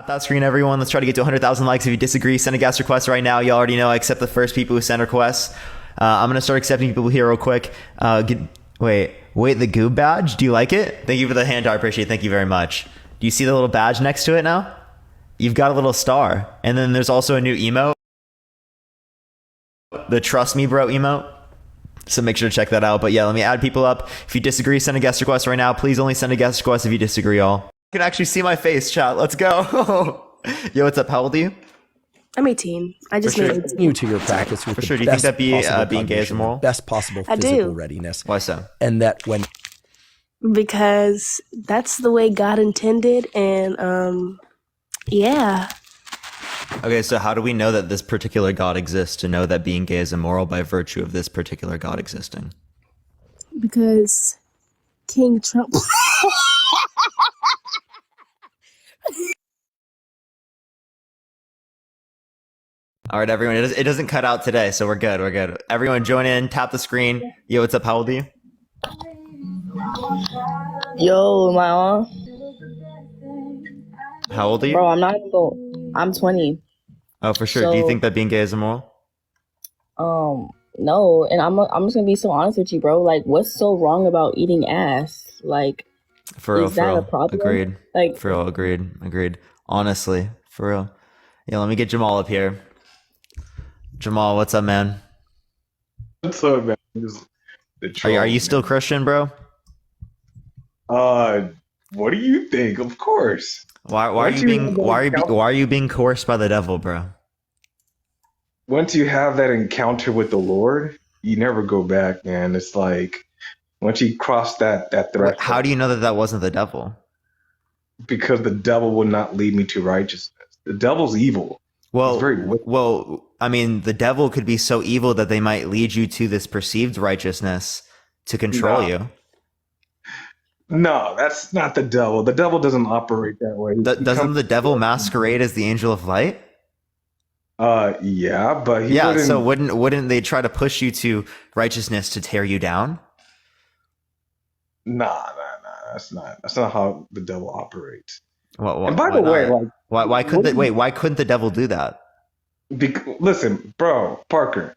That screen, everyone. Let's try to get to 100,000 likes. If you disagree, send a guest request right now. You already know I accept the first people who send requests. I'm gonna start accepting people here real quick. Wait, the Goob badge. Do you like it? Thank you for the hand. I appreciate it. Thank you very much. Do you see the little badge next to it now? You've got a little star, and then there's also a new emote, the Trust Me Bro emote. So make sure to check that out. But yeah, let me add people up. If you disagree, send a guest request right now. Please only send a guest request if you disagree, all. You can actually see my face, chat. Let's go. Yo, what's up? How old are you? I'm 18. I just made 18. New to your practice with For sure. Do you think that being gay is immoral? Best possible physical readiness. Why so? And that when Because that's the way God intended, and yeah. Okay, so how do we know that this particular God exists to know that being gay is immoral by virtue of this particular God existing? Because King Trump. All right, everyone. It doesn't cut out today, so we're good. We're good. Everyone, join in. Tap the screen. Yo, what's up? How old are you? Yo, am I on? How old are you? Bro, I'm not even going. I'm 20. Oh, for sure. Do you think that being gay is immoral? No, and I'm just gonna be so honest with you, bro. Like, what's so wrong about eating ass? Like, For real, is that a problem? Agreed. Like, For real, agreed. Honestly, for real. Yeah, let me get Jamal up here. Jamal, what's up, man? What's up, man? Are you still Christian, bro? What do you think? Of course. Why are you being coerced by the devil, bro? Once you have that encounter with the Lord, you never go back, man. It's like once you cross that threshold. How do you know that wasn't the devil? Because the devil will not lead me to righteousness. The devil's evil. Well, I mean, the devil could be so evil that they might lead you to this perceived righteousness to control you. No, that's not the devil. The devil doesn't operate that way. Doesn't the devil masquerade as the angel of light? Yeah, but so wouldn't they try to push you to righteousness to tear you down? Nah. That's not how the devil operates. Well, and by the way, like, why couldn't the devil do that? Listen, bro, Parker,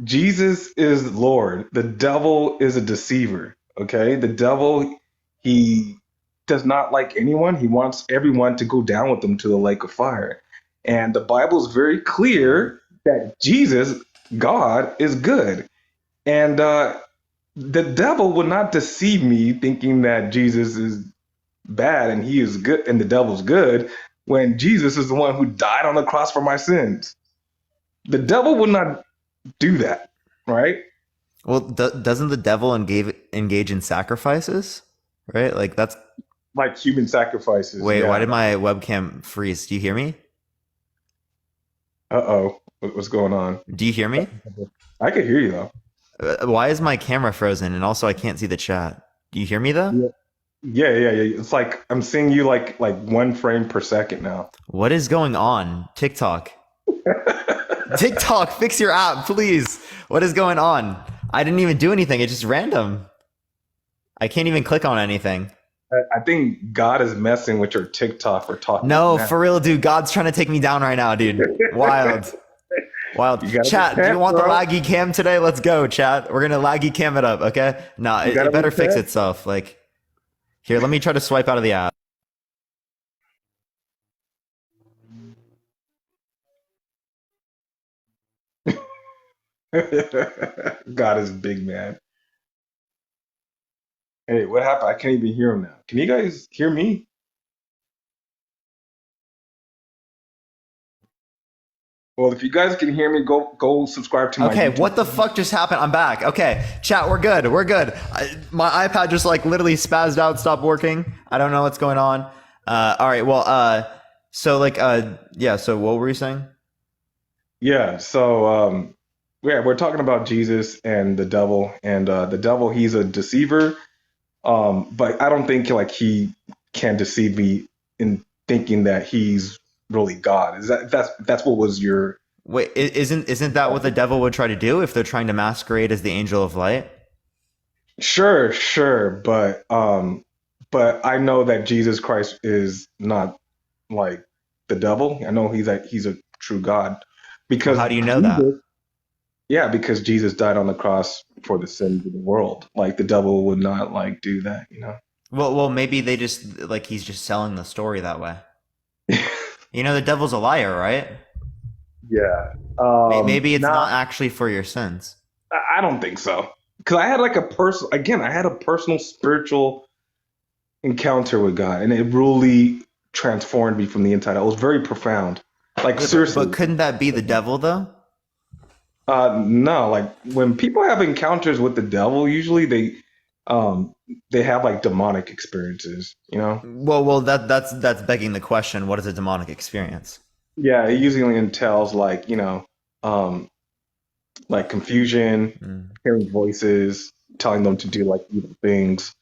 Jesus is Lord. The devil is a deceiver. Okay, the devil, he does not like anyone. He wants everyone to go down with him to the lake of fire. And the Bible is very clear that Jesus, God, is good. And the devil will not deceive me thinking that Jesus is bad and he is good and the devil's good when Jesus is the one who died on the cross for my sins. The devil will not do that, right? Well, doesn't the devil engage in sacrifices, right? Like that's like human sacrifices. Wait, why did my webcam freeze? Do you hear me? Uh-oh. What's going on? Do you hear me? I can hear you though. Why is my camera frozen? And also I can't see the chat. Do you hear me though? Yeah. It's like I'm seeing you like 1 frame per second now. What is going on? TikTok. TikTok, fix your app, please. What is going on? I didn't even do anything. It's just random. I can't even click on anything. I think God is messing with your TikTok for talking. No, for real, dude. God's trying to take me down right now, dude. Wild. Chat, do you want the laggy cam today? Let's go, chat. We're going to laggy cam it up, okay? Nah, it better fix itself. Like, here, let me try to swipe out of the app. God is big, man. Hey, what happened? I can't even hear him now. Can you guys hear me? Well, if you guys can hear me, go subscribe to my Okay, YouTube. what the fuck just happened? I'm back. Okay, chat, we're good. My iPad just like literally spazzed out, stopped working. I don't know what's going on. All right, well, so what were you saying? Yeah, so we're talking about Jesus and the devil, and the devil, he's a deceiver. But I don't think he can deceive me in thinking that he's really God. That's what was your... Wait, isn't that what the devil would try to do if they're trying to masquerade as the angel of light? Sure, but I know that Jesus Christ is not like the devil. I know he's a true God Well, because how do you know that? yeah, because Jesus died on the cross for the sins of the world. Like the devil would not like do that, you know. Well, maybe they just like he's just selling the story that way. You know, the devil's a liar, right? Yeah. Maybe it's Nah, not actually for your sins. I don't think so. Because I had like a personal, again, I had a personal spiritual encounter with God, and it really transformed me from the inside. It was very profound. Like Yeah, but seriously. couldn't that be the devil though? No, like when people have encounters with the devil, usually they have like demonic experiences, you know? Well, that's begging the question: what is a demonic experience? Yeah, it usually entails like, um, like confusion, Mm. hearing voices, telling them to do like evil things,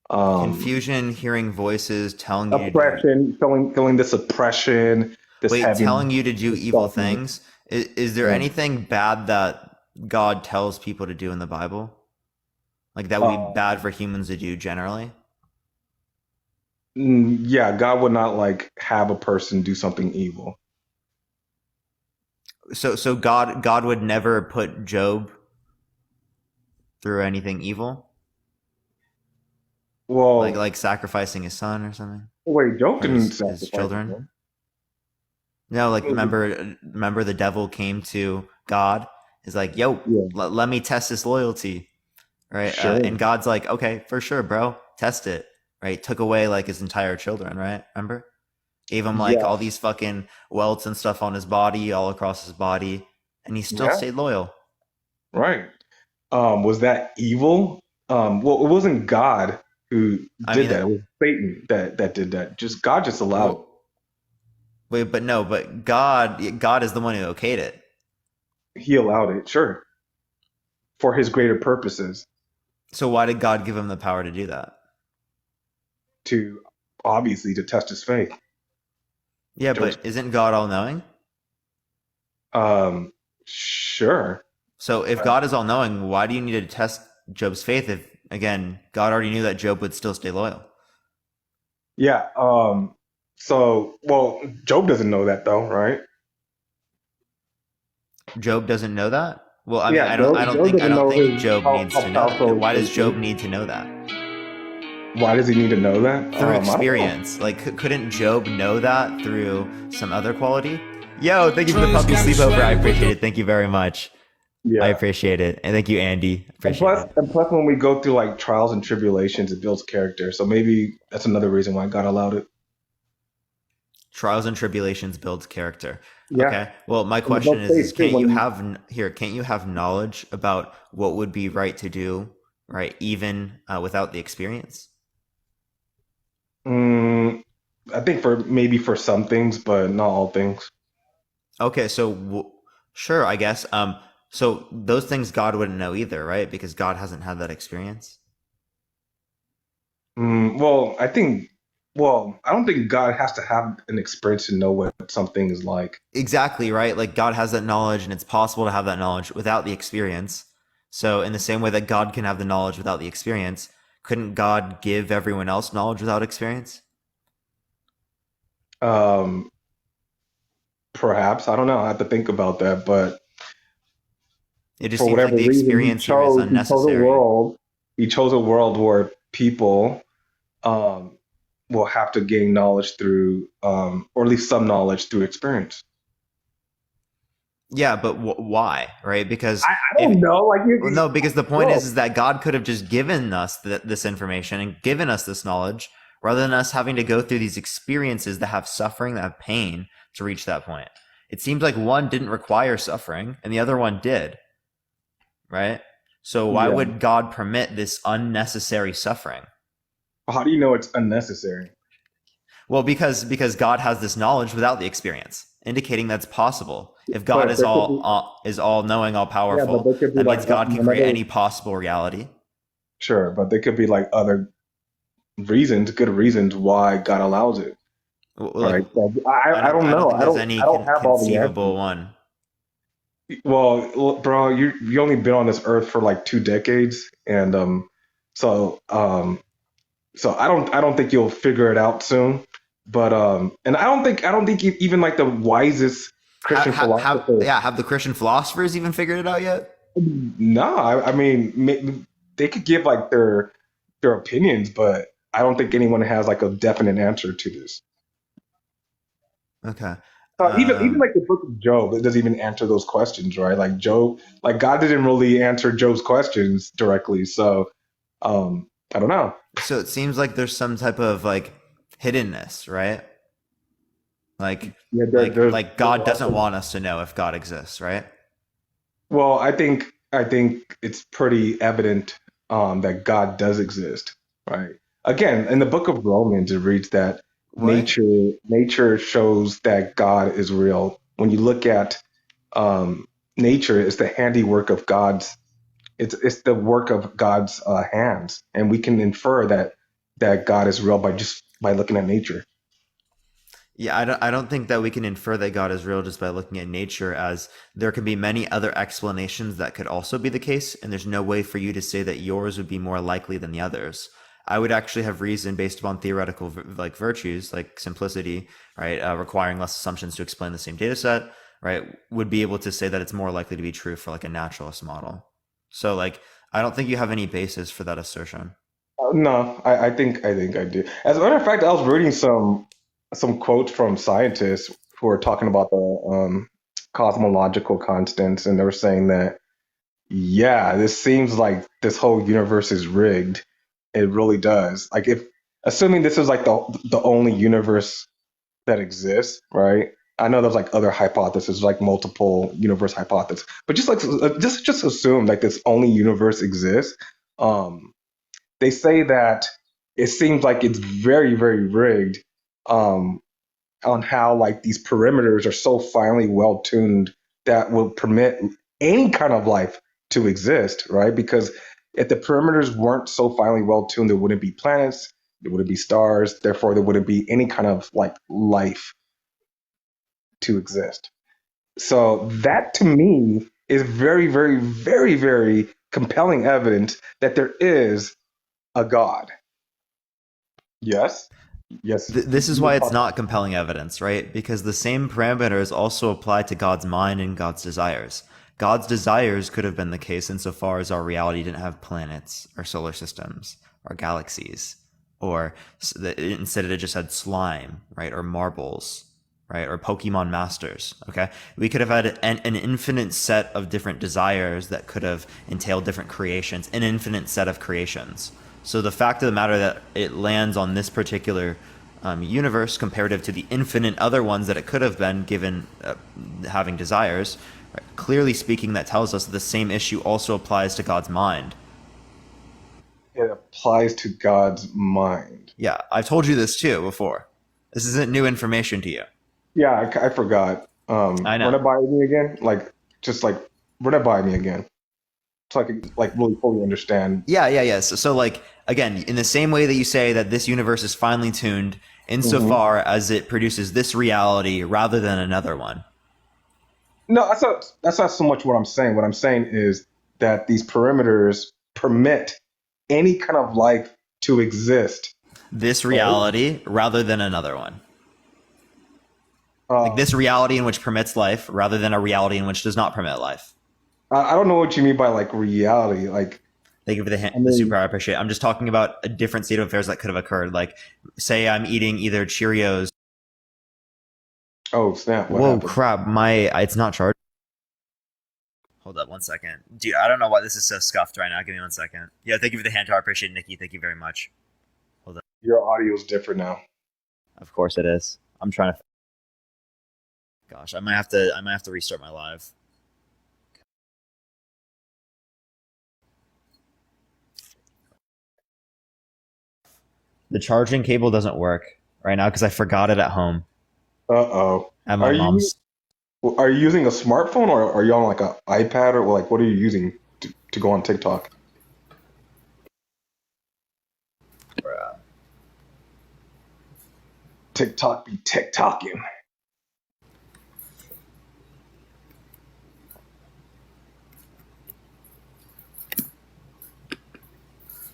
um, Confusion, hearing voices, telling you to do oppression, feeling this oppression, this wait, heaviness, telling you to do this evil darkness. things. Is there Yeah. anything bad that God tells people to do in the Bible? Like that would be Um, bad for humans to do generally? yeah, God would not like have a person do something evil. So God would never put Job through anything evil, Well, like sacrificing his son or something, wait, Job or didn't his sacrifice children. him. No, like remember the devil came to God. Is like, yo, Yeah, let me test this loyalty, right? sure. And God's like, okay, for sure, bro, test it, right? Took away like his entire children, right? Remember, gave him like all Yes. these fucking welts and stuff on his body, all across his body, and he still Yeah, stayed loyal. right. Was that evil? Well, it wasn't God who I did mean, that. It was Satan that did that. Just God just allowed it. well, wait, but no, but God is the one who okayed it. He allowed it, sure, for his greater purposes So why did God give him the power to do that? to obviously to test his faith. Yeah, Job's, but isn't God all knowing? sure. So if God is all knowing, why do you need to test Job's faith if, again, God already knew that Job would still stay loyal? Yeah. Well, Job doesn't know that though, right? Job doesn't know that? Well, I mean, Yeah, Job I doesn't don't know think Job needs how to know that. powerful Why his does faith Job is. need to know that? Why does he need to know that? Through I don't know. experience. Like, couldn't Job know that through some other quality? Yo, thank you for the puppy sleepover. I appreciate it. Thank you very much. I Yeah. appreciate it. And thank you, Andy. And Appreciate plus, it. and plus, when we go through like trials and tribulations, it builds character. So maybe that's another reason why God allowed it. Trials and tribulations builds character. Yeah. Okay. Well, my And it question builds faith is too. can't you When you, have here? Can't you have knowledge about what would be right to do, right? Even without the experience. mm, I think for some things, but not all things. Okay. So sure, I guess. So those things God wouldn't know either, right? Because God hasn't had that experience. Well, I don't think God has to have an experience to know what something is like. Exactly, right? Like God has that knowledge, and it's possible to have that knowledge without the experience. So, in the same way that God can have the knowledge without the experience, couldn't God give everyone else knowledge without experience? Um, Perhaps I don't know. I have to think about that, but It just for seems like whatever the reason, experience here is he chose a unnecessary. world. He chose a world where people um, will have to gain knowledge through, or at least some knowledge through experience. Yeah, but why? Right? Because I if don't know. Like well, no, because the point bro, is that God could have just given us this information and given us this knowledge rather than us having to go through these experiences that have suffering, that have pain to reach that point. It seems like one didn't require suffering and the other one did, right? So why yeah. would God permit this unnecessary suffering? How do you know it's unnecessary? Well, because God has this knowledge without the experience, indicating that's possible. If God But there could be, is all knowing, all yeah, but powerful, there could be that like means God can create another. any possible reality. Sure, but there could be like other reasons, good reasons why God allows it. All Like right. So I don't I don't know. think there's any I don't have all the conceivable answers. one. Well, bro, you only been on this earth for like 2 decades, and so I don't think you'll figure it out soon. But and I don't think even like the wisest Christian philosopher. Have the Christian philosophers even figured it out yet? No, I mean they could give like their opinions, but I don't think anyone has like a definite answer to this. Okay. Even like the book of Job, it doesn't even answer those questions, right? Like Job, like God didn't really answer Job's questions directly. So I don't know. So it seems like there's some type of like hiddenness, right? Yeah, Like God doesn't want us to know if God exists, right? well, I think it's pretty evident that God does exist, right? Again, in the book of Romans, it reads that Right? nature shows that God is real. When you look at nature, it's the handiwork of God's. It's the work of God's hands, and we can infer that God is real by looking at nature. Yeah, I don't think that we can infer that God is real just by looking at nature, as there could be many other explanations that could also be the case, and there's no way for you to say that yours would be more likely than the others. I would actually have reason based upon theoretical like virtues, like simplicity, right, requiring less assumptions to explain the same data set, right, would be able to say that it's more likely to be true for like a naturalist model. So like, I don't think you have any basis for that assertion. No, I think I do. As a matter of fact, I was reading some quotes from scientists who are talking about the cosmological constants, and they were saying that yeah, this seems like this whole universe is rigged. It really does. Like if assuming this is like the only universe that exists, right? I know there's like other hypotheses, like multiple universe hypotheses, but just like just assume like this only universe exists. Um, they say that it seems like it's very, very rigged um, on how like these perimeters are so finely well tuned that will permit any kind of life to exist, right? Because if the perimeters weren't so finely well tuned, there wouldn't be planets, there wouldn't be stars, therefore there wouldn't be any kind of like life to exist. So that to me is very, very, very, very compelling evidence that there is a God. Yes. Yes. This is why it's not compelling evidence, right? Because the same parameters also apply to God's mind and God's desires. God's desires could have been the case insofar as our reality didn't have planets or solar systems or galaxies, or instead it just had slime, right? Or marbles, right? Or Pokemon Masters, okay? We could have had an infinite set of different desires that could have entailed different creations, an infinite set of creations. So the fact of the matter that it lands on this particular universe comparative to the infinite other ones that it could have been given having desires, right? Clearly speaking, that tells us that the same issue also applies to God's mind. It applies to God's mind. Yeah, I've told you this too before. This isn't new information to you. Yeah, I forgot. I Run know. it by me again. Like, just like run it by me again, so I can like really fully understand. Yeah. So like again, in the same way that you say that this universe is finely tuned Hmm. insofar as it produces this reality rather than another one. No, that's not so much what I'm saying. What I'm saying is that these perimeters permit any kind of life to exist. This Right? reality rather than another one. Like this Um, reality in which permits life rather than a reality in which does not permit life. I don't know what you mean by like reality. Like, Thank you for I the mean, super. I appreciate it. I'm just talking about a different state of affairs that could have occurred. Like, say I'm eating either Cheerios. oh snap, what Whoa, happened? crap! It's not charged. Hold up 1 second. Dude, I don't know why this is so scuffed right now. Give me 1 second. Yeah, thank you for the hand. I appreciate it, Nikki. Thank you very much. Hold up. Your audio is different now. Of course it is. I'm trying to. Gosh, I might have to restart my live. The charging cable doesn't work right now because I forgot it at home Uh-oh. at my Are you mom's. are you using a smartphone or are you on like an iPad or like what are you using to go on TikTok? TikTok be TikToking.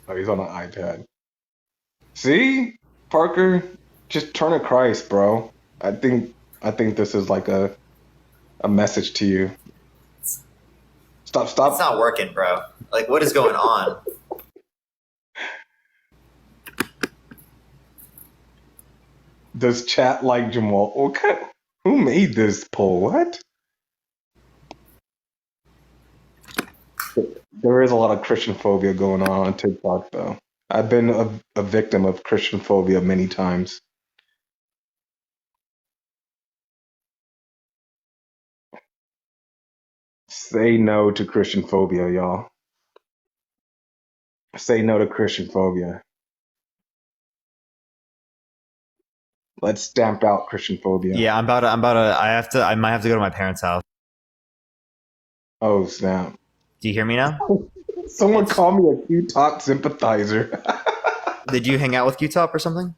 Oh, he's on an iPad. See, Parker, just turn to Christ, bro. I think this is like a message to you. Stop, It's stop. not working, bro. Like, what is going on? Does chat like Jamal? Okay. Who made this poll? What? There is a lot of Christian phobia going on TikTok, though. I've been a victim of Christian phobia many times. Say no to Christian phobia, y'all. Say no to Christian phobia. Let's stamp out Christian phobia. Yeah, I might have to go to my parents' house. Oh, snap. Do you hear me now? Someone call me a Q-top sympathizer. Did you hang out with Q-Top or something?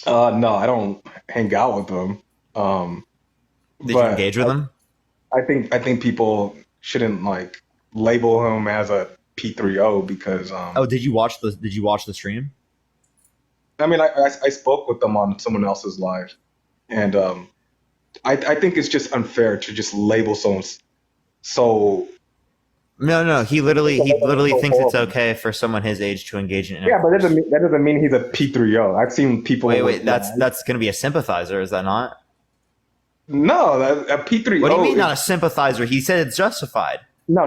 No, I don't hang out with them. Did you But engage with him? I think people shouldn't like label him as a P3O because Oh, did you watch the stream? I mean I spoke with them on someone else's live, and I think it's just unfair to just label someone so No. He literally so thinks it's horrible. okay for someone his age to engage in Yeah, but intercourse. that doesn't mean he's a P3O. I've seen people Wait, with that's going to be a sympathizer, is that not? no a What do you P3O mean is not a sympathizer? He said it's justified. no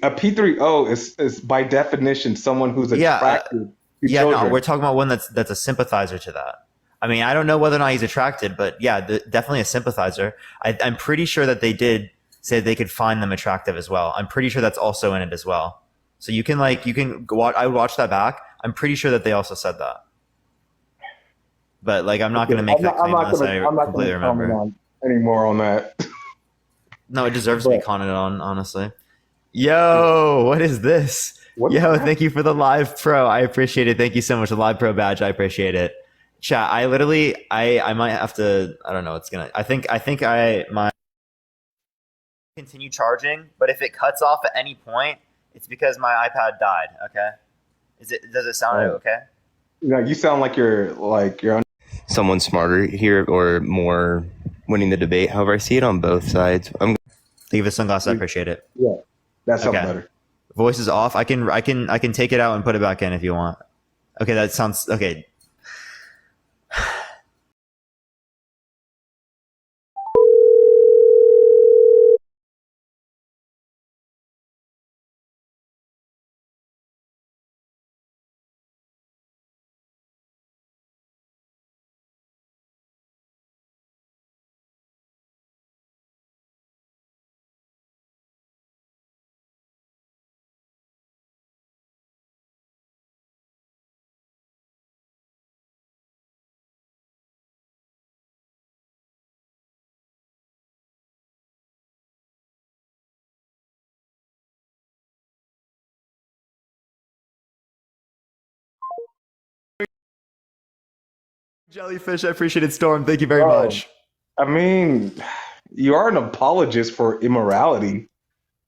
a P3O is by definition someone who's Yeah, attracted to yeah, no, children. we're talking about one that's a sympathizer to that. I mean, I don't know whether or not he's attracted, but yeah, definitely a sympathizer. I'm pretty sure that they did say they could find them attractive as well. I'm pretty sure that's also in it as well. So you can go watch. I would watch that back. I'm pretty sure that they also said that. But like, I'm not going to make that claim unless I I'm not completely gonna comment remember. on any more on that. No, it deserves to be But commented on, honestly. Yo, what is this? what is Yo, that? thank you for the live pro. I appreciate it. Thank you so much. The live pro badge. I appreciate it. Chat. I might have to. I don't know. It's gonna. I might continue charging, but if it cuts off at any point, it's because my iPad died. Okay. Does it sound Oh. okay? You sound like you're on. Someone smarter here or more winning the debate. However, I see it on both sides. Thank you for the sunglasses. I appreciate it. Yeah, that sounds Okay. better. Voice is off. I can take it out and put it back in if you want. Okay, that sounds okay. Jellyfish, I appreciate it, Storm. Thank you very Bro, much. I mean, you are an apologist for immorality.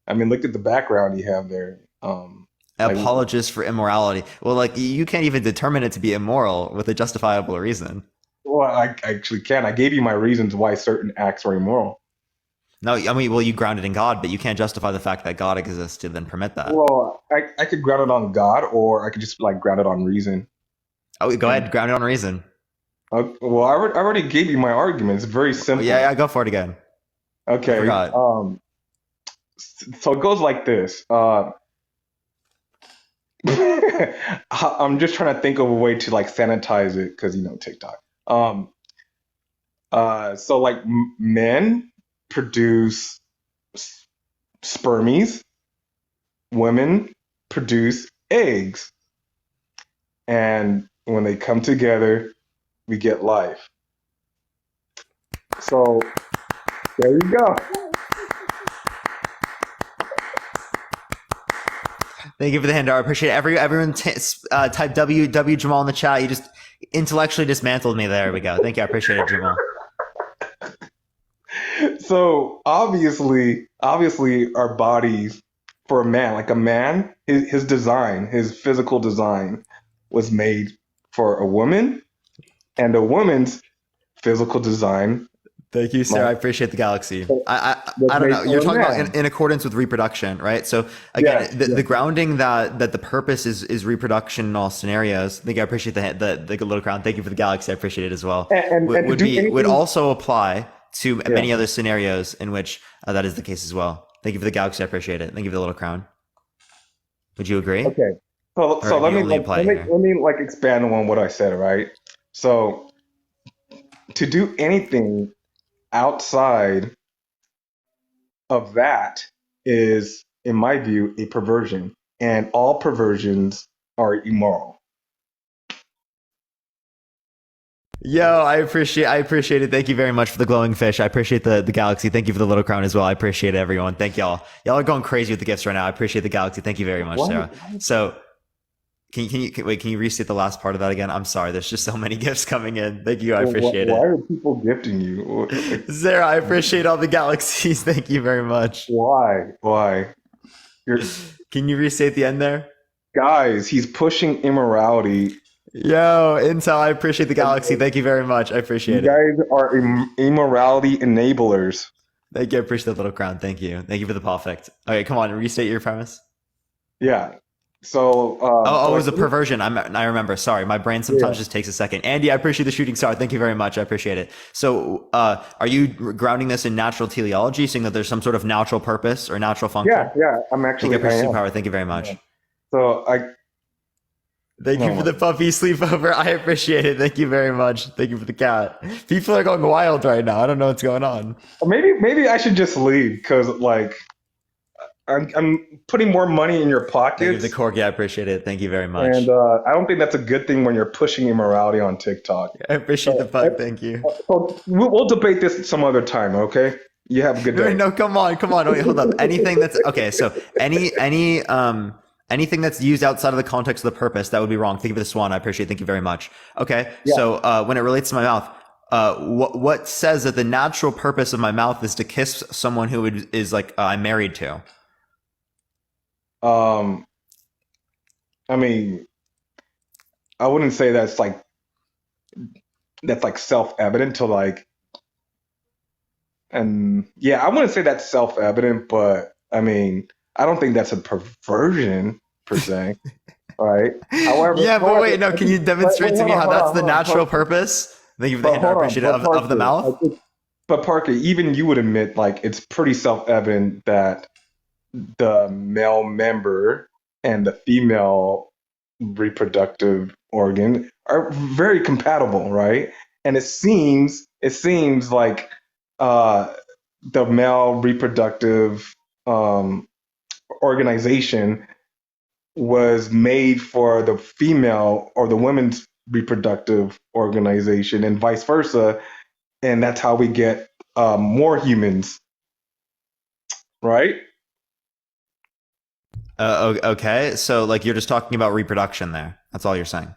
I mean, look at the background you have there. Like, Apologist for immorality. Well, like you can't even determine it to be immoral with a justifiable reason. well, I actually can. I gave you my reasons why certain acts are immoral. No, I mean, well, you ground it in God, but you can't justify the fact that God exists to then permit that. Well, I could ground it on God, or I could just like ground it on reason. Oh, go ahead, ground it on reason. Well, I already gave you my argument. It's very simple. Yeah, go for it again. Okay. I forgot. So it goes like this. I'm just trying to think of a way to like sanitize it because TikTok. So like men produce spermies, women produce eggs, and when they come together, we get life. So there you go. Thank you for the handout. I appreciate it. Everyone type W Jamal in the chat. You just intellectually dismantled me. There we go. Thank you. I appreciate it, Jamal. So obviously our bodies for a man, his design, his physical design was made for a woman and a woman's physical design Thank you, sir. I like, appreciate the galaxy. was I don't made know. for You're a talking about man. in accordance with reproduction, right? So again, Yes, the yes. grounding that the purpose is reproduction in all scenarios. I think I appreciate the little crown. Thank you for the galaxy. I appreciate it as well. And to do Would anything, also apply to yeah. many other scenarios in which that is the case as well. Thank you for the galaxy. I appreciate it. Thank you for the little crown. Would you agree? Okay. So Or let do you me only like apply let it me here? let me like expand on what I said, right? So to do anything outside of that is, in my view, a perversion, and all perversions are immoral. Yo, I appreciate it. Thank you very much for the glowing fish. I appreciate the galaxy. Thank you for the little crown as well. I appreciate it, everyone. Thank y'all. Y'all are going crazy with the gifts right now. I appreciate the galaxy. Thank you very much, Why? Sarah. So can you restate the last part of that again? I'm sorry. There's just so many gifts coming in. Thank you. I appreciate Why it. are people gifting you? Sarah, I appreciate all the galaxies. Thank you very much. Why? Why? You're Can you restate the end there? guys. He's pushing immorality. Yo, Intel, I appreciate the galaxy. Thank you very much. I You appreciate it. guys are immorality enablers. Thank you. I appreciate the little crown. Thank you. Thank you for the perfect. Okay, come on. Restate your premise. Yeah. So, Oh, it was a like, perversion. I remember. Sorry, my brain sometimes just takes a second. Andy, I appreciate the shooting star. Thank you very much. I appreciate it. So, are you grounding this in natural teleology, saying that there's some sort of natural purpose or natural function? yeah. I'm Thank actually. you, I appreciate am. superpower. Thank you very much. Yeah. So Thank you for the puppy sleepover. I appreciate it. Thank you very much. Thank you for the cat. People are going wild right now. I don't know what's going on. maybe I should just leave because like I'm putting more money in your Thank you for the pockets, corgi. I appreciate it. Thank you very much. and I don't think that's a good thing when you're pushing immorality on TikTok. I appreciate the bug. Thank you. So we'll debate this some other time, okay? You have a good day. No, come on. Wait, hold up. Anything that's okay. So anything that's used outside of the context of the purpose, that would be wrong. Thank you for the swan. I appreciate it. Thank you very much. Okay. Yeah. So when it relates to my mouth, what says that the natural purpose of my mouth is to kiss someone who is like I'm married to? I mean, I wouldn't say that's like self-evident to like, and yeah, I wouldn't say that's self-evident, but I mean, I don't think that's a perversion per se, right? Yeah, but wait, no. Can you demonstrate to me how that's the natural purpose? purpose? Thank you for the hint. I appreciate it of the mouth. But Parker, even you would admit, like, it's pretty self-evident that the male member and the female reproductive organ are very compatible, right? And it seems like the male reproductive organization was made for the female or the women's reproductive organization and vice versa, and that's how we get more humans, right? Okay, so like you're just talking about reproduction there. That's all you're saying.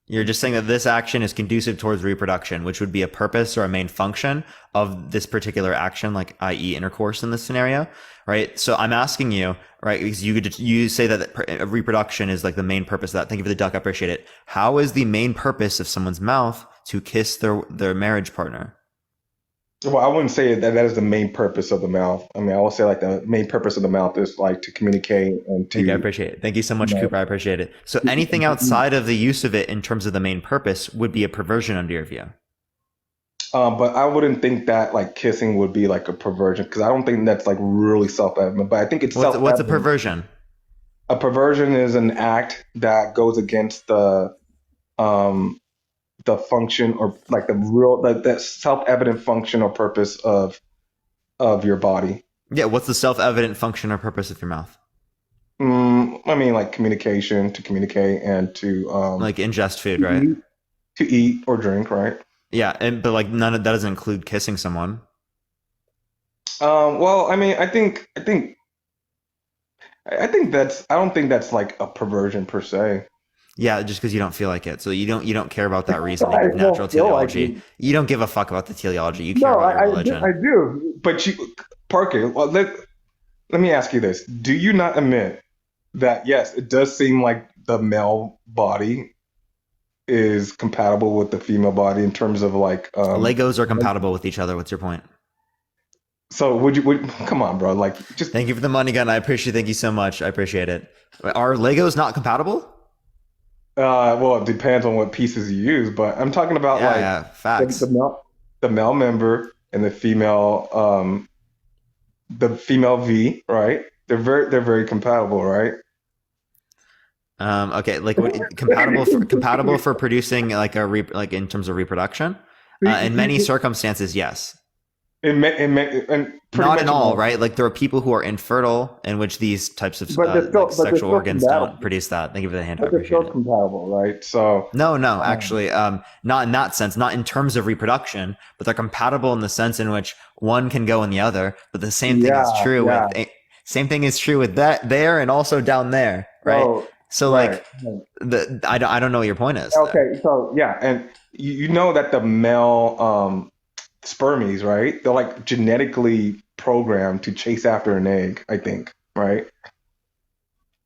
You're just saying that this action is conducive towards reproduction, which would be a purpose or a main function of this particular action, like i.e. intercourse in this scenario, right? So I'm asking you, right, because you say that reproduction is like the main purpose of that. Thank you for the duck. I appreciate it. How is the main purpose of someone's mouth to kiss their marriage partner? Well, I wouldn't say that is the main purpose of the mouth. I mean, I would say like the main purpose of the mouth is like to communicate and to. Thank you, I appreciate it. Thank you so much, Cooper. I appreciate it. So anything outside of the use of it in terms of the main purpose would be a perversion under your view. But I wouldn't think that like kissing would be like a perversion because I don't think that's like really self-evident. But I think it's self-evident. What's a perversion? A perversion is an act that goes against the function or like the self-evident function or purpose of your body. Yeah, what's the self-evident function or purpose of your mouth? I mean, like communication, to communicate and to like ingest food, right? To eat or drink, right? Yeah, but like none of that doesn't include kissing someone. Well, I mean, I think that's I don't think that's like a perversion per se. Yeah, just because you don't feel like it. So you don't care about that reasoning of natural teleology. Like you don't give a fuck about the teleology. You care about your religion. I do. But Parker, well, let me ask you this. Do you not admit that, yes, it does seem like the male body is compatible with the female body in terms of like Legos are compatible with each other. What's your point? so would come on, bro, like just Thank you for the money gun. I appreciate. Thank you so much. I appreciate it. Are Legos not compatible? well, it depends on what pieces you use, but I'm talking about Yeah, like yeah, facts. the male member and the female V, right? They're very compatible, right? Okay, like compatible for producing like like in terms of reproduction. In many circumstances, yes. And pretty Not much in all, right? Like there are people who are infertile in which these types of But they're still, like sexual organs compatible. don't produce that. Thank you for the handout. I But they're appreciate still it. compatible, right? So No, actually, not in that sense. Not in terms of reproduction, but they're compatible in the sense in which one can go in the other. But the same thing is true with that there and also down there, right? So like I don't know what your point is. Okay, there. so yeah, and you know that the male spermies, right? They're like genetically programmed to chase after an egg, I think, right?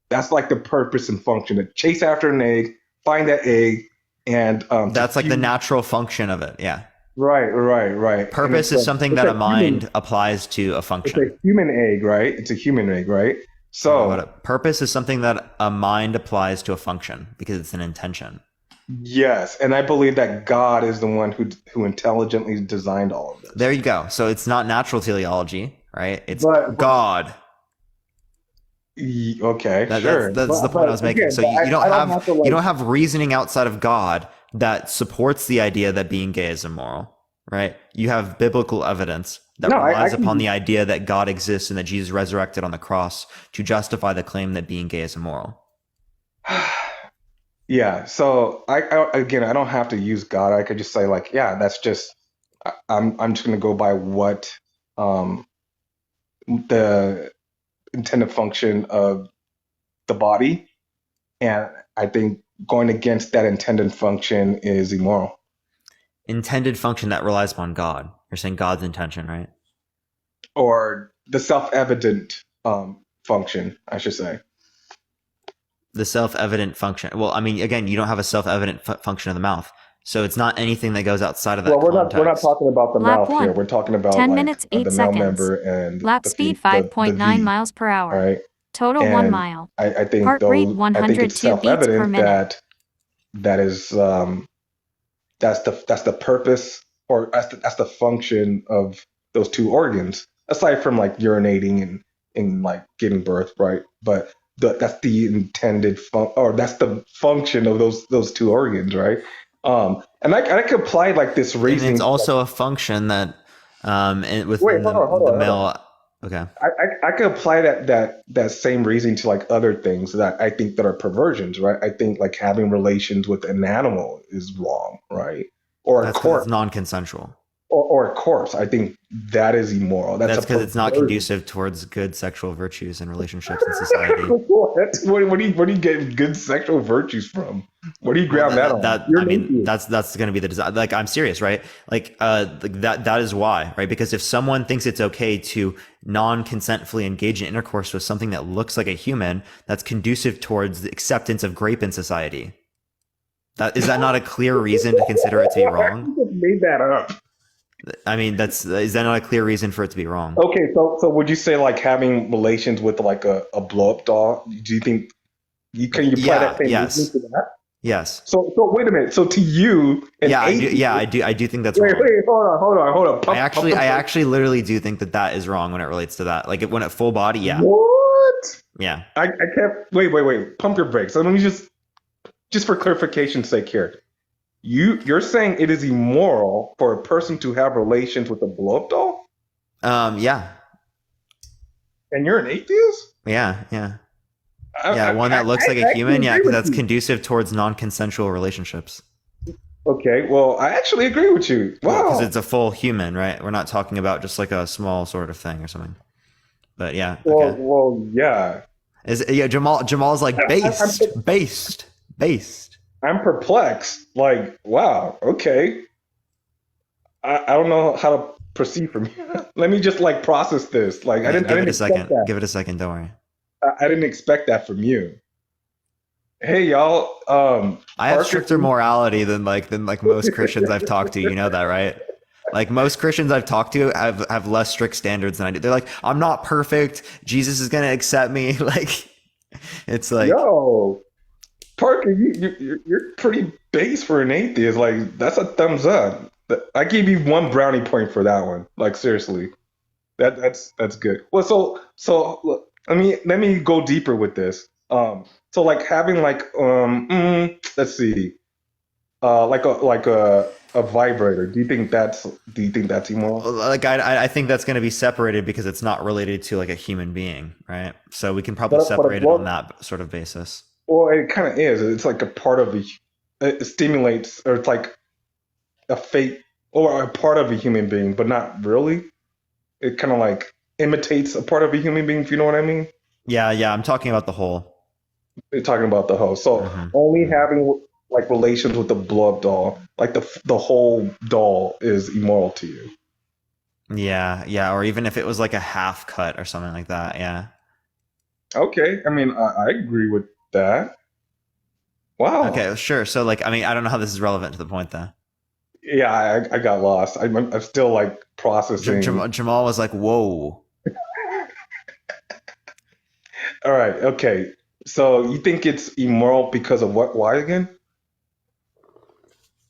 That's like the purpose and function to chase after an egg, find that egg, and That's like the natural function of it. Yeah. Right. Purpose is something that a mind applies to a function. It's a human egg, right? It's a human egg, right? So purpose is something that a mind applies to a function because it's an intention. yes, and I believe that God is the one who intelligently designed all of this. There you go. So it's not natural teleology, right? It's God. Okay, sure. That's the point I was making. Again, so you don't have reasoning outside of God that supports the idea that being gay is immoral, right? You have biblical evidence that relies upon the idea that God exists and that Jesus resurrected on the cross to justify the claim that being gay is immoral. Yeah. So I don't have to use God. I could just say like, yeah, that's just I'm just gonna go by what the intended function of the body, and I think going against that intended function is immoral. Intended function that relies upon God. You're saying God's intention, right? Or the self-evident function, I should say. The self-evident function. Well, I mean, again, you don't have a self-evident function of the mouth. So it's not anything that goes outside of that context. We're not talking about the Lap mouth one. here. We're talking about 10 like, minutes, 8 the seconds. male member and Lap the speed the 5.9 V, miles per hour. right? Total And 1 mile. I think Heart rate 102 it's beats per self-evident minute. that is that's the purpose, or that's the function of those two organs, aside from like urinating and like giving birth, right? But that's the intended or that's the function of those two organs, right? And I could apply like this reasoning. And it's also a function that within Wait, hold on. male. Okay. I could apply that same reasoning to like other things that I think that are perversions, right? I think like having relations with an animal is wrong, right? Or that's a corpse, it's non-consensual. Or a corpse. I think that is immoral. That's because it's not conducive towards good sexual virtues and relationships in society. Where do you get good sexual virtues from? Where do you grab that on? I mean, that's going to be the design. Like, I'm serious, right? Like, that is why, right? Because if someone thinks it's okay to non-consentfully engage in intercourse with something that looks like a human, that's conducive towards the acceptance of grape in society. Is that not a clear reason to consider it to be wrong? You just made that up. I mean, is that not a clear reason for it to be wrong? Okay, so would you say like having relations with like a blow up doll? Do you think can you apply that same reason to that? Yes. So wait a minute. So to you, I do think that's wrong. Wait, hold on. I actually literally do think that is wrong when it relates to that. Like when at full body, yeah. What? Yeah. I can't. Wait. Pump your brakes. Let me just for clarification's sake here. You're saying it is immoral for a person to have relations with a blow-up doll? Yeah. And you're an atheist? Yeah. One that looks like a human. Yeah, because that's conducive towards non-consensual relationships. Okay, well, I actually agree with you. Wow. Because it's a full human, right? We're not talking about just like a small sort of thing or something. But yeah. Okay. Well, yeah. Jamal's like based. I'm perplexed. Like, wow, okay. I don't know how to proceed from here. Let me just like process this. Like, I didn't expect that. Give it a second. Don't worry. I didn't expect that from you. Hey y'all, I have Parker, stricter morality than most Christians I've talked to. You know that, right? Like most Christians I've talked to have less strict standards than I do. They're like, I'm not perfect. Jesus is gonna accept me. Like, it's like, yo, Parker, you're pretty base for an atheist. Like that's a thumbs up. I gave you one brownie point for that one. Like seriously, that's good. Well, so look, let me go deeper with this. So like having like let's see, like a vibrator. Do you think that's immoral? I think that's gonna be separated because it's not related to like a human being, right? So we can probably But separate it on well, that sort of basis. well, it kind of is. It's like a part of it stimulates, or it's like a fate or a part of a human being, but not really. It kind of like imitates a part of a human being, if you know what I mean. Yeah, yeah. I'm talking about the whole. You're talking about the host. So Hmm. only having like relations with the blood doll, like the whole doll, is immoral to you. Yeah, yeah. Or even if it was like a half cut or something like that. Yeah. Okay, I mean, I agree with that. Wow. Okay, sure. So like, I mean, I don't know how this is relevant to the point though. Yeah, I got lost. I'm still like processing. Jamal was like, "Whoa, All right, okay. So you think it's immoral because of what? Why again?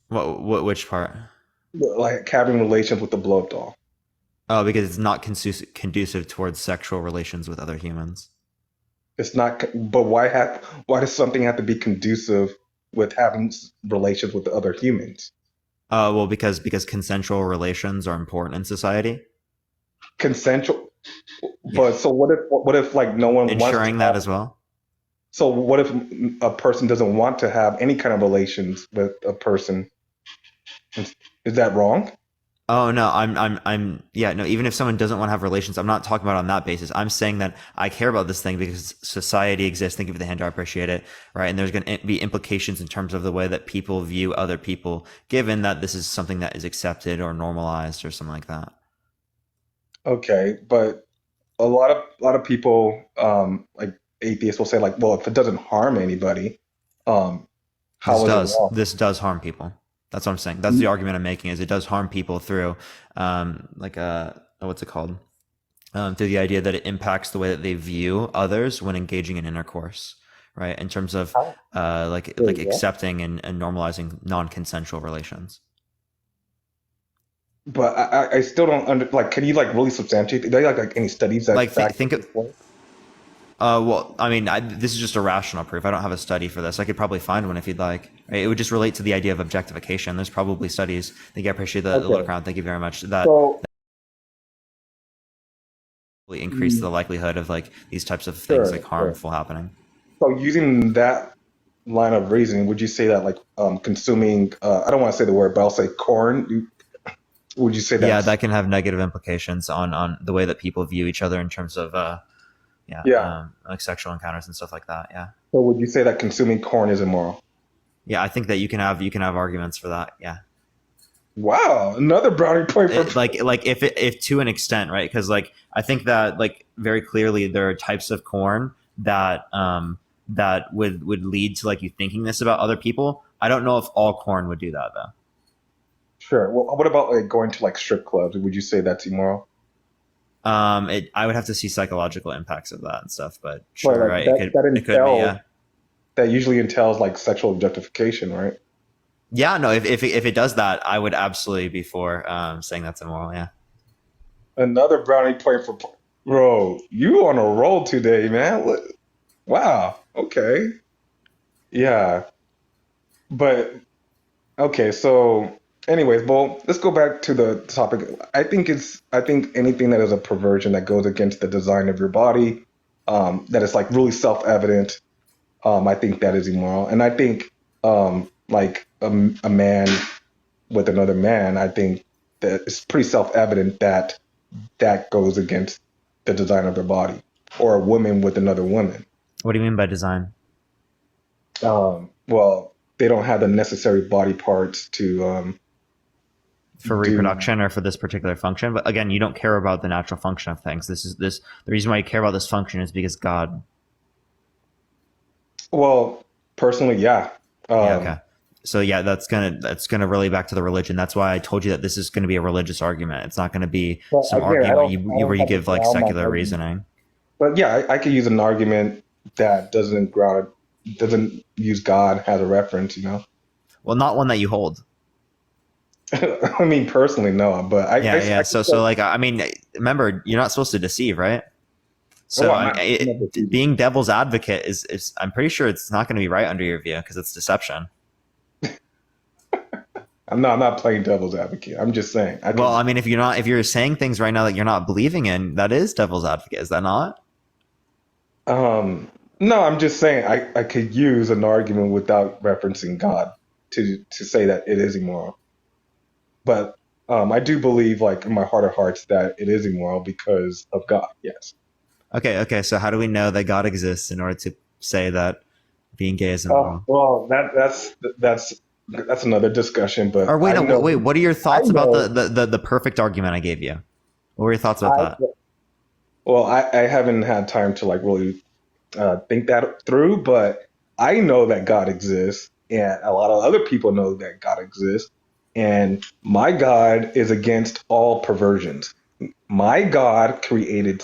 what? Which part?" Like having relations with the blood doll. Oh, because it's not conducive towards sexual relations with other humans. It's not, but why does something have to be conducive with having relations with the other humans? Well, because consensual relations are important in society. Consensual, Yeah, but so what if like no one wants to ensuring that have, as well. so what if a person doesn't want to have any kind of relations with a person? Is that wrong? Oh no, yeah, no, even if someone doesn't want to have relations, I'm not talking about on that basis. I'm saying that I care about this thing because society exists. Thank you for the hand, I appreciate it. Right. And there's going to be implications in terms of the way that people view other people, given that this is something that is accepted or normalized or something like that. Okay, but a lot of people, like atheists, will say like, well, if it doesn't harm anybody, um, how is it wrong? This does harm people. That's what I'm saying. That's the argument I'm making is it does harm people through, what's it called? Through the idea that it impacts the way that they view others when engaging in intercourse, right? In terms of like accepting and normalizing non-consensual relations. But I still don't like. Can you like really substantiate? Do you like any studies Like that back think of this point? well, I mean, this is just a rational proof. I don't have a study for this. I could probably find one if you'd like. Right? It would just relate to the idea of objectification. There's probably studies. I think I appreciate the little Okay, crown. Thank you very much. That so really increase the likelihood of like these types of things like sure, sure. harmful happening. So using that line of reasoning, would you say that like consuming? I don't want to say the word, but I'll say corn. Would you say Yeah, that's that can have negative implications on the way that people view each other in terms of yeah? like sexual encounters and stuff like that. Yeah. So would you say that consuming corn is immoral? Yeah, I think that you can have arguments for that. Yeah. Wow, another brownie point for Like if to an extent, right? Because like I think that like very clearly there are types of corn that would lead to like you thinking this about other people. I don't know if all corn would do that though. sure. Well, what about like going to like strip clubs? Would you say that's immoral? I would have to see psychological impacts of that and stuff, but Well, sure, like right? that It could be, entails yeah. that usually entails like sexual objectification, right? Yeah, no, if it does that, I would absolutely be for saying that's immoral. Yeah. Another brownie point for bro. You on a roll today, man. Wow. Okay. Yeah. But okay. So, anyways, well, let's go back to the topic. I think anything that is a perversion that goes against the design of your body, that is like really self-evident. I think that is immoral, and I think like a man with another man, I think that it's pretty self-evident that that goes against the design of their body, or a woman with another woman. What do you mean by design? Well, they don't have the necessary body parts to For do reproduction or for this particular function? But again, you don't care about the natural function of things. The reason why you care about this function is because God. well. Personally, yeah. Yeah, okay. So yeah, that's gonna relate back to the religion. That's why I told you that this is gonna be a religious argument. It's not gonna be But some again, argument I where don't you have to give like ground my secular argument. reasoning. But yeah, I could use an argument that doesn't use God as a reference. Well, not one that you hold. I mean, personally, no, but Yeah, yeah. I could So say, like, I mean, remember, you're not supposed to deceive, right? oh, So I'm not deceiving. being devil's advocate is I'm pretty sure it's not going to be right under your view because it's deception. I'm not playing devil's advocate. I'm just saying. Well, I mean, if you're saying things right now that you're not believing in, that is devil's advocate. Is that not? No, I'm just saying I could use an argument without referencing God to say that it is immoral. But I do believe, like in my heart of hearts, that it is immoral because of God. Yes. Okay, okay. So how do we know that God exists in order to say that being gay is Oh immoral? well, that's another discussion. But Or wait, I no, know wait. What are your I thoughts about know the perfect argument I gave you? What were your thoughts about I that? well I haven't had time to like really think that through, but I know that God exists, and a lot of other people know that God exists, and my God is against all perversions. My God created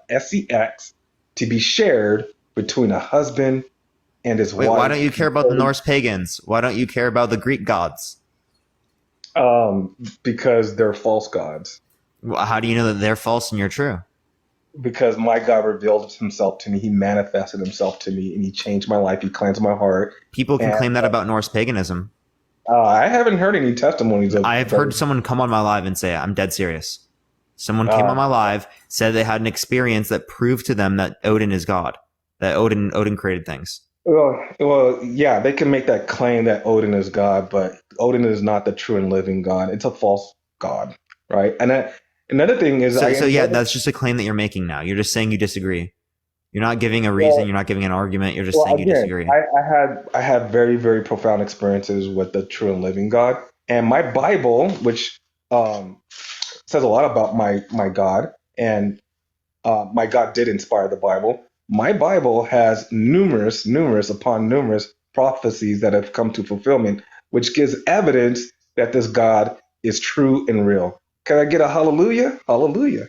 sex to be shared between a husband and his Wait, why don't wife. you care about the Norse pagans? Why don't you care about the Greek gods? Because they're false gods. How do you know that they're false and you're true? Because my God revealed himself to me. He manifested himself to me, and he changed my life. He cleansed my heart. People can And claim that about Norse paganism. I haven't heard any testimonies of. I've heard someone come on my live and say, I'm dead serious. Someone came on my live, said they had an experience that proved to them that Odin is God, that Odin created things. Yeah, they can make that claim that Odin is God, but Odin is not the true and living God. It's a false God, right? And another thing is, So yeah, that's just a claim that you're making now. You're just saying you disagree. You're not giving a reason. You're not giving an argument. You're just saying you again, disagree. I had very very profound experiences with the true and living God, and my Bible, which says a lot about my God, and my God did inspire the Bible. My Bible has numerous upon numerous prophecies that have come to fulfillment, which gives evidence that this God is true and real. Can I get a hallelujah? Hallelujah.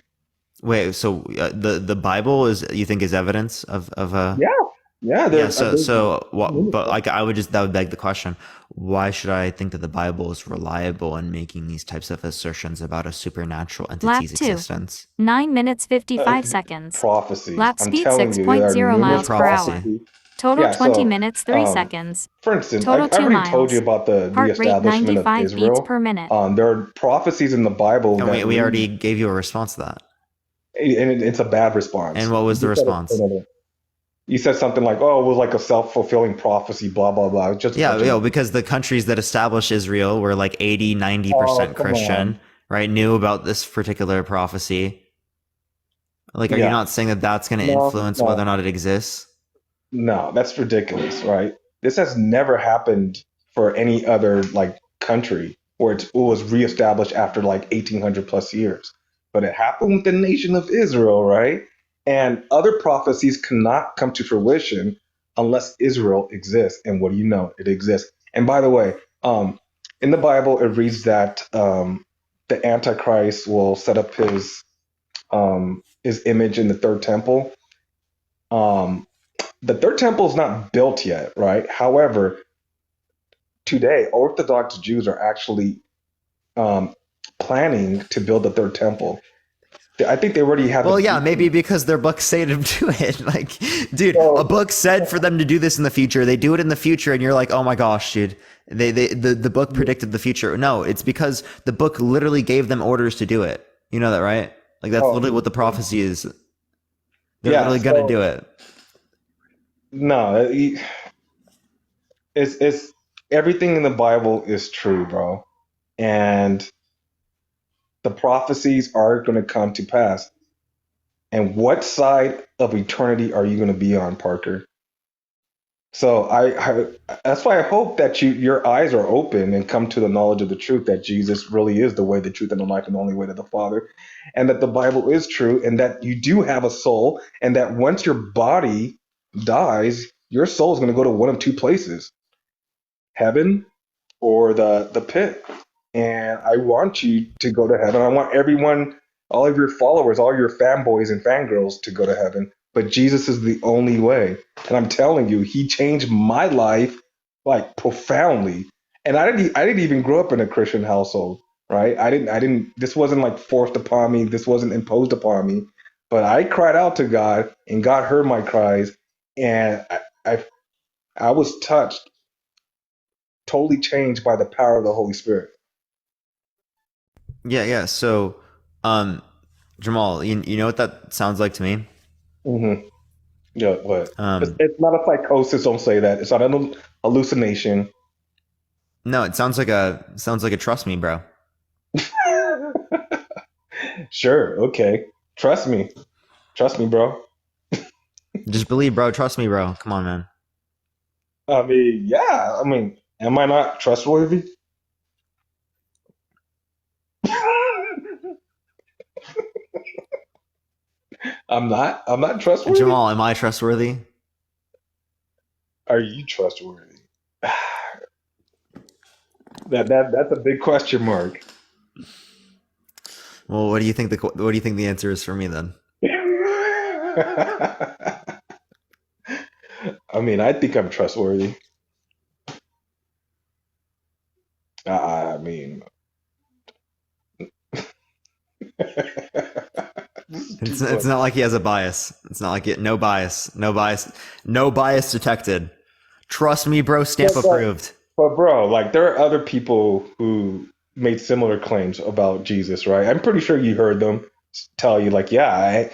Wait, so the Bible you think is evidence of a Yeah, yeah. yeah. So what? But like that would beg the question: why should I think that the Bible is reliable in making these types of assertions about a supernatural entity's Lap 2. existence? 9 minutes 55 seconds. Prophecies. Lap I'm speed telling you, there are 6.0 miles per hour. prophecies. Total Yeah, 20 so, minutes 3 seconds. For instance, Total I 2 already told you miles. about the Heart rate reestablishment of 95 beats Israel. per minute. There are prophecies in the Bible And that we already gave you a response to that. and it's a bad response. And what was the response? You said something like, "Oh, it was like a self-fulfilling prophecy." Blah blah blah. It's just Yeah, because the countries that established Israel were like 80-90% Christian, right? Knew about this particular prophecy. Like, are you not saying that that's going to influence whether or not it exists? No, that's ridiculous, right? This has never happened for any other like country where it was reestablished after like 1800 plus years. But it happened with the nation of Israel, right? And other prophecies cannot come to fruition unless Israel exists. And what do you know? It exists. And by the way, in the Bible, it reads that the Antichrist will set up his image in the third temple. The third temple is not built yet, right? However, today Orthodox Jews are actually planning to build the third temple. I think they already have. Well, yeah, maybe because their books say to do it. Like, dude, a book said for them to do this in the future. They do it in the future, and you're like, oh my gosh, dude. The book predicted the future. No, it's because the book literally gave them orders to do it. You know that, right? Like that's literally what the prophecy is. They're literally gonna do it. No, it's everything in the Bible is true, bro, and the prophecies are going to come to pass. And what side of eternity are you going to be on, Parker? So that's why I hope that your eyes are open and come to the knowledge of the truth that Jesus really is the way, the truth, and the life, and the only way to the Father, and that the Bible is true, and that you do have a soul, and that once your body dies, your soul is going to go to one of two places, heaven or the pit. And I want you to go to heaven. I want everyone, all of your followers, all your fanboys and fangirls to go to heaven. But Jesus is the only way. And I'm telling you, he changed my life like profoundly. And I didn't even grow up in a Christian household, right? This wasn't like forced upon me. This wasn't imposed upon me. But I cried out to God and God heard my cries. And I was touched, totally changed by the power of the Holy Spirit. Yeah. So, Jamal, you know what that sounds like to me? Mm-hmm. Yeah, what? Um, It's not a psychosis. Don't say that. It's not an hallucination. no, it sounds like a trust me, bro. Sure. Okay. Trust me. Trust me, bro. Just believe, bro. Trust me, bro. Come on, man. I mean, yeah. I mean, am I not trustworthy? I'm not. I'm not trustworthy. Jamal, am I trustworthy? Are you trustworthy? That's a big question mark. Well, what do you think the answer is for me then? I mean, I think I'm trustworthy. I mean, It's not like he has a bias. It's not like no bias detected. Trust me, bro. Stamp approved. But bro, like there are other people who made similar claims about Jesus, right? I'm pretty sure you heard them tell you, like, yeah,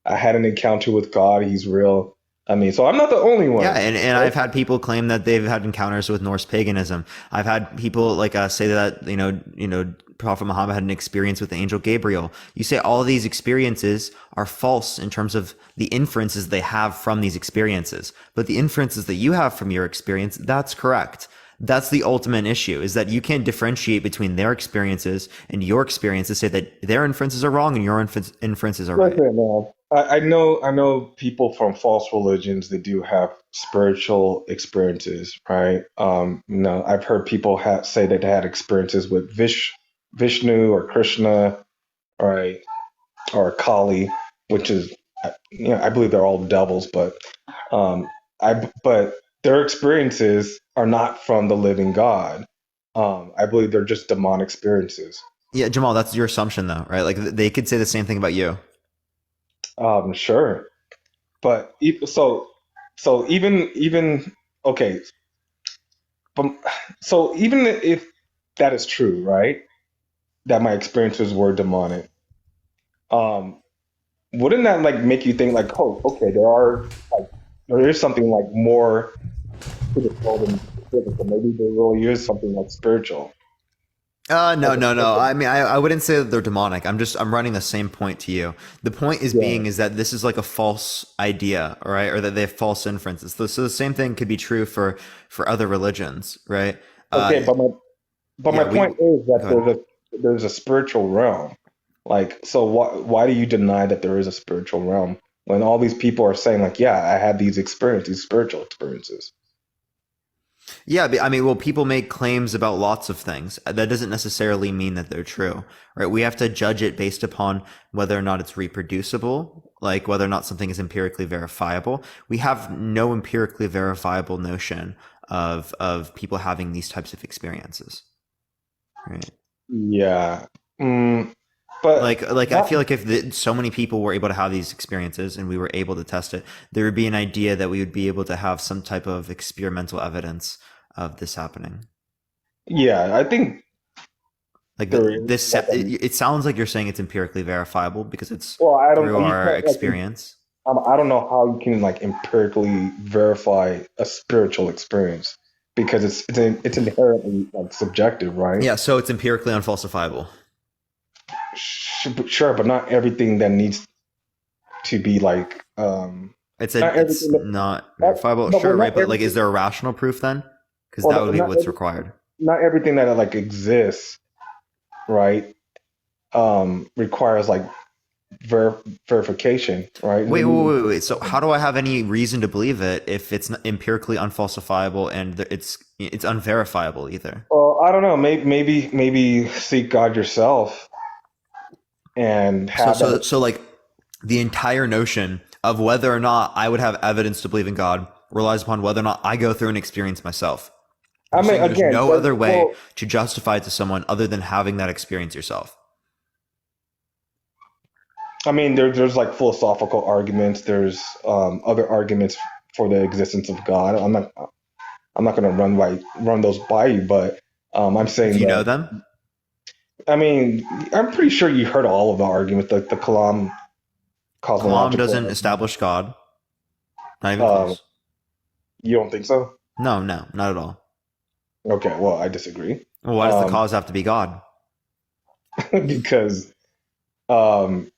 I had an encounter with God. He's real. I mean, so I'm not the only one. Yeah, and I've had people claim that they've had encounters with Norse paganism. I've had people like say that you know Prophet Muhammad had an experience with the angel Gabriel. You say all of these experiences are false in terms of the inferences they have from these experiences, but the inferences that you have from your experience, that's correct. That's the ultimate issue, is that you can't differentiate between their experiences and your experiences, say that their inferences are wrong and your inferences are right. Listen, man, I know people from false religions that do have spiritual experiences, right? I've heard people say that they had experiences with Vishnu or Krishna, right, or Kali, which is, I believe they're all devils, but um, but their experiences are not from the living God. I believe they're just demonic experiences. Yeah, Jamal, that's your assumption though, right? Like they could say the same thing about you. Sure, but even okay, but so even if that is true, right? That my experiences were demonic. Um, wouldn't that like make you think like, oh, okay, there is something like more to the soul than physical. Maybe there really is something like spiritual. No. I mean, I wouldn't say that they're demonic. I'm running the same point to you. The point is is that this is like a false idea, right? Or that they have false inferences. So the same thing could be true for other religions, right? Okay, my point is that there's a spiritual realm. Like, so why do you deny that there is a spiritual realm when all these people are saying like, yeah, I had these experiences, these spiritual experiences? Yeah, I mean, well, people make claims about lots of things. That doesn't necessarily mean that they're true, right? We have to judge it based upon whether or not it's reproducible, like whether or not something is empirically verifiable. We have no empirically verifiable notion of people having these types of experiences, right? Yeah. But like I feel like if so many people were able to have these experiences and we were able to test it, there would be an idea that we would be able to have some type of experimental evidence of this happening. Yeah, I think like it sounds like you're saying it's empirically verifiable because it's through our experience. I don't know how you can like empirically verify a spiritual experience because it's inherently like subjective, right? Yeah, so it's empirically unfalsifiable. Sure, but not everything that needs to be like it's not verifiable. Sure, right? But like, is there a rational proof then? Because that would be what's required. Not everything that like exists, right? Requires like verification, right? Wait. So how do I have any reason to believe it if it's empirically unfalsifiable and it's unverifiable either? Well, I don't know. Maybe seek God yourself and have that. So like the entire notion of whether or not I would have evidence to believe in God relies upon whether or not I go through an experience myself. I mean, There's again, no but- other way well, to justify it to someone other than having that experience yourself. I mean, there's like philosophical arguments. There's other arguments for the existence of God. I'm not going to run those by you, but I'm saying Do you that, know them? I mean, I'm pretty sure you heard all of the arguments, like the Kalam Kalam cosmological. doesn't establish God. Not even Um, close. You don't think so? No, not at all. Okay, well, I disagree. Well, why does the Um, cause have to be God? because um,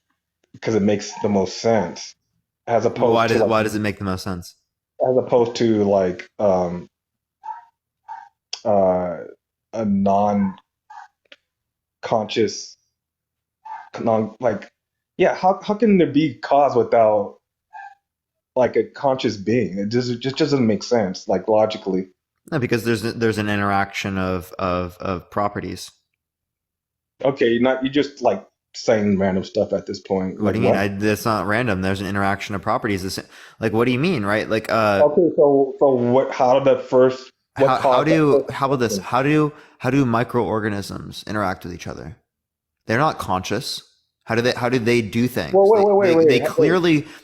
because it makes the most sense as opposed to Why does it make the most sense? as opposed to like a non-conscious like yeah, how can there be cause without like a conscious being? It just doesn't make sense, like logically. No, because there's an interaction of properties. Okay, you're just like saying random stuff at this point. What Like do you mean? That's not random. There's an interaction of properties. Like, what do you mean, right? Like, Okay, so what? How did the first? What how caused that do first- how about this? How do microorganisms interact with each other? They're not conscious. How do they do things? Well, wait.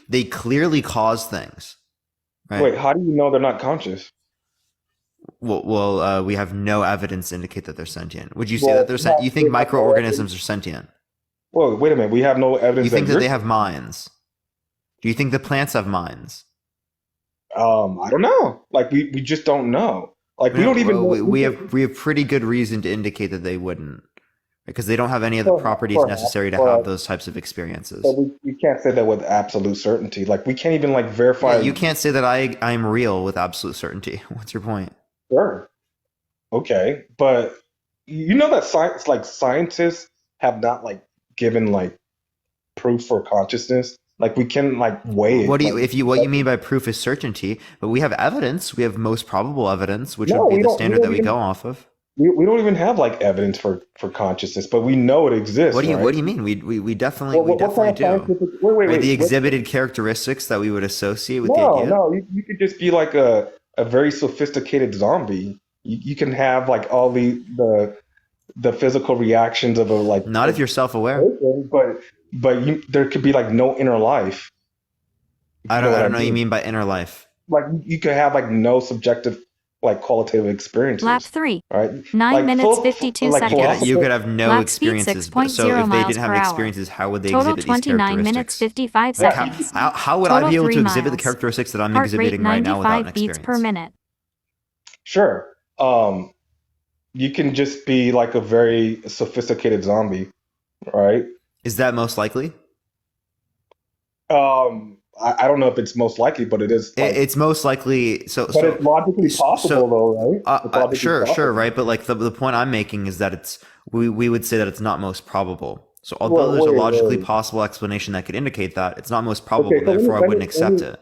They clearly cause things. Right? Wait, how do you know they're not conscious? Well, we have no evidence to indicate that they're sentient. Would you say Well, that they're sentient? You think we have no microorganisms are sentient? Well, wait a minute. We have no evidence. You think that you're- they have minds? Do you think the plants have minds? I don't know. Like we just don't know. Like we don't even know. We have pretty good reason to indicate that they wouldn't, because they don't have any of the properties necessary to have those types of experiences. But we can't say that with absolute certainty. Like we can't even like verify. Yeah, you can't say that I'm real with absolute certainty. What's your point? Sure. Okay, but you know that scientists have not like given like proof for consciousness. Like we can like weigh it. What you like, mean by proof is certainty? But we have evidence. We have most probable evidence, which No, would we be the don't- standard we that don't we even- go off of. we don't even have like evidence for consciousness, but we know it exists. What do right? you mean? We definitely What kind of do. scientific? Wait. Right, the what- exhibited characteristics that we would associate with the No, idea. no, you could just be like a very sophisticated zombie. You can have like all the physical reactions of a like. Not if you're self-aware. But there could be like no inner life. I don't know what you mean. mean by inner life. Like you could have like no subjective like qualitative experiences. Lap 3. Right? 9 Like, minutes, phil- 52 like seconds. philosophy- You could have no Lap speed experiences. 6.0 So if they miles didn't have per hour. experiences, how would they Total exhibit these 29 minutes, characteristics? 55 Like, seconds. how would I Total be able 3 to exhibit the miles. characteristics that I'm Heart rate exhibiting right now without an 95 beats per experience? minute. Sure. You can just be like a very sophisticated zombie, right? Is that most likely? I don't know if it's most likely, but it is. Like, It's most likely. but it's logically possible, though, right? It's logically Sure, possible. right. But like the point I'm making is that we would say that it's not most probable. So although there's a logically possible explanation that could indicate that, it's not most probable. Okay, so Therefore, I let me- wouldn't accept it.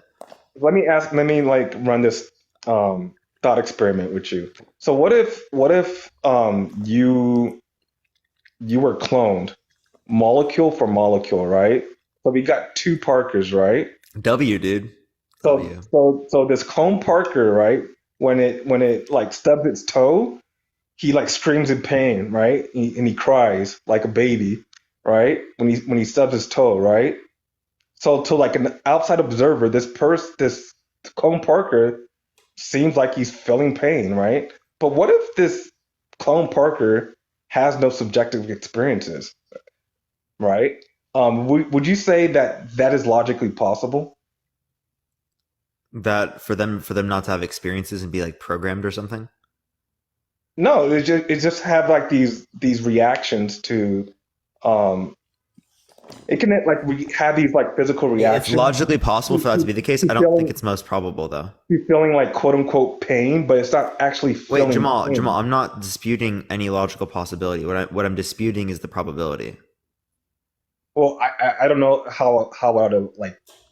Let me like run this thought experiment with you. So what if you were cloned molecule for molecule, right? So we got two Parkers, right? W, dude. W. So this clone Parker, right? When it like stubs its toe, he like screams in pain, right? And he cries like a baby, right? When he stubs his toe, right? So to like an outside observer, this clone Parker seems like he's feeling pain, right? But what if this clone Parker has no subjective experiences, right? Would you say that is logically possible? That for them not to have experiences and be like programmed or something. No, it just have like these reactions to it can like we have these like physical reactions. It's logically possible for that to be the case. I don't think it's most probable though. You're feeling like quote unquote pain, but it's not actually feeling. Wait, Jamal, pain. I'm not disputing any logical possibility. What I'm disputing is the probability. Well, I don't know how I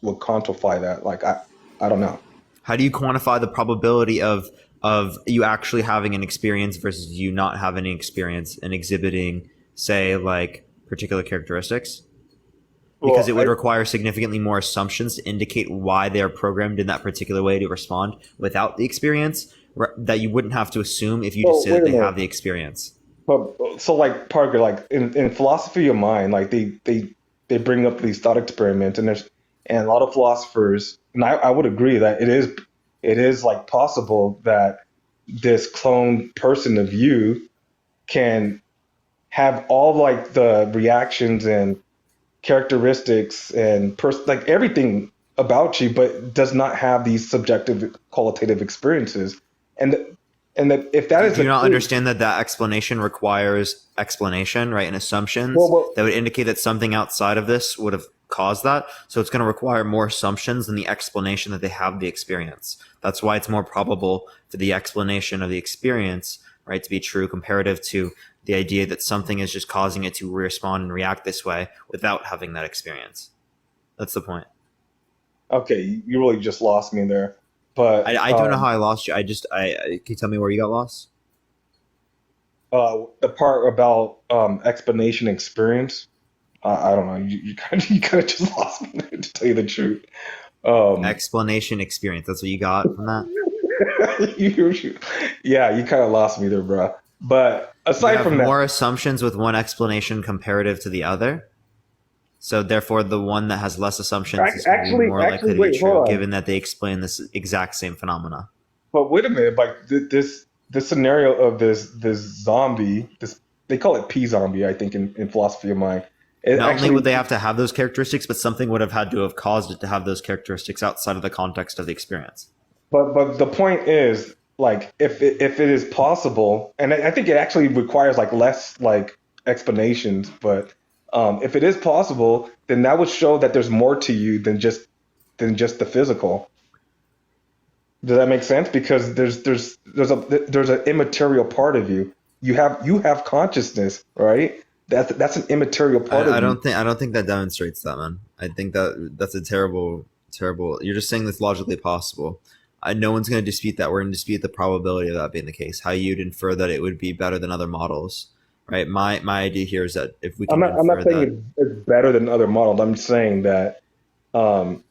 would quantify that. Like I don't know. How do you quantify the probability of you actually having an experience versus you not having an experience and exhibiting, say, like particular characteristics? Because Well, it would require significantly more assumptions to indicate why they are programmed in that particular way to respond without the experience that you wouldn't have to assume if you just well, say wait that a they minute. have the experience. But so like Parker, like in philosophy of mind, like they bring up these thought experiments, and a lot of philosophers, and I would agree that it is like possible that this cloned person of you can have all like the reactions and characteristics and like everything about you, but does not have these subjective qualitative experiences. And if that is Do the you not case, understand that that explanation requires explanation, right? And well, assumptions well, that would indicate that something outside of this would have caused that. So it's going to require more assumptions than the explanation that they have the experience. That's why it's more probable for the explanation of the experience, right, to be true comparative to the idea that something is just causing it to respond and react this way without having that experience. That's the point. okay, you really just lost me there. But I don't know how I lost you. Can you tell me where you got lost? the part about explanation experience, I don't know. You kind of just lost me there, to tell you the truth. Um, Explanation experience. That's what you got from that? yeah, you kind of lost me there, bro. But You aside have from that, more assumptions with one explanation comparative to the other. So therefore, the one that has less assumptions is going to be more likely actually, to be wait, hold true, on. given that they explain this exact same phenomena. But wait a minute, like this scenario of this zombie, this they call it P zombie, I think in philosophy of mind. It Not only actually, would they have to have those characteristics, but something would have had to have caused it to have those characteristics outside of the context of the experience. but the point is like if it is possible, and I think it actually requires like less like explanations, but if it is possible, then that would show that there's more to you than just the physical. Does that make sense? Because there's an immaterial part of you. You have consciousness, right? That's an immaterial part of you. I don't think that demonstrates that, man. I think that that's a terrible. You're just saying that's logically possible. No one's going to dispute that. We're going to dispute the probability of that being the case. How you'd infer that it would be better than other models, right? My idea here is that if we I'm can not I'm not infer saying that, it's better than other models. I'm saying that um,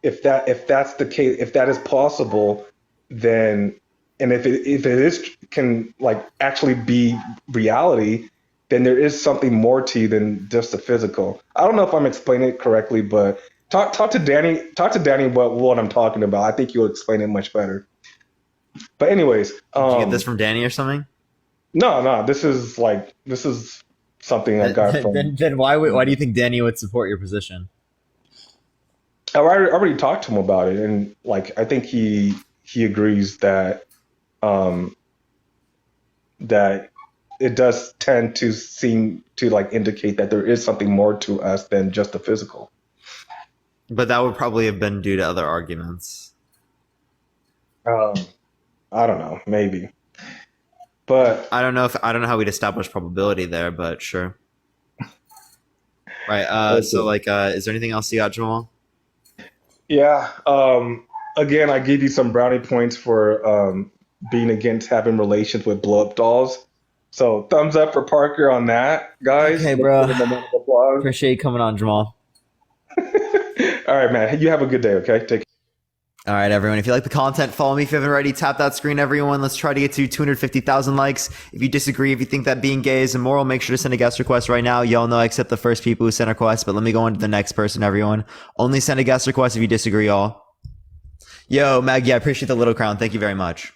if that's the case, if that is possible, then and if it is can like actually be reality, then there is something more to you than just the physical. I don't know if I'm explaining it correctly, but talk to Danny. Talk to Danny about what I'm talking about. I think you'll explain it much better. But anyways, did you get this from Danny or something? no, no, this is something I got from. Then why do you think Danny would support your position? I already talked to him about it, and like I think he agrees um, that it does tend to seem to like indicate that there is something more to us than just the physical. But that would probably have been due to other arguments. Um, I don't know, maybe, but I don't know how we'd establish probability there, but sure. Right. So okay. like, is there anything else you got, Jamal? Yeah. Again, I give you some brownie points for being against having relations with blow up dolls. So thumbs up for Parker on that, guys. Okay, Let's bro. give him a round of applause. Appreciate you coming on, Jamal. All right, man. You have a good day. Okay. Take care. All right, everyone. If you like the content, follow me. If you haven't already, tap that screen, everyone. Let's try to get to 250,000 likes. If you disagree, if you think that being gay is immoral, make sure to send a guest request right now. Y'all know I accept the first people who send requests, but let me go on to the next person, everyone. Only send a guest request if you disagree, y'all. Yo, Maggie, I appreciate the little crown. Thank you very much.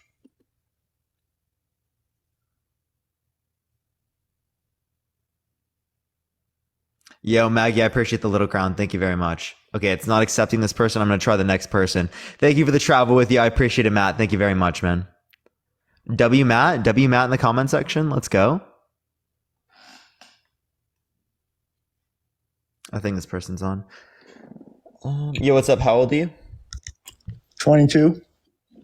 Yo, Maggie, I appreciate the little crown. Thank you very much. Okay, it's not accepting this person. I'm going to try the next person. Thank you for the travel with you. I appreciate it, Matt. Thank you very much, man. W Matt in the comment section. Let's go. I think this person's on. Yo, what's up? How old are you? 22.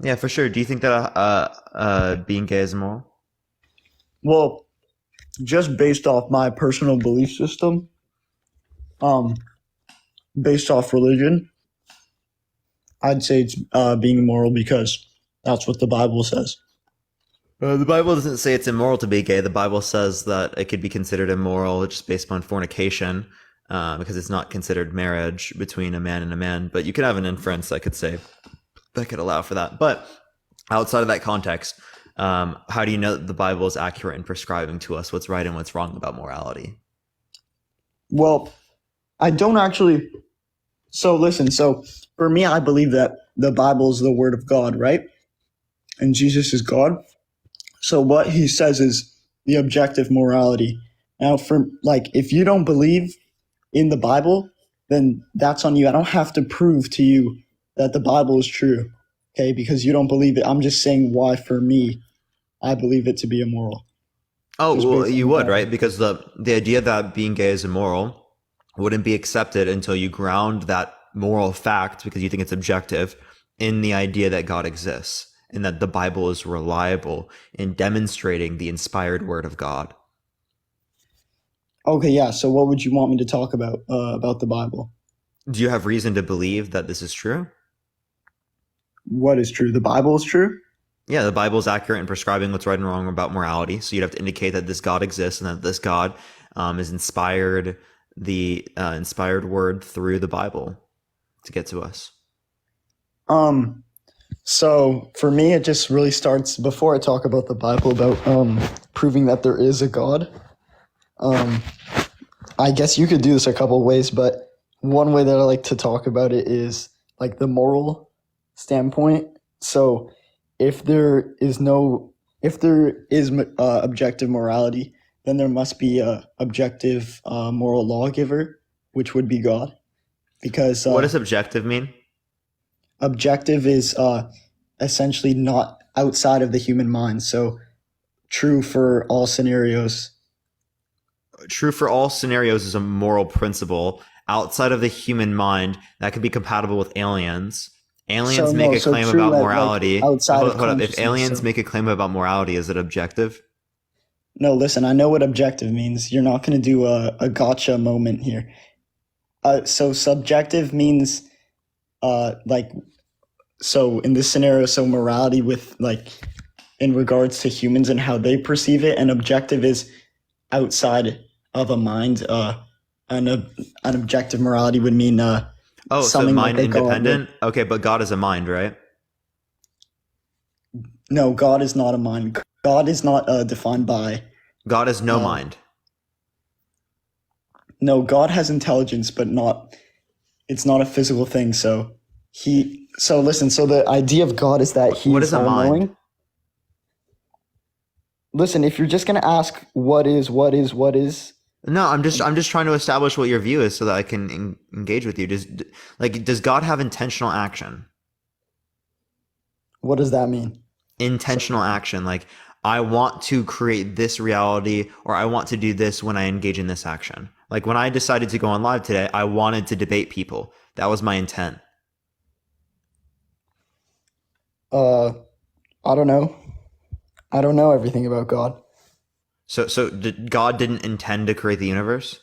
Yeah, for sure. Do you think that being gay is immoral? Well, just based off my personal belief system, Um, based off religion, I'd say it's being immoral because that's what the Bible says. The Bible doesn't say it's immoral to be gay. The Bible says that it could be considered immoral just based upon fornication, because it's not considered marriage between a man and a man. But you could have an inference that could say that could allow for that. But outside of that context, how do you know that the Bible is accurate in prescribing to us what's right and what's wrong about morality? Well, I don't actually. So listen. So for me, I believe that the Bible is the Word of God, right? And Jesus is God. So what he says is the objective morality. Now, for like, if you don't believe in the Bible, then that's on you. I don't have to prove to you that the Bible is true, okay? Because you don't believe it. I'm just saying why, for me, I believe it to be immoral. Oh, Just well, based on you the would, Bible. right? Because the idea that being gay is immoral wouldn't be accepted until you ground that moral fact, because you think it's objective, in the idea that God exists and that the Bible is reliable in demonstrating the inspired word of God. Okay, yeah. So what would you want me to talk about the Bible? Do you have reason to believe that this is true? What is true? The Bible is true? Yeah, the Bible is accurate in prescribing what's right and wrong about morality. So you'd have to indicate that this God exists and that this God is inspired, the inspired word through the Bible to get to us. So for me, it just really starts before I talk about the Bible about proving that there is a God. I guess you could do this a couple of ways, but one way that I like to talk about it is like the moral standpoint. So if there is objective morality, then there must be a objective moral lawgiver, which would be God. Because What does objective mean? objective is essentially not outside of the human mind. So true for all scenarios. True for all scenarios is a moral principle outside of the human mind that could be compatible with aliens. Aliens So make no, a so claim true about that, like, morality. outside Hold of up. If consciousness, aliens so- make a claim about morality, is it objective? No, listen, I know what objective means. You're not going to do a gotcha moment here. So subjective means so in this scenario, so morality with like in regards to humans and how they perceive it, and objective is outside of a mind. An objective morality would mean Oh, so something mind like a God would- independent? Okay, but God is a mind, right? No, God is not a mind. God is not defined by. God has no mind. No, God has intelligence, but not. It's not a physical thing. So listen. So the idea of God is that He What is is a all-knowing. mind? Listen, if you're just gonna ask what is. No, I'm just trying to establish what your view is so that I can engage with you. Does God have intentional action? What does that mean? Intentional action, like I want to create this reality, or I want to do this when I engage in this action. Like when I decided to go on live today, I wanted to debate people. That was my intent. I don't know. I don't know everything about God. So God didn't intend to create the universe?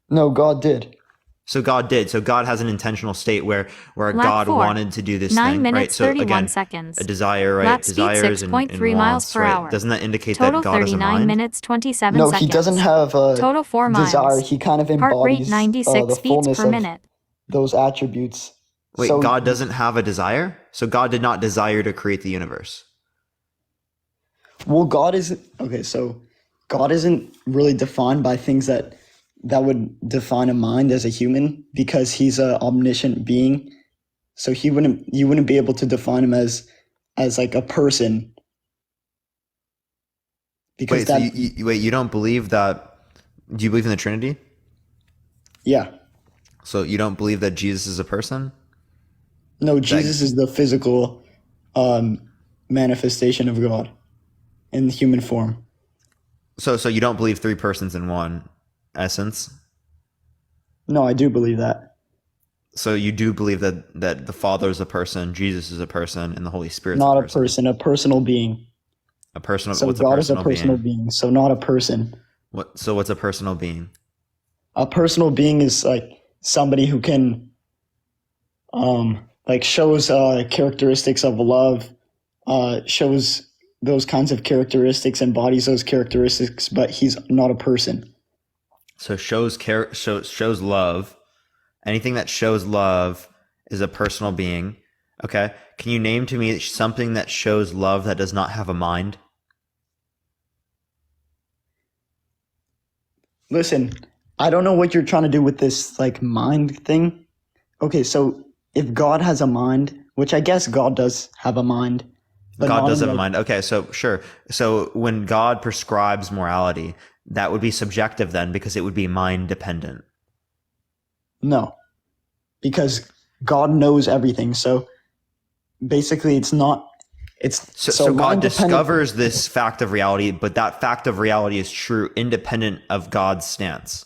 No, God did. So God did. So God has an intentional state where Lap God 4. wanted to do this 9 thing, minutes, right? So 31 again, seconds. a desire, right? Lap speed Desires and 6.3 miles wants, per right? hour. Doesn't that indicate Total that God is a 39 mind? minutes, 27 No, seconds. He doesn't have a Total 4 miles. desire. He kind of Heart rate embodies 96 the beats fullness per of minute. those attributes. Wait, So- God doesn't have a desire? So God did not desire to create the universe. Well, God isn't okay. So God isn't really defined by things that would define a mind as a human, because He's an omniscient being. So you wouldn't be able to define Him as like a person. Because Wait, so you don't believe that? Do you believe in the Trinity? yeah. So you don't believe that Jesus is a person? No, Jesus is the physical manifestation of God in human form. So you don't believe three persons in one essence? No, I do believe that. So you do believe that the Father is a person, Jesus is a person, and the Holy Spirit is Not a person? a personal being. A personal. So What's God a is a personal personal being? being, so not a person. So what's a personal being? A personal being is like somebody who can like shows characteristics of love, shows those kinds of characteristics, embodies those characteristics, but he's not a person. So shows love. Anything that shows love is a personal being. Okay. Can you name to me something that shows love that does not have a mind? Listen, I don't know what you're trying to do with this like mind thing. Okay, so if God has a mind, which I guess God does have a mind, but God not does in, have a like- mind. Okay, so sure. So when God prescribes morality, that would be subjective then because it would be mind dependent. No, because God knows everything. So basically, it's not. It's So God mind dependent- discovers this fact of reality, but that fact of reality is true independent of God's stance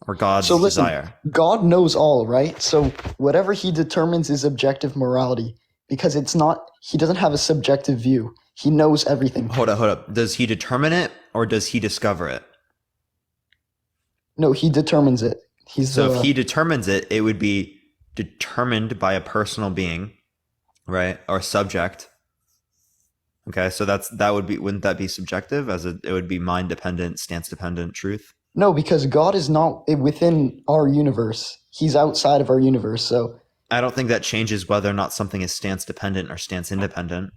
or God's So listen, desire. God knows all, right? So whatever he determines is objective morality because it's not. He doesn't have a subjective view. He knows everything. Hold up. Does he determine it or does he discover it? No, he determines it. So if he determines it, it would be determined by a personal being, right? Or subject. Okay, so wouldn't that be subjective it would be mind dependent, stance dependent truth? No, because God is not within our universe. He's outside of our universe. So I don't think that changes whether or not something is stance dependent or stance independent.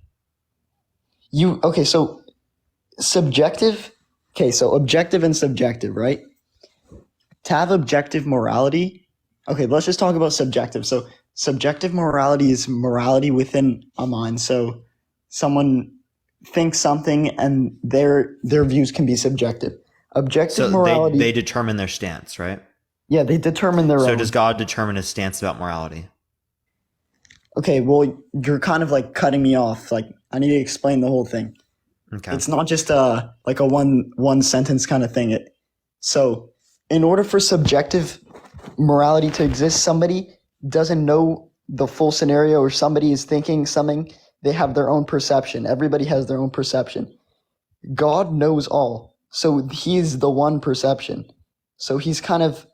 so subjective. Okay, so objective and subjective, right? To have objective morality. Okay, let's just talk about subjective. So subjective morality is morality within a mind. So someone thinks something and their views can be subjective. Objective So morality. they determine their stance, right? Yeah, they determine their So own. does God determine his stance about morality? Okay, well, you're kind of like cutting me off. Like, I need to explain the whole thing. Okay. It's not just like a one sentence kind of thing. So in order for subjective morality to exist, somebody doesn't know the full scenario or somebody is thinking something. They have their own perception. Everybody has their own perception. God knows all. So he's the one perception. So he's kind of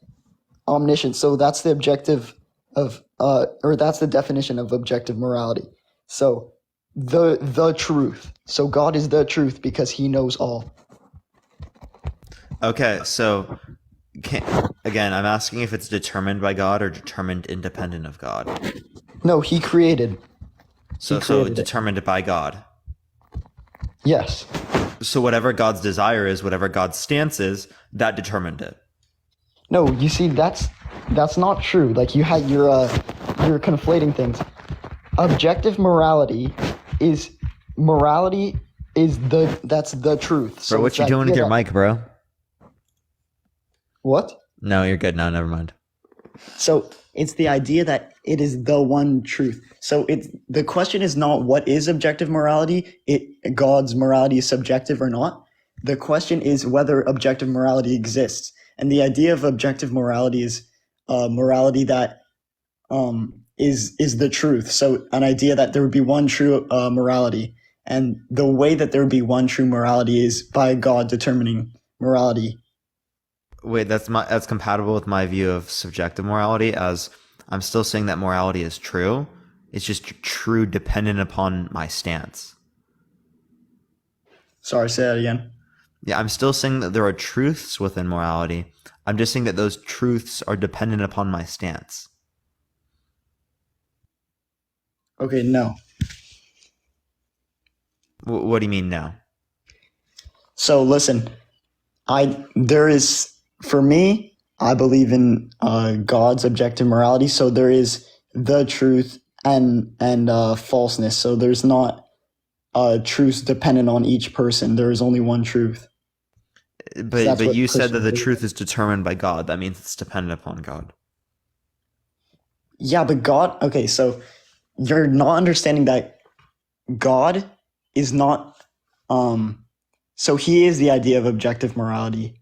omniscient. So that's the objective of or that's the definition of objective morality. So the truth. So God is the truth because he knows all. Okay, so again, I'm asking if it's determined by God or determined independent of God. No, he created. So created it. determined by God. Yes. So whatever God's desire is, whatever God's stance is, that determined it. No, you see, that's not true. Like you're conflating things. Objective morality is that's the truth. So Bro, what it's you the doing with idea your that- mic, bro? What? No, you're good now. Never mind. So it's the idea that it is the one truth. So the question is not what is objective morality. God's morality is subjective or not. The question is whether objective morality exists. And the idea of objective morality is morality that is the truth. So an idea that there would be one true morality. And the way that there would be one true morality is by God determining morality. Wait, that's compatible with my view of subjective morality, as I'm still saying that morality is true. It's just true dependent upon my stance. Sorry, say that again. Yeah, I'm still saying that there are truths within morality. I'm just saying that those truths are dependent upon my stance. Okay, no. What do you mean now? So listen, for me, I believe in God's objective morality. So there is the truth and falseness. So there's not truths dependent on each person. There is only one truth. But you said that the truth is determined by God. That means it's dependent upon God. Yeah, but God. Okay, so you're not understanding that God is not. So he is the idea of objective morality.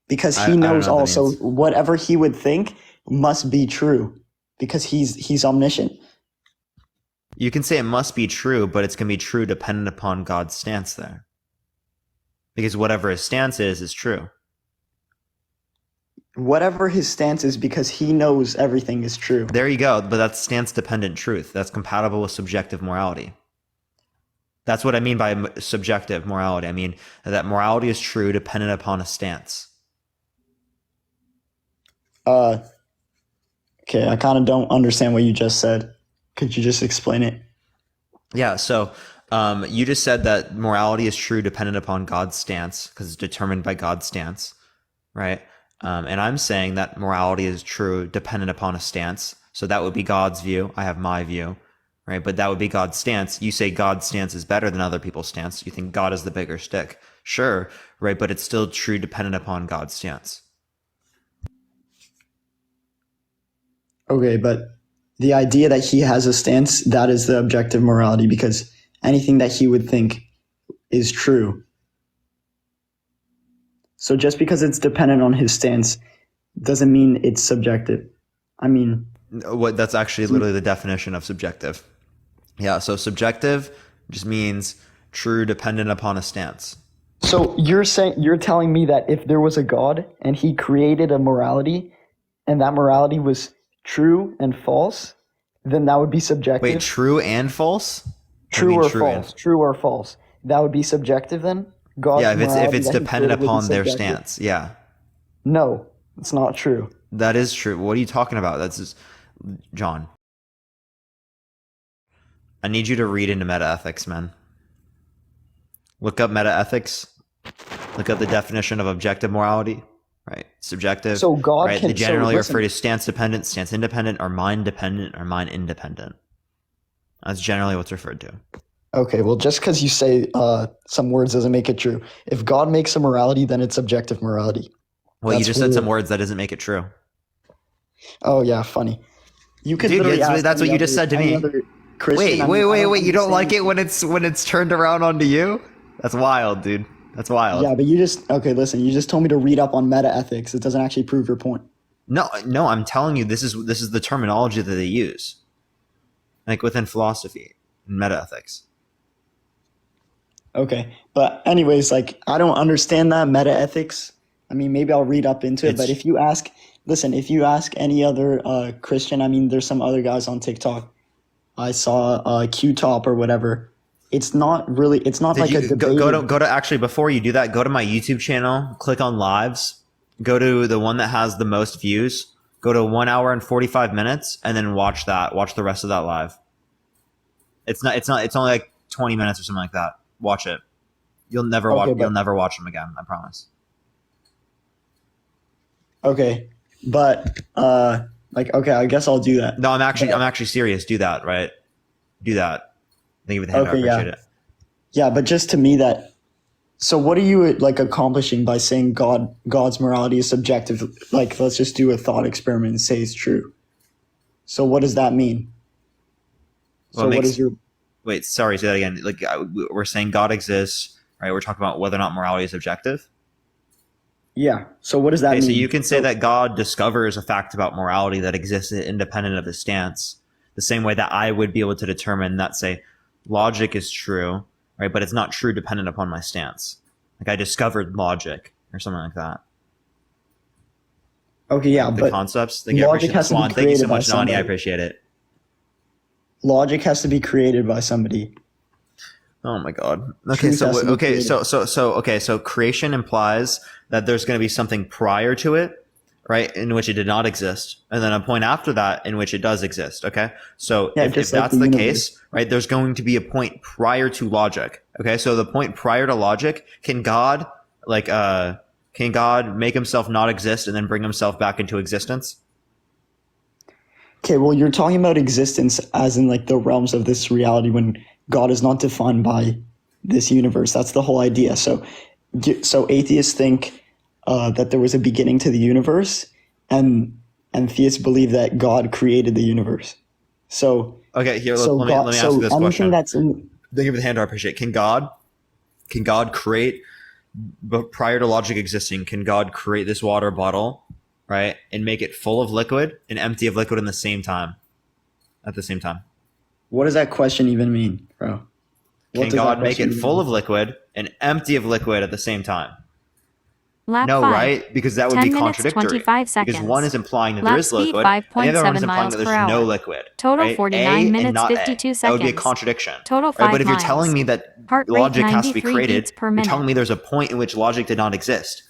Because he knows all, so whatever he would think must be true, because he's omniscient. You can say it must be true, but it's going to be true dependent upon God's stance there. Because whatever his stance is true. Whatever his stance is, because he knows everything is true. There you go. But that's stance-dependent truth. That's compatible with subjective morality. That's what I mean by subjective morality. I mean that morality is true dependent upon a stance. Okay, I kind of don't understand what you just said. Could you just explain it? Yeah, so you just said that morality is true dependent upon God's stance because it's determined by God's stance, right? And I'm saying that morality is true dependent upon a stance. So that would be God's view. I have my view, right? But that would be God's stance. You say God's stance is better than other people's stance. You think God is the bigger stick. Sure, right? But it's still true dependent upon God's stance. Okay, but the idea that he has a stance, that is the objective morality, because anything that he would think is true. So just because it's dependent on his stance doesn't mean it's subjective. I mean, That's actually literally the definition of subjective. Yeah, so subjective just means true dependent upon a stance. so you're telling me that if there was a God and he created a morality and that morality was true and false, then that would be subjective. Wait, true and false? True or true and- false? True or false? That would be subjective then? God's Yeah, if morality it's that he dependent created would be upon their subjective? stance. Yeah. No, it's not true. That is true. What are you talking about? That's just John. I need you to read into metaethics, man. Look up metaethics. Look up the definition of objective morality. Right. Subjective. So God right? can- They generally so listen- refer to stance dependent, stance independent, or mind dependent, or mind independent. That's generally what's referred to. Okay, well, just because you say some words doesn't make it true. If God makes a morality, then it's subjective morality. Well, you That's just said some weird. words that doesn't make it true. Oh yeah, funny. You could Dude, literally that's ask what any you just other- said to any me. other Christian. Wait! You don't like it when it's turned around onto you? That's wild, dude. That's wild. Yeah, but you just listen. You just told me to read up on metaethics. It doesn't actually prove your point. No, I'm telling you, this is the terminology that they use, like within philosophy and metaethics. Okay, but anyways, like I don't understand that metaethics. I mean, maybe I'll read up into it. But if you ask any other Christian, I mean, there's some other guys on TikTok. I saw Q-Top or whatever. It's not really. It's not like a debate. Go to actually before you do that, go to my YouTube channel, click on lives, go to the one that has the most views, go to 1 hour and 45 minutes, and then watch the rest of that live. It's only like 20 minutes or something like that. Watch it. You'll never watch them again, I promise. Okay, but okay, I guess I'll do that. No, I'm actually serious. Do that, right? Do that. Thank you for the hand. I appreciate it. Yeah, but just to me that. So what are you like accomplishing by saying God's morality is subjective? Like, let's just do a thought experiment and say it's true. So what does that mean? Well, what is your? Wait, sorry, say that again. Like we're saying God exists, right? We're talking about whether or not morality is objective. Yeah. So what does that mean? So you can say that God discovers a fact about morality that exists independent of his stance, the same way that I would be able to determine that, say, logic is true, right? But it's not true dependent upon my stance. Like I discovered logic or something like that. Okay, yeah, The but concepts. logic has to be Thank you created so by much, Nani. I somebody. appreciate it. Logic has to be created by somebody. Oh my God. Okay, Truth has to be so so creation implies that there's going to be something prior to it, right, in which it did not exist, and then a point after that in which it does exist. Okay, so Yeah, if just like that's the the universe. case, right, there's going to be a point prior to logic. Okay, so the point prior to logic, can God make himself not exist and then bring himself back into existence? Okay, well, you're talking about existence as in like the realms of this reality when God is not defined by this universe. That's the whole idea. So atheists think that there was a beginning to the universe, and theists believe that God created the universe. So Okay, here so let me ask you this anything question. that's in, Thank you for the hand. I appreciate it. Can God create, but prior to logic existing, can God create this water bottle, right, and make it full of liquid and empty of liquid at the same time? what does that question even mean, bro? What Can does that God make question it even full mean? of liquid and empty of liquid at the same time? Lap No, 5. right? Because that would 10 be minutes, contradictory. 25 seconds. Because one is implying that Lap there is speed liquid, and the other one is 5.7 implying miles that per there's no hour. liquid. Total right? 49 A and minutes, not 52 A. That would be a seconds. contradiction. Total Right? 5 But if you're miles. telling me that Heart rate logic has to be 93 created, beats per you're minute. telling me there's a point in which logic did not exist.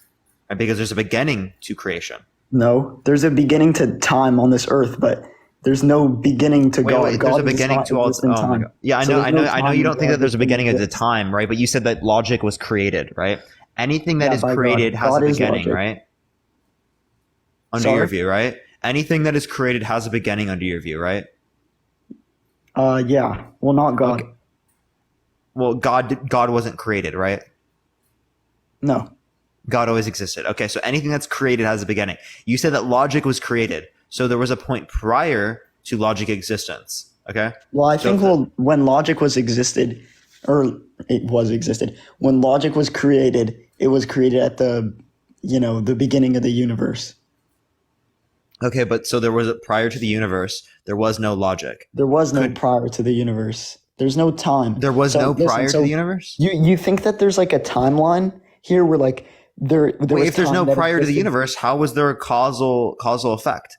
Right? Because there's a beginning to creation. No, there's a beginning to time on this earth, but there's no beginning to God. Wait, God there's a does beginning not to all. exist in Oh my time. god! Yeah, I So know, there's I no know, I know. time You when don't think God that there's a didn't beginning at the exist. time, right? But you said that logic was created, right? Anything that Yeah, is by God. created has God a is beginning, logic. right? Under Sorry? your view, right? Anything that is created has a beginning under your view, right? Yeah. Well, not God. Okay. Well, God wasn't created, right? No. God always existed. Okay, so anything that's created has a beginning. You said that logic was created, so there was a point prior to logic existence. Okay. Well, I So think when logic was existed, or it was existed, when logic was created, it was created at the beginning of the universe. Okay, but so there was prior to the universe, there was no logic. There was no prior to the universe. There's no time. There was no prior to the universe? You think that there's like a timeline here where like there Wait, was if there's time no that prior to the existed? universe, how was there a causal effect?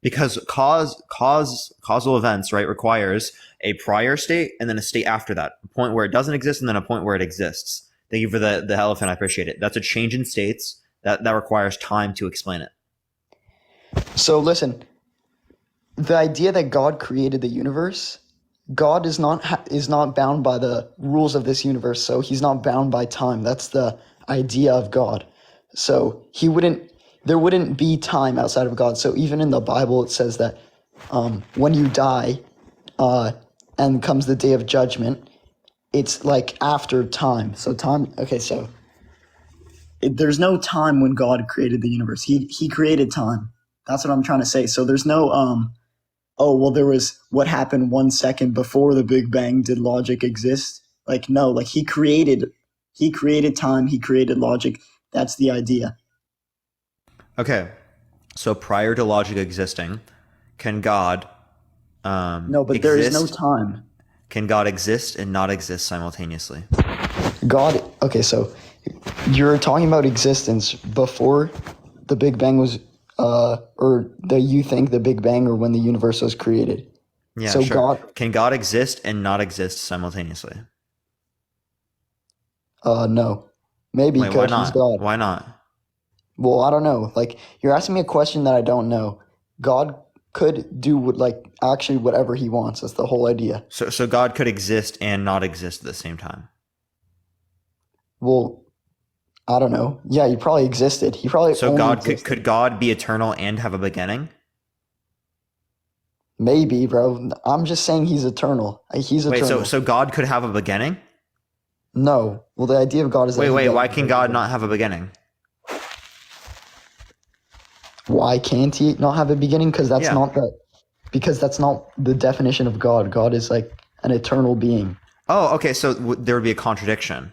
Because causal events, right, requires a prior state and then a state after that, a point where it doesn't exist and then a point where it exists. Thank you for the elephant. I appreciate it. That's a change in states that requires time to explain it. So listen, the idea that God created the universe, God is not bound by the rules of this universe, so he's not bound by time. That's the idea of God. So there wouldn't be time outside of God. So even in the Bible, it says that when you die and comes the day of judgment, it's like after time. So time, okay, so there's no time when God created the universe. He created time. That's what I'm trying to say. So there's no, there was what happened 1 second before the Big Bang. Did logic exist? Like, no, like he created time. He created logic. That's the idea. Okay. So prior to logic existing, can God No, but there is no time. Can God exist and not exist simultaneously? God, okay, so you're talking about existence before the Big Bang was, you think the Big Bang or when the universe was created. Yeah, so sure. God, Can God exist and not exist simultaneously? no. Maybe Wait, why because he's not? God. Why not? Well, I don't know. Like, you're asking me a question that I don't know. God could do actually whatever he wants. That's the whole idea. So God could exist and not exist at the same time. Well, I don't know. Yeah, he probably existed. He probably So only God existed. could God be eternal and have a beginning? Maybe, bro. I'm just saying he's eternal. He's eternal. Wait, so God could have a beginning? No. Well, the idea of God is that Wait, he why doesn't can God not have a beginning? Why can't he not have a beginning? Because that's not the definition of God. God is like an eternal being. Oh, okay. So there would be a contradiction.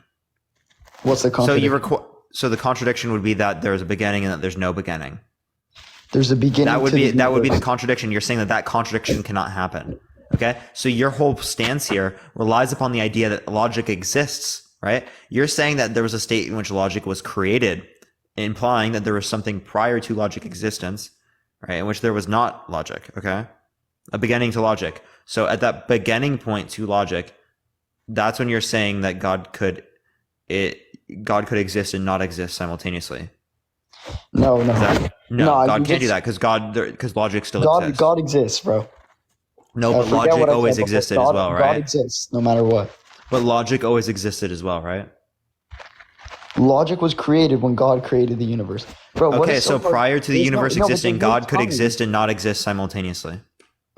What's the contradiction? So the contradiction would be that there's a beginning and that there's no beginning. There's a beginning. That would be the universe. contradiction. You're saying that contradiction cannot happen. Okay. So your whole stance here relies upon the idea that logic exists, right? You're saying that there was a state in which logic was created, implying that there was something prior to logic existence, right? In which there was not logic. Okay. A beginning to logic. So at that beginning point to logic, that's when you're saying that God could exist and not exist simultaneously. No, God can't do that because logic still exists. God exists, bro. No, but logic always existed as well, right? God exists no matter what. But logic always existed as well, right? Logic was created when God created the universe, bro. Okay, so prior to the universe existing, God could exist and not exist simultaneously.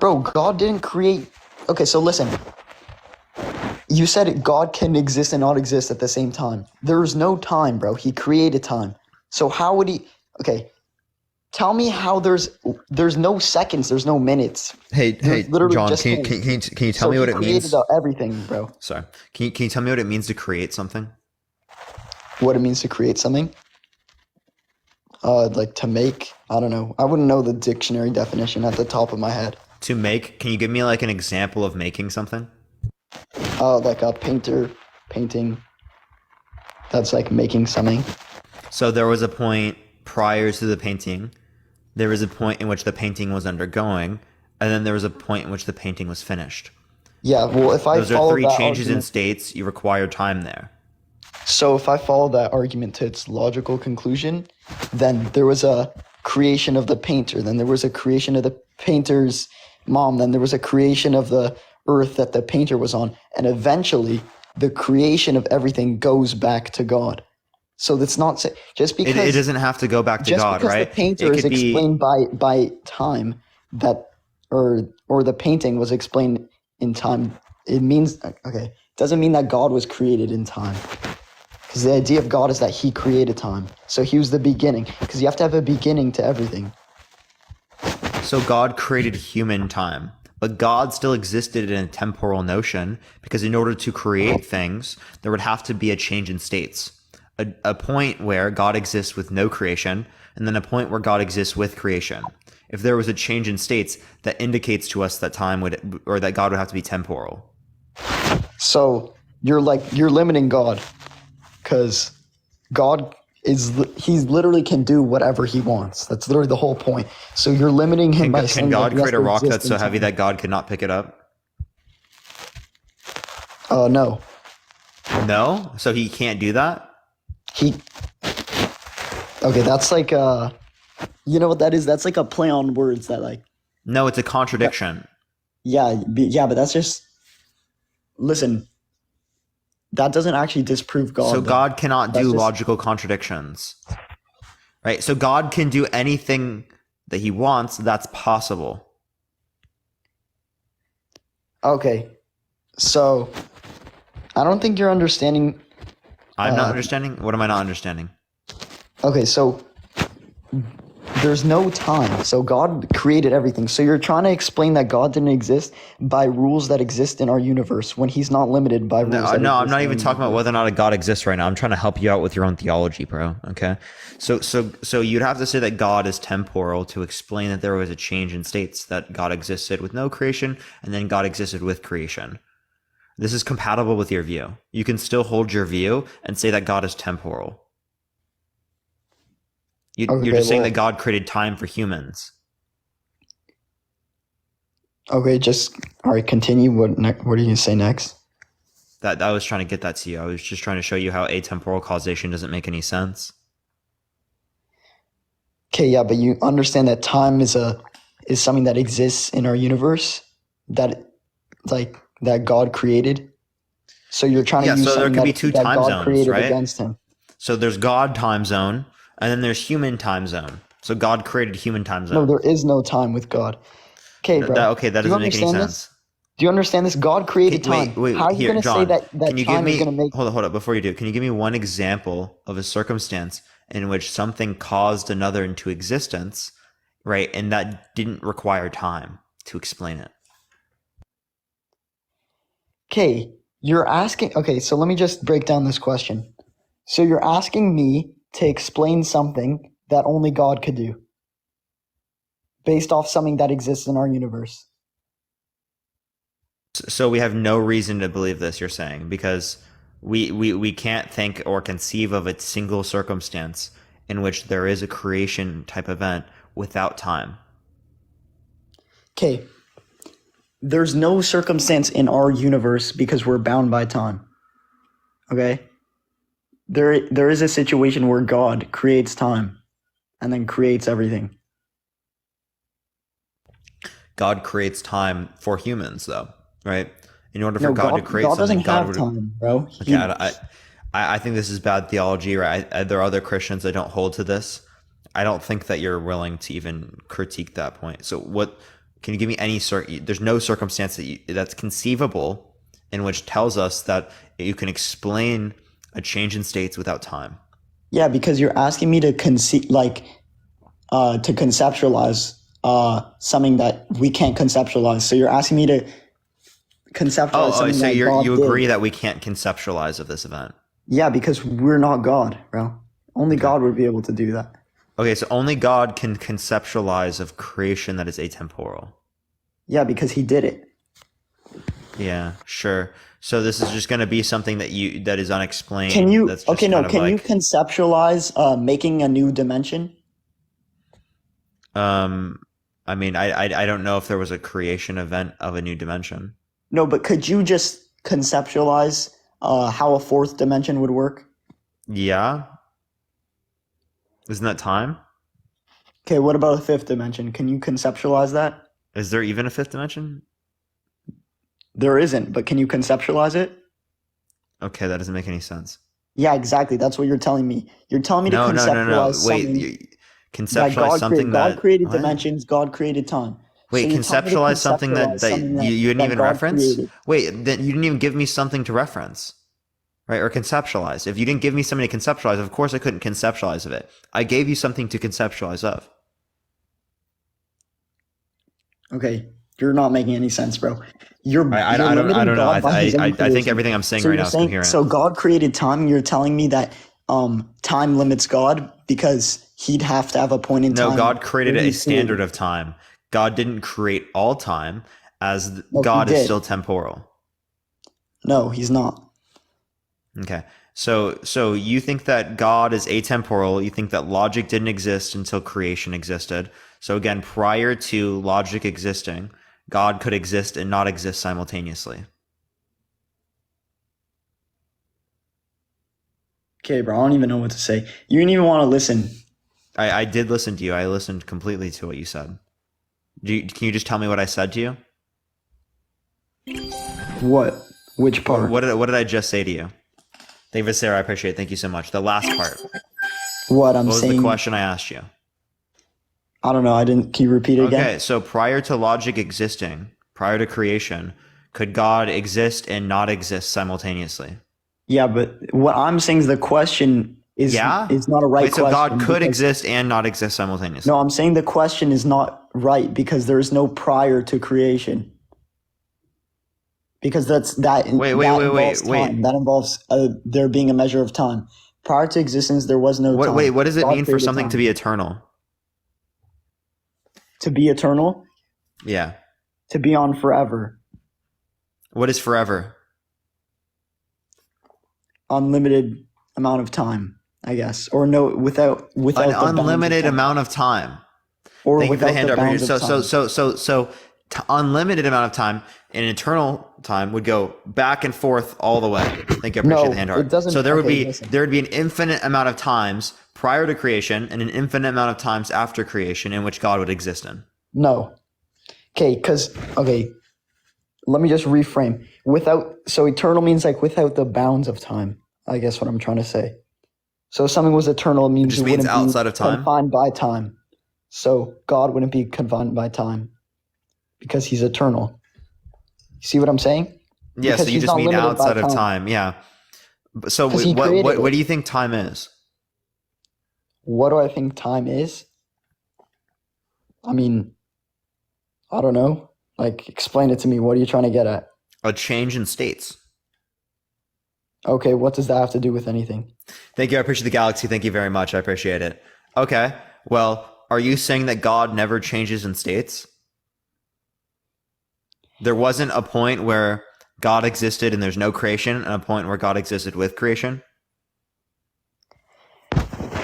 Bro, God didn't create. Okay, so listen. You said God can exist and not exist at the same time. There's no time, bro. He created time. So how would he? Okay, tell me how there's no seconds, there's no minutes. Hey, John, can you tell me what it means? He created everything, bro. Sorry, can you tell me what it means to create something? What it means to create something? Like to make. I don't know. I wouldn't know the dictionary definition at the top of my head. To make? Can you give me like an example of making something? Like a painter painting. that's like making something. So there was a point prior to the painting. There was a point in which the painting was undergoing, and then there was a point in which the painting was finished. Yeah, well, if I Those are follow three that changes in argument, states. You require time there. so if I follow that argument to its logical conclusion, then there was a creation of the painter, then there was a creation of the painter's mom, then there was a creation of the earth that the painter was on, and eventually the creation of everything goes back to God. So that's not just because It doesn't have to go back to just God, because right? the painter It is could be explained by time that or the painting was explained in time. It means okay. It doesn't mean that God was created in time. Because the idea of God is that he created time. So he was the beginning. Because you have to have a beginning to everything. So God created human time, but God still existed in a temporal notion because in order to create things, there would have to be a change in states. A point where God exists with no creation, and then a point where God exists with creation. If there was a change in states, that indicates to us that time would, or that God would have to be temporal. So you're limiting God. Because God he literally can do whatever he wants. That's literally the whole point. So you're limiting him by saying Can God that he has create a to rock exist that's in so heavy time. that God could not pick it up? No. No? So he can't do that? Okay, that's like you know what that is? That's like a play on words that like No, it's a contradiction. but that's just listen. That doesn't actually disprove God. So though. God cannot do That's just- logical contradictions. Right? So God can do anything that he wants that's possible. Okay. So I don't think you're understanding. I'm not understanding? What am I not understanding? Okay, so there's no time. So God created everything. So you're trying to explain that God didn't exist by rules that exist in our universe when he's not limited by rules. No, that I'm exist not in even our talking about universe. whether or not a God exists right now. I'm trying to help you out with your own theology, bro. Okay. So you'd have to say that God is temporal to explain that there was a change in states, that God existed with no creation and then God existed with creation. This is compatible with your view. You can still hold your view and say that God is temporal. You're just saying that God created time for humans. Okay, all right, continue. What are you going to say next? That I was trying to get that to you. I was just trying to show you how atemporal causation doesn't make any sense. Okay, yeah, but you understand that time is something that exists in our universe that God created. So you're trying to use so there something could be two that time God zones, created right? against him. So there's God time zone, and then there's human time zone. So God created human time zone. No, there is no time with God. Okay, bro. That Do you doesn't make any understand sense. this? Do you understand this? God created time. Wait, How are you here, going to say John, that can you give time is me, going to make... hold up, before you do, can you give me one example of a circumstance in which something caused another into existence, right, and that didn't require time to explain it? Okay, you're asking... Okay, so let me just break down this question. So you're asking me to explain something that only God could do based off something that exists in our universe. So we have no reason to believe this, you're saying, because we can't think or conceive of a single circumstance in which there is a creation type event without time. Okay, there's no circumstance in our universe because we're bound by time. Okay? There is a situation where God creates time and then creates everything. God creates time for humans, though, right? In order for God to create God something, doesn't God have would. time, bro. Okay, I think this is bad theology, right? There are other Christians that don't hold to this. I don't think that you're willing to even critique that point. So, what can you give me any? There's no circumstance that's conceivable in which tells us that you can explain a change in states without time. Yeah, because you're asking me to conceptualize something that we can't conceptualize. So you're asking me to conceptualize something so that you God agree did. that we can't conceptualize of this event? Yeah, because we're not God, bro. Only God would be able to do that. Okay, so only God can conceptualize of creation that is atemporal. Yeah, because he did it. Yeah, sure. So this is just going to be something that is unexplained. Can you That's just okay? No, kind of can you like, conceptualize making a new dimension? I mean, I don't know if there was a creation event of a new dimension. No, but could you just conceptualize how a fourth dimension would work? Yeah. Isn't that time? Okay, what about a fifth dimension? Can you conceptualize that? Is there even a fifth dimension? There isn't, but can you conceptualize it? Okay, that doesn't make any sense. Yeah, exactly. That's what you're telling me. You're telling me to No. conceptualize Wait, something you, that conceptualize something God that created what? dimensions, God created time. Wait, So you're telling me to conceptualize something that, conceptualize something you didn't that even God reference? created. Wait, then you didn't even give me something to reference, right? Or conceptualize. If you didn't give me something to conceptualize, of course I couldn't conceptualize of it. I gave you something to conceptualize of. Okay, you're not making any sense, bro. You're I limiting don't know. God by his own I think creation. everything I'm saying So right you're now is saying, coherent. so God created time, and you're telling me that time limits God because he'd have to have a point in time. No, God created where a he standard created. of time. God didn't create all time, as No, he God is did. still temporal. No, he's not. Okay. So you think that God is atemporal. You think that logic didn't exist until creation existed. So again, prior to logic existing, God could exist and not exist simultaneously. Okay, bro, I don't even know what to say. You didn't even want to listen. I did listen to you. I listened completely to what you said. Can you just tell me what I said to you? What? Which part? What did I just say to you? David, Sarah, I appreciate it. Thank you so much. The last part. What I'm What was saying? the question I asked you? I don't know. I didn't. Can you repeat it again? Okay, so prior to logic existing, prior to creation, could God exist and not exist simultaneously? Yeah, but what I'm saying is the question is not a right Wait, so question. God could because- exist and not exist simultaneously. No, I'm saying the question is not right because there is no prior to creation. Because that involves time. That involves there being a measure of time. Prior to existence, there was no time. Wait, what does it God mean for created something time. to be eternal? To be eternal? Yeah. To be on forever. What is forever? Unlimited amount of time, I guess. Or no, without An the bounds of unlimited time. amount of time. Or Thank you for the without hand the up. bounds of time. So unlimited amount of time and eternal time would go back and forth all the way. Thank you. I appreciate No, the hand it heart. doesn't- So there would okay, be listen. an infinite amount of times prior to creation and an infinite amount of times after creation in which God would exist in. No. Okay, let me just reframe. So eternal means like without the bounds of time. I guess what I'm trying to say. So if something was eternal, it means just it means wouldn't outside be of time? confined by time. So God wouldn't be confined by time because he's eternal. You see what I'm saying? Yeah, Because so you he's just not mean limited by outside of time. Yeah. So 'Cause he what created do it. you think time is? What do I think time is? I mean, I don't know. Like, explain it to me. What are you trying to get at? A change in states. Okay, what does that have to do with anything? Thank you. I appreciate the galaxy. Thank you very much. I appreciate it. Okay. Well, are you saying that God never changes in states? There wasn't a point where God existed and there's no creation, and a point where God existed with creation?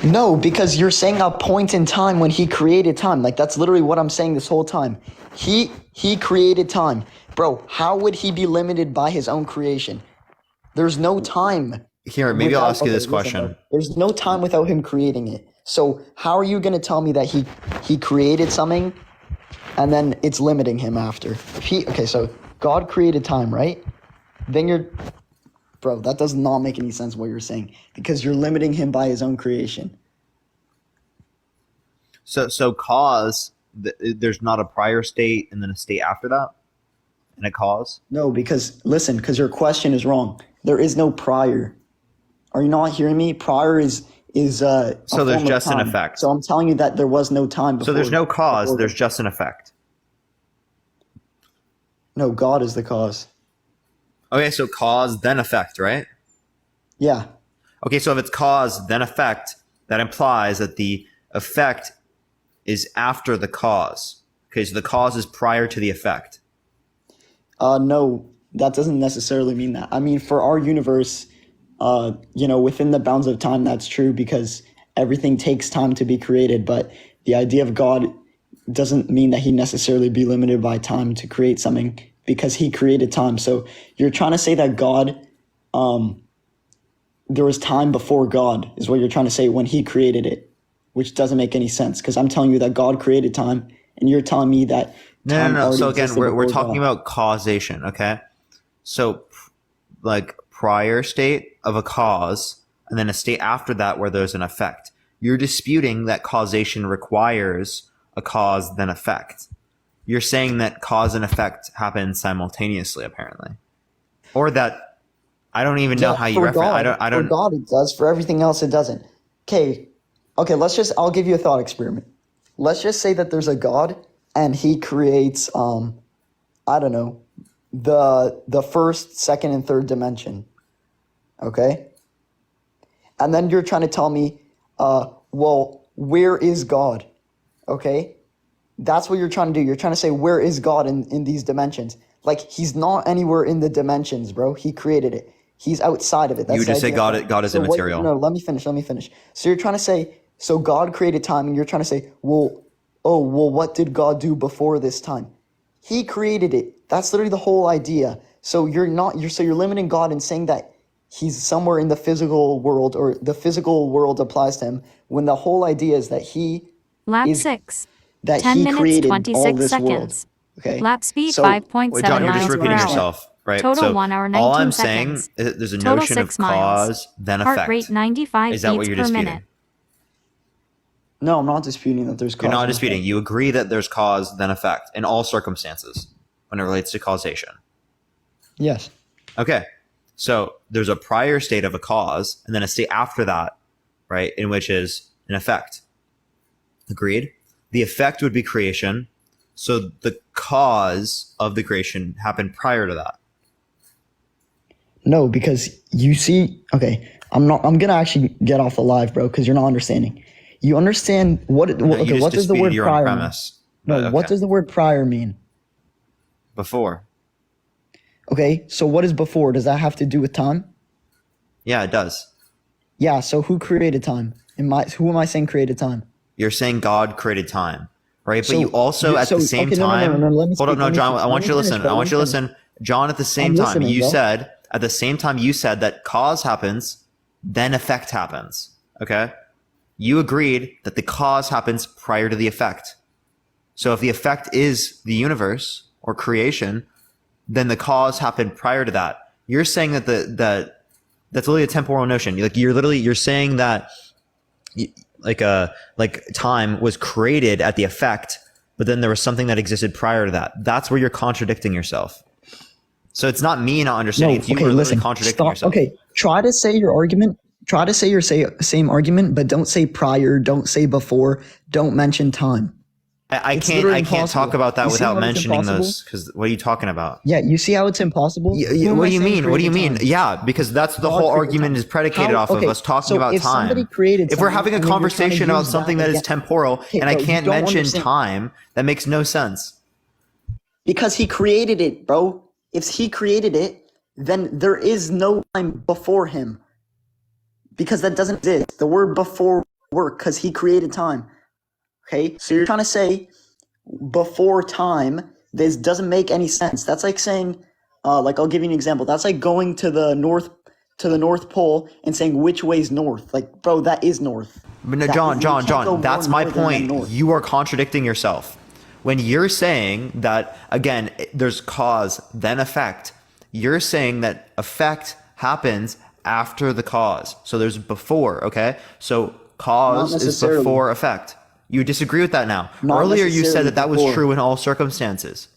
No, because you're saying a point in time when he created time. Like, that's literally what I'm saying this whole time. He created time. Bro, how would he be limited by his own creation? There's no time. Here, maybe I'll ask you this listen, question. bro. There's no time without him creating it. So how are you going to tell me that he created something and then it's limiting him after? So God created time, right? Then bro, that does not make any sense what you're saying because you're limiting him by his own creation. So cause, there's not a prior state and then a state after that? And a cause? No, because your question is wrong. There is no prior. Are you not hearing me? Prior is a So there's form of just an time. effect. So I'm telling you that there was no time before. So there's no cause, before- there's just an effect. No, God is the cause. Okay, so cause, then effect, right? Yeah. Okay, so if it's cause, then effect, that implies that the effect is after the cause. Okay, so the cause is prior to the effect. No, that doesn't necessarily mean that. I mean, for our universe, within the bounds of time, that's true because everything takes time to be created. But the idea of God doesn't mean that he necessarily be limited by time to create something because he created time. So you're trying to say that God, there was time before God is what you're trying to say when he created it, which doesn't make any sense because I'm telling you that God created time and you're telling me that time No. already So again, existed we're before talking God. about causation, okay? So like prior state of a cause and then a state after that where there's an effect. You're disputing that causation requires a cause then effect. You're saying that cause and effect happen simultaneously, apparently, or that I don't even know how you for reference. God, I don't. For God, it does. For everything else, it doesn't. Okay. I'll give you a thought experiment. Let's just say that there's a God and he creates, I don't know, the first, second, and third dimension. Okay. And then you're trying to tell me, well, where is God? Okay. That's what you're trying to do. You're trying to say, where is God in these dimensions? Like, he's not anywhere in the dimensions, bro. He created it. He's outside of it. That's You the just say idea. God is immaterial. No, let me finish. So you're trying to say, so God created time, and you're trying to say, well, what did God do before this time? He created it. That's literally the whole idea. So you're limiting God and saying that he's somewhere in the physical world or the physical world applies to him when the whole idea is that he Lap is 6. that 10 he minutes, created all 26 this world. seconds. Okay. Lap speed So- 5.7 Wait, John, you're just miles per repeating hour. yourself, right? Total so 1 hour 19 all I'm seconds. saying is there's a Total notion of 6 miles. cause then Heart effect. rate 95 Is that what beats you're per disputing? minute. No, I'm not disputing that there's cause. You're not and disputing. effect. You agree that there's cause then effect in all circumstances when it relates to causation. Yes. Okay. So there's a prior state of a cause and then a state after that, right, in which is an effect. Agreed? The effect would be creation. So the cause of the creation happened prior to that. No, because you see, okay, I'm gonna actually get off the live, bro, because you're not understanding. You understand what? No, you Okay, just what does the disputed word your own prior mean? premise. No, But what okay. does the word prior mean? Before? Okay, so what is before? Does that have to do with time? Yeah, it does. Yeah. So who created time? Who am I saying created time? You're saying God created time, right? But So- you also at the same okay, no, time. let me Hold up, speak, no, let me John. speak. I want you to Let me listen. finish, bro, I want you to let me finish. listen, John. At the same I'm time, listening, you bro. said at the same time you said that cause happens, then effect happens. Okay, you agreed that the cause happens prior to the effect. So if the effect is the universe or creation, then the cause happened prior to that. You're saying that that's literally a temporal notion. Like you're saying that like time was created at the effect, but then there was something that existed prior to that. That's where you're contradicting yourself. So it's not me not understanding. It's you are literally contradicting yourself. Okay, try to say your argument. Try to say your same argument, but don't say prior. Don't say before. Don't mention time. I It's can't literally talk impossible. about that You see without how it's mentioning impossible? those. Because what are you talking about? Yeah, you see how it's impossible? Who am What I do you saying mean? What do you created mean? time? Yeah, because that's the God whole created argument time. is predicated off of Okay, us talking so about if somebody time. created If we're time having a and then you're trying to conversation about use something that is again- temporal Okay, and I bro, you can't don't mention understand. time, that makes no sense. Because he created it, bro. If he created it, then there is no time before him. Because that doesn't exist. The word before work because he created time. Okay? So you're trying to say before time, this doesn't make any sense. That's like saying, like I'll give you an example. That's like going to the North Pole and saying which way's north. Like, bro, that is north. But no, That John, is- you can't go more that's my northern than point. north. You are contradicting yourself. When you're saying that, again, there's cause, then effect, you're saying that effect happens after the cause. So there's before, okay? So cause Not is necessarily. before effect. You disagree with that now. Not Earlier you said necessarily that was before. true in all circumstances.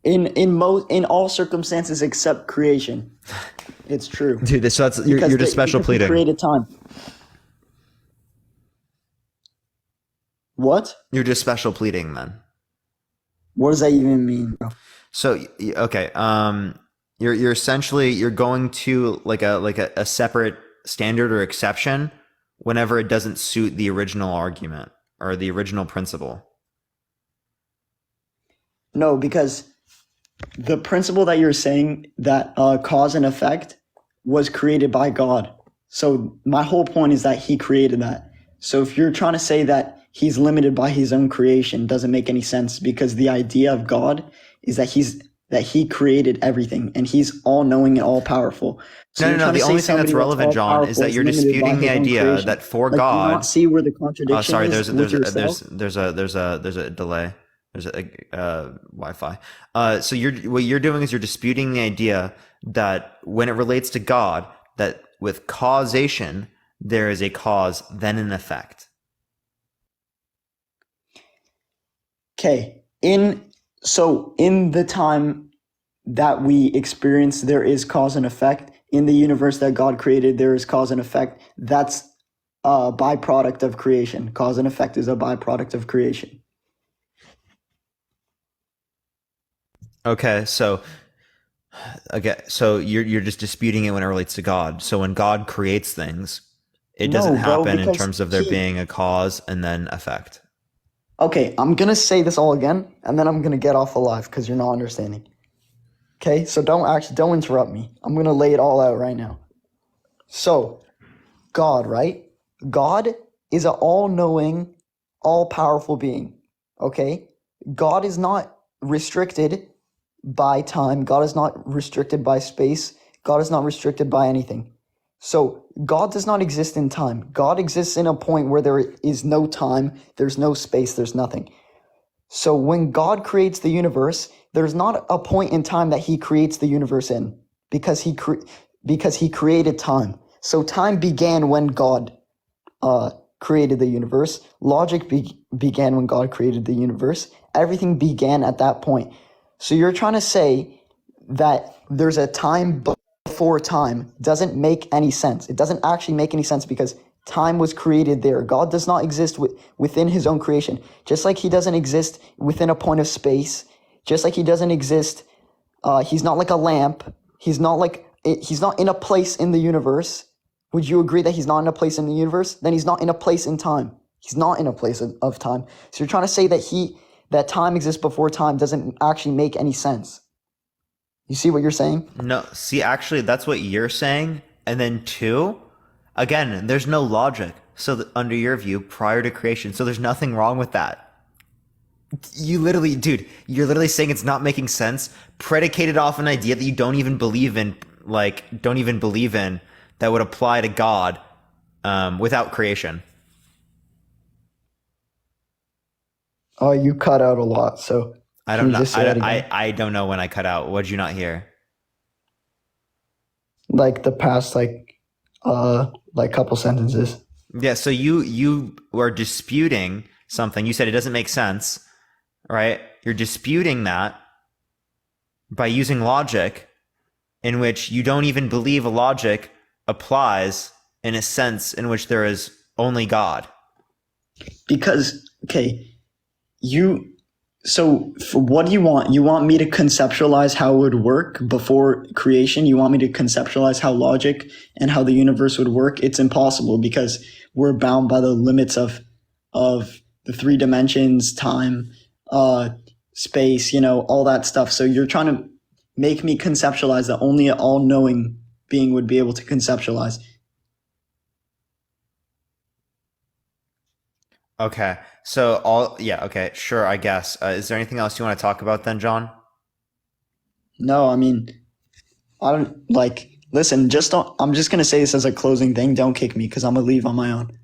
In all circumstances except creation, it's true. Dude, so that's you're just special because he pleading. created time. What? You're just special pleading then. What does that even mean, bro? So okay, you're essentially you're going to like a separate standard or exception whenever it doesn't suit the original argument or the original principle. No, because the principle that you're saying that cause and effect was created by God. So my whole point is that he created that. So if you're trying to say that he's limited by his own creation, doesn't make any sense, because the idea of God is that he created everything and he's all knowing and all powerful. So No. The only thing that's relevant, John, is that you're disputing the idea that for like, God. do you not see where the contradiction Sorry, is with yourself? there's a delay. There's a Wi-Fi. So what you're doing is you're disputing the idea that when it relates to God, that with causation there is a cause, then an effect. Okay. In the time that we experience, there is cause and effect. In the universe that God created, there is cause and effect. That's a byproduct of creation. Cause and effect is a byproduct of creation. Okay, so you're just disputing it when it relates to God. So when God creates things, it doesn't happen in terms of there being a cause and then effect. Okay, I'm gonna say this all again, and then I'm gonna get off the live because you're not understanding. Okay, so don't interrupt me. I'm gonna lay it all out right now. So, God, right? God is an all-knowing, all-powerful being. Okay, God is not restricted by time. God is not restricted by space. God is not restricted by anything. So God does not exist in time. God exists in a point where there is no time, there's no space, there's nothing. So when God creates the universe, there's not a point in time that he creates the universe in, because he created time. So time began when God created the universe. Logic began when God created the universe. Everything began at that point. So you're trying to say that there's a time before time doesn't make any sense. It doesn't actually make any sense because time was created there. God does not exist within his own creation. Just like he doesn't exist within a point of space. Just like he doesn't exist. He's not like a lamp. He's not in a place in the universe. Would you agree that he's not in a place in the universe? Then he's not in a place in time. He's not in a place of time. So you're trying to say that time exists before time doesn't actually make any sense. You see what you're saying? No, see, actually, that's what you're saying. And then two, again, there's no logic. So under your view, prior to creation, so there's nothing wrong with that. You're literally saying it's not making sense, predicated off an idea that you don't even believe in, that would apply to God without creation. Oh, you cut out a lot, so I don't know. I don't know when I cut out. What did you not hear? Like the past, couple sentences. Yeah. So you were disputing something. You said it doesn't make sense, right? You're disputing that by using logic, in which you don't even believe a logic applies in a sense in which there is only God. Because So what do you want? You want me to conceptualize how it would work before creation? You want me to conceptualize how logic and how the universe would work? It's impossible because we're bound by the limits of the three dimensions, time, space, all that stuff. So you're trying to make me conceptualize that only an all-knowing being would be able to conceptualize. Okay. So okay, sure, I guess. Is there anything else you want to talk about then, John? No, I mean, I don't listen, I'm just going to say this as a closing thing. Don't kick me because I'm going to leave on my own.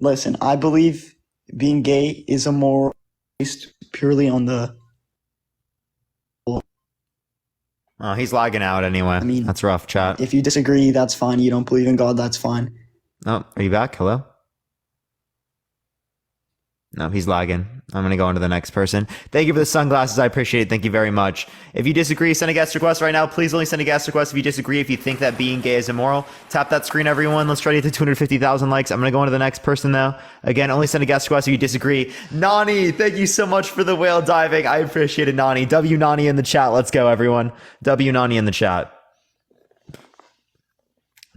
Listen, I believe being gay is immoral based purely on the. Oh, he's lagging out anyway. I mean, that's rough, chat. If you disagree, that's fine. You don't believe in God, that's fine. Oh, are you back? Hello? No, he's lagging. I'm going to go on to the next person. Thank you for the sunglasses. I appreciate it. Thank you very much. If you disagree, send a guest request right now. Please only send a guest request if you disagree. If you think that being gay is immoral, tap that screen, everyone. Let's try to get to 250,000 likes. I'm going to go on to the next person now. Again, only send a guest request if you disagree. Nani, thank you so much for the whale diving. I appreciate it, Nani. W Nani in the chat. Let's go, everyone. W Nani in the chat.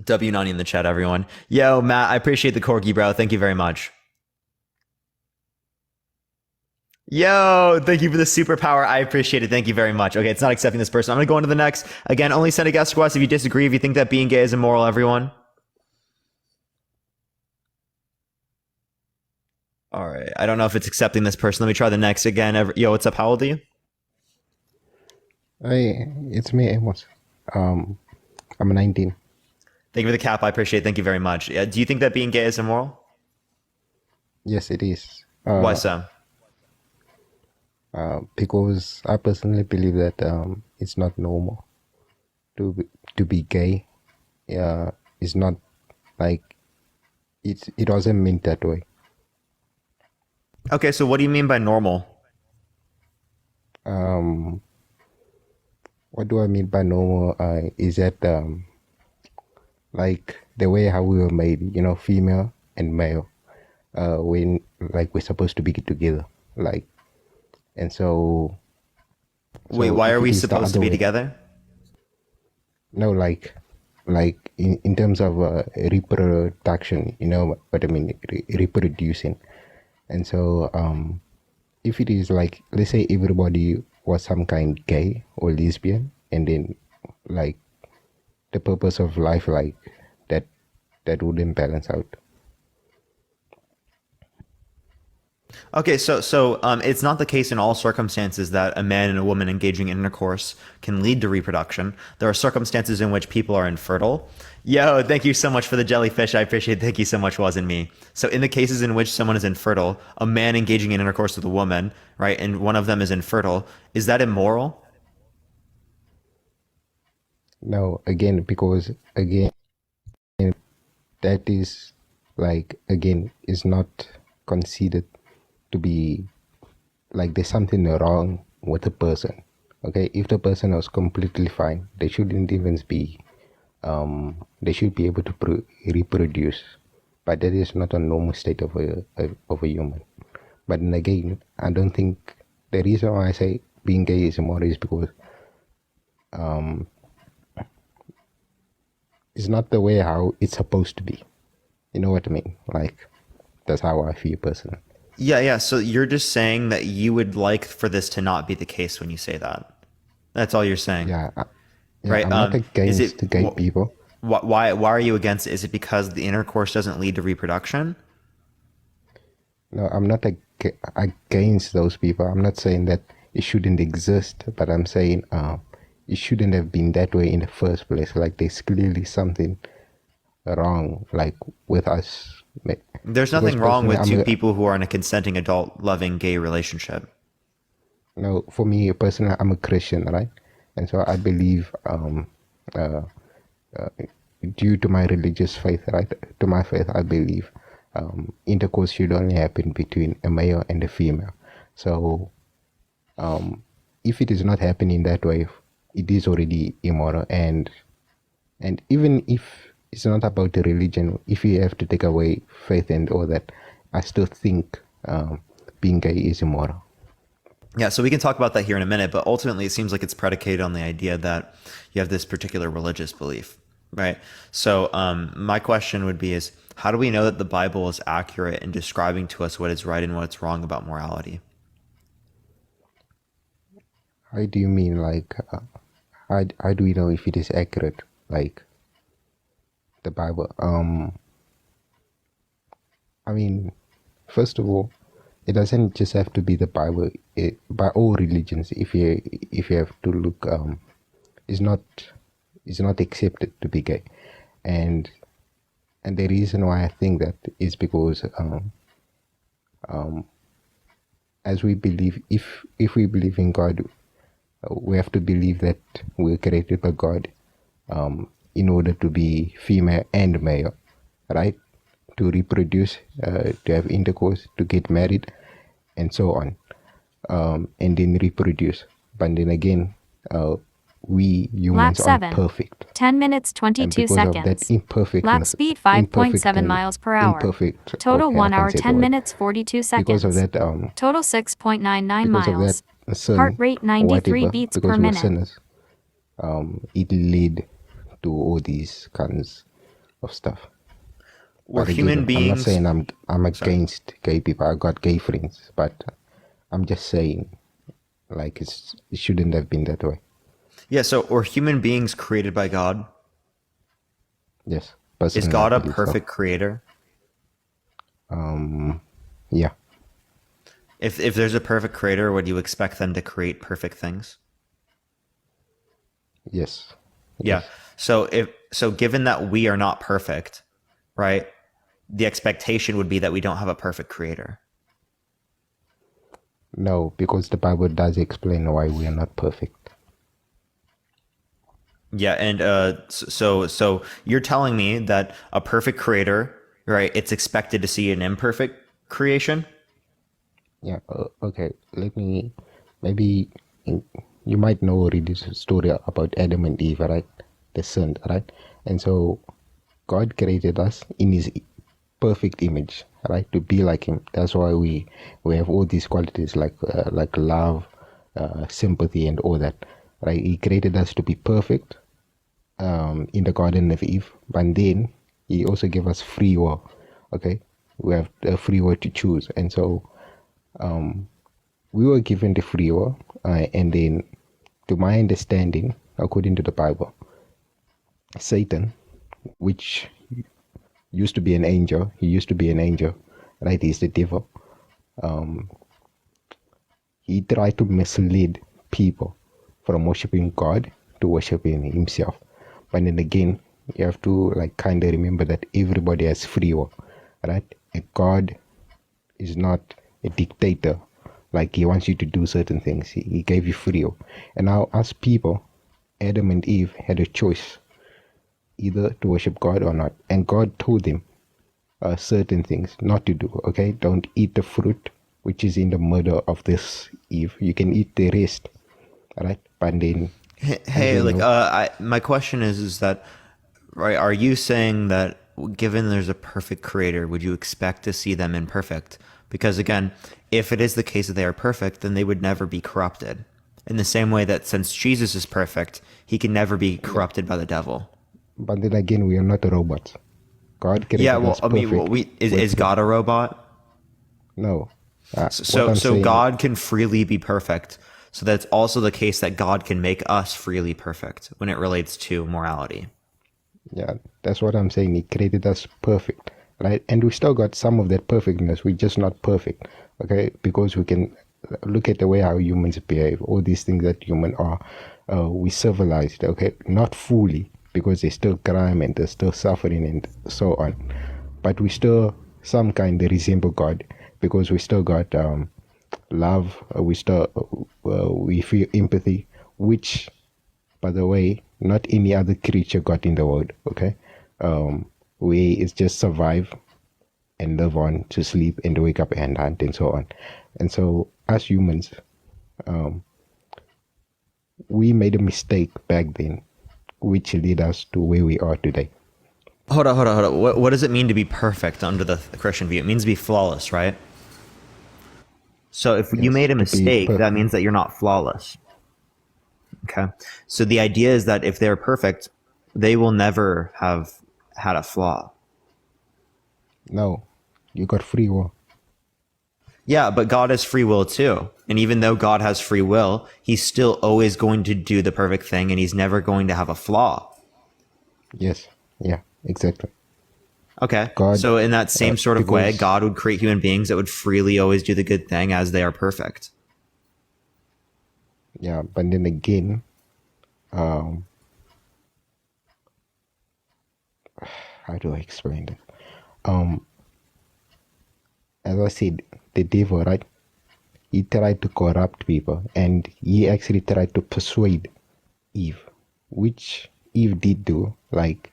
W Nani in the chat, everyone. Yo, Matt, I appreciate the corgi, bro. Thank you very much. Yo, thank you for the superpower. I appreciate it. Thank you very much. Okay, it's not accepting this person. I'm going to go into the next. Again, only send a guest request if you disagree, if you think that being gay is immoral, everyone. All right. I don't know if it's accepting this person. Let me try the next again. Yo, what's up? How old are you? Hey, it's me, Amos. I'm 19. Thank you for the cap. I appreciate it. Thank you very much. Do you think that being gay is immoral? Yes, it is. Why so? Because I personally believe that it's not normal to be gay. It's not like it wasn't meant that way. Okay, so what do you mean by normal? What do I mean by normal? Is that like the way how we were made, female and male, when like we're supposed to be together, like, and so. Wait, why if are it we is the supposed to other be way- together? No, like in terms of reproduction, you know what I mean, reproducing, and so if it is like, let's say everybody was some kind gay or lesbian, and then like the purpose of life, like that wouldn't balance out. Okay, so it's not the case in all circumstances that a man and a woman engaging in intercourse can lead to reproduction. There are circumstances in which people are infertile. Yo, thank you so much for the jellyfish. I appreciate it. Thank you so much, wasn't me. So in the cases in which someone is infertile, a man engaging in intercourse with a woman, right, and one of them is infertile, is that immoral? No, again, because again, that is like, again, is not considered to be like there's something wrong with the person. Okay, if the person was completely fine, they shouldn't even be they should be able to reproduce, but that is not a normal state of a human. But then again, I don't think the reason why I say being gay is immoral is because it's not the way how it's supposed to be. You know what I mean? Like, that's how I feel personally. Yeah. So you're just saying that you would like for this to not be the case when you say that. That's all you're saying. Yeah, Right. I'm not Is against it gay people. why are you against it? Is it because the intercourse doesn't lead to reproduction? No, I'm not against those people. I'm not saying that it shouldn't exist, but I'm saying it shouldn't have been that way in the first place. Like, there's clearly something wrong, like, with us. There's Because nothing wrong with personally, two people who are in a consenting adult loving gay relationship. No, for me personally, I'm a Christian, right? And so I believe, due to my religious faith, right? To my faith, I believe intercourse should only happen between a male and a female. So, if it is not happening that way, it is already immoral. And even if it's not about the religion, if you have to take away faith and all that, I still think being gay is immoral. Yeah, so we can talk about that here in a minute, but ultimately it seems like it's predicated on the idea that you have this particular religious belief, right? So my question would be is, how do we know that the Bible is accurate in describing to us what is right and what is wrong about morality? How do you mean, like, how do we know if it is accurate, like, the Bible? I mean, first of all, it doesn't just have to be the Bible. By all religions, if you have to look, it's not accepted to be gay, and the reason why I think that is because as we believe, if we believe in God, we have to believe that we're created by God in order to be female and male, right? To reproduce, to have intercourse, to get married, and so on, and then reproduce. But then again, we Lap humans aren't 7. perfect. 10 minutes, And 22 because of that seconds. imperfectness, Lap speed 5.7 miles per hour. Total 1 hour, 10 minutes, 42 Because of seconds. that, Total 6.99 because of miles. that sin, Heart rate or 93 whatever, beats because per we're minute. sinners, it lead to all these kinds of stuff. We're But human again, I'm not beings. saying I'm Sorry. against gay people. I got gay friends, but I'm just saying, like it shouldn't have been that way. Yeah, so were human beings created by God? Yes. Is Personally, God I a believe so. perfect creator? Yeah. If there's a perfect creator, would you expect them to create perfect things? Yes. Yeah. So given that we are not perfect, right? The expectation would be that we don't have a perfect creator. No, because the Bible does explain why we are not perfect. Yeah, and so you're telling me that a perfect creator, right? It's expected to see an imperfect creation? Yeah. Okay. Maybe you might know or read this story about Adam and Eve, right? The sin, right? And so God created us in His perfect image, right? To be like Him. That's why we have all these qualities like love, sympathy, and all that, right? He created us to be perfect, in the Garden of Eve, but then He also gave us free will. Okay, we have the free will to choose, and so we were given the free will, and then, to my understanding, according to the Bible, Satan, which used to be an angel, right? He's the devil. He tried to mislead people from worshiping God to worshiping himself. But then again, you have to like kind of remember that everybody has free will, right? And God is not a dictator. Like he wants you to do certain things. He gave you free will. And now us people, Adam and Eve had a choice either to worship God or not. And God told them certain things not to do. Okay, don't eat the fruit which is in the middle of this Eve. You can eat the rest, right? But then, Hey, like, my question is that, right? Are you saying that given there's a perfect creator, would you expect to see them imperfect? Because again, if it is the case that they are perfect, then they would never be corrupted. In the same way that since Jesus is perfect, he can never be corrupted by the devil. But then again, we are not robots. God created Yeah, well, us I perfect. mean, is God a robot? No. So God can freely be perfect. So that's also the case that God can make us freely perfect when it relates to morality. Yeah, that's what I'm saying. He created us perfect, right? And we still got some of that perfectness. We're just not perfect, okay? Because we can look at the way how humans behave, all these things that humans are. We civilized, okay? Not fully, because there's still crime and there's still suffering and so on. But we still some kind of resemble God, because we still got love. We feel empathy, which, by the way, not any other creature got in the world. Okay, it's just survive and live on, to sleep and wake up and hunt and so on. And so, as humans, we made a mistake back then, which led us to where we are today. Hold on. What does it mean to be perfect under the Christian view? It means to be flawless, right? So if you made a mistake, that means that you're not flawless. Okay. So the idea is that if they're perfect, they will never have had a flaw. No, you got free will. Yeah, but God has free will too. And even though God has free will, he's still always going to do the perfect thing, and he's never going to have a flaw. Yes. Yeah, exactly. Okay. God, so in that same sort of way, God would create human beings that would freely always do the good thing as they are perfect. Yeah, but then again, how do I explain that? As I said, the devil, right? He tried to corrupt people, and he actually tried to persuade Eve, which Eve did do. Like,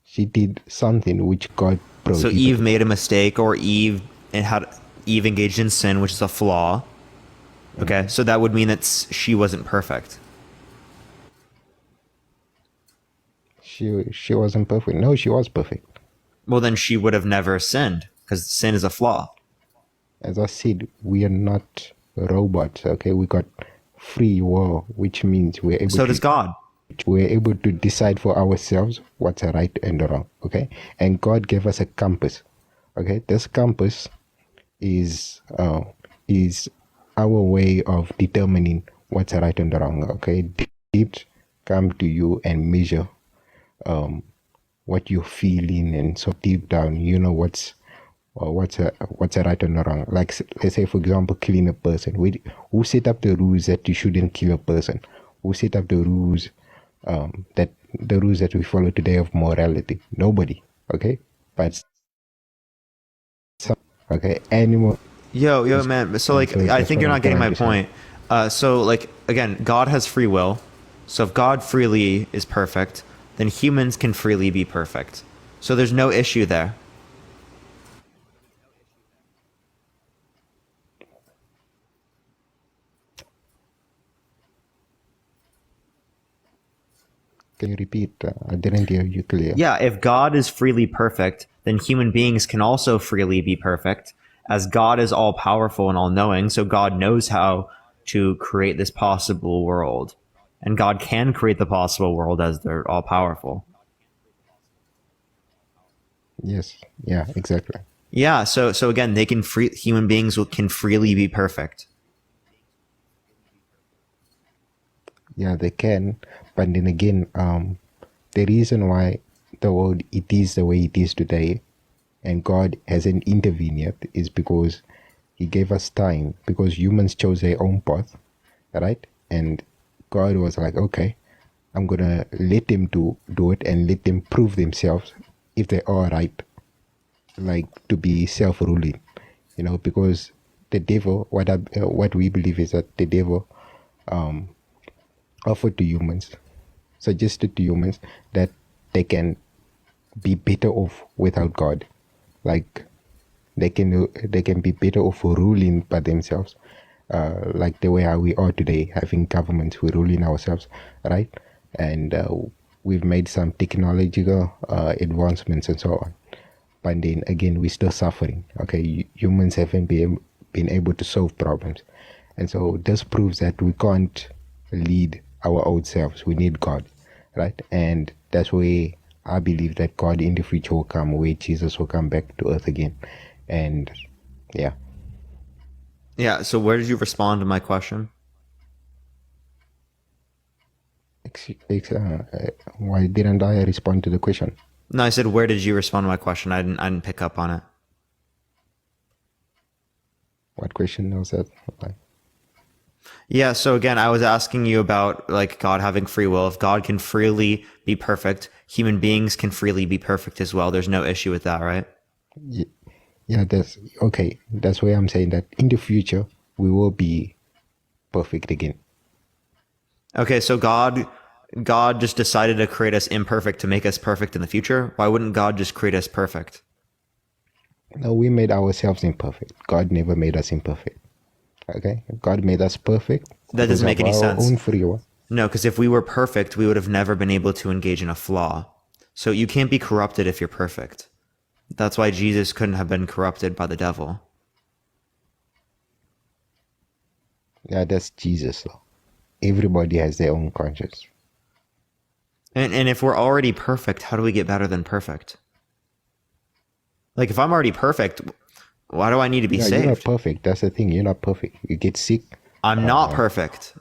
she did something which God prohibited. So Eve made a mistake, or Eve engaged in sin, which is a flaw. Okay, so that would mean that she wasn't perfect. She wasn't perfect. No, she was perfect. Well, then she would have never sinned, because sin is a flaw. As I said, we are not robots, okay? We got free will, which means we're able So does God. We're able to decide for ourselves what's right and wrong, okay? And God gave us a compass, okay? This compass is our way of determining what's right and wrong. Okay, deep come to you and measure what you're feeling, and so deep down, you know what's a right and a wrong. Like let's say, for example, killing a person. Who set up the rules that you shouldn't kill a person? Who set up the rules that we follow today of morality? Nobody. Okay, but okay, animal. Yo, man. So like, so I that's think what you're I'm not getting my trying to point. So like, again, God has free will. So if God freely is perfect, then humans can freely be perfect. So there's no issue there. Can you repeat? I didn't hear you clear. Yeah, if God is freely perfect, then human beings can also freely be perfect, as God is all powerful and all knowing. So God knows how to create this possible world, and God can create the possible world as they're all powerful. Yes. Yeah. Exactly. Yeah. So again, human beings can freely be perfect. Yeah, they can, but then again, the reason why the world it is the way it is today, and God hasn't intervened yet, is because He gave us time. Because humans chose their own path, right? And God was like, okay, I'm gonna let them do it and let them prove themselves if they are right, like to be self-ruling, because the devil, what we believe is that the devil offered to humans, suggested to humans that they can be better off without God. Like they can be better off ruling by themselves, like the way how we are today, having governments, we're ruling ourselves, right? And we've made some technological advancements and so on. But then again, we're still suffering. Okay, humans haven't been able to solve problems, and so this proves that we can't lead our old selves. We need God, right? And that's where I believe that God in the future will come, where Jesus will come back to earth again, and yeah. Yeah. So where did you respond to my question? Why didn't I respond to the question? No, I said, where did you respond to my question? I didn't pick up on it. What question was that? Yeah, so again, I was asking you about like God having free will. If God can freely be perfect, human beings can freely be perfect as well. There's no issue with that, right? Yeah, that's okay. That's why I'm saying that in the future we will be perfect again. Okay, so God just decided to create us imperfect to make us perfect in the future. Why wouldn't God just create us perfect? No, we made ourselves imperfect. God never made us imperfect. Okay, God made us perfect. That doesn't make any sense. Own free will. No, because if we were perfect, we would have never been able to engage in a flaw. So you can't be corrupted if you're perfect. That's why Jesus couldn't have been corrupted by the devil. Yeah, that's Jesus. Though. Everybody has their own conscience. And if we're already perfect, how do we get better than perfect? Like, if I'm already perfect, why do I need to be saved? You're not perfect. That's the thing. You're not perfect. You get sick. I'm not perfect.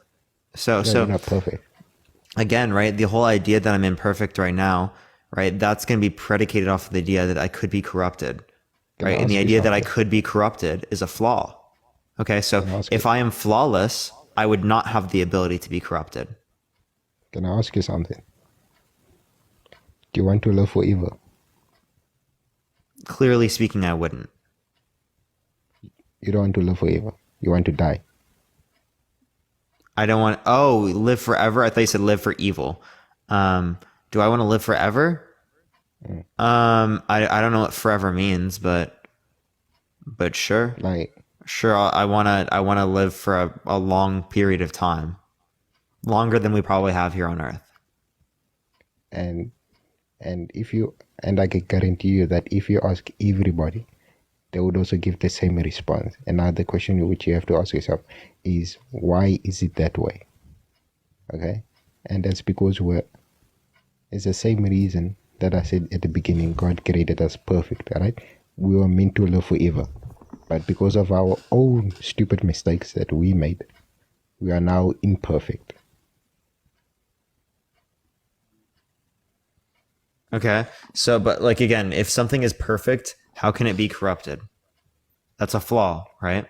So you're not perfect. Again, right? The whole idea that I'm imperfect right now, right? That's going to be predicated off of the idea that I could be corrupted, right? And the idea that I could be corrupted is a flaw. Okay, so if I am flawless, I would not have the ability to be corrupted. Can I ask you something? Do you want to live forever? Clearly speaking, I wouldn't. You don't want to live forever. You want to die. I don't want. Oh, live forever. I thought you said live for evil. Do I want to live forever? I don't know what forever means, but sure. Sure. I wanna live for a long period of time, longer than we probably have here on Earth. And I can guarantee you that if you ask everybody, they would also give the same response. And now the question which you have to ask yourself is, why is it that way? Okay? And that's because it's the same reason that I said at the beginning, God created us perfect, right? We were meant to live forever. But because of our own stupid mistakes that we made, we are now imperfect. Okay. So, but like again, if something is perfect, how can it be corrupted? That's a flaw, right?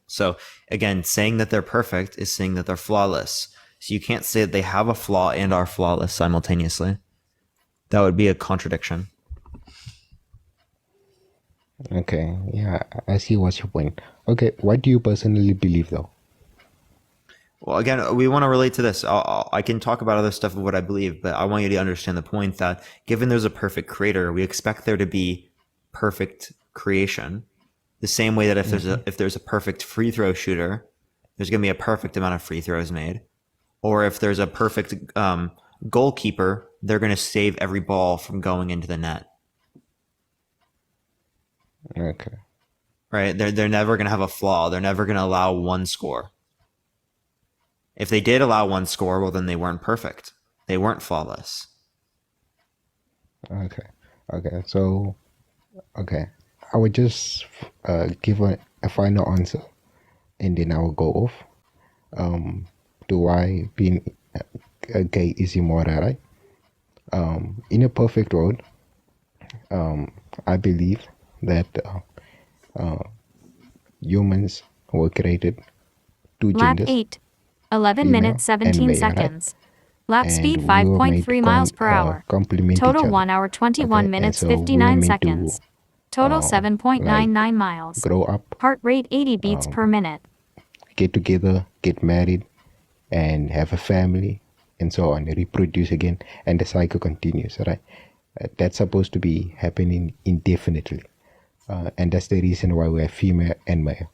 So again, saying that they're perfect is saying that they're flawless. So you can't say that they have a flaw and are flawless simultaneously. That would be a contradiction. Okay, yeah, I see what's your point. Okay, what do you personally believe though? Well, again, we want to relate to this. I can talk about other stuff of what I believe, but I want you to understand the point that given there's a perfect creator, we expect there to be perfect creation. The same way that if there's a perfect free throw shooter, there's going to be a perfect amount of free throws made. Or if there's a perfect goalkeeper, they're going to save every ball from going into the net. Okay. Right? They're never going to have a flaw. They're never going to allow one score. If they did allow one score, well, then they weren't perfect. They weren't flawless. Okay. Okay. So, okay. I would just give a final answer, and then I will go off. To why being gay is immoral, right? In a perfect world, I believe that humans were created two Lap genders, 8. 11 female minutes and 17 male, right? seconds. Lap And speed we were made 5.3 miles per hour. complement Total each other. 1 hour 21 Okay, minutes and so we were 59 made seconds. to Total like 7.99 miles. grow up, Heart rate 80 beats per minute. get together, get married, and have a family, and so on, reproduce again, and the cycle continues, right? That's supposed to be happening indefinitely, and that's the reason why we have female and male.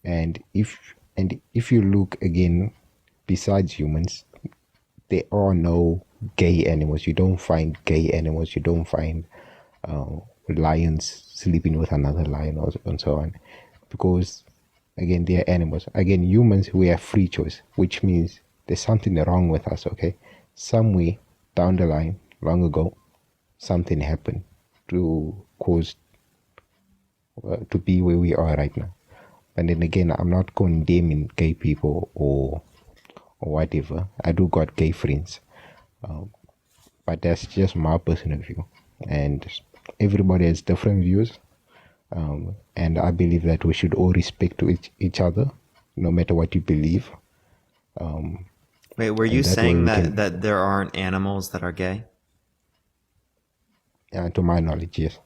And if you look again, besides humans, there are no gay animals. You don't find gay animals. You don't find lions sleeping with another lion and so on, because again, they are animals. Again, humans, we have free choice, which means there's something wrong with us. Okay, somewhere down the line, long ago, something happened to cause to be where we are right now. And then again, I'm not condemning gay people or whatever. I do got gay friends, but that's just my personal view, and everybody has different views. And I believe that we should all respect to each other, no matter what you believe. Wait, were you saying that there aren't animals that are gay? To my knowledge, yes.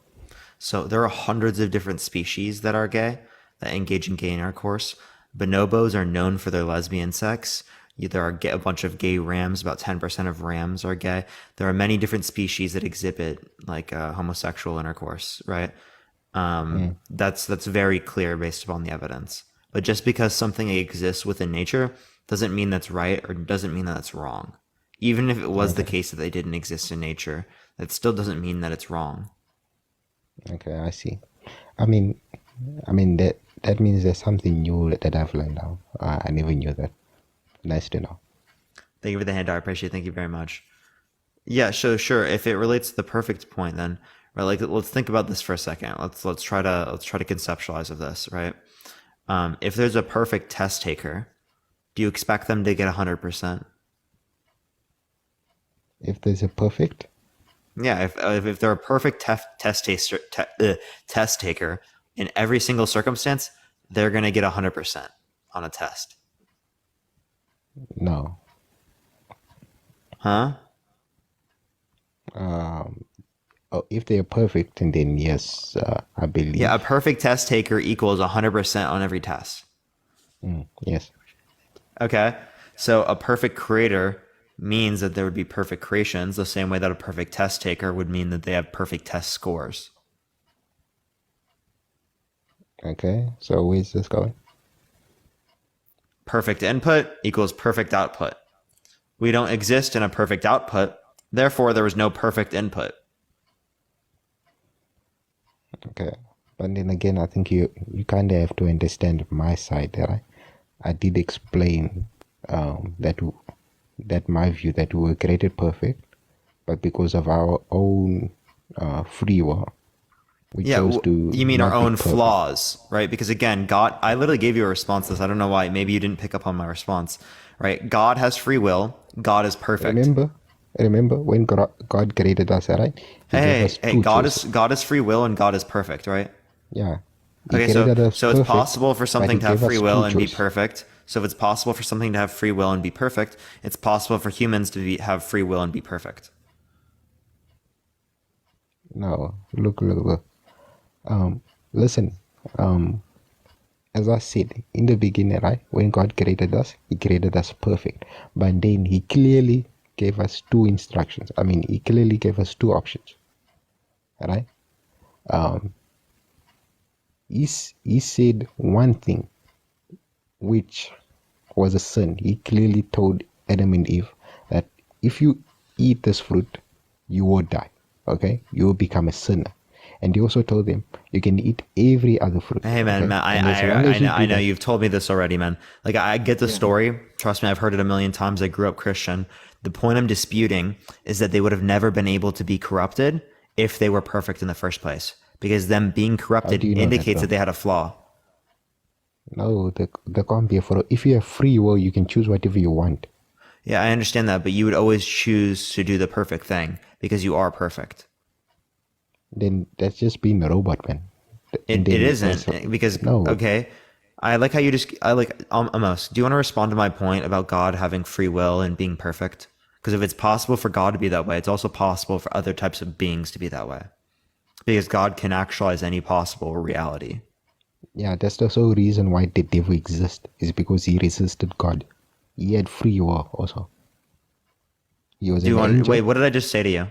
So there are hundreds of different species that are gay, that engage in gay intercourse. Bonobos are known for their lesbian sex. There are a bunch of gay rams. About 10% of rams are gay. There are many different species that exhibit like homosexual intercourse, right? That's very clear based upon the evidence. But just because something exists within nature doesn't mean that's right, or doesn't mean that it's wrong. Even if it was the case that they didn't exist in nature, that still doesn't mean that it's wrong. Okay, I see. I mean that means there's something new that I've learned now. I never knew that. Nice to know. Thank you for the handout. I appreciate it. Thank you very much. Yeah, so sure. If it relates to the perfect point, then right, like let's think about this for a second. Let's try to conceptualize of this, right? If there's a perfect test taker, do you expect them to get 100%? If there's a perfect, yeah, if they're a perfect test taker in every single circumstance, they're gonna get 100% on a test. No. Huh? If they're perfect, then yes, I believe. Yeah, a perfect test taker equals 100% on every test. Yes. Okay, so a perfect creator means that there would be perfect creations, the same way that a perfect test taker would mean that they have perfect test scores. Okay, so where's this going? Perfect input equals perfect output. We don't exist in a perfect output, therefore there was no perfect input. Okay, but then again, I think you kind of have to understand my side, right? I did explain that my view that we were created perfect, but because of our own free will, We Yeah, chose to you mean our not be own perfect. flaws, right? Because again, God, I literally gave you a response to this. I don't know why. Maybe you didn't pick up on my response, right? God has free will. God is perfect. Remember when God created us, right? He gave us Hey, two choices. God is free will and God is perfect, right? Yeah. He Okay, created us so it's perfect, possible for but something he to have gave free us will two and be choices. perfect. So if it's possible for something to have free will and be perfect, it's possible for humans to have free will and be perfect. No, look. Listen. As I said in the beginning, right? When God created us, He created us perfect. But then He clearly gave us two instructions. I mean, He clearly gave us two options, right? He said one thing, which was a sin. He clearly told Adam and Eve that if you eat this fruit, you will die. Okay, you will become a sinner. And he also told them you can eat every other fruit. Hey man, okay? man, And as long as you I do know that, you've told me this already, man. Like I get the story. Trust me, I've heard it a million times. I grew up Christian. The point I'm disputing is that they would have never been able to be corrupted if they were perfect in the first place, because them being how corrupted do you know that, indicates bro? that they had a flaw. No, there can't be a photo. If you have free will, you can choose whatever you want. Yeah, I understand that, but you would always choose to do the perfect thing because you are perfect. Then that's just being a robot, man. And It then isn't because no, okay, I like how you just I like Amos. Do you want to respond to my point about God having free will and being perfect? Because if it's possible for God to be that way, it's also possible for other types of beings to be that way. Because God can actualize any possible reality. yeah, that's the sole reason why the devil exists, is because he resisted God. He had free will also. He was Do you an want? angel. Wait, what did I just say to you?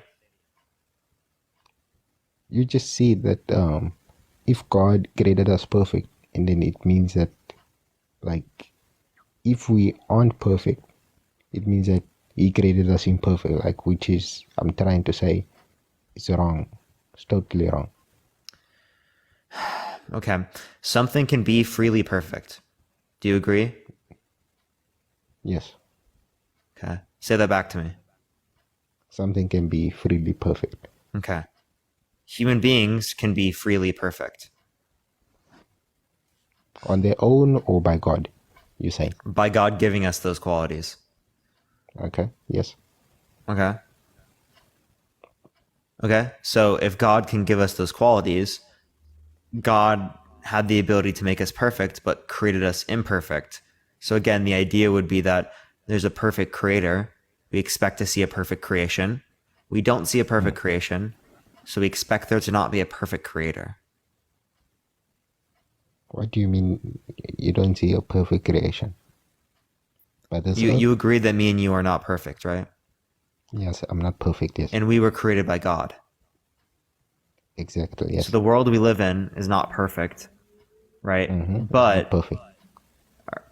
You just see that if God created us perfect, and then it means that, like, if we aren't perfect, it means that He created us imperfect, like, which is, I'm trying to say, it's wrong. It's totally wrong. Okay, something can be freely perfect. Do you agree? Yes. Okay, say that back to me. Something can be freely perfect. Okay, human beings can be freely perfect. On their own or by God, you say? By God giving us those qualities. Okay, yes. Okay. Okay. So if God can give us those qualities, God had the ability to make us perfect, but created us imperfect. So again, the idea would be that there's a perfect creator. We expect to see a perfect creation. We don't see a perfect creation. So we expect there to not be a perfect creator. What do you mean you don't see a perfect creation? But You agree that me and you are not perfect, right? Yes, I'm not perfect, yes. And we were created by God. Exactly, yes. So the world we live in is not perfect, right? But perfect.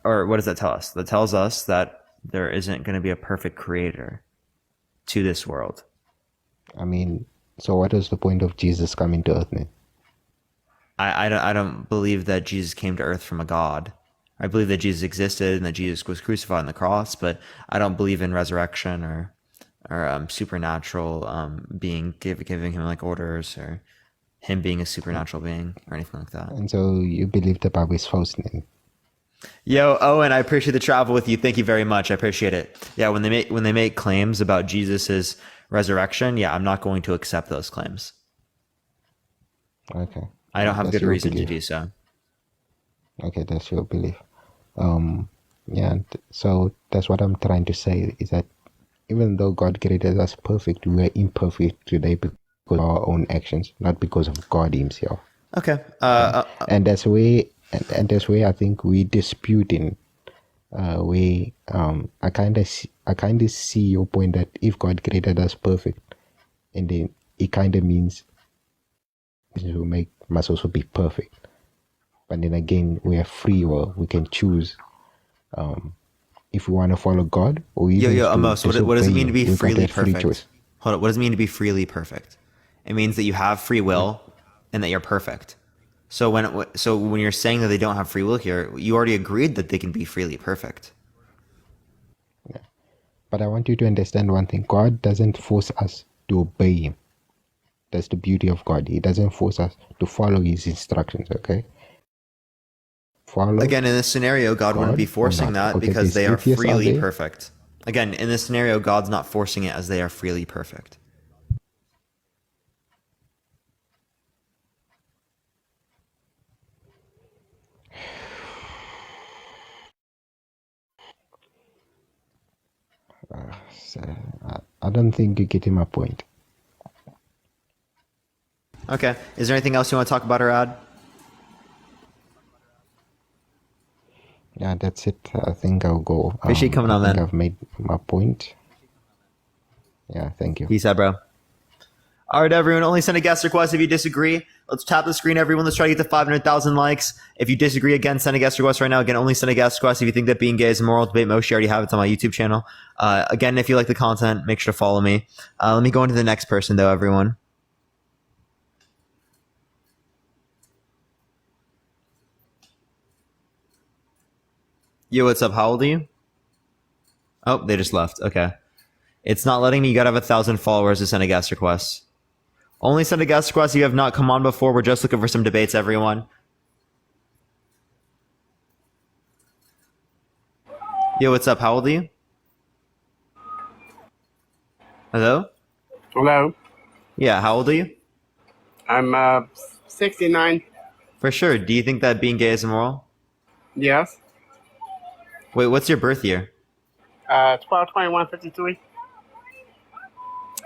Or what does that tell us? That tells us that there isn't going to be a perfect creator to this world. I mean, so what is the point of Jesus coming to earth then? I don't believe that Jesus came to earth from a god. I believe that Jesus existed and that Jesus was crucified on the cross, but I don't believe in resurrection or supernatural being giving him like orders, or him being a supernatural being or anything like that. And so you believe the Bible is false then? Yo, Owen, I appreciate the travel with you. Thank you very much. I appreciate it. Yeah, when they make claims about Jesus's resurrection, yeah, I'm not going to accept those claims. Okay. I don't have That's good your reason to belief. do so. Okay, that's your belief. Yeah, so that's what I'm trying to say, is that even though God created us perfect, we are imperfect today because of our own actions, not because of God Himself. Okay. And that's where I think we disputing. I kind of see your point that if God created us perfect, and then it kind of means must also be perfect. But then again, we have free will. We can choose if we want to follow God or even Amos, what does it mean to be we got freely that free perfect? choice. Hold on. What does it mean to be freely perfect? It means that you have free will and that you're perfect. So when you're saying that they don't have free will here, you already agreed that they can be freely perfect. But I want you to understand one thing: God doesn't force us to obey Him. That's the beauty of God. He doesn't force us to follow his instructions, okay? Follow. Again, in this scenario, God wouldn't be forcing that Okay, because there's they are atheists out freely there. perfect. Again, in this scenario, God's not forcing it as they are freely perfect. So, I don't think you're getting my point. Okay. Is there anything else you want to talk about or add? Yeah, that's it. I think I'll go. Appreciate you coming on, I think man. I've made my point. Yeah, thank you. Peace out, bro. All right, everyone. Only send a guest request if you disagree. Let's tap the screen, everyone. Let's try to get to 500,000 likes. If you disagree, again, send a guest request right now. Again, only send a guest request if you think that being gay is immoral. Debate Moshe. You already have it on my YouTube channel. Again, if you like the content, make sure to follow me. Let me go into the next person, though, everyone. Yo, what's up? How old are you? Oh, they just left. Okay. It's not letting me. You gotta have 1,000 followers to send a guest request. Only send a guest request if you have not come on before. We're just looking for some debates, everyone. Yo, what's up? How old are you? Hello? Hello. Yeah, how old are you? I'm 69. For sure. Do you think that being gay is immoral? Yes. Wait, what's your birth year? 12/21/53.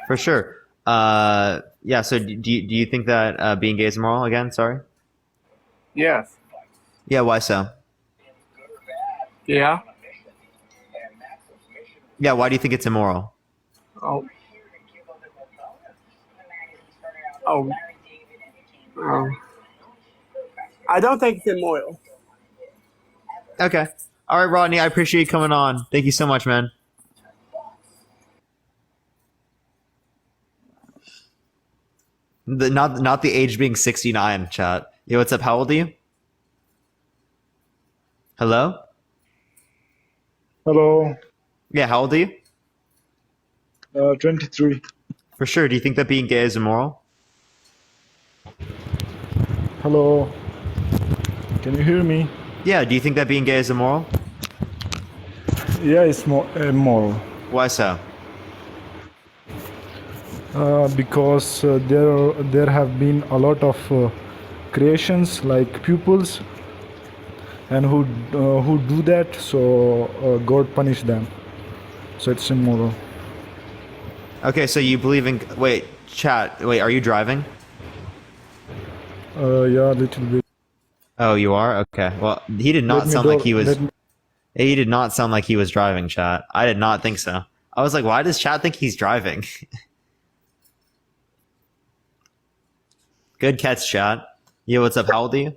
For sure. Yeah, so do you think that being gay is immoral again? Sorry? Yes. Yeah, why so? Yeah. Yeah, why do you think it's immoral? Oh. Oh. Oh. I don't think it's immoral. Okay. All right, Rodney, I appreciate you coming on. Thank you so much, man. Not the age being 69, chat. Yo, what's up? How old are you? Hello? Hello, Yeah, how old are you? 23. For sure. Do you think that being gay is immoral? Hello, can you hear me? Yeah, do you think that being gay is immoral? Yeah, it's more immoral Why so? because there have been a lot of creations like pupils, and who do that, so God punished them. So it's immoral. Okay, so you believe in... Wait, chat. Wait, are you driving? Yeah, a little bit. Oh, you are? Okay. Well, he did not sound like he was... He did not sound like he was driving, chat. I did not think so. I was like, why does chat think he's driving? Good catch, chat. Yo, what's up? How old are you?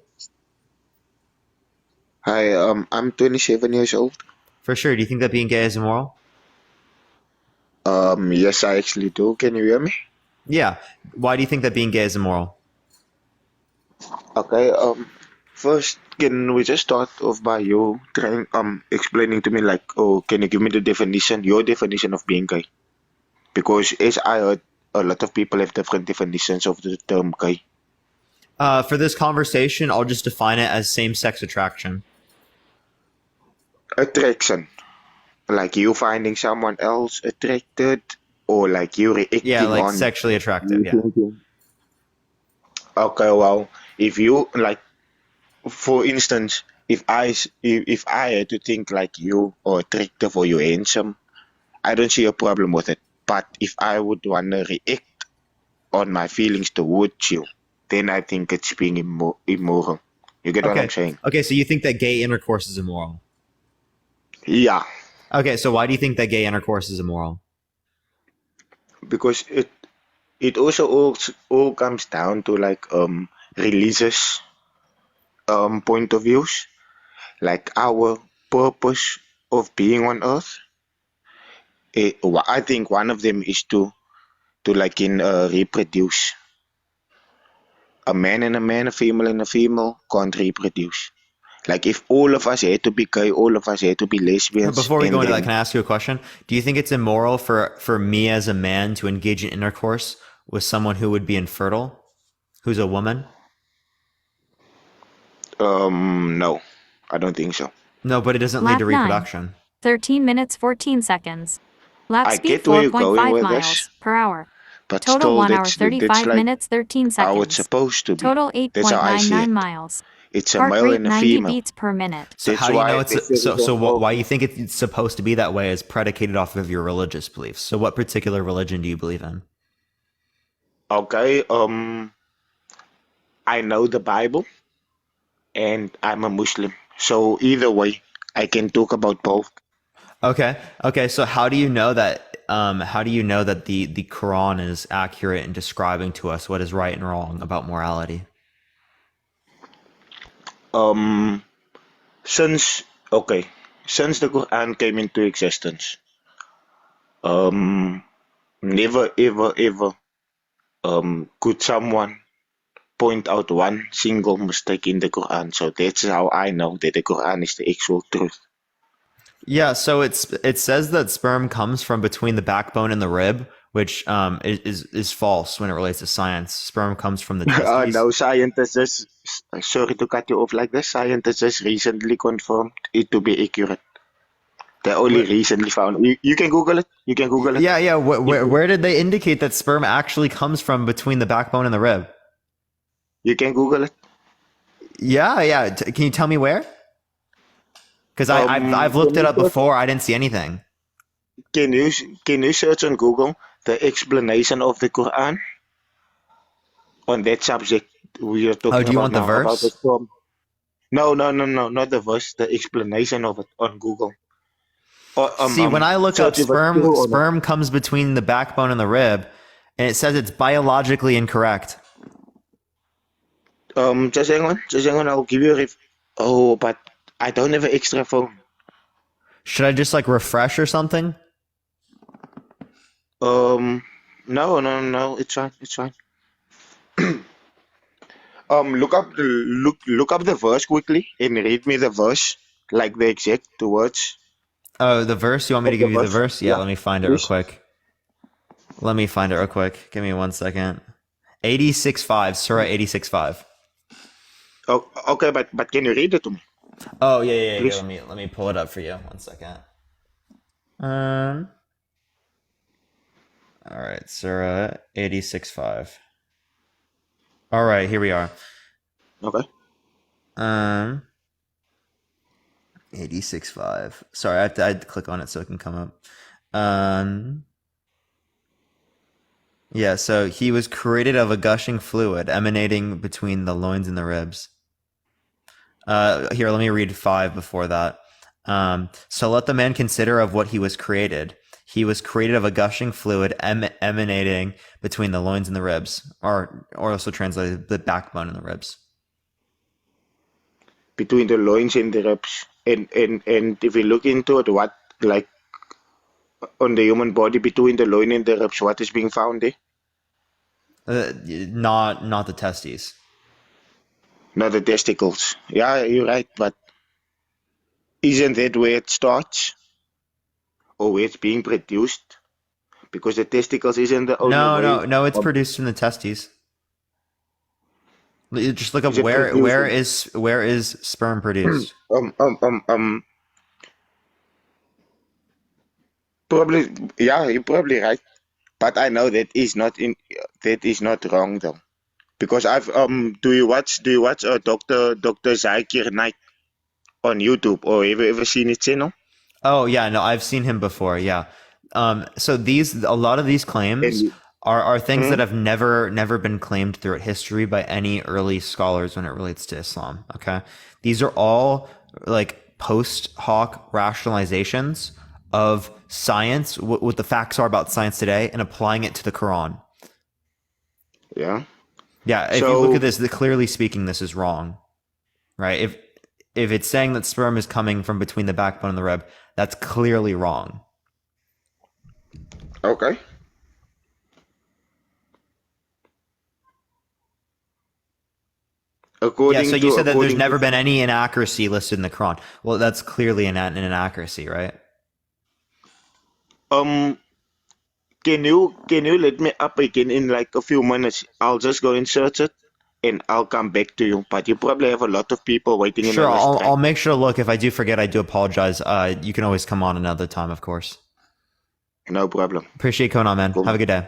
Hi, I'm 27 years old. For sure. Do you think that being gay is immoral? Yes, I actually do. Can you hear me? Yeah. Why do you think that being gay is immoral? Okay, first, can we just start off by you explaining to me, like, oh, can you give me the definition, your definition of being gay? Because as I heard, a lot of people have different definitions of the term gay. For this conversation, I'll just define it as same-sex attraction. Attraction. Like you finding someone else attracted, or like you reacting on... Yeah, like sexually attractive, yeah. Okay, well, if you, like, for instance, if I had to think like you, or attractive, or you're handsome, I don't see a problem with it. But if I would want to react on my feelings towards you, then I think it's being immoral. You get what I'm saying? Okay, so you think that gay intercourse is immoral? Yeah. Okay, so why do you think that gay intercourse is immoral? Because it also all comes down to like religious point of views, like our purpose of being on earth. I think one of them is to like reproduce. A man and a man, a female and a female can't reproduce. Like if all of us had to be gay, all of us had to be lesbians. Before we go into that, can I ask you a question? Do you think it's immoral for me as a man to engage in intercourse with someone who would be infertile, who's a woman? No, I don't think so. No, but it doesn't lead Lap to 9. reproduction. 13 minutes 14 seconds. Lap I speed get where you're going 4.5 with miles this, per hour. but Total still, 1 hour that's 35 like minutes 13 how it's seconds. supposed to be. Total That's how I see 8.99 it. miles. It's a Heart male rate and a 90 female. beats per minute. So That's how do you why know they it's say it's why you think it's supposed to be that way is predicated off of your religious beliefs. So what particular religion do you believe in? Okay, I know the Bible and I'm a Muslim. So either way, I can talk about both. Okay. So how do you know that? How do you know that the Quran is accurate in describing to us what is right and wrong about morality? Since since the Quran came into existence, never ever could someone point out one single mistake in the Quran. So that's how I know that the Quran is the actual truth. Yeah, so it says that sperm comes from between the backbone and the rib, which is false when it relates to science. Sperm comes from the testes. No, scientists, sorry to cut you off like this, scientists recently confirmed it to be accurate. They only recently found. You can Google it. You can Google it. Yeah. Where did they indicate that sperm actually comes from between the backbone and the rib? You can Google it. Yeah. Can you tell me where? Because I've looked it up before. I didn't see anything. Can you search on Google the explanation of the Quran on that subject we are talking about? Oh, do you want the now, about verse? the sperm? No, not the verse. The explanation of it on Google. See, when I look up search if it's true or not. sperm comes between the backbone and the rib, and it says it's biologically incorrect. Just hang on. I'll give you a Oh, but I don't have an extra phone. Should I just like refresh or something? No. It's fine. Look up the verse quickly and read me the verse, like the exact words. Oh, the verse? You want me to give you the verse? Yeah, let me find it real quick. Give me 1 second. 86.5, Surah 86.5. Oh, okay, but can you read it to me? Oh, yeah. Please. Let me pull it up for you. 1 second. All right, Surah 86.5. All right, here we are. Okay. 86.5. Sorry, I had to click on it so it can come up. Yeah, so he was created of a gushing fluid emanating between the loins and the ribs. Here, let me read 5 before that. So let the man consider of what he was created. He was created of a gushing fluid emanating between the loins and the ribs, or also translated the backbone and the ribs. Between the loins and the ribs, and if we look into it, what like on the human body between the loin and the ribs, what is being found there? Not the testes. Not the testicles. Yeah, you're right, but isn't that where it starts? Or where it's being produced? Because the testicles isn't the only way. No, it's produced from the testes. Just look up Is it where is sperm produced? Probably, yeah, you're probably right. But I know that is not wrong though. Because I've do you watch Dr. Zakir Naik on YouTube, or have you ever seen his channel? Oh yeah, no, I've seen him before. Yeah. So a lot of these claims are things that have never been claimed throughout history by any early scholars when it relates to Islam. Okay, these are all like post hoc rationalizations of science, what the facts are about science today, and applying it to the Quran. Yeah. Yeah. If you look at this, clearly speaking, this is wrong, right? If it's saying that sperm is coming from between the backbone and the rib, that's clearly wrong. Okay. So you said that there's never been any inaccuracy listed in the Quran. Well, that's clearly an inaccuracy, right? Can you let me up again in like a few minutes? I'll just go and search it, and I'll come back to you. But you probably have a lot of people waiting in the Sure, list, right? I'll make sure to look. If I do forget, I do apologize. You can always come on another time, of course. No problem. Appreciate you coming on, man. Cool. Have a good day.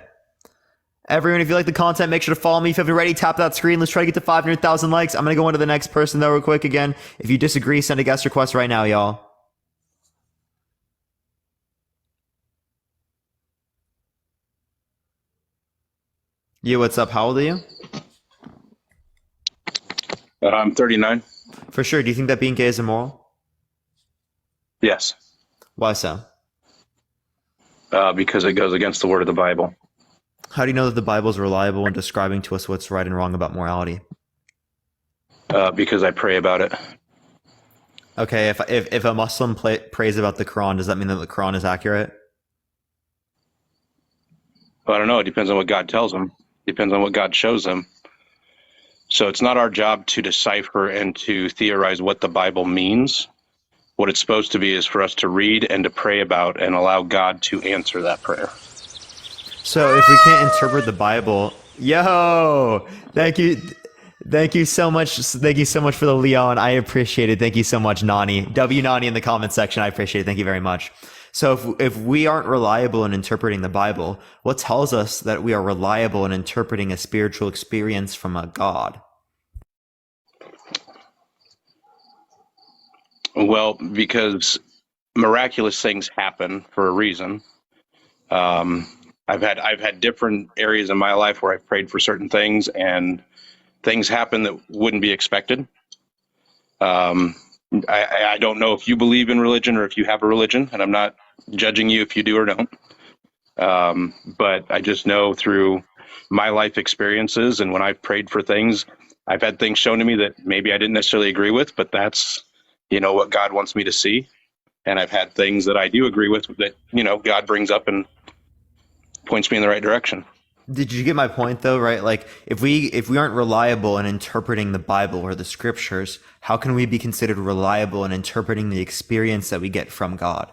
Everyone, if you like the content, make sure to follow me. If you haven't already, tap that screen. Let's try to get to 500,000 likes. I'm going to go on to the next person, though, real quick again. If you disagree, send a guest request right now, y'all. You, what's up? How old are you? I'm 39. For sure. Do you think that being gay is immoral? Yes. Why so? Because it goes against the word of the Bible. How do you know that the Bible is reliable in describing to us what's right and wrong about morality? Because I pray about it. Okay, if a Muslim prays about the Quran, does that mean that the Quran is accurate? Well, I don't know. It depends on what God tells them. Depends on what God shows them. So it's not our job to decipher and to theorize what the Bible means. What it's supposed to be is for us to read and to pray about and allow God to answer that prayer. So if we can't interpret the Bible, thank you so much. Thank you so much for the Leon. I appreciate it. Thank you so much, Nani. W Nani in the comment section. I appreciate it. Thank you very much. So if we aren't reliable in interpreting the Bible, what tells us that we are reliable in interpreting a spiritual experience from a God? Well, because miraculous things happen for a reason. I've had different areas in my life where I've prayed for certain things and things happen that wouldn't be expected. I don't know if you believe in religion or if you have a religion, and I'm not judging you if you do or don't. But I just know through my life experiences and when I've prayed for things, I've had things shown to me that maybe I didn't necessarily agree with, but that's, what God wants me to see. And I've had things that I do agree with that, God brings up and points me in the right direction. Did you get my point though, right? Like if we aren't reliable in interpreting the Bible or the scriptures, how can we be considered reliable in interpreting the experience that we get from God?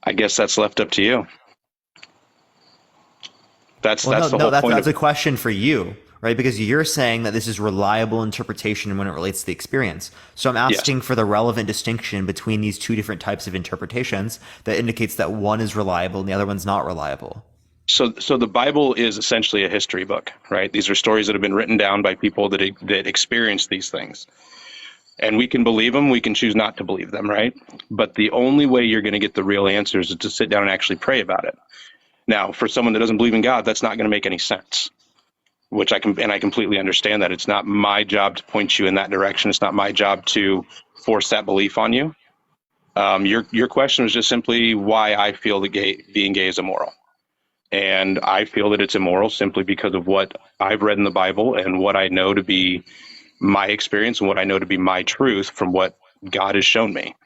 I guess that's left up to you. That's the whole point. That's a question for you, right? Because you're saying that this is reliable interpretation when it relates to the experience. So I'm asking for the relevant distinction between these two different types of interpretations that indicates that one is reliable and the other one's not reliable. So the Bible is essentially a history book, right? These are stories that have been written down by people that experienced these things. And we can believe them, we can choose not to believe them, right? But the only way you're going to get the real answers is to sit down and actually pray about it. Now, for someone that doesn't believe in God, that's not going to make any sense, which I completely understand that. It's not my job to point you in that direction. It's not my job to force that belief on you. Your question was just simply why I feel that being gay is immoral. And I feel that it's immoral simply because of what I've read in the Bible and what I know to be my experience and what I know to be my truth from what God has shown me.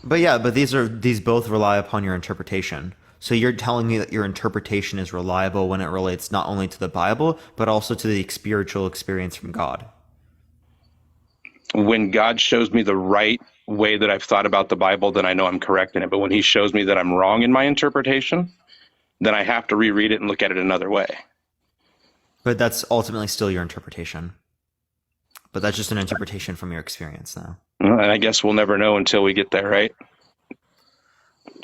But these both rely upon your interpretation. So you're telling me that your interpretation is reliable when it relates not only to the Bible, but also to the spiritual experience from God. When God shows me the right way that I've thought about the Bible, then I know I'm correct in it. But when he shows me that I'm wrong in my interpretation, then I have to reread it and look at it another way. But that's ultimately still your interpretation. But that's just an interpretation from your experience now. And I guess we'll never know until we get there, right?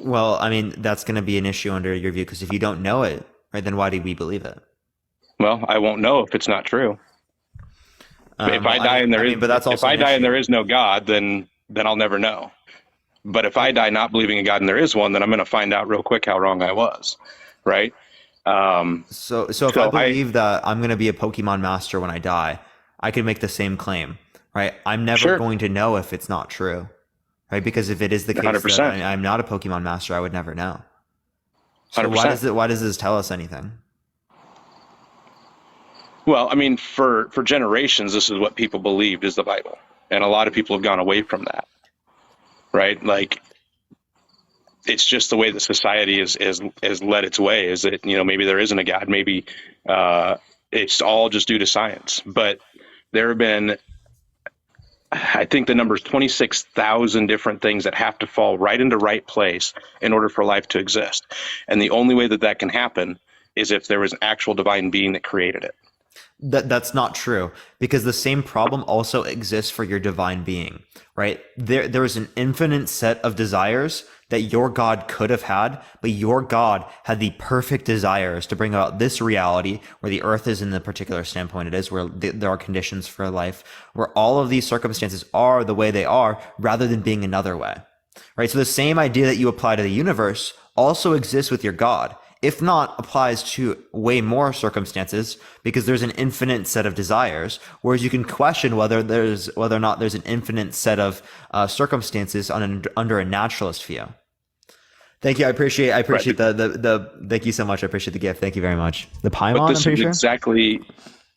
Well, I mean, that's going to be an issue under your view, because if you don't know it, right, then why do we believe it? Well, I won't know if it's not true. If I die and there is no God, then I'll never know. But if I die not believing in God and there is one, then I'm going to find out real quick how wrong I was, right? So if I believe that I'm going to be a Pokemon master when I die, I could make the same claim, right? I'm never going to know if it's not true, right? Because if it is the case 100%. That I'm not a Pokemon master, I would never know. So 100%. Why does this tell us anything? Well, I mean, for generations, this is what people believed is the Bible. And a lot of people have gone away from that, right? Like, it's just the way that society is led its way, is that, maybe there isn't a God. Maybe it's all just due to science. But there have been I think the number is 26,000 different things that have to fall right into right place in order for life to exist. And the only way that that can happen is if there was an actual divine being that created it. That's not true, because the same problem also exists for your divine being, right? There is an infinite set of desires that your God could have had, but your God had the perfect desires to bring about this reality where the earth is in the particular standpoint it is, where there are conditions for life, where all of these circumstances are the way they are rather than being another way, right? So the same idea that you apply to the universe also exists with your God. If not, applies to way more circumstances, because there's an infinite set of desires, whereas you can question whether or not there's an infinite set of circumstances under a naturalist view. Thank you. I appreciate the thank you so much. I appreciate the gift. Thank you very much. The Paimon,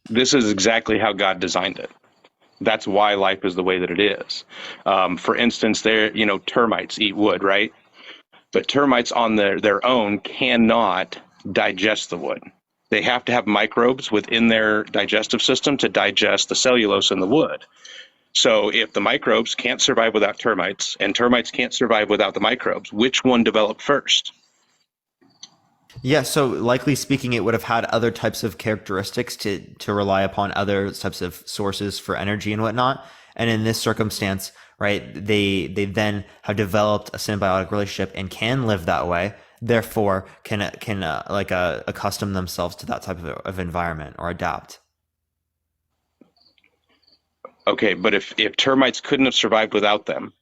this is exactly how God designed it. That's why life is the way that it is. For instance, termites eat wood, right? But termites on their own cannot digest the wood. They have to have microbes within their digestive system to digest the cellulose in the wood. So if the microbes can't survive without termites, and termites can't survive without the microbes, which one developed first? Yeah, so likely speaking, it would have had other types of characteristics to rely upon other types of sources for energy and whatnot. And in this circumstance, right, they then have developed a symbiotic relationship and can live that way. Therefore, can accustom themselves to that type of environment or adapt. Okay, but if termites couldn't have survived without them,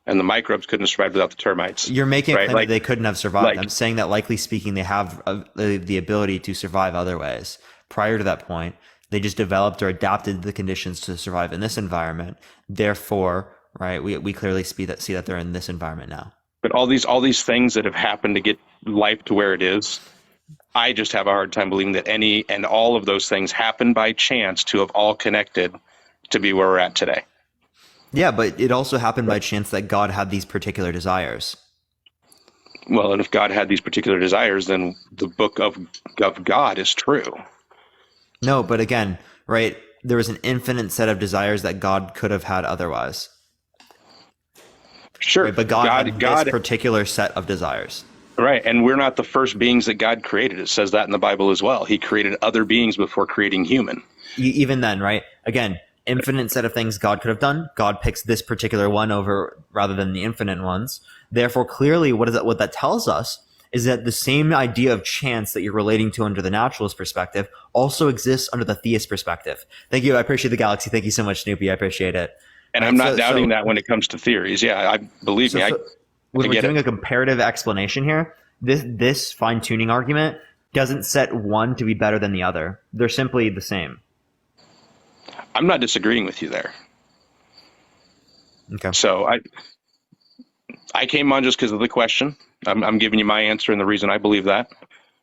and the microbes couldn't have survived without the termites, you're making right? a claim that they couldn't have survived. I'm saying that likely speaking, they have the ability to survive other ways. Prior to that point, they just developed or adapted the conditions to survive in this environment. Therefore, right, we clearly see that they're in this environment now. But all these things that have happened to get life to where it is, I just have a hard time believing that any and all of those things happened by chance to have all connected to be where we're at today. Yeah, but it also happened by chance that God had these particular desires. Well, and if God had these particular desires, then the book of God is true. No, but again, right, there was an infinite set of desires that God could have had otherwise. Sure. Right, but God had this particular set of desires. Right, and we're not the first beings that God created. It says that in the Bible as well. He created other beings before creating human. Even then, right, again, infinite set of things God could have done. God picks this particular one over rather than the infinite ones. Therefore, clearly, what that tells us is that the same idea of chance that you're relating to under the naturalist perspective also exists under the theist perspective. Thank you. I appreciate the galaxy. Thank you so much, Snoopy. I appreciate it. And I'm not doubting that when it comes to theories. Yeah, believe me. When we're doing a comparative explanation here, this fine-tuning argument doesn't set one to be better than the other. They're simply the same. I'm not disagreeing with you there. Okay. So I came on just because of the question. I'm giving you my answer and the reason I believe that.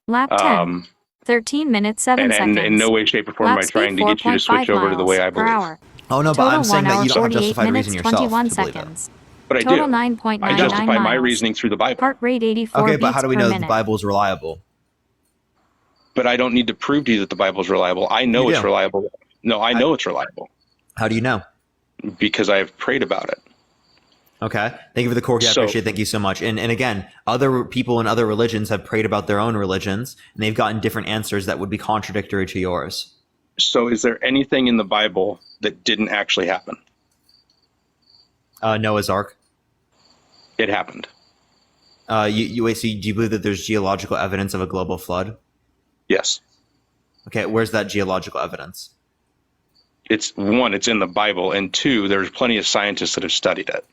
Lap 10. 13 minutes, 7 seconds. And in no way, shape, or form am I trying to get you to switch over to the way I believe. Oh, no, but I'm saying that you don't have justified reason yourself 21 to believe it. seconds. But I Total do. 9.99 I justify miles. my reasoning through the Bible. Heart rate 84 Okay, but how do we beats know per that the minute. Bible is reliable? But I don't need to prove to you that the Bible is reliable. I know it's reliable. No, I know it's reliable. How do you know? Because I have prayed about it. Okay. Thank you for the corky. I appreciate it. Thank you so much. And again, other people in other religions have prayed about their own religions, and they've gotten different answers that would be contradictory to yours. So is there anything in the Bible that didn't actually happen? Noah's Ark. It happened. Wait, so do you believe that there's geological evidence of a global flood? Yes. Okay, where's that geological evidence? It's in the Bible, and two, there's plenty of scientists that have studied it.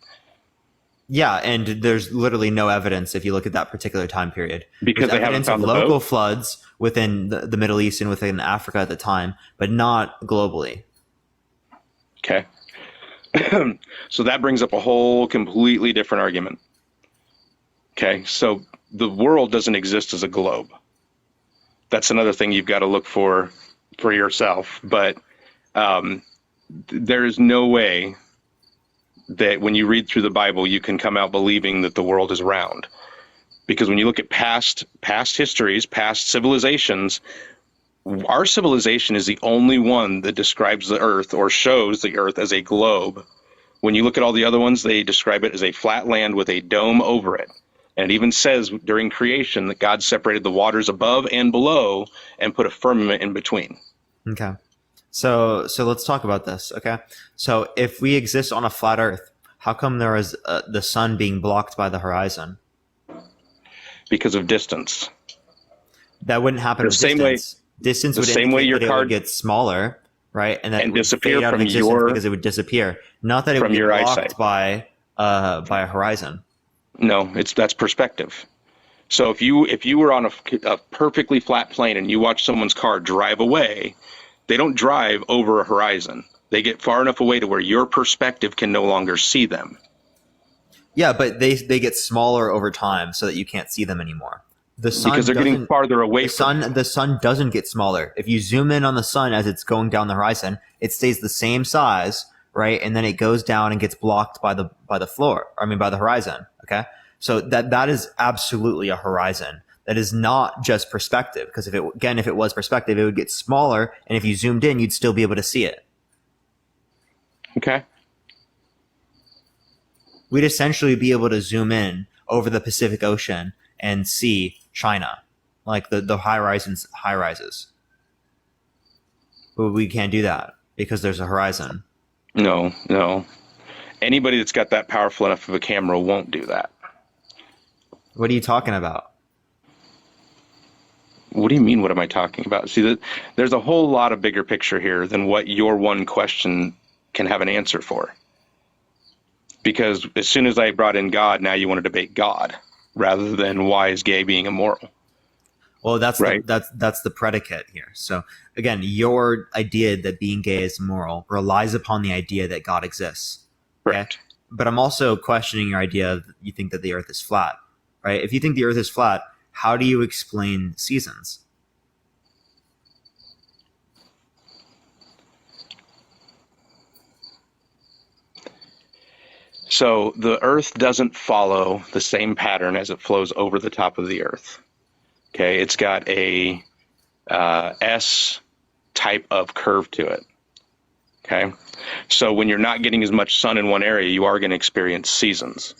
Yeah, and there's literally no evidence if you look at that particular time period. Because there's they haven't evidence found of the local boat? floods within the Middle East and within Africa at the time, but not globally. Okay. So that brings up a whole completely different argument. Okay, so the world doesn't exist as a globe. That's another thing you've got to look for yourself. But there is no way that when you read through the Bible, you can come out believing that the world is round. Because when you look at past histories, past civilizations, our civilization is the only one that describes the earth or shows the earth as a globe When you look at all the other ones, they describe it as a flat land with a dome over it. And it even says during creation that God separated the waters above and below and put a firmament in between. Okay. So let's talk about this. Okay. So if we exist on a flat Earth, how come there is the sun being blocked by the horizon? Because of distance. That wouldn't happen with distance. Distance would indicate that it would get smaller, right? And that it would disappear fade out of from existence your, because it would disappear. Not that it would be blocked by a horizon. No, that's perspective. So if you were on a perfectly flat plane and you watch someone's car drive away, they don't drive over a horizon. They get far enough away to where your perspective can no longer see them. Yeah, but they get smaller over time so that you can't see them anymore. The sun because they're getting farther away. The sun doesn't get smaller. If you zoom in on the sun as it's going down the horizon, it stays the same size, right? And then it goes down and gets blocked by the horizon. Okay, so that is absolutely a horizon. That is not just perspective, because if it was perspective, it would get smaller, and if you zoomed in, you'd still be able to see it. Okay. We'd essentially be able to zoom in over the Pacific Ocean and see China, like the high rises. But we can't do that because there's a horizon. No. Anybody that's got that powerful enough of a camera won't do that. What are you talking about? What do you mean, what am I talking about? See, there's a whole lot of bigger picture here than what your one question can have an answer for. Because as soon as I brought in God, now you want to debate God rather than why is gay being immoral. Well, that's right. That's the predicate here. So again, your idea that being gay is immoral relies upon the idea that God exists. Okay? Right. But I'm also questioning your idea that you think that the Earth is flat, right? If you think the Earth is flat, how do you explain seasons? So the Earth doesn't follow the same pattern as it flows over the top of the Earth. Okay, it's got a S type of curve to it. Okay, so when you're not getting as much sun in one area, you are going to experience seasons.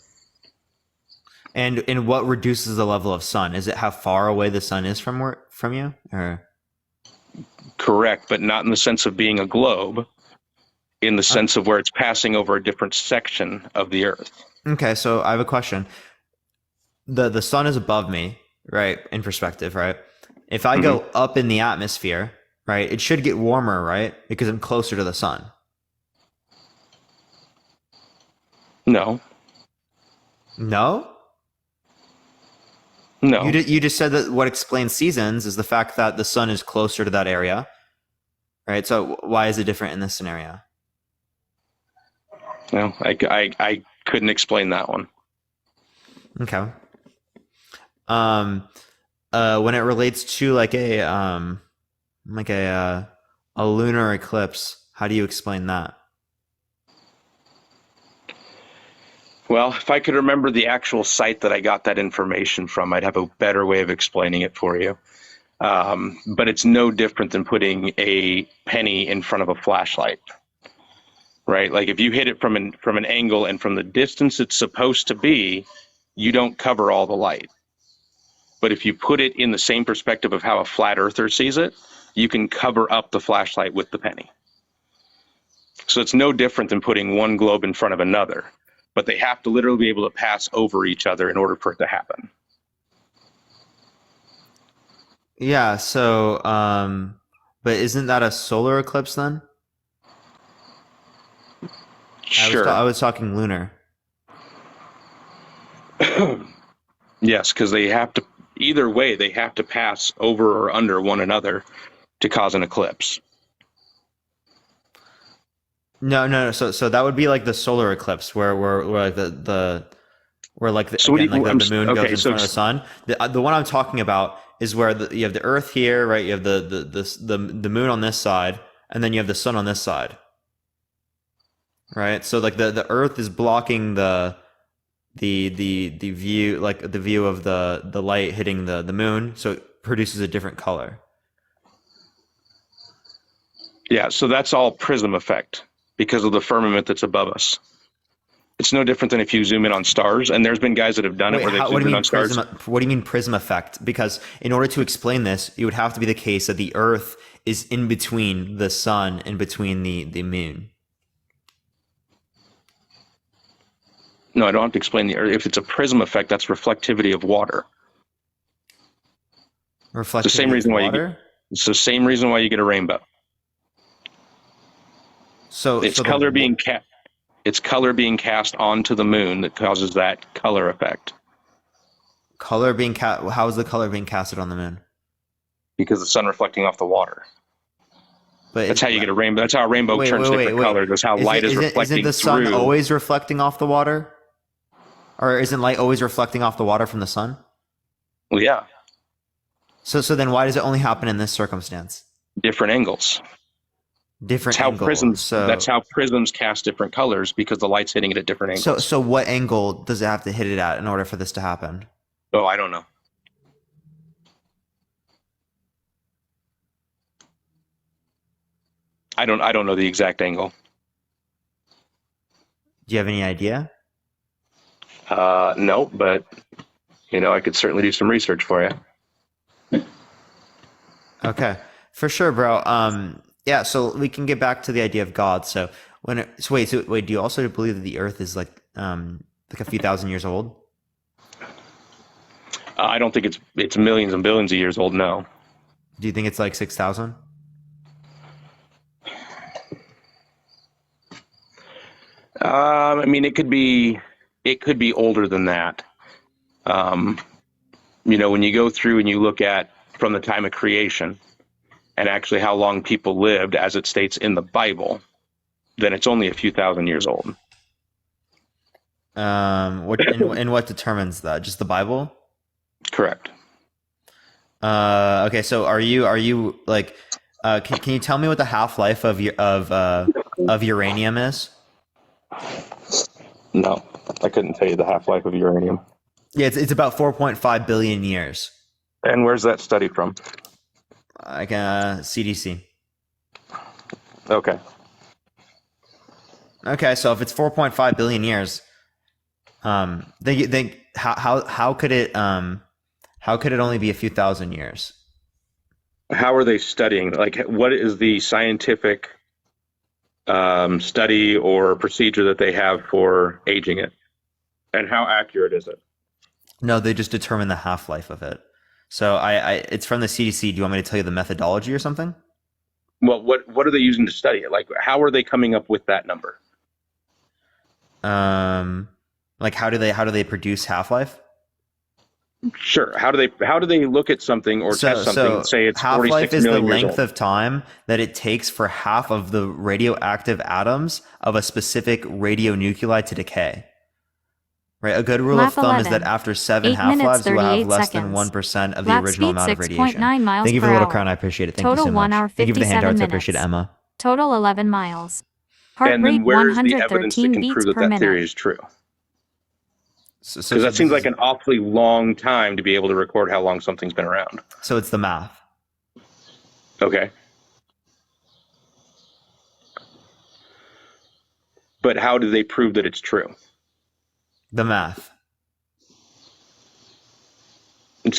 And what reduces the level of sun? Is it how far away the sun is from you? Or? Correct, but not in the sense of being a globe, in the sense of where it's passing over a different section of the Earth. Okay, so I have a question. The sun is above me, right, in perspective, right? If I go up in the atmosphere, right, it should get warmer, right, because I'm closer to the sun. No. No? No. You just said that what explains seasons is the fact that the sun is closer to that area, right? So why is it different in this scenario? No, I couldn't explain that one. Okay. When it relates to like a lunar eclipse, how do you explain that? Well, if I could remember the actual site that I got that information from, I'd have a better way of explaining it for you. But it's no different than putting a penny in front of a flashlight, right? Like if you hit it from an angle and from the distance it's supposed to be, you don't cover all the light. But if you put it in the same perspective of how a flat earther sees it, you can cover up the flashlight with the penny. So it's no different than putting one globe in front of another. But they have to literally be able to pass over each other in order for it to happen. Yeah, so, but isn't that a solar eclipse then? Sure. I was talking lunar. Yes, because they have to, either way, they have to pass over or under one another to cause an eclipse. No. So that would be like the solar eclipse, where like the moon goes in front of the sun. The one I'm talking about is where you have the Earth here, right? You have the moon on this side, and then you have the sun on this side, right? So like the Earth is blocking the view, like the view of the light hitting the moon, so it produces a different color. Yeah, so that's all prism effect because of the firmament that's above us. It's no different than if you zoom in on stars, and there's been guys that have done it where they've zoomed in on stars. What do you mean prism effect? Because in order to explain this, it would have to be the case that the Earth is in between the sun and between the moon. No, I don't have to explain the Earth. If it's a prism effect, that's reflectivity of water. Reflectivity it's the same reason of why water? It's the same reason why you get a rainbow. So it's color being cast. It's color being cast onto the moon that causes that color effect. Color being how is the color being casted on the moon? Because the sun reflecting off the water. But that's how you get a rainbow. That's how a rainbow turns different colors. That's how light is reflecting Isn't the sun through. always reflecting off the water? Or isn't light always reflecting off the water from the sun? Well, yeah. So then why does it only happen in this circumstance? Different angles. Different that's angles. That's how prisms cast different colors because the light's hitting it at different angles. So what angle does it have to hit it at in order for this to happen? Oh, I don't know. I don't know the exact angle. Do you have any idea? No, but I could certainly do some research for you. Okay, for sure, bro. Yeah, so we can get back to the idea of God. So wait, do you also believe that the Earth is like a few thousand years old? I don't think it's millions and billions of years old. No. Do you think it's like 6,000? I mean, it could be older than that. When you go through and you look at from the time of creation and actually how long people lived, as it states in the Bible, then it's only a few thousand years old. What determines that? Just the Bible? Correct. Okay, so are you like? Can you tell me what the half-life of uranium is? No, I couldn't tell you the half-life of uranium. Yeah, it's about 4.5 billion years. And where's that study from? Like CDC. Okay. Okay, so if it's 4.5 billion years, how could it only be a few thousand years? How are they studying? Like, what is the scientific study or procedure that they have for aging it, and how accurate is it? No, they just determine the half-life of it. So it's from the CDC. Do you want me to tell you the methodology or something? Well, what are they using to study it? Like, how are they coming up with that number? Like how do they produce half-life? Sure. How do they look at something or test something and say it's 46 half-life is the million years length old? of time that it takes for half of the radioactive atoms of a specific radionuclide to decay. Right. A good rule of thumb is that after 7 half-lives, you will have less than 1% of the original amount of radiation. Miles Thank you for per the little hour. crown. I appreciate it. Thank Total you so 1 much. hour, Thank you for the 57 handouts. I minutes. appreciate it, Emma. Total 11 miles. Heart And rate then where's the evidence that 113 can beats prove that per that minute. theory is true? Because Because that seems like an awfully long time to be able to record how long something's been around. So it's the math. Okay. But how do they prove that it's true? The math. But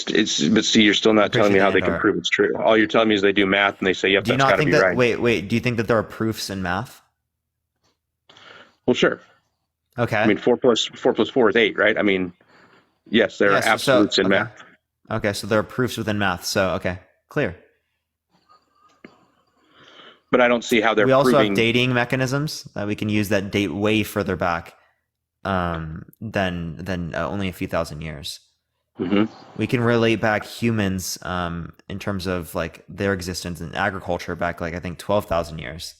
see, you're still not telling me how they can prove it's true. All you're telling me is they do math and they say, yep, Do you that's not got to think be that? right. Wait. Do you think that there are proofs in math? Well, sure. Okay. I mean, 4 plus 4 is 8, right? I mean, yes, there are absolutes in math. Okay, so there are proofs within math. So okay, clear. But I don't see how they're We also proving. have dating mechanisms that we can use that date way further back than only a few thousand years. Mm-hmm. We can relate back humans in terms of like their existence in agriculture back like I think 12,000 years.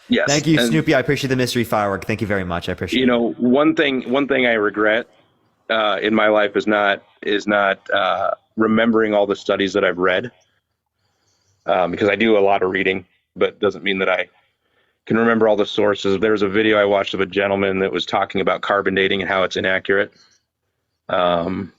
Yes. Thank you, and, Snoopy. I appreciate the mystery firework. Thank you very much. I appreciate it. One thing I regret in my life is not remembering all the studies that I've read, because I do a lot of reading, but doesn't mean that I can remember all the sources. There was a video I watched of a gentleman that was talking about carbon dating and how it's inaccurate. And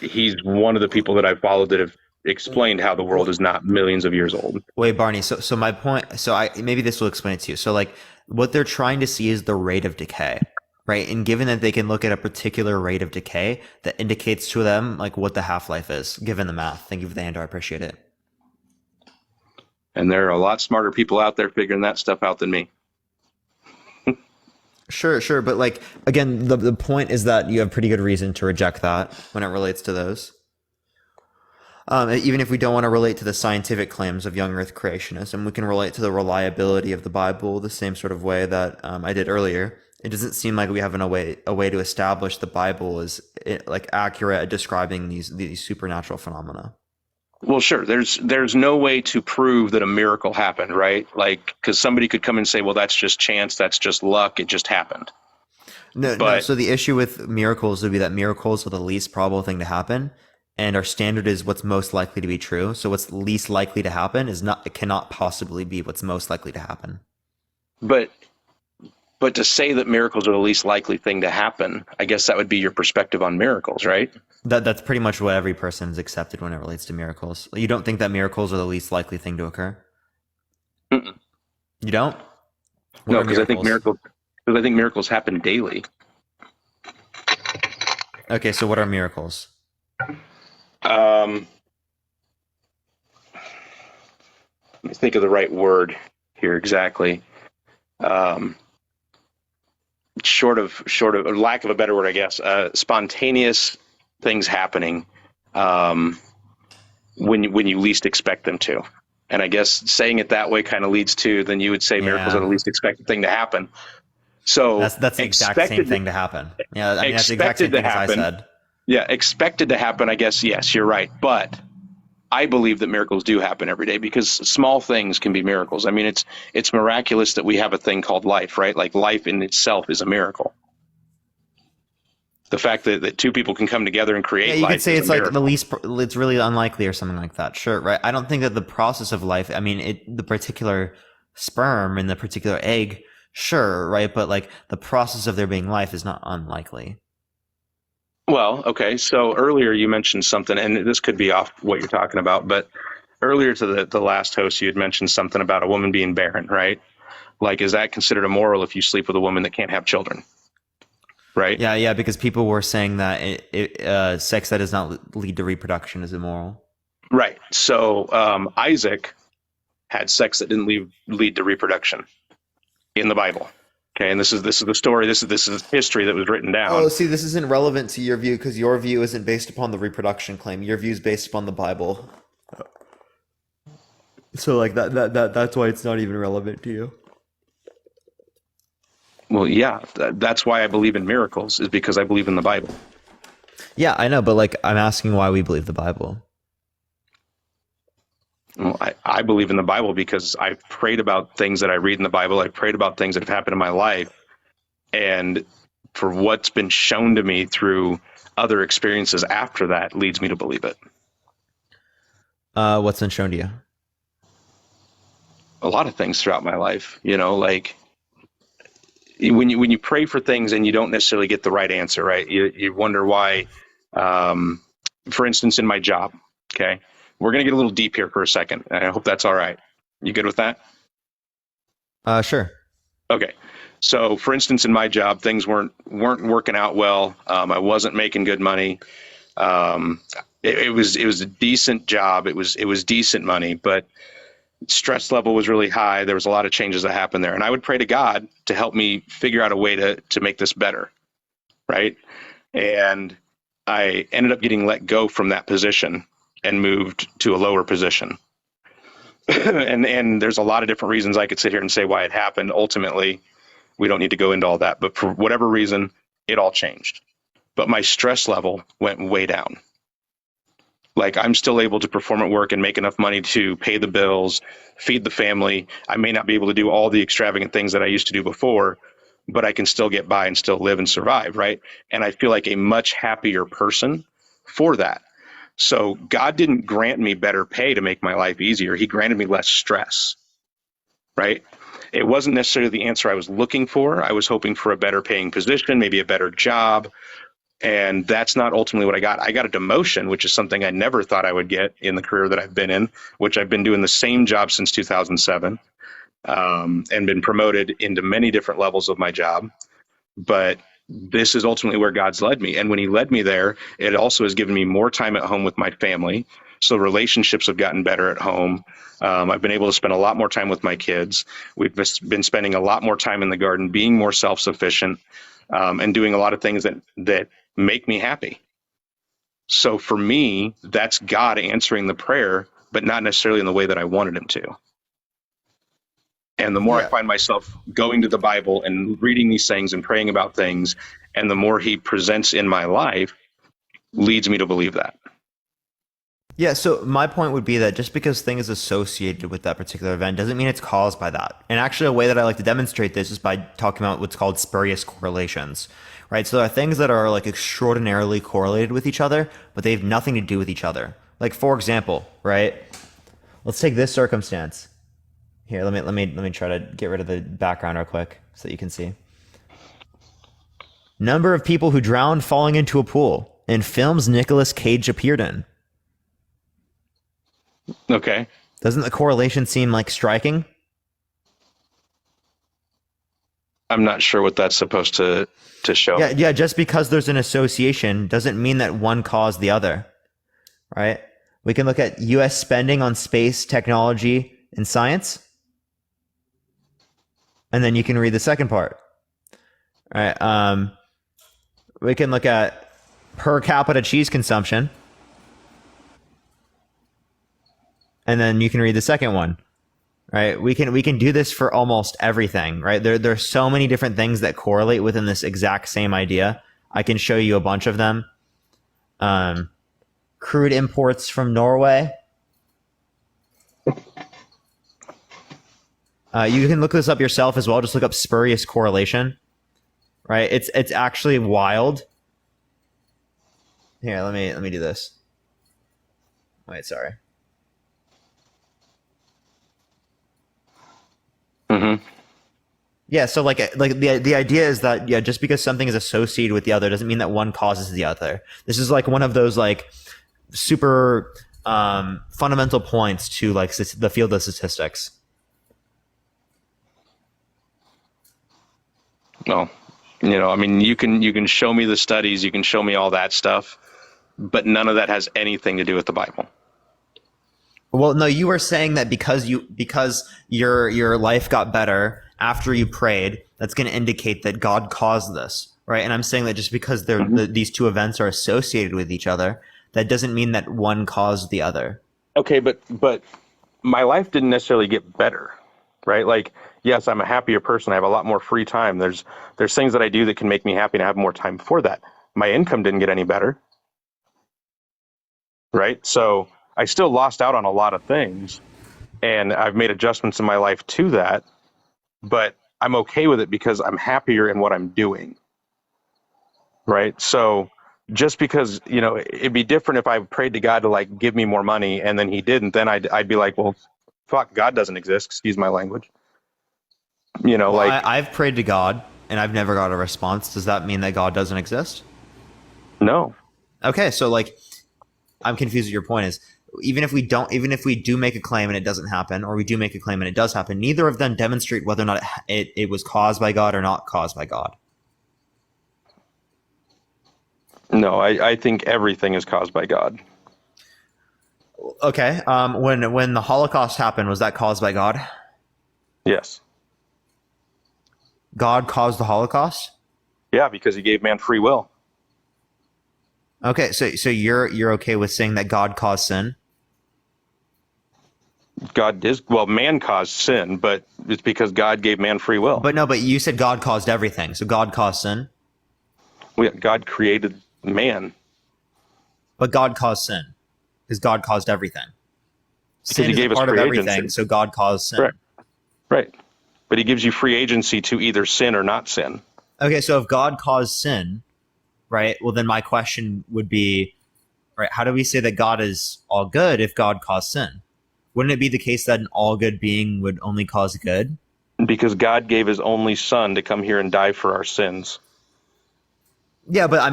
he's one of the people that I've followed that have explained how the world is not millions of years old. Wait, Barney. So my point. So maybe this will explain it to you. So like, what they're trying to see is the rate of decay, right? And given that they can look at a particular rate of decay, that indicates to them like what the half-life is, given the math. Thank you for the hand. I appreciate it. And there are a lot smarter people out there figuring that stuff out than me. Sure. But like, again, the point is that you have pretty good reason to reject that when it relates to those. Even if we don't want to relate to the scientific claims of young earth creationism, we can relate to the reliability of the Bible the same sort of way that I did earlier. It doesn't seem like we have a way to establish the Bible is like accurate at describing these supernatural phenomena. Well, sure. There's no way to prove that a miracle happened, right? Like, because somebody could come and say, well, that's just chance, that's just luck, it just happened. No. So the issue with miracles would be that miracles are the least probable thing to happen, and our standard is what's most likely to be true. So what's least likely to happen it cannot possibly be what's most likely to happen. But to say that miracles are the least likely thing to happen, I guess that would be your perspective on miracles, right? That's pretty much what every person's accepted when it relates to miracles. You don't think that miracles are the least likely thing to occur? Mm-mm. You don't? No, because I think miracles happen daily. Okay, so what are miracles? Let me think of the right word here exactly. Short of lack of a better word, I guess, spontaneous things happening when you least expect them to. And I guess saying it that way kind of leads to, then you would say miracles are the least expected thing to happen. So that's the exact same thing to happen. Yeah, I mean, that's the exact same thing as I said. Yeah, expected to happen, I guess, yes, you're right. But I believe that miracles do happen every day because small things can be miracles. I mean, it's miraculous that we have a thing called life, right? Like life in itself is a miracle. The fact that two people can come together and create life. You could say it's like it's really unlikely or something like that. Sure, right? I don't think that the process of life, I mean, the particular sperm and the particular egg, sure, right? But like the process of there being life is not unlikely. Well, okay. So earlier you mentioned something, and this could be off what you're talking about, but earlier to the last host, you had mentioned something about a woman being barren, right? Like, is that considered immoral if you sleep with a woman that can't have children? Right? Yeah, because people were saying that sex that does not lead to reproduction is immoral. Right. So Isaac had sex that didn't lead to reproduction in the Bible. Okay, and this is the story. This is history that was written down. Oh, see, this isn't relevant to your view because your view isn't based upon the reproduction claim. Your view is based upon the Bible. So, like that's why it's not even relevant to you. Well, yeah, that's why I believe in miracles, is because I believe in the Bible. Yeah, I know, but like I'm asking why we believe the Bible. Well, I believe in the Bible because I've prayed about things that I read in the Bible. I've prayed about things that have happened in my life. And for what's been shown to me through other experiences after that leads me to believe it. What's been shown to you? A lot of things throughout my life, like when you pray for things and you don't necessarily get the right answer, right? You wonder why, for instance, in my job, okay? We're going to get a little deep here for a second. I hope that's all right. You good with that? Sure. Okay. So, for instance, in my job, things weren't working out well. I wasn't making good money. It was a decent job. It was decent money, but stress level was really high. There was a lot of changes that happened there, and I would pray to God to help me figure out a way to make this better, right? And I ended up getting let go from that position and moved to a lower position. and there's a lot of different reasons I could sit here and say why it happened. Ultimately, we don't need to go into all that, but for whatever reason, it all changed. But my stress level went way down. Like, I'm still able to perform at work and make enough money to pay the bills, feed the family. I may not be able to do all the extravagant things that I used to do before, but I can still get by and still live and survive, right? And I feel like a much happier person for that. So God didn't grant me better pay to make my life easier. He granted me less stress, right? It wasn't necessarily the answer I was looking for. I was hoping for a better paying position, maybe a better job. And that's not ultimately what I got. I got a demotion, which is something I never thought I would get in the career that I've been in, which I've been doing the same job since 2007, and been promoted into many different levels of my job. But this is ultimately where God's led me. And when he led me there, it also has given me more time at home with my family. So relationships have gotten better at home. I've been able to spend a lot more time with my kids. We've been spending a lot more time in the garden, being more self-sufficient, and doing a lot of things that make me happy. So for me, that's God answering the prayer, but not necessarily in the way that I wanted him to. And the more I find myself going to the Bible and reading these things and praying about things, and the more he presents in my life, leads me to believe that. Yeah, so my point would be that just because thing is associated with that particular event doesn't mean it's caused by that. And actually a way that I like to demonstrate this is by talking about what's called spurious correlations, right? So there are things that are like extraordinarily correlated with each other, but they have nothing to do with each other. Like for example, right? Let's take this circumstance. Here, let me try to get rid of the background real quick so that you can see. Number of people who drowned falling into a pool in films Nicolas Cage appeared in. Okay. Doesn't the correlation seem like striking? I'm not sure what that's supposed to show. Yeah, just because there's an association doesn't mean that one caused the other, right? We can look at U.S. spending on space, technology, and science. And then you can read the second part. All right. We can look at per capita cheese consumption. And then you can read the second one. Right? We can do this for almost everything, right? There's so many different things that correlate within this exact same idea. I can show you a bunch of them. Crude imports from Norway. You can look this up yourself as well. Just look up spurious correlation, right? It's actually wild. Here, let me do this. Wait, sorry. Mm-hmm. Yeah, so like the idea is that just because something is associated with the other doesn't mean that one causes the other. This is like one of those like super fundamental points to like the field of statistics. No, I mean, you can show me the studies, you can show me all that stuff, but none of that has anything to do with the Bible. Well, no, you were saying that because your life got better after you prayed, that's going to indicate that God caused this, right? And I'm saying that just because these two events are associated with each other, that doesn't mean that one caused the other. Okay, but my life didn't necessarily get better, right? Like, yes, I'm a happier person. I have a lot more free time. There's things that I do that can make me happy, and I have more time for that. My income didn't get any better, right? So I still lost out on a lot of things, and I've made adjustments in my life to that, but I'm okay with it because I'm happier in what I'm doing, right? So just because, it'd be different if I prayed to God to like give me more money and then he didn't, then I'd be like, well, fuck, God doesn't exist. Excuse my language. I've prayed to God and I've never got a response. Does that mean that God doesn't exist? No. Okay, so like, I'm confused what your point is. Even if we do make a claim and it doesn't happen, or we do make a claim and it does happen, neither of them demonstrate whether or not it was caused by God or not caused by God. No, I think everything is caused by God. Okay. When the Holocaust happened, was that caused by God? Yes. God caused the Holocaust? Yeah, because he gave man free will. Okay, so you're okay with saying that God caused sin? Man caused sin, but it's because God gave man free will. But you said God caused everything, so God caused sin? God created man. But God caused sin, because God caused everything. Because he gave us free agency. So God caused sin. Right. But he gives you free agency to either sin or not sin. Okay, so if God caused sin, right, well then my question would be, right, how do we say that God is all good if God caused sin? Wouldn't it be the case that an all good being would only cause good? Because God gave his only son to come here and die for our sins. Yeah, but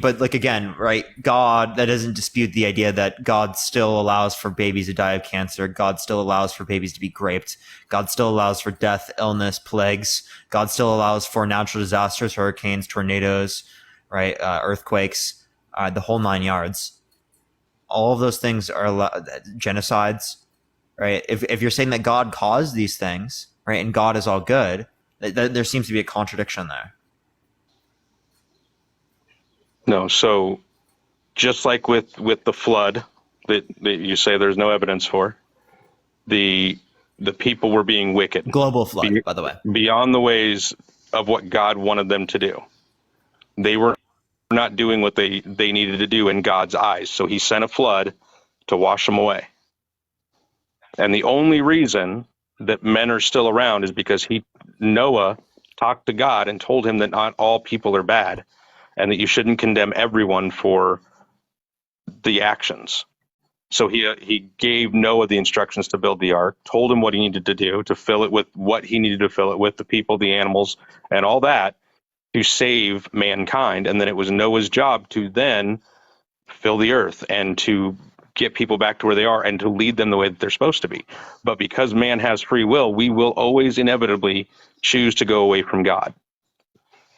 but like again, right? God, that doesn't dispute the idea that God still allows for babies to die of cancer. God still allows for babies to be raped. God still allows for death, illness, plagues. God still allows for natural disasters, hurricanes, tornadoes, right? Earthquakes, the whole 9 yards. All of those things are genocides, right? If you're saying that God caused these things, right, and God is all good, there seems to be a contradiction there. No, so just like with the flood that you say there's no evidence for, the people were being wicked. Global flood, by the way. Beyond the ways of what God wanted them to do. They were not doing what they needed to do in God's eyes. So he sent a flood to wash them away. And the only reason that men are still around is because Noah talked to God and told him that not all people are bad and that you shouldn't condemn everyone for the actions. So he gave Noah the instructions to build the ark, told him what he needed to do to fill it with what he needed to fill it with, the people, the animals, and all that, to save mankind. And then it was Noah's job to then fill the earth and to get people back to where they are and to lead them the way that they're supposed to be. But because man has free will, we will always inevitably choose to go away from God.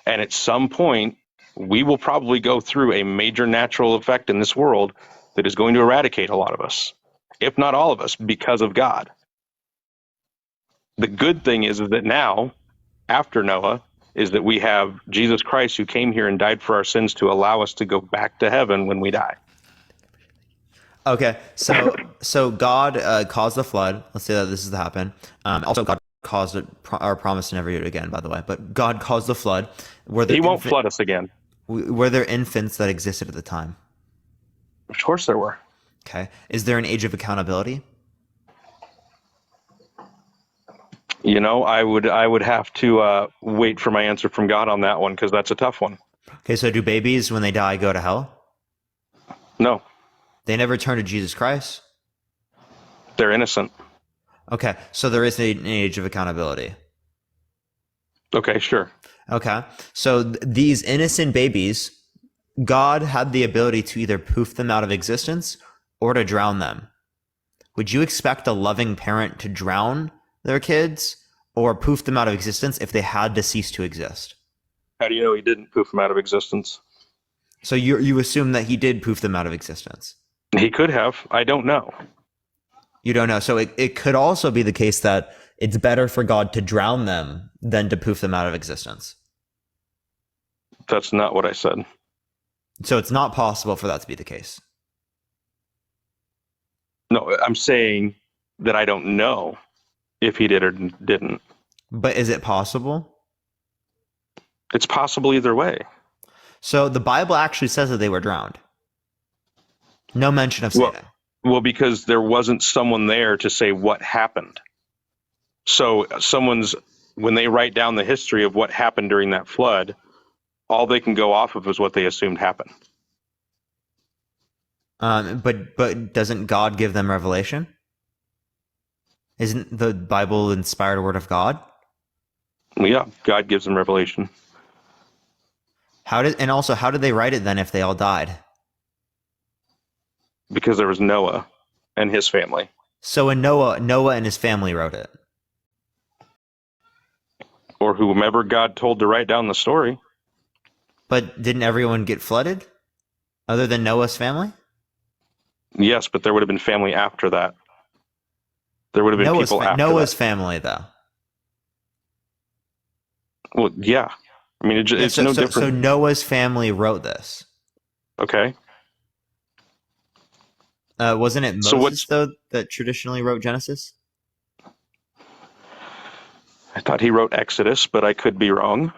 And at some point, we will probably go through a major natural effect in this world that is going to eradicate a lot of us, if not all of us, because of God. The good thing is that now, after Noah, is that we have Jesus Christ who came here and died for our sins to allow us to go back to heaven when we die. Okay, so God caused the flood. Let's say that this is to happen. Also, God caused it, our promise to never do it again, by the way. But God caused the flood. He won't flood us again. Were there infants that existed at the time? Of course there were. Okay. Is there an age of accountability? You know, I would have to wait for my answer from God on that one, because that's a tough one. Okay, so do babies, when they die, go to hell? No. They never turn to Jesus Christ? They're innocent. Okay, so there is an age of accountability. Okay, sure. Okay, so these innocent babies, God had the ability to either poof them out of existence or to drown them. Would you expect a loving parent to drown their kids or poof them out of existence if they had to cease to exist? How do you know he didn't poof them out of existence? So you assume that he did poof them out of existence? He could have. I don't know. You don't know. So it could also be the case that it's better for God to drown them than to poof them out of existence. That's not what I said. So it's not possible for that to be the case. No, I'm saying that I don't know if he did or didn't. But is it possible? It's possible either way. So the Bible actually says that they were drowned. No mention of saving. Well, because there wasn't someone there to say what happened. So when they write down the history of what happened during that flood, all they can go off of is what they assumed happened. But doesn't God give them revelation? Isn't the Bible inspired word of God? Yeah, God gives them revelation. How did they write it then if they all died? Because there was Noah and his family. So when Noah and his family wrote it. Or whomever God told to write down the story. But didn't everyone get flooded? Other than Noah's family? Yes, but there would have been family after that. There would have been people after Noah's that. family, though. Well, yeah. I mean, it's no different. So Noah's family wrote this. Okay. Wasn't it Moses, though, that traditionally wrote Genesis? I thought he wrote Exodus, but I could be wrong.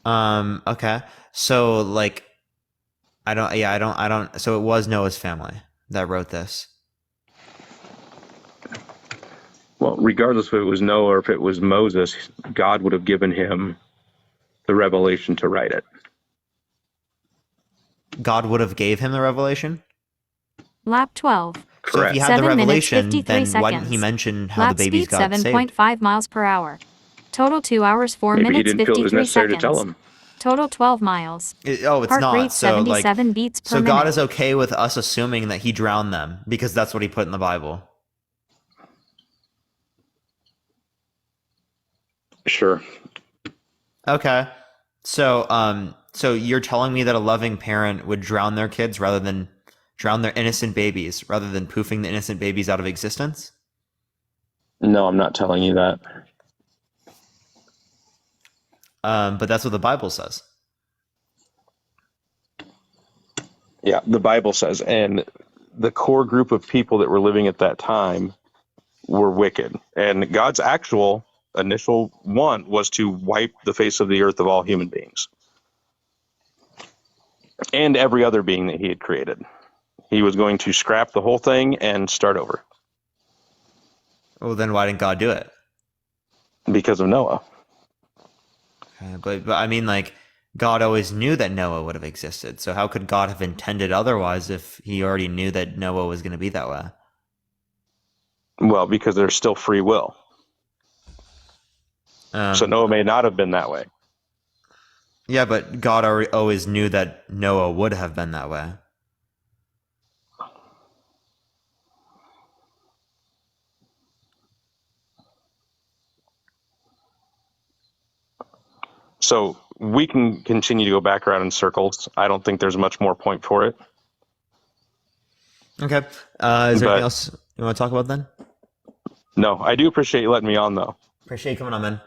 Okay. So, like, so it was Noah's family that wrote this. Well, regardless if it was Noah or if it was Moses, God would have given him the revelation to write it. God would have gave him the revelation? Lap 12. Correct. So if he had 7 the revelation, minutes, 53 then why seconds. didn't he mention how Lap the babies speed got saved? 7.5 miles per hour. Total 2 hours, 4 Maybe he minutes, didn't feel it was 53 necessary to tell seconds. him. Total 12 miles. It's Heart not. rate So like, 77 beats per so God minute. is okay with us assuming that he drowned them because that's what he put in the Bible. Sure. Okay. So you're telling me that a loving parent would drown their kids rather than drown their innocent babies rather than poofing the innocent babies out of existence? No, I'm not telling you that. But that's what the Bible says. Yeah, the Bible says, and the core group of people that were living at that time were wicked. And God's actual initial want was to wipe the face of the earth of all human beings and every other being that he had created. He was going to scrap the whole thing and start over. Well, then why didn't God do it? Because of Noah. But I mean, like, God always knew that Noah would have existed. So how could God have intended otherwise if he already knew that Noah was going to be that way? Well, because there's still free will. So Noah may not have been that way. Yeah, but God always knew that Noah would have been that way. So we can continue to go back around in circles. I don't think there's much more point for it. Okay. Is there anything else you want to talk about then? No, I do appreciate you letting me on, though. Appreciate you coming on, man.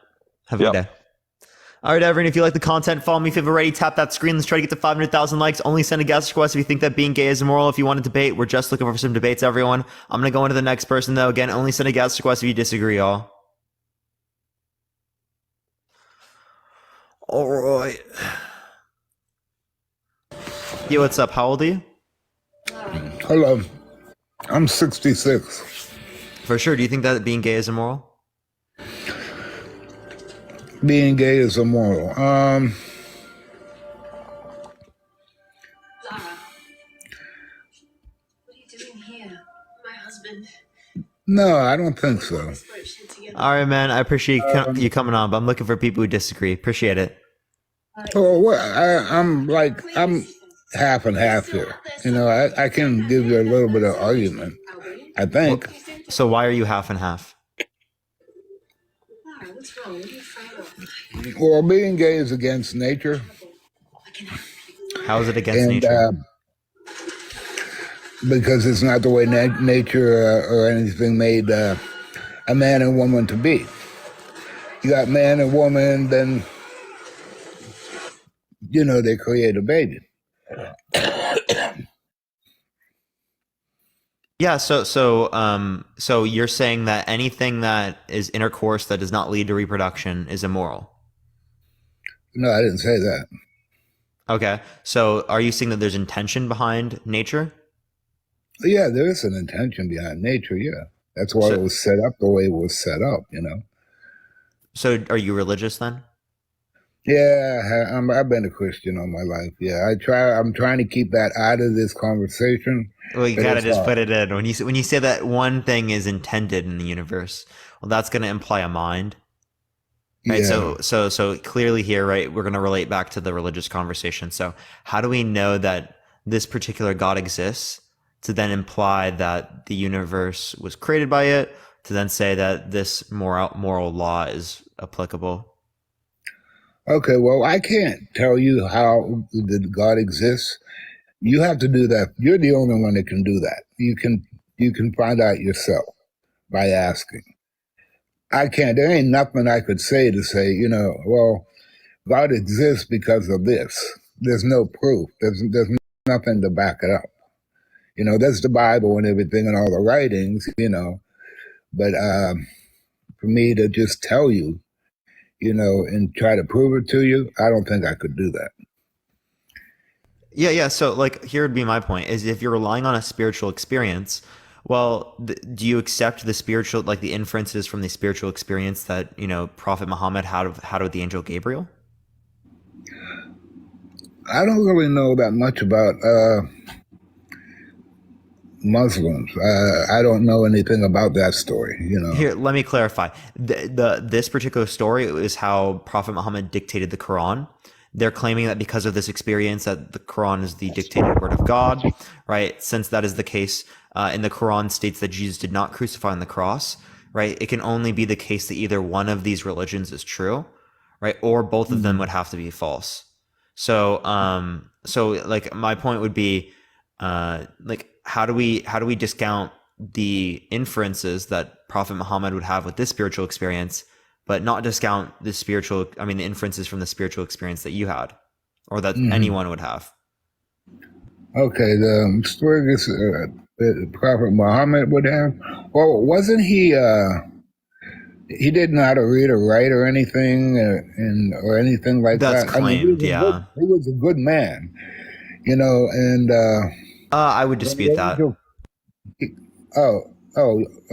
Have a good day. All right, everyone, if you like the content, follow me. If you haven't already, tap that screen. Let's try to get to 500,000 likes. Only send a guest request if you think that being gay is immoral. If you want to debate, we're just looking for some debates, everyone. I'm going to go into the next person, though. Again, only send a guest request if you disagree, y'all. All right. Yeah, what's up? How old are you? Hello. I'm 66. For sure. Do you think that being gay is immoral? Being gay is immoral. No, I don't think so. All right, man. I appreciate you coming on, but I'm looking for people who disagree. Appreciate it. Oh, well, I'm half and half here. You know, I can give you a little bit of argument, I think. So why are you half and half? Well, being gay is against nature. How is it against nature? Because it's not the way nature or anything made a man and woman to be. You got man and woman, then, you know, they create a baby. Yeah, so you're saying that anything that is intercourse that does not lead to reproduction is immoral? No, I didn't say that. Okay, so are you saying that there's intention behind nature? Yeah, there is an intention behind nature, yeah. That's why it was set up the way it was set up, you know. So are you religious then? Yeah, I've been a Christian all my life. Yeah, I'm trying to keep that out of this conversation. Well, you gotta just put it in. When you say that one thing is intended in the universe, well, that's gonna imply a mind, right? Yeah. So clearly here, right, we're gonna relate back to the religious conversation. So how do we know that this particular God exists to then imply that the universe was created by it, to then say that this moral law is applicable? Okay, well, I can't tell you how God exists. You have to do that. You're the only one that can do that. You can find out yourself by asking. I can't. There ain't nothing I could say to say, you know, well, God exists because of this. There's no proof. There's nothing to back it up. You know, there's the Bible and everything and all the writings, you know. But for me to just tell you, you know, and try to prove it to you, I don't think I could do that. Yeah. So, like, here would be my point: is if you're relying on a spiritual experience, well, do you accept the spiritual, like the inferences from the spiritual experience that, you know, Prophet Muhammad had with the angel Gabriel? I don't really know that much about Muslims. I don't know anything about that story. Here, let me clarify. This particular story is how Prophet Muhammad dictated the Quran. They're claiming that because of this experience that the Quran is the dictated word of God, right? Since that is the case, and the Quran states that Jesus did not crucify on the cross, right? It can only be the case that either one of these religions is true, right? Or both of them would have to be false. So like my point would be, like how do we discount the inferences that Prophet Muhammad would have with this spiritual experience, but not discount the inferences from the spiritual experience that you had, or that anyone would have? Okay, the story that Prophet Muhammad would have. Well, wasn't he? He didn't know how to read or write or anything, or anything like That's that. claimed, he was a good man, and I would dispute that.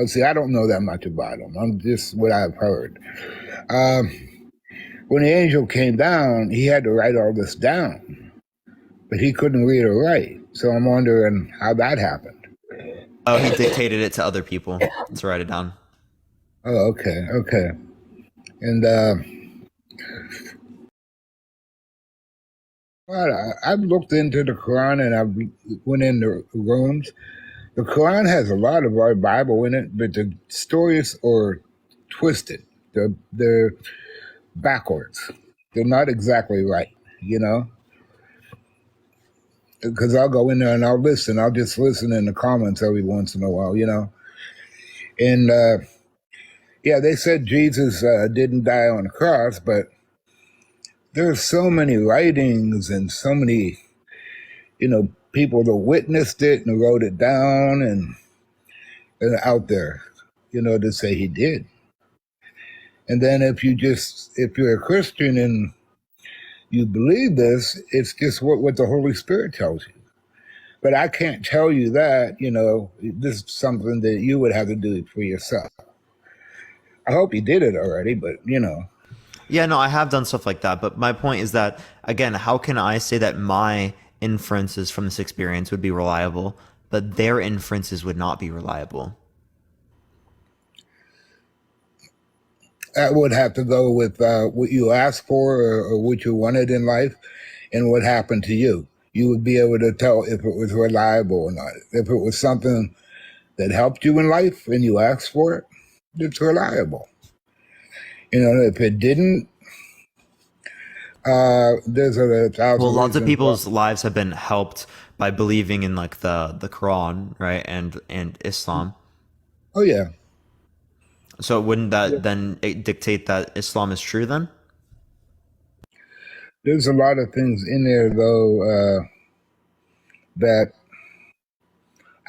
See, I don't know that much about him. I'm just what I've heard. When the angel came down, he had to write all this down, but he couldn't read or write. So I'm wondering how that happened. Oh, he dictated it to other people to write it down. Oh, okay. And well, I've looked into the Quran and I've went in the rooms. The Quran has a lot of our Bible in it, but the stories are twisted. They're backwards. They're not exactly right, Because I'll go in there and I'll listen. I'll just listen in the comments every once in a while, And they said Jesus didn't die on the cross, but there's so many writings and so many, people that witnessed it and wrote it down and out there, to say he did. And then if you're a Christian and you believe this, it's just what the Holy Spirit tells you. But I can't tell you that, this is something that you would have to do for yourself. I hope you did it already, but Yeah, no, I have done stuff like that. But my point is that, again, how can I say that my inferences from this experience would be reliable, but their inferences would not be reliable? That would have to go with what you asked for or what you wanted in life and what happened to you. You would be able to tell if it was reliable or not. If it was something that helped you in life and you asked for it, it's reliable. If it didn't, there's a thousand. Well, lots of people's lives have been helped by believing in like the Quran, right, and Islam. Oh yeah. So wouldn't that then dictate that Islam is true then? There's a lot of things in there though that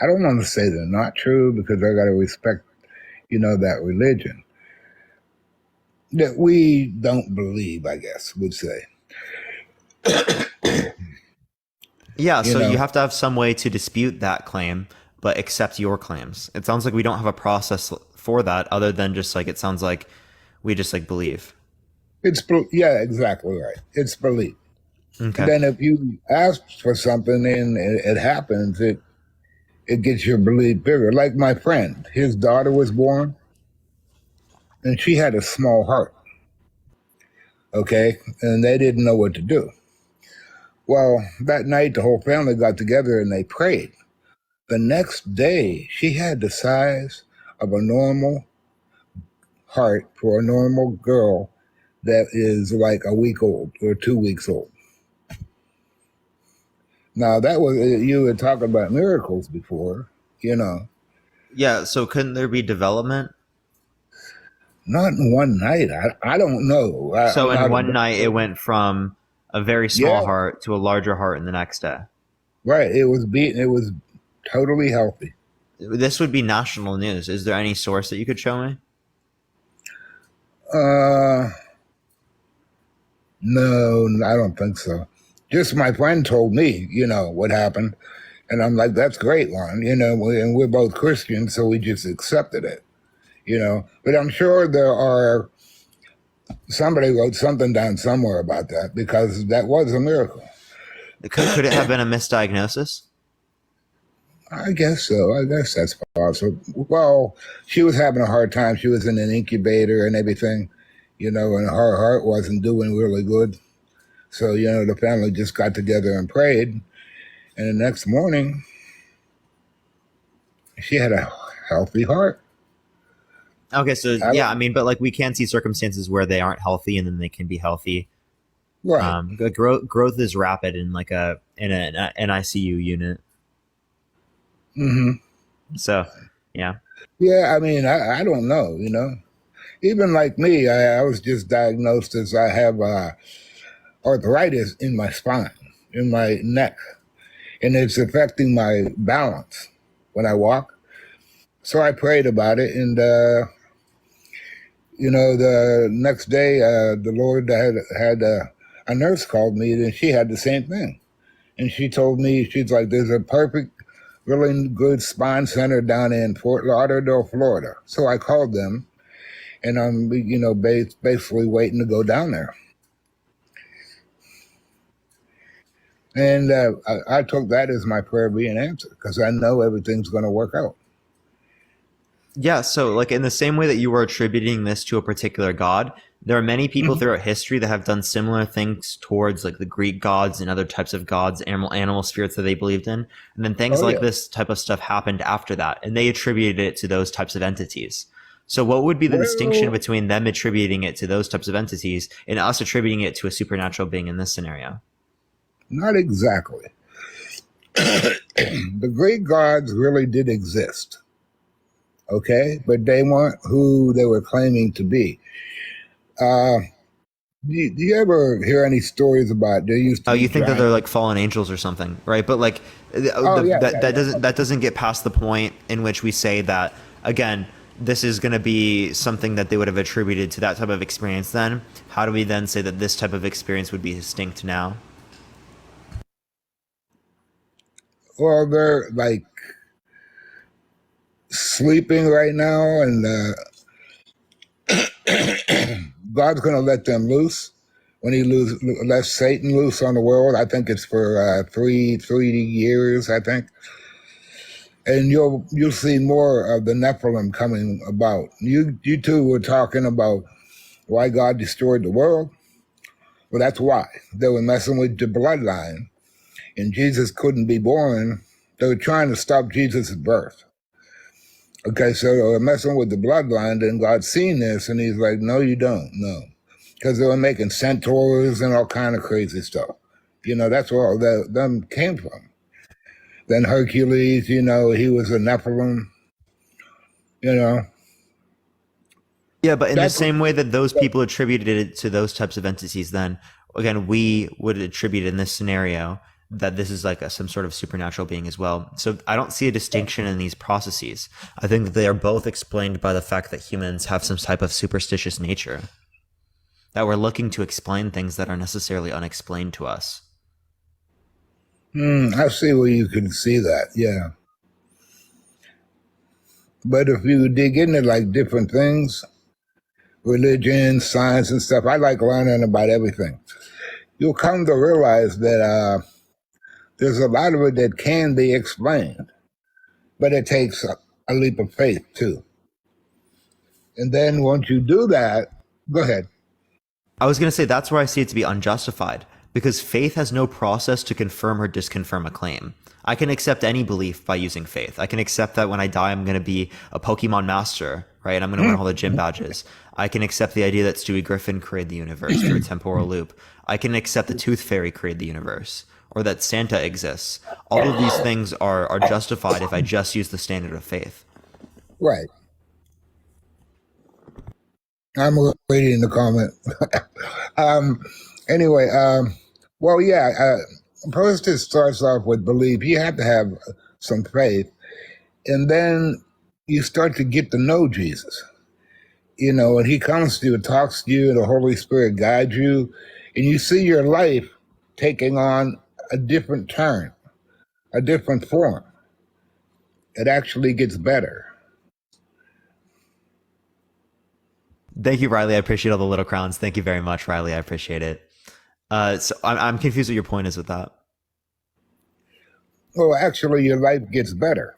I don't want to say they're not true, because I got to respect, that religion that we don't believe, I guess, would say. Yeah, so you have to have some way to dispute that claim, but accept your claims. It sounds like we don't have a process for that, other than just like, it sounds like we just like believe. Yeah, exactly right. It's belief. Okay. And then if you ask for something and it happens, it gets your belief bigger. Like my friend, his daughter was born, and she had a small heart. Okay, and they didn't know what to do. Well, that night, the whole family got together and they prayed. The next day, she had the size of a normal heart for a normal girl that is like a week old or 2 weeks old. Now, that was, you were talking about miracles before, Yeah, so couldn't there be development? Not in one night. I don't know. So in one night, it went from a very small heart to a larger heart in the next day. Right. It was totally healthy. This would be national news. Is there any source that you could show me? No, I don't think so. Just my friend told me, what happened. And I'm like, that's great, Lon, and we're both Christians, so we just accepted it, But I'm sure somebody wrote something down somewhere about that, because that was a miracle. Could it have been a misdiagnosis? I guess so. I guess that's possible. Well, she was having a hard time. She was in an incubator and everything, and her heart wasn't doing really good. So, the family just got together and prayed. And the next morning, she had a healthy heart. Okay, so yeah, I mean, but like we can see circumstances where they aren't healthy and then they can be healthy. Right. Growth is rapid in like an ICU unit. Mm-hmm. So, yeah. Yeah, I mean, I don't know, Even like me, I was just diagnosed as I have arthritis in my spine, in my neck, and it's affecting my balance when I walk. So I prayed about it, and the next day, the Lord had a nurse called me, and she had the same thing, and she told me, she's like, "There's a perfect, really good spine center down in Fort Lauderdale, Florida." So I called them, and I'm basically waiting to go down there. And I took that as my prayer being answered because I know everything's going to work out. Yeah, so like in the same way that you were attributing this to a particular god, there are many people throughout history that have done similar things towards like the Greek gods and other types of gods, animal spirits that they believed in. And then things this type of stuff happened after that, and they attributed it to those types of entities. So what would be the distinction between them attributing it to those types of entities and us attributing it to a supernatural being in this scenario? Not exactly. The Greek gods really did exist. Okay, but they weren't who they were claiming to be. Do you ever hear any stories about there used to? Oh, you think that they're like fallen angels or something, right? But like, that doesn't get past the point in which we say that again. This is going to be something that they would have attributed to that type of experience. Then, how do we then say that this type of experience would be distinct now? Well, they're like sleeping right now, and God's going to let them loose when He lets Satan loose on the world. I think it's for 3 years. I think, and you'll see more of the Nephilim coming about. You two were talking about why God destroyed the world. Well, that's why they were messing with the bloodline, and Jesus couldn't be born. They were trying to stop Jesus' birth. Okay, so they were messing with the bloodline, then God seen this, and He's like, "No, you don't, no," because they were making centaurs and all kind of crazy stuff. That's where all them came from. Then Hercules, he was a Nephilim. Yeah, but in the same way that those people attributed it to those types of entities, then again, we would attribute in this scenario that this is like some sort of supernatural being as well. So I don't see a distinction in these processes. I think that they are both explained by the fact that humans have some type of superstitious nature, that we're looking to explain things that are necessarily unexplained to us. I see where you can see that, yeah. But if you dig into like different things, religion, science and stuff, I like learning about everything. You'll come to realize that there's a lot of it that can be explained, but it takes a leap of faith too. And then once you do that, go ahead. I was going to say that's where I see it to be unjustified, because faith has no process to confirm or disconfirm a claim. I can accept any belief by using faith. I can accept that when I die, I'm going to be a Pokemon master, right? I'm going to win all the gym badges. I can accept the idea that Stewie Griffin created the universe through a temporal loop. I can accept the Tooth Fairy created the universe, or that Santa exists. All of these things are justified if I just use the standard of faith. Right. I'm reading the comment. Anyway, well, yeah, first it starts off with belief. You have to have some faith. And then you start to get to know Jesus. And He comes to you, talks to you, and the Holy Spirit guides you. And you see your life taking on a different turn, a different form. It actually gets better. Thank you, Riley. I appreciate all the little crowns. Thank you very much, Riley. I appreciate it. So I'm confused what your point is with that. Well, actually, your life gets better.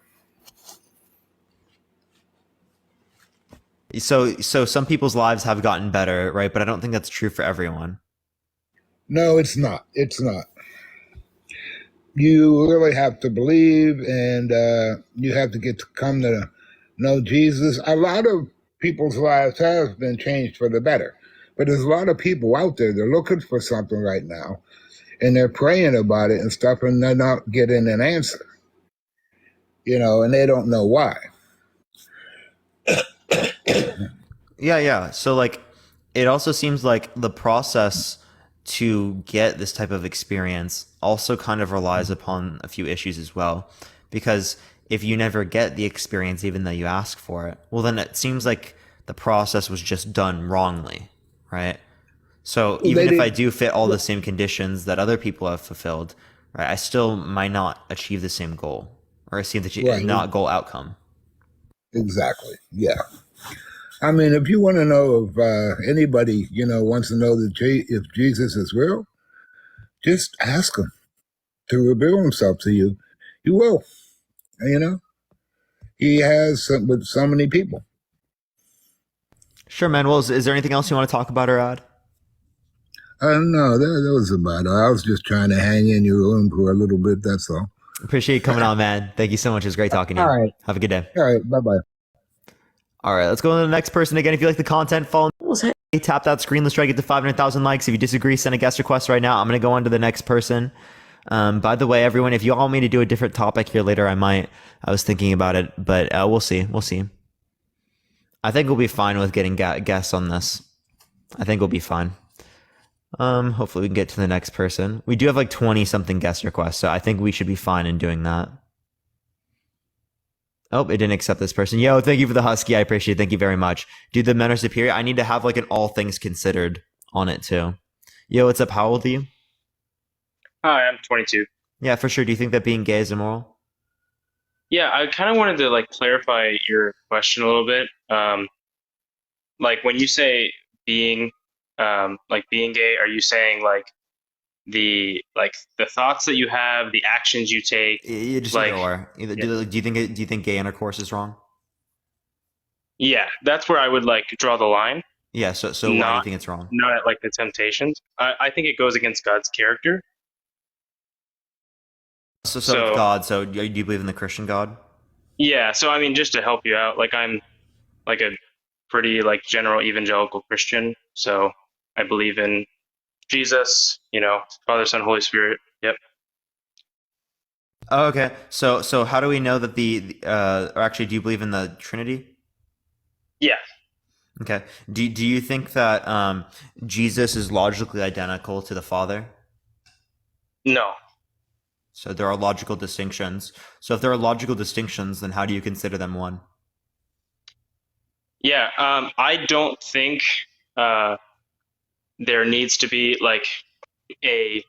So some people's lives have gotten better, right? But I don't think that's true for everyone. No, it's not. It's not. You really have to believe, and you have to get to come to know Jesus. A lot of people's lives have been changed for the better, but there's a lot of people out there, they're looking for something right now, and they're praying about it and stuff, and they're not getting an answer, and they don't know why. Yeah. So like, it also seems like the process to get this type of experience also kind of relies upon a few issues as well. Because if you never get the experience, even though you ask for it, well, then it seems like the process was just done wrongly, right? So even if I do fit all the same conditions that other people have fulfilled, right, I still might not achieve the same goal or achieve the not goal outcome. Exactly. Yeah. I mean, if you want to know if anybody, wants to know if Jesus is real, just ask him to reveal himself to you. He will. He has with so many people. Sure, man. Well, is there anything else you want to talk about or add? No, that was about it. I was just trying to hang in your room for a little bit, that's all. Appreciate you coming on, man. Thank you so much. It was great talking to you. All right. Have a good day. All right. Bye-bye. All right, let's go to the next person. Again, if you like the content, follow me. Tap that screen. Let's try to get to 500,000 likes. If you disagree, send a guest request right now. I'm going to go on to the next person. By the way, everyone, if you want me to do a different topic here later, I might. I was thinking about it, but we'll see. We'll see. I think we'll be fine with getting guests on this. I think we'll be fine. Hopefully we can get to the next person. We do have like 20 something guest requests, so I think we should be fine in doing that. Oh, it didn't accept this person. Yo, thank you for the husky. I appreciate it. Thank you very much. Dude, the men are superior. I need to have like an all things considered on it too. Yo, what's up? How old are you? Hi, I'm 22. Yeah, for sure. Do you think that being gay is immoral? Yeah, I kind of wanted to like clarify your question a little bit. Like when you say being being gay, are you saying like the thoughts that you have, the actions you take? You just like, either or. Do you think gay intercourse is wrong? Yeah, that's where I would like draw the line. Yeah, so why do you think it's wrong? Not at like the temptations. I think it goes against God's character. So God. So do you believe in the Christian God? Yeah. So I mean, just to help you out, like I'm like a pretty like general evangelical Christian. So I believe in Jesus, Father, Son, Holy Spirit. Yep. Oh, okay. So how do we know that or actually, do you believe in the Trinity? Yeah. Okay. Do you think that Jesus is logically identical to the Father? No. So there are logical distinctions. So if there are logical distinctions, then how do you consider them one? Yeah. I don't think there needs to be like I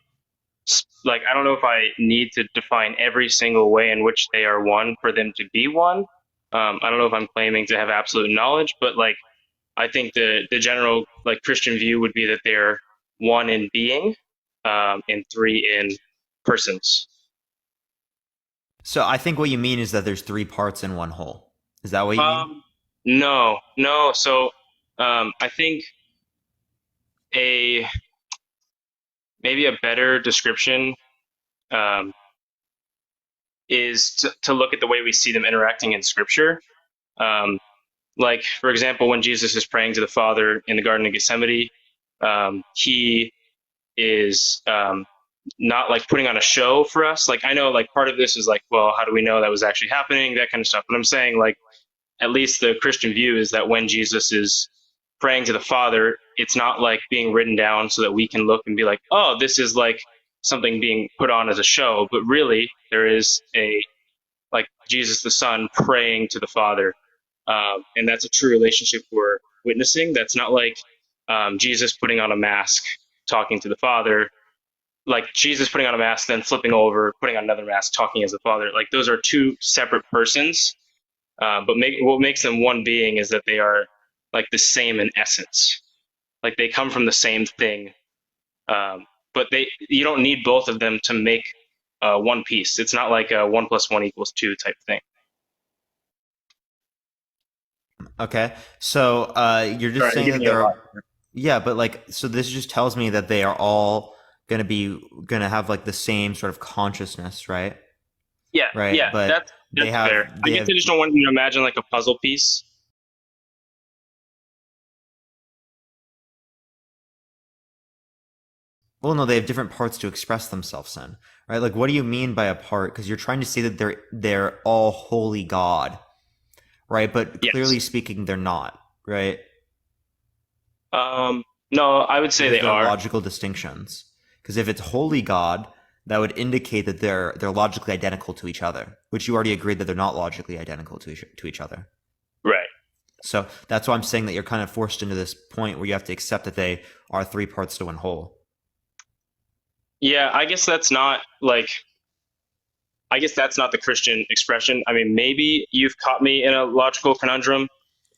don't know if I need to define every single way in which they are one for them to be one. I don't know if I'm claiming to have absolute knowledge, but like I think the general like Christian view would be that they're one in being, and three in persons. So I think what you mean is that there's three parts in one whole. Is that what you mean? No. So I think maybe a better description is to look at the way we see them interacting in Scripture. Like, for example, when Jesus is praying to the Father in the Garden of Gethsemane, he is not like putting on a show for us. Like, I know like part of this is like, well, how do we know that was actually happening? That kind of stuff. But I'm saying like, at least the Christian view is that when Jesus is praying to the Father, it's not like being written down so that we can look and be like, oh, this is like something being put on as a show. But really, there is like Jesus the Son praying to the Father. And that's a true relationship we're witnessing. That's not like Jesus putting on a mask, talking to the Father, like Jesus putting on a mask, then flipping over, putting on another mask, talking as the Father. Like those are two separate persons. But what makes them one being is that they are like the same in essence. Like they come from the same thing. But you don't need both of them to make one piece. It's not like a 1 + 1 = 2 type thing. Okay, so you're just saying that there are, yeah, but like, so this just tells me that they are all gonna have like the same sort of consciousness, right? Yeah, Right, yeah, but that's they have, fair. I guess I just don't want you to imagine like a puzzle piece. well, no, they have different parts to express themselves in, right? Like, what do you mean by a part? Because you're trying to say that they're all holy God, right? But clearly speaking, they're not, right? No, I would say Because they they're are. logical distinctions. Because if it's holy God, that would indicate that they're logically identical to each other, which you already agreed that they're not logically identical to each other. Right. So that's why I'm saying that you're kind of forced into this point where you have to accept that they are three parts to one whole. Yeah, I guess that's not the Christian expression. I mean, maybe you've caught me in a logical conundrum.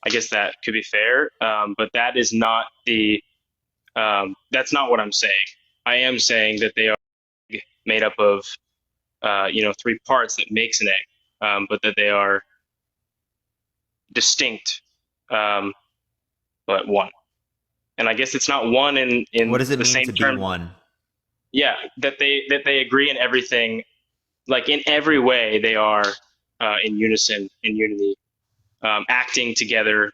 I guess that could be fair, but that is not that's not what I'm saying. I am saying that they are made up of, three parts that makes an egg, but that they are distinct, but one. And I guess it's not one in What does it the mean same to be term. one? Yeah, that they agree in everything, like in every way they are in unison, in unity, acting together,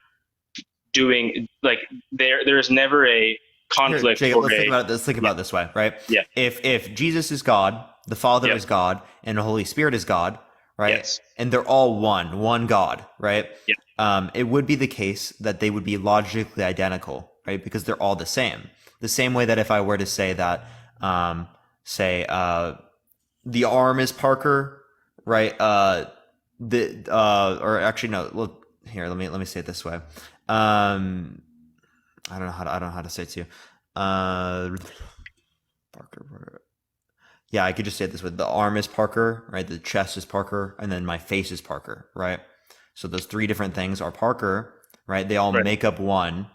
doing like there's never a conflict. Here, Jacob, or let's think about it this way, right? Yeah. If Jesus is God, the Father is God, and the Holy Spirit is God, right? Yes. And they're all one God, right? Yeah. It would be the case that they would be logically identical, right? Because they're all the same. The same way that if I were to say that, the arm is Parker, right? Or actually no. Look here. Let me say it this way. I don't know how to say it to you. Parker. Yeah, I could just say it this way. The arm is Parker, right? The chest is Parker, and then my face is Parker, right? So those three different things are Parker, right? They all make up one,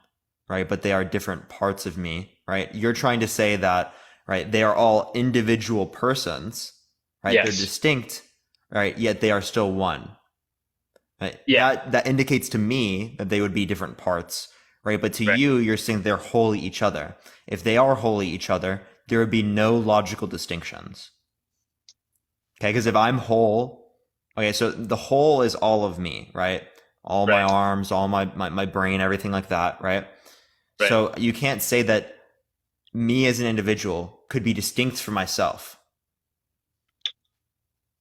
right? But they are different parts of me, right? You're trying to say that, right? They are all individual persons, right? Yes. They're distinct, right? Yet they are still one. Right? Yeah. That indicates to me that they would be different parts, right? But to you, you're saying they're wholly each other. If they are wholly each other, there would be no logical distinctions. Okay, because if I'm whole, okay, so the whole is all of me, right? All my arms, all my brain, everything like that, right? So you can't say that me as an individual could be distinct from myself.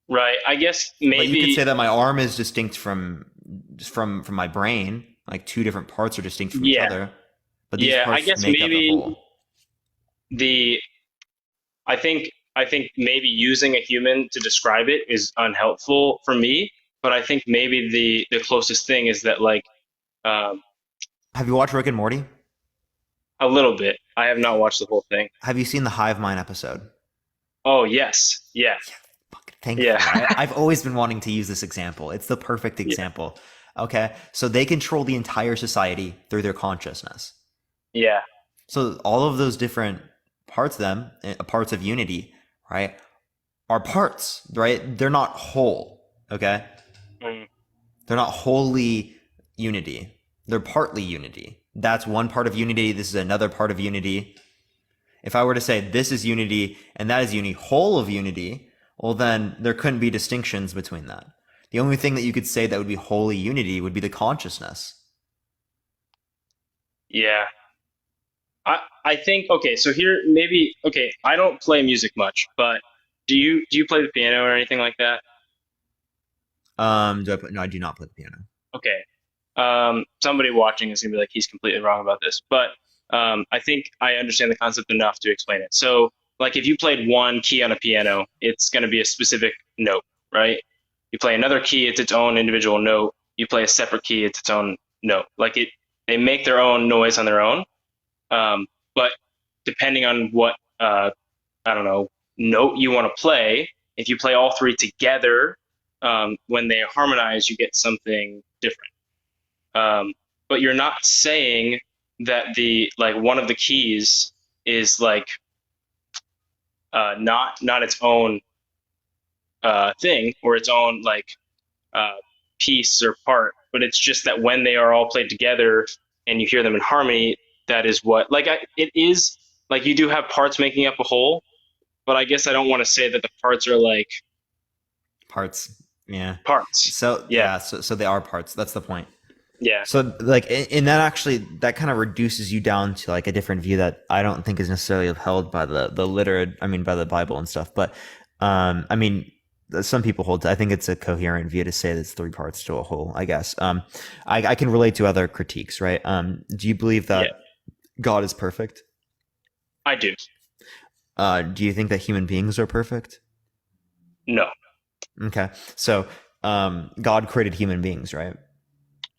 Right. I guess maybe. But you could say that my arm is distinct from my brain. Like two different parts are distinct from each other. But these parts I guess make up maybe the whole. I think maybe using a human to describe it is unhelpful for me. But I think maybe the closest thing is that have you watched Rick and Morty? A little bit. I have not watched the whole thing. Have you seen the Hive Mind episode? Oh yes, yeah. Thank you. I've always been wanting to use this example. It's the perfect example. Yeah. Okay, so they control the entire society through their consciousness. Yeah. So all of those different parts of them, parts of unity, right, are parts, right? They're not whole. Okay. They're not wholly unity. They're partly unity. That's one part of unity. This is another part of unity. If I were to say this is unity and that is unity, whole of unity, well, then there couldn't be distinctions between that. The only thing that you could say that would be wholly unity would be the consciousness. Yeah. I think, okay, so here maybe, okay, I don't play music much, but do you play the piano or anything like that? No, I do not play the piano. Okay. Somebody watching is gonna be like, he's completely wrong about this, but I think I understand the concept enough to explain it. So, like, if you played one key on a piano, it's gonna be a specific note, right? You play another key, it's its own individual note. You play a separate key, it's its own note. Like they make their own noise on their own, but depending on what note you want to play, if you play all three together, when they harmonize, you get something different. But you're not saying that one of the keys is not its own thing or its own piece or part, but it's just that when they are all played together and you hear them in harmony, that is what it is like you do have parts making up a whole, but I guess I don't want to say that the parts are like parts. Yeah. Parts. So so they are parts. That's the point. Yeah. So like in that actually that kind of reduces you down to like a different view that I don't think is necessarily upheld by the by the Bible and stuff. But I mean some people hold to, I think it's a coherent view to say that it's three parts to a whole, I guess. I can relate to other critiques, right? Do you believe that God is perfect? I do. Do you think that human beings are perfect? No. Okay. So God created human beings, right?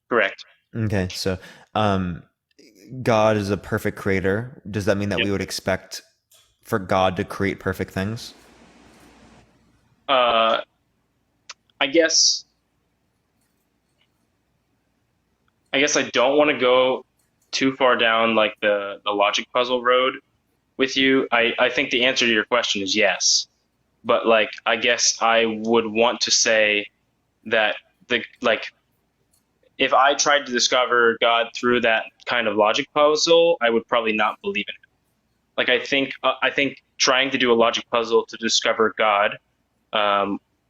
Correct. Okay. So God is a perfect creator. Does that mean that we would expect for God to create perfect things? I guess I don't want to go too far down like the logic puzzle road with you. I think the answer to your question is yes. But like I guess I would want to say that if I tried to discover God through that kind of logic puzzle, I would probably not believe in it. Like I think trying to do a logic puzzle to discover God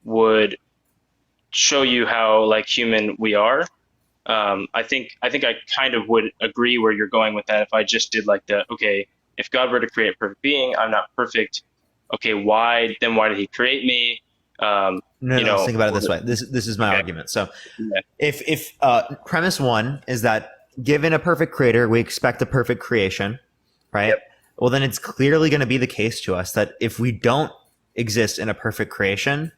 would show you how like human we are. I think I kind of would agree where you're going with that. If I just did like if God were to create a perfect being, I'm not perfect. Okay, why did he create me? No, let's think about it this way. This is my argument. So if premise one is that given a perfect creator, we expect a perfect creation, right? Yep. Well, then it's clearly going to be the case to us that if we don't exist in a perfect creation,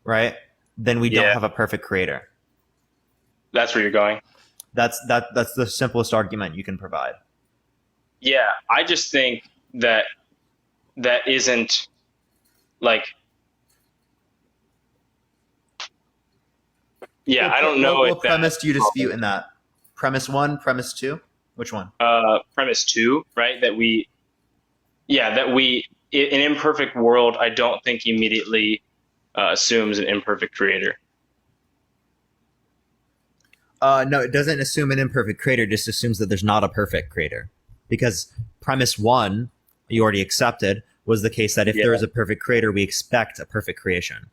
right, then we don't have a perfect creator. That's where you're going. That's the simplest argument you can provide. Yeah, I just think that isn't like. Yeah, I don't know. What premise do you dispute in that? Premise one, premise two? Which one? Premise two, right? That an imperfect world, I don't think immediately assumes an imperfect creator. No, it doesn't assume an imperfect creator, it just assumes that there's not a perfect creator. Because premise one, you already accepted, was the case that if there is a perfect creator, we expect a perfect creation.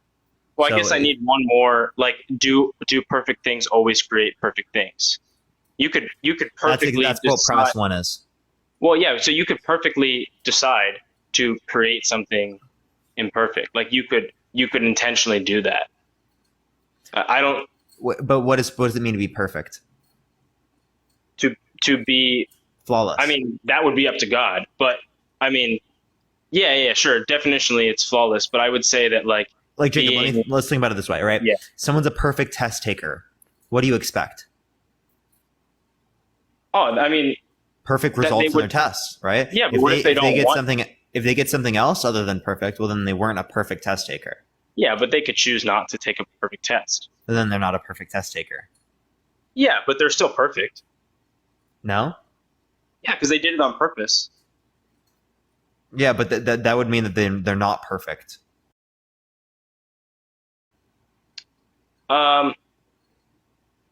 Well, I guess I need one more. Like, do perfect things always create perfect things? You could perfectly. That's what premise one is. Well, yeah. So you could perfectly decide to create something imperfect. Like you could intentionally do that. I don't. But what does it mean to be perfect? To be flawless. I mean, that would be up to God. But I mean, yeah, sure. Definitionally, it's flawless. But I would say that Jacob, let's think about it this way, right? Yeah. Someone's a perfect test taker. What do you expect? Oh, I mean, perfect results in their tests, right? Yeah, but what if they don't want something? If they get something else other than perfect, well, then they weren't a perfect test taker. Yeah, but they could choose not to take a perfect test. And then they're not a perfect test taker. Yeah, but they're still perfect. No? Yeah, because they did it on purpose. Yeah, but that would mean that they're not perfect.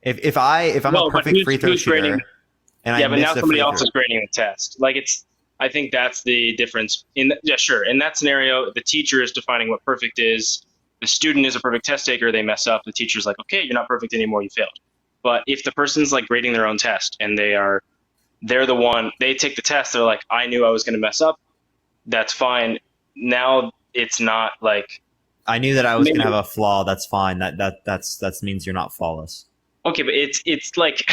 If I'm a perfect free throw shooter, but now somebody else is grading the test. I think that's the difference. In that scenario, the teacher is defining what perfect is. The student is a perfect test taker. They mess up. The teacher's like, okay, you're not perfect anymore. You failed. But if the person's like grading their own test and they're the one, they take the test. They're like, I knew I was going to mess up. That's fine. Now it's not like. I knew that I was going to have a flaw. That's fine. That means you're not flawless. Okay, but it's like,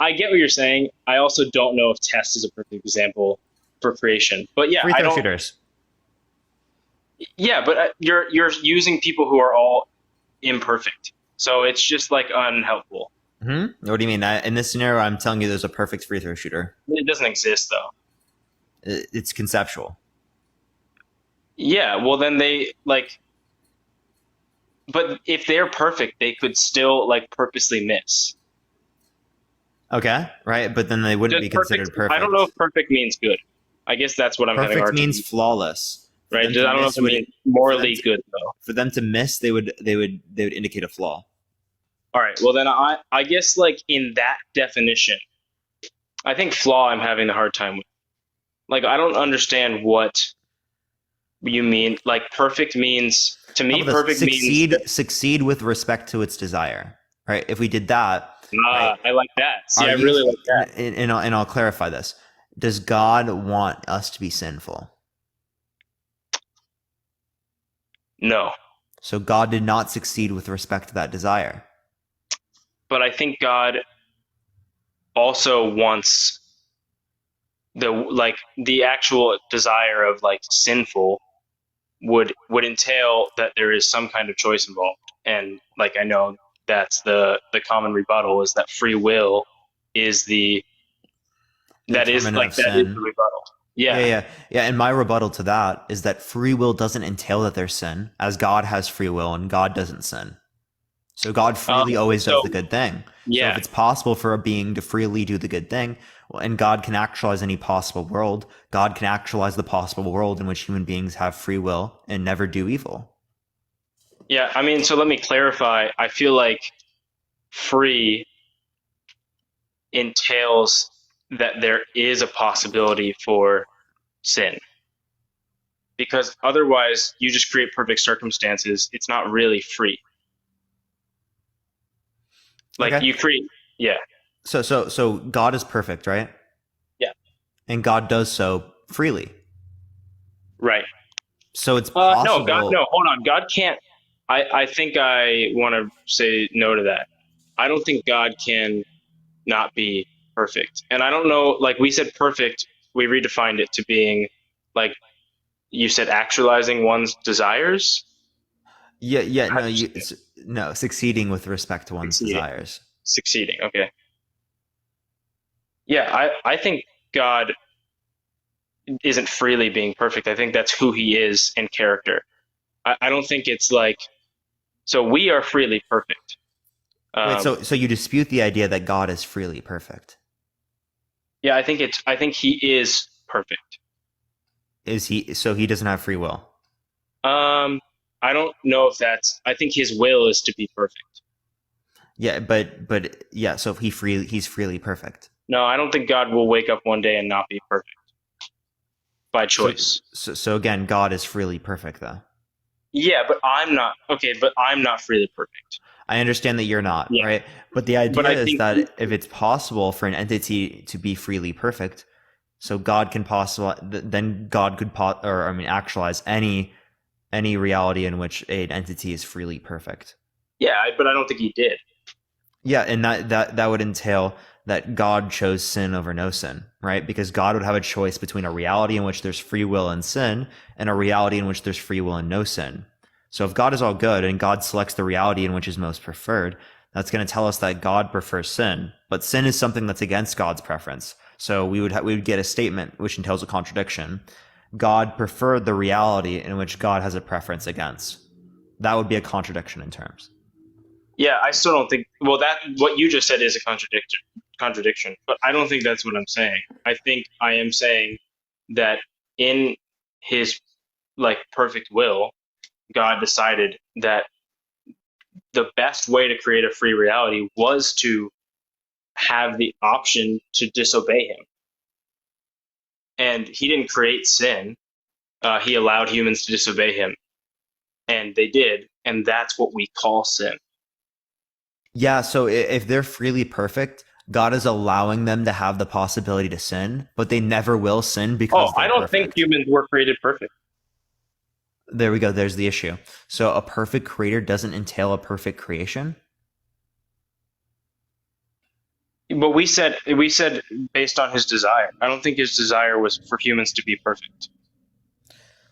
I get what you're saying. I also don't know if test is a perfect example for creation. But yeah, free throw shooters. Yeah, but you're using people who are all imperfect, so it's just like unhelpful. Mm-hmm. What do you mean? In this scenario, I'm telling you, there's a perfect free throw shooter. It doesn't exist, though. It's conceptual. Yeah, well, then they but if they're perfect, they could still purposely miss. Okay, right, but then they wouldn't be considered perfect. I don't know if perfect means good. I guess that's what I'm having. Perfect means flawless. right? I to don't know miss if I would mean morally to, good though. for them to miss, they would indicate a flaw. All right. Well, then I guess like in that definition, I think flaw I'm having a hard time with. Like I don't understand what you mean. Like perfect means to How me. about this? Perfect means Succeed with respect to its desire. Right? If we did that, right? I like that. See, Are I you? really like that. And I'll clarify this. Does God want us to be sinful? No, So God did not succeed with respect to that desire. but I think God also wants the actual desire of like sinful would entail that there is some kind of choice involved, and like I know that's the common rebuttal is that free will is the Determinant of sin. that is the rebuttal. Yeah. And my rebuttal to that is that free will doesn't entail that there's sin, as God has free will and God doesn't sin. So God freely always does the good thing. Yeah. So if it's possible for a being to freely do the good thing, and God can actualize any possible world, God can actualize the possible world in which human beings have free will and never do evil. Yeah, I mean, so let me clarify. I feel like free entails that there is a possibility for sin. Because otherwise, you just create perfect circumstances. It's not really free. Like Okay. you create, yeah. So God is perfect, right? Yeah. And God does so freely. Right. So it's possible. No, hold on. God can't. I think I want to say no to that. I don't think God can not be perfect. And I don't know, like we said perfect, we redefined it to being like you said actualizing one's desires. No, succeeding with respect to one's desires. Succeeding, okay. Yeah, I think God isn't freely being perfect. I think that's who he is in character. I don't think it's like, so we are freely perfect. Wait, so you dispute the idea that God is freely perfect? Yeah, I think he is perfect. Is he? So he doesn't have free will? I don't know if that's. I think his will is to be perfect. Yeah, but yeah. So he's freely perfect. No, I don't think God will wake up one day and not be perfect by choice. So again, God is freely perfect, though. Yeah, but I'm not. Okay, but I'm not freely perfect. I understand that you're not, right? But the idea is that if it's possible for an entity to be freely perfect, so God can then God could actualize any reality in which an entity is freely perfect. Yeah, but I don't think he did. Yeah, and that would entail that God chose sin over no sin, right? Because God would have a choice between a reality in which there's free will and sin and a reality in which there's free will and no sin. So if God is all good and God selects the reality in which is most preferred, that's going to tell us that God prefers sin. But sin is something that's against God's preference. So we would get a statement which entails a contradiction. God preferred the reality in which God has a preference against. That would be a contradiction in terms. Yeah, I still don't think. Well, that what you just said is a contradiction, but I don't think that's what I'm saying. I think I am saying that in his like perfect will, God decided that the best way to create a free reality was to have the option to disobey him. And he didn't create sin. He allowed humans to disobey him. And they did. And that's what we call sin. Yeah, so if they're freely perfect, God is allowing them to have the possibility to sin, but they never will sin because I don't think humans were created perfect. There we go. There's the issue. So a perfect creator doesn't entail a perfect creation? But we said based on his desire. I don't think his desire was for humans to be perfect.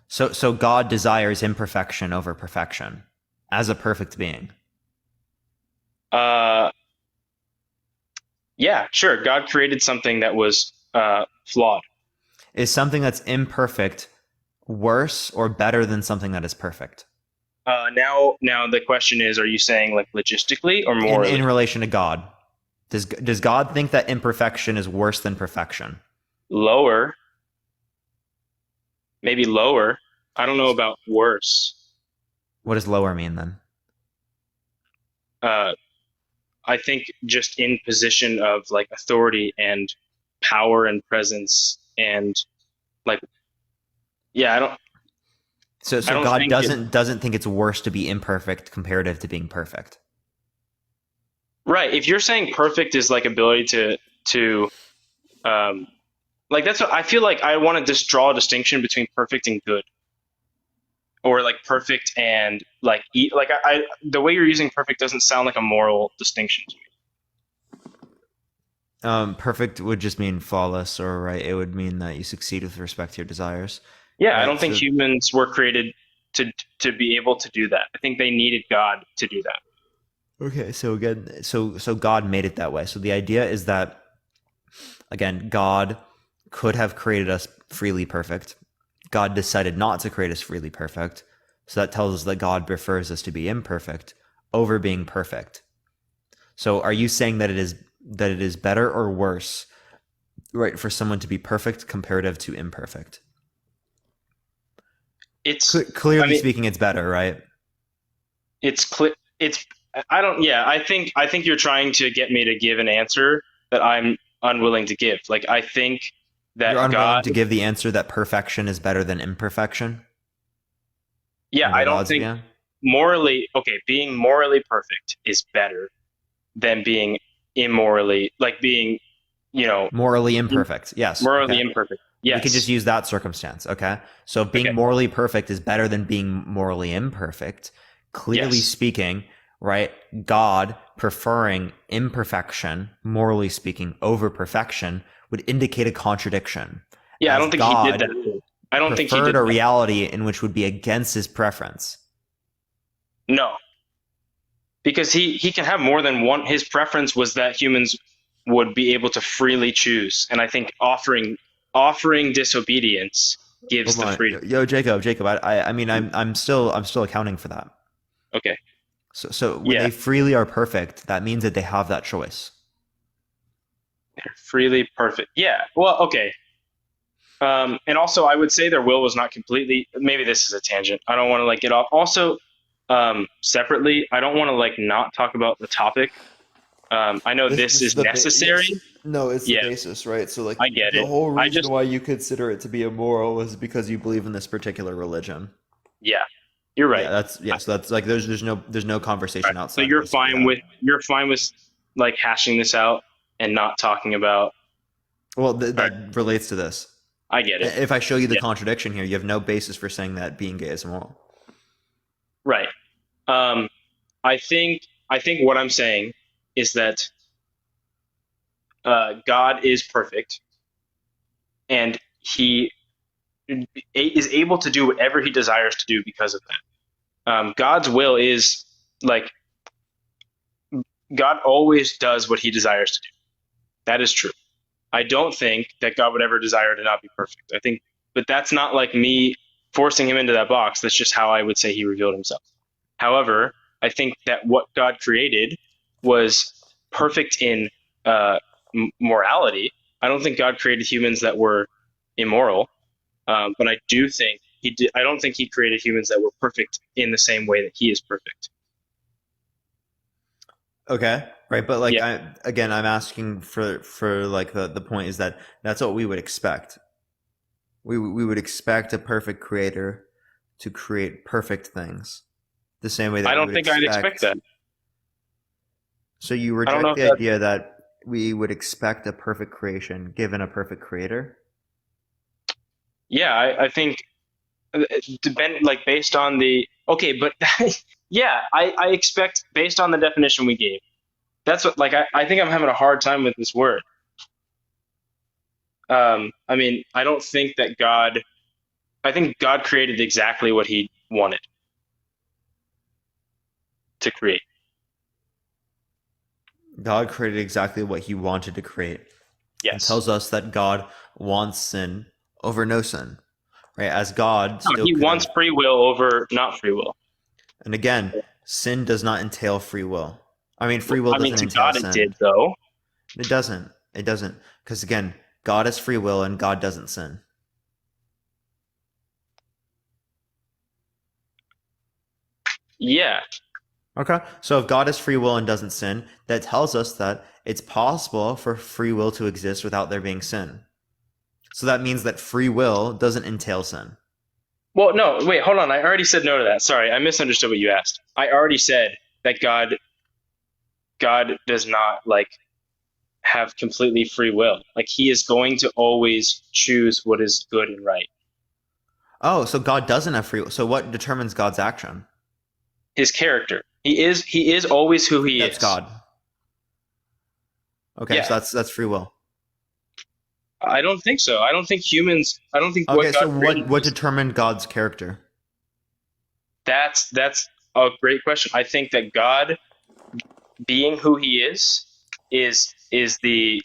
So God desires imperfection over perfection as a perfect being. Yeah, sure. God created something that was flawed. Is something that's imperfect worse or better than something that is perfect? Now the question is, are you saying like logistically or morally? In relation to God. Does God think that imperfection is worse than perfection? Lower. Maybe lower. I don't know about worse. What does lower mean then? I think just in position of like authority and power and presence and like, yeah, I don't. So I don't God think doesn't think it's worse to be imperfect comparative to being perfect. Right. If you're saying perfect is like ability to like that's what I feel like. I want to just draw a distinction between perfect and good, or like perfect and like like I the way you're using perfect doesn't sound like a moral distinction to me. Perfect would just mean flawless, or right. It would mean that you succeed with respect to your desires. Yeah, right? I don't think humans were created to be able to do that. I think they needed God to do that. Okay, so again, so God made it that way. So the idea is that, again, God could have created us freely perfect. God decided not to create us freely perfect. So that tells us that God prefers us to be imperfect over being perfect. So are you saying that it is better or worse, right, for someone to be perfect comparative to imperfect? It's clearly speaking, it's better, right? It's clear. It's I don't. Yeah, I think you're trying to get me to give an answer that I'm unwilling to give. Like I think that You're unwilling God to give the answer that perfection is better than imperfection. Yeah, I don't think morally. Okay, being morally perfect is better than being immorally, like being, morally imperfect. Yes. Morally okay. imperfect. Yes. We can just use that circumstance. Okay. So being morally perfect is better than being morally imperfect. Clearly speaking, right? God preferring imperfection, morally speaking, over perfection would indicate a contradiction. Yeah, I don't think he did that. I don't think he did a reality in which would be against his preference. No. Because he can have more than one. His preference was that humans would be able to freely choose. And I think offering disobedience gives the freedom. Yo, Jacob, I mean, I'm still accounting for that. Okay. So when they freely are perfect, that means that they have that choice. They're freely perfect. Yeah. Well, okay. And also I would say their will was not completely, maybe this is a tangent. I don't want to like get off. Also, separately, I don't want to like not talk about the topic. I know this is necessary. No, it's the basis, right? So like I get the it. whole reason why you consider it to be immoral is because you believe in this particular religion. Yeah. You're right. So that's like there's no conversation outside. So you're fine with like hashing this out and not talking about. Well, that relates to this. I get it. If I show you the contradiction here, you have no basis for saying that being gay is immoral. Right. I think what I'm saying is that God is perfect, and He is able to do whatever He desires to do because of that. God's will is like God always does what He desires to do. That is true. I don't think that God would ever desire to not be perfect. I think, but that's not like me forcing Him into that box. That's just how I would say He revealed Himself. However, I think that what God created was perfect in morality. I don't think God created humans that were immoral, but I do think He did. I don't think He created humans that were perfect in the same way that He is perfect. Okay, right, but like I'm asking for like the point is that that's what we would expect. We would expect a perfect creator to create perfect things, the same way that I don't think I'd expect that. So you reject the idea that we would expect a perfect creation given a perfect creator? Yeah, I think like based on the but yeah, I expect based on the definition we gave. That's what like I think I'm having a hard time with this word. I mean, I don't think that I think God created exactly what He wanted to create. God created exactly what He wanted to create. Yes. And tells us that God wants sin over no sin. Right? As God He wants free will over not free will. And again, sin does not entail free will. I mean, free will doesn't entail God sin. it did though. It doesn't. It doesn't. Because again, God has free will and God doesn't sin. Yeah. Okay. So if God has free will and doesn't sin, that tells us that it's possible for free will to exist without there being sin. So that means that free will doesn't entail sin. Well, no, wait, hold on. I already said no to that. Sorry, I misunderstood what you asked. I already said that God does not like have completely free will. Like he is going to always choose what is good and right. Oh, so God doesn't have free will. So what determines God's action? His character. He is always who he is. That's God. Okay, Yeah. so that's free will. I don't think so. I don't think humans. I don't think. Okay, so what determined God's character? That's a great question. I think that God, being who He is the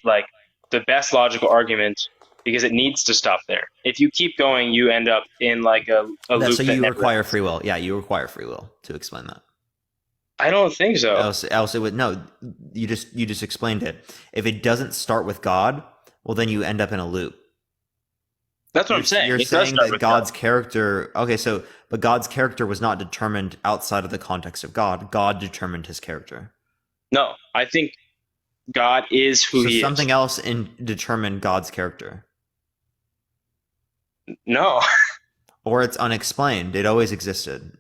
best logical argument because it needs to stop there. If you keep going, you end up in like a loop. So you require free will. Yeah, you require free will to explain that. I don't think so. Else it would no. You just explained it. If it doesn't start with God, well, then you end up in a loop. That's what I'm saying. You're saying that God's character. Okay, but God's character was not determined outside of the context of God. God determined his character. No, I think God is who he is. Something else determined God's character. No. Or it's unexplained. It always existed.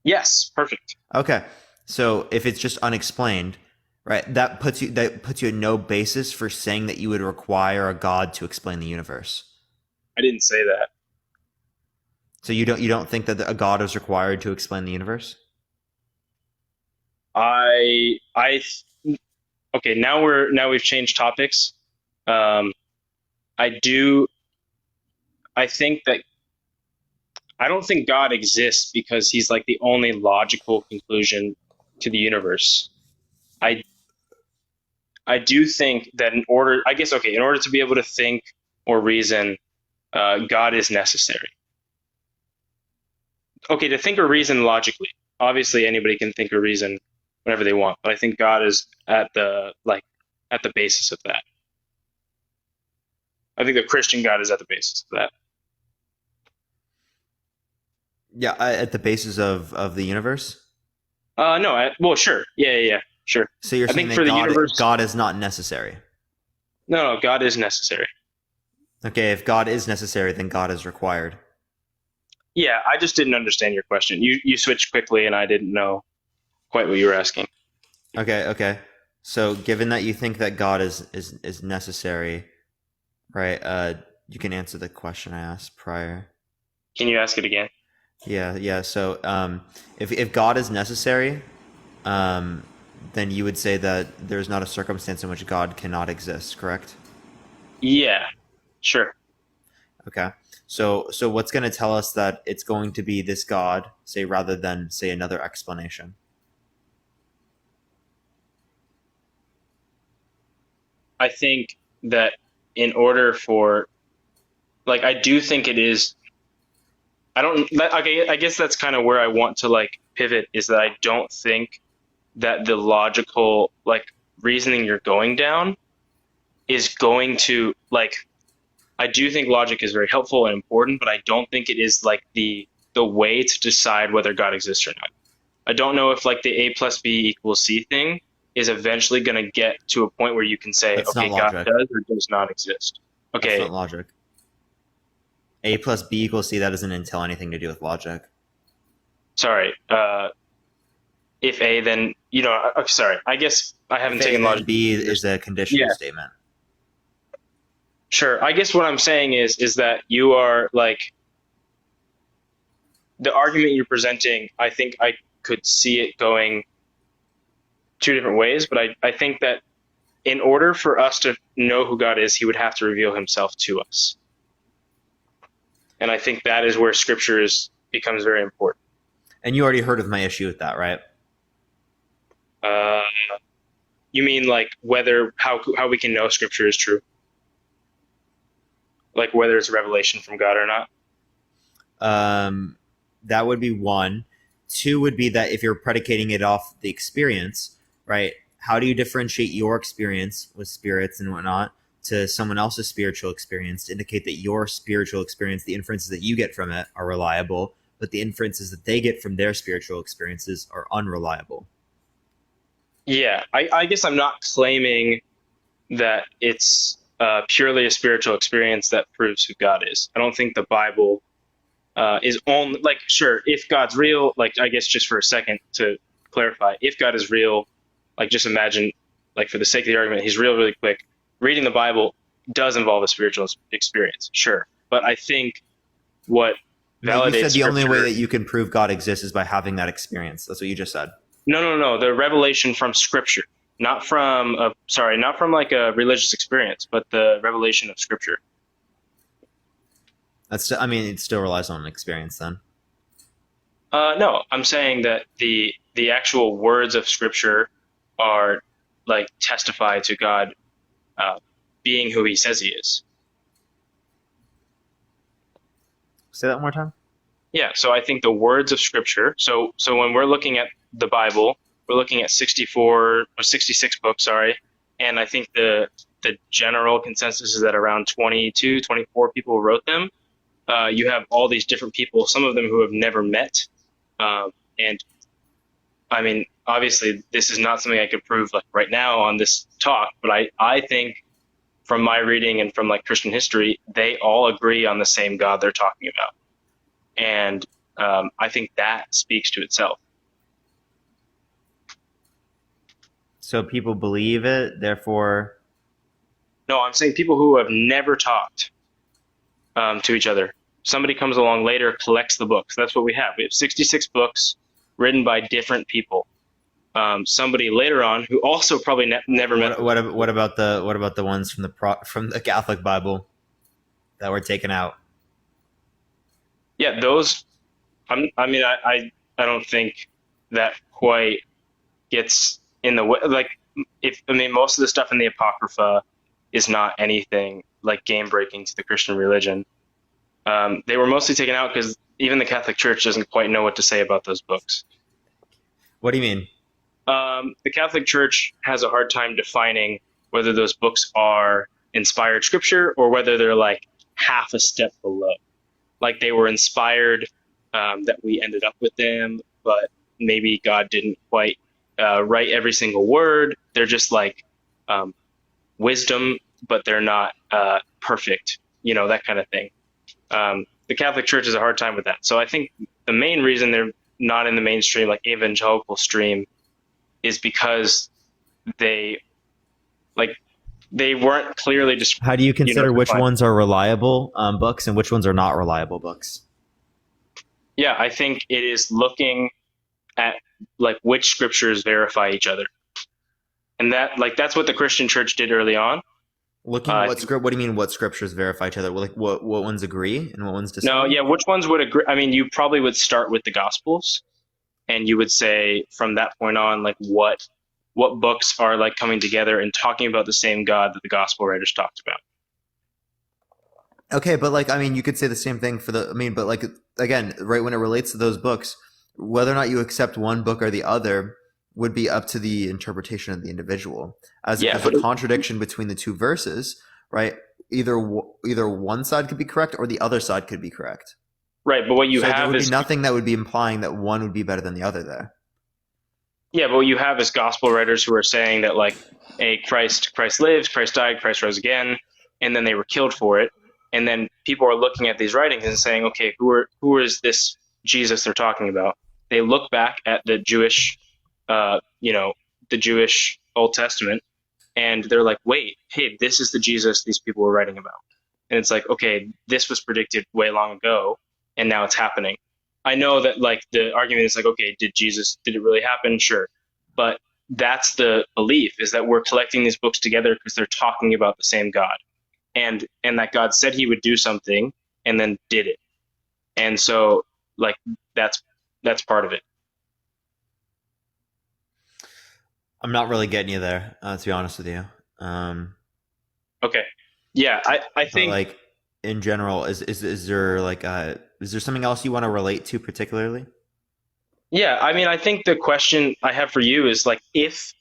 Yes, perfect. Okay, so if it's just unexplained, right, that puts you at no basis for saying that you would require a God to explain the universe. I didn't say that. So you don't think that a God is required to explain the universe? Okay, now we've changed topics. I think that I don't think God exists because he's like the only logical conclusion to the universe. I do think that in order to be able to think or reason, God is necessary. Okay, to think or reason logically. Obviously, anybody can think or reason whenever they want, but I think God is at the basis of that. I think the Christian God is at the basis of that. Yeah, at the basis of the universe? No, sure. Yeah, sure. So you're saying that God is not necessary? No, God is necessary. Okay, if God is necessary, then God is required. Yeah, I just didn't understand your question. You switched quickly, and I didn't know quite what you were asking. Okay. So given that you think that God is necessary, right? You can answer the question I asked prior. Can you ask it again? Yeah. So if God is necessary, then you would say that there's not a circumstance in which God cannot exist, correct? Yeah, sure. Okay. So what's going to tell us that it's going to be this God, say, rather than, say, another explanation? I think that in order for, I do think it is. I guess that's kind of where I want to pivot, is that I don't think that the logical reasoning you're going down is going to I do think logic is very helpful and important, but I don't think it is the way to decide whether God exists or not. I don't know if the A plus B equals C thing is eventually going to get to a point where you can say, okay, God does or does not exist. Okay. That's not logic. A plus B equals C, that doesn't entail anything to do with logic. Sorry. If A, then, sorry. I guess I haven't taken logic. B is a conditional statement. Sure. I guess what I'm saying is that you are the argument you're presenting, I think I could see it going two different ways, but I think that in order for us to know who God is, he would have to reveal himself to us. And I think that is where scripture becomes very important. And you already heard of my issue with that, right? You mean how we can know scripture is true? Whether it's a revelation from God or not? That would be one. Two would be that if you're predicating it off the experience, right? How do you differentiate your experience with spirits and whatnot to someone else's spiritual experience to indicate that your spiritual experience, the inferences that you get from it, are reliable but the inferences that they get from their spiritual experiences are unreliable. Yeah, I guess I'm not claiming that it's purely a spiritual experience that proves who God is. I don't think the Bible is only, like, sure, if God's real, like, I guess just for a second to clarify, if God is real, like, just imagine, like, for the sake of the argument, he's real really quick. Reading the Bible does involve a spiritual experience, sure. But I think what No, you validates said the only way Scripture, that you can prove God exists is by having that experience. That's what you just said. no, the revelation from Scripture, not from like a religious experience, but the revelation of Scripture. It still relies on an experience then. No, I'm saying that the actual words of Scripture are like testify to God being who He says He is. Say that one more time. Yeah, so I think the words of Scripture. So when we're looking at the Bible, we're looking at 66 books, sorry, and I think the general consensus is that around 22, 24 people wrote them. You have all these different people, some of them who have never met. And I mean, obviously, this is not something I could prove like right now on this talk, but I think from my reading and from like Christian history, they all agree on the same God they're talking about. And I think that speaks to itself. So people believe it, therefore. No, I'm saying people who have never talked to each other. Somebody comes along later, collects the books. That's what we have. We have 66 books written by different people. Somebody later on who also probably never met. What about the ones from the Catholic Bible that were taken out? Yeah, those. I don't think that quite gets in the way. Like, most of the stuff in the Apocrypha is not anything like game breaking to the Christian religion. They were mostly taken out because even the Catholic Church doesn't quite know what to say about those books. What do you mean? The Catholic Church has a hard time defining whether those books are inspired scripture or whether they're like half a step below. Like they were inspired, that we ended up with them, but maybe God didn't quite write every single word. They're just like wisdom, but they're not perfect, that kind of thing. The Catholic Church has a hard time with that. So I think the main reason they're not in the mainstream, like evangelical stream, is because they weren't clearly described. How do you consider which ones are reliable books and which ones are not reliable books? Yeah, I think it is looking at like which scriptures verify each other, and that's what the Christian Church did early on. Looking at what do you mean? What scriptures verify each other? Like what ones agree and what ones disagree? No, yeah, which ones would agree? I mean, you probably would start with the Gospels, and you would say from that point on, like what books are like coming together and talking about the same God that the Gospel writers talked about. Okay, but you could say the same thing for but like again, right when it relates to those books, whether or not you accept one book or the other would be up to the interpretation of the individual. As a contradiction between the two verses, right? Either one side could be correct or the other side could be correct. Right, but what you have there would is be nothing that would be implying that one would be better than the other there. Yeah, but what you have is gospel writers who are saying that like, hey, Christ lives, Christ died, Christ rose again, and then they were killed for it. And then people are looking at these writings and saying, okay, who is this Jesus they're talking about? They look back at the Jewish, the Jewish Old Testament, and they're like, wait, hey, this is the Jesus these people were writing about. And it's like, okay, this was predicted way long ago, and now it's happening. I know that like the argument is like, okay, did it really happen? Sure. But that's the belief, is that we're collecting these books together because they're talking about the same God. And that God said he would do something and then did it. And so like that's part of it. I'm not really getting you there, to be honest with you. Okay. Yeah, I think like in general, is there like is there something else you want to relate to particularly? Yeah, I mean, I think the question I have for you is like if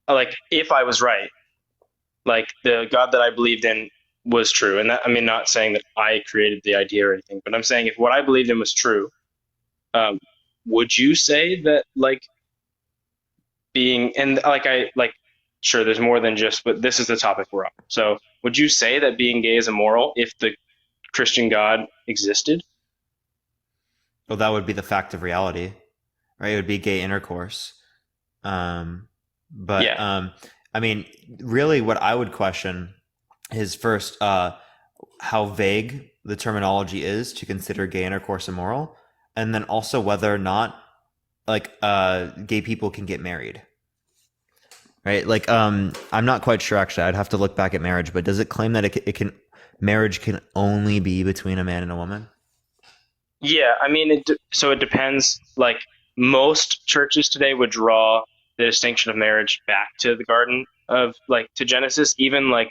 I was right, like the God that I believed in was true, and that, I mean, not saying that I created the idea or anything, but I'm saying if what I believed in was true, would you say that like being and like I like sure there's more than just but this is the topic we're on. So would you say that being gay is immoral if the Christian God existed? Well, that would be the fact of reality, right? It would be gay intercourse. But Yeah. I mean, really, what I would question is first how vague the terminology is to consider gay intercourse immoral, and then also whether or not like gay people can get married. Right? Like I'm not quite sure actually. I'd have to look back at marriage, but does it claim that it can marriage can only be between a man and a woman? Yeah, I mean, so it depends. Like most churches today would draw the distinction of marriage back to the Garden of like to Genesis. Even like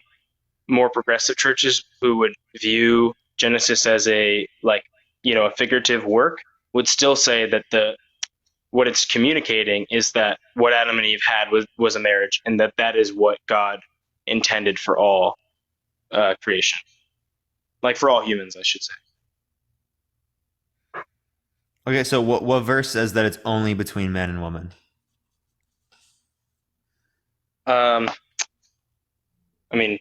more progressive churches who would view Genesis as a like a figurative work would still say that the what it's communicating is that what Adam and Eve had was a marriage, and that is what God intended for all creation, like for all humans, I should say. Okay, so what verse says that it's only between man and woman? I mean,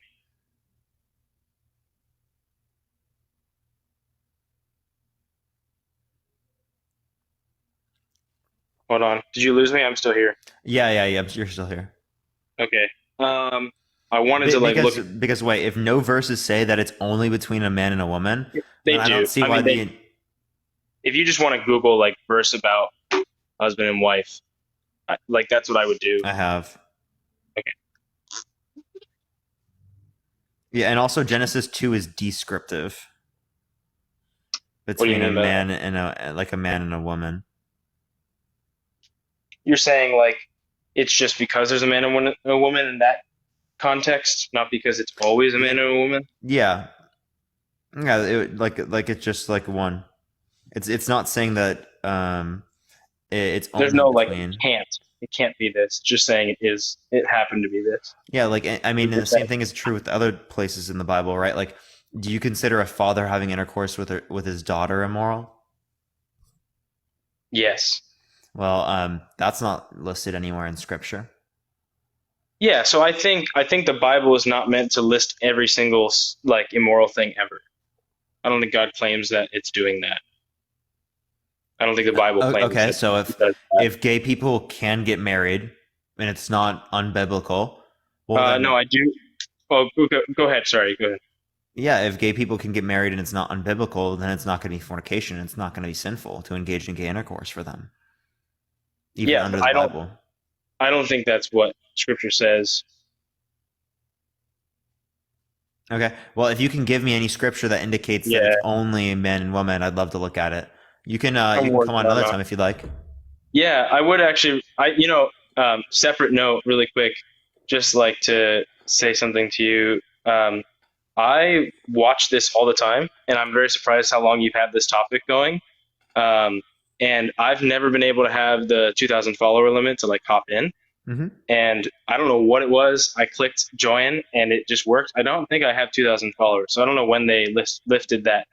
hold on. Did you lose me? I'm still here. Yeah. You're still here. Okay. I wanted to like look. Because wait, if no verses say that it's only between a man and a woman, They then I do. don't see why if you just want to Google like verse about husband and wife, like that's what I would do. I have. Okay. Yeah, and also Genesis 2 is descriptive between a man and a man and a woman. You're saying like it's just because there's a man and a woman in that context, not because it's always a man and a woman? Yeah. Like it's just like one. It's not saying that it's only there's no between. Like it can't be this. Just saying it happened to be this. Yeah, like I mean, the same thing is true with other places in the Bible, right? Like, do you consider a father having intercourse with his daughter immoral? Yes. Well, that's not listed anywhere in Scripture. Yeah, so I think the Bible is not meant to list every single like immoral thing ever. I don't think God claims that it's doing that. I don't think the Bible claims. Okay, so if gay people can get married and it's not unbiblical, well, no, I do. Oh, go ahead. Sorry, go ahead. Yeah, if gay people can get married and it's not unbiblical, then it's not going to be fornication. It's not going to be sinful to engage in gay intercourse for them, even under the Bible. I don't think that's what Scripture says. Okay, well, if you can give me any scripture that indicates that it's only man and woman, I'd love to look at it. You can come on another time if you'd like. Yeah, I would actually. Separate note, really quick, just like to say something to you. I watch this all the time, and I'm very surprised how long you've had this topic going. And I've never been able to have the 2,000 follower limit to like hop in. Mm-hmm. And I don't know what it was. I clicked join, and it just worked. I don't think I have 2,000 followers, so I don't know when they lifted that.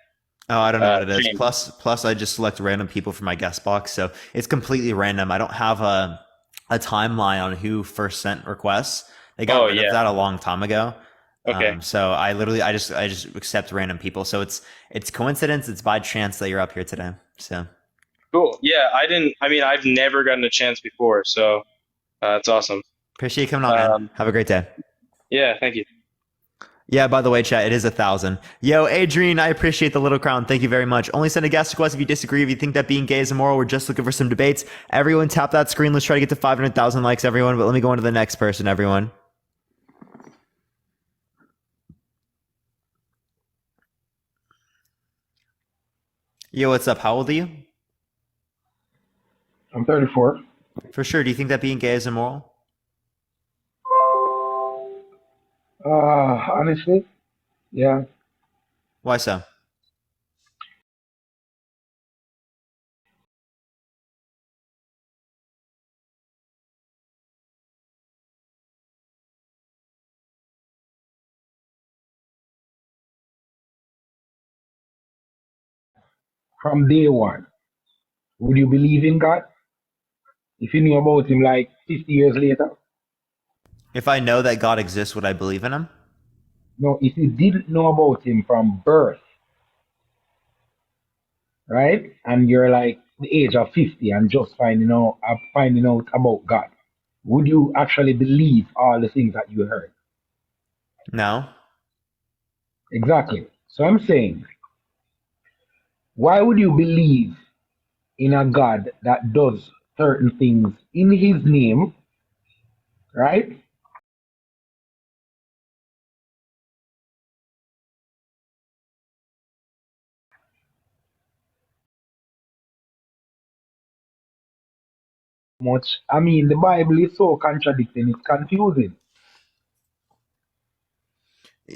Oh, I don't know what it is. Plus, I just select random people for my guest box, so it's completely random. I don't have a timeline on who first sent requests. They got rid of that a long time ago. Okay. So I just accept random people. So it's coincidence. It's by chance that you're up here today. So cool. Yeah, I've never gotten a chance before, so it's awesome. Appreciate you coming on, man. Have a great day. Yeah, thank you. Yeah, by the way, chat, it is 1,000. Yo, Adrian, I appreciate the little crown. Thank you very much. Only send a guest request if you disagree. If you think that being gay is immoral, we're just looking for some debates. Everyone tap that screen. Let's try to get to 500,000 likes, everyone. But let me go on to the next person, everyone. Yo, what's up? How old are you? I'm 34. For sure. Do you think that being gay is immoral? Honestly, yeah. Why so? From day one. Would you believe in God if you knew about him like 50 years later? If I know that God exists, would I believe in him? No, if you didn't know about him from birth, right? And you're like the age of 50 and just finding out about God, would you actually believe all the things that you heard? No. Exactly. So I'm saying, why would you believe in a God that does certain things in his name, right? I mean, the Bible is so contradicting, it's confusing.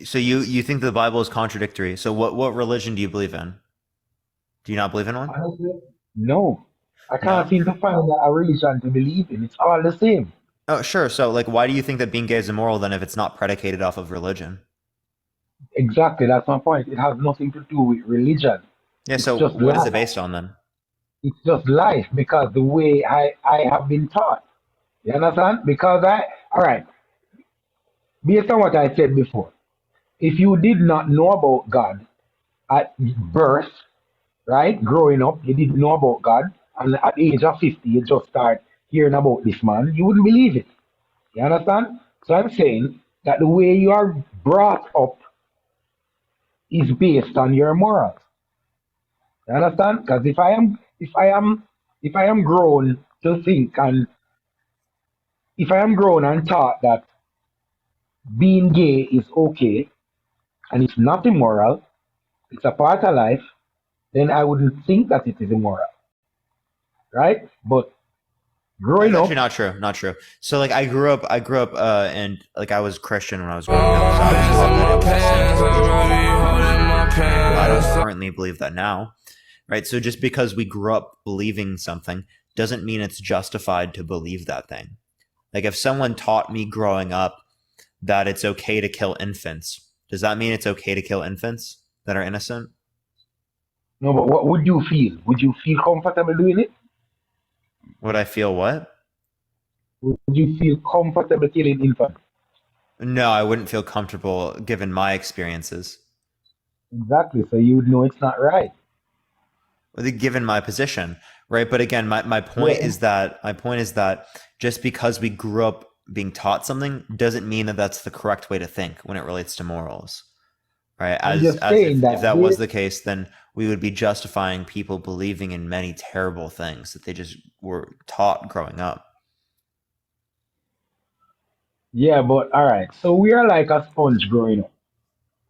So you think the Bible is contradictory. So what religion do you believe in? Do you not believe in one? Honestly, no. I can't No? seem to find a religion to believe in. It's all the same. Oh, sure. So like why do you think that being gay is immoral then if it's not predicated off of religion? Exactly, that's my point. It has nothing to do with religion. Yeah, It's so just what is life. it based on then? It's just life because the way I have been taught. You understand? Because all right, based on what I said before, if you did not know about God at birth, right, growing up, you didn't know about God, and at the age of 50, you just start hearing about this man, you wouldn't believe it. You understand? So I'm saying that the way you are brought up is based on your morals. You understand? Because if I am grown to think and if I am grown and taught that being gay is okay and it's not immoral, it's a part of life, then I wouldn't think that it is immoral. Right? But That's growing actually up, not true. Not true. So like I grew up and like I was Christian when I was growing up. So I was taught that it was a sin to believe in God. I don't currently believe that now. Right? So just because we grew up believing something doesn't mean it's justified to believe that thing. Like if someone taught me growing up that it's okay to kill infants, does that mean it's okay to kill infants that are innocent? no, but what would you feel? Would you feel comfortable doing it? Would I feel what? Would you feel comfortable killing infants? No, I wouldn't feel comfortable given my experiences. Exactly. So you would know it's not right. Given my position, right? But again, my point is that just because we grew up being taught something doesn't mean that that's the correct way to think when it relates to morals, right? I'm As just saying if that that was the case, then we would be justifying people believing in many terrible things that they just were taught growing up. yeah, but all right. So we are like a sponge growing up.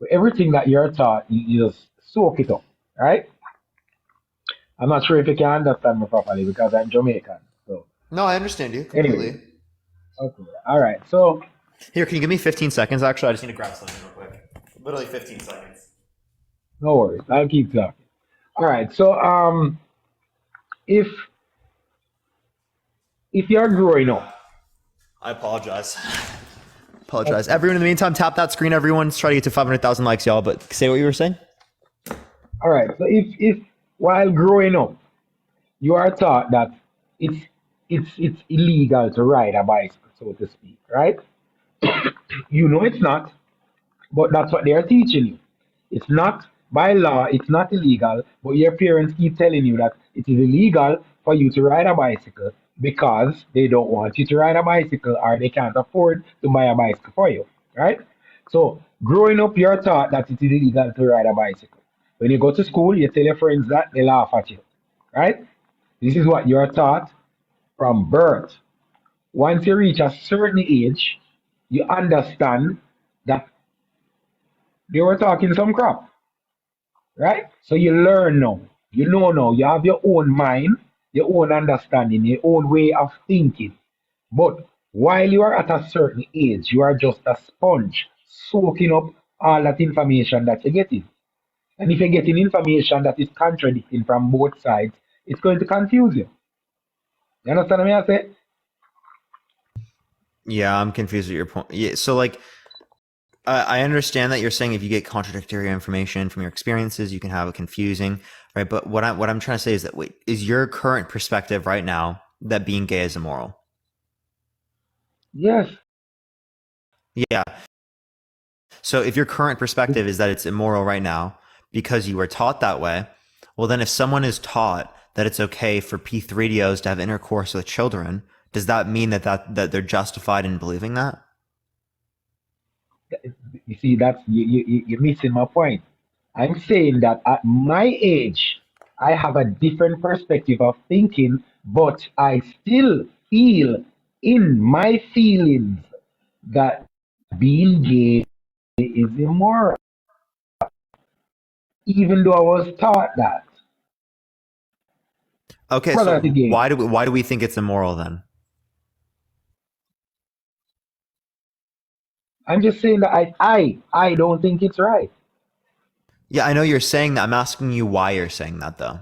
Everything that you're taught, you just soak it up, right? I'm not sure if you can understand me properly because I'm Jamaican. So No, I understand you anyway, completely. okay, all right. So Here, can you give me 15 seconds? Actually, I just need to grab something real quick. Literally 15 seconds. no worries, I'll keep talking. All right. So if you're growing up, I apologize. Everyone, in the meantime, tap that screen. Everyone's trying to get to 500,000 likes, y'all. But say what you were saying. all right. So if while growing up, you are taught that it's it's illegal to ride a bicycle, so to speak, right? You know it's not, but that's what they are teaching you. It's not by law, it's not illegal, but your parents keep telling you that it is illegal for you to ride a bicycle because they don't want you to ride a bicycle or they can't afford to buy a bicycle for you, right? So, growing up, you're taught that it is illegal to ride a bicycle. When you go to school, you tell your friends that, they laugh at you, right? This is what you're taught from birth. Once you reach a certain age, you understand that they were talking some crap, right? So you learn now. You know now. You have your own mind, your own understanding, your own way of thinking. But while you are at a certain age, you are just a sponge soaking up all that information that you're getting. And if you're getting information that is contradicting from both sides, it's going to confuse you. You understand what I say? Yeah, I'm confused at your point. Yeah, so like I understand that you're saying if you get contradictory information from your experiences, you can have it confusing, right? But what I'm trying to say is that, wait, is your current perspective right now that being gay is immoral? Yes. Yeah. So if your current perspective is that it's immoral right now because you were taught that way, well, then if someone is taught that it's okay for P3DOs to have intercourse with children, does that mean that they're justified in believing that? You see, you're missing my point. I'm saying that at my age, I have a different perspective of thinking, but I still feel in my feelings that being gay is immoral, even though I was taught that. Okay, so why do we think it's immoral then? I'm just saying that I don't think it's right. Yeah, I know you're saying that. I'm asking you why you're saying that, though.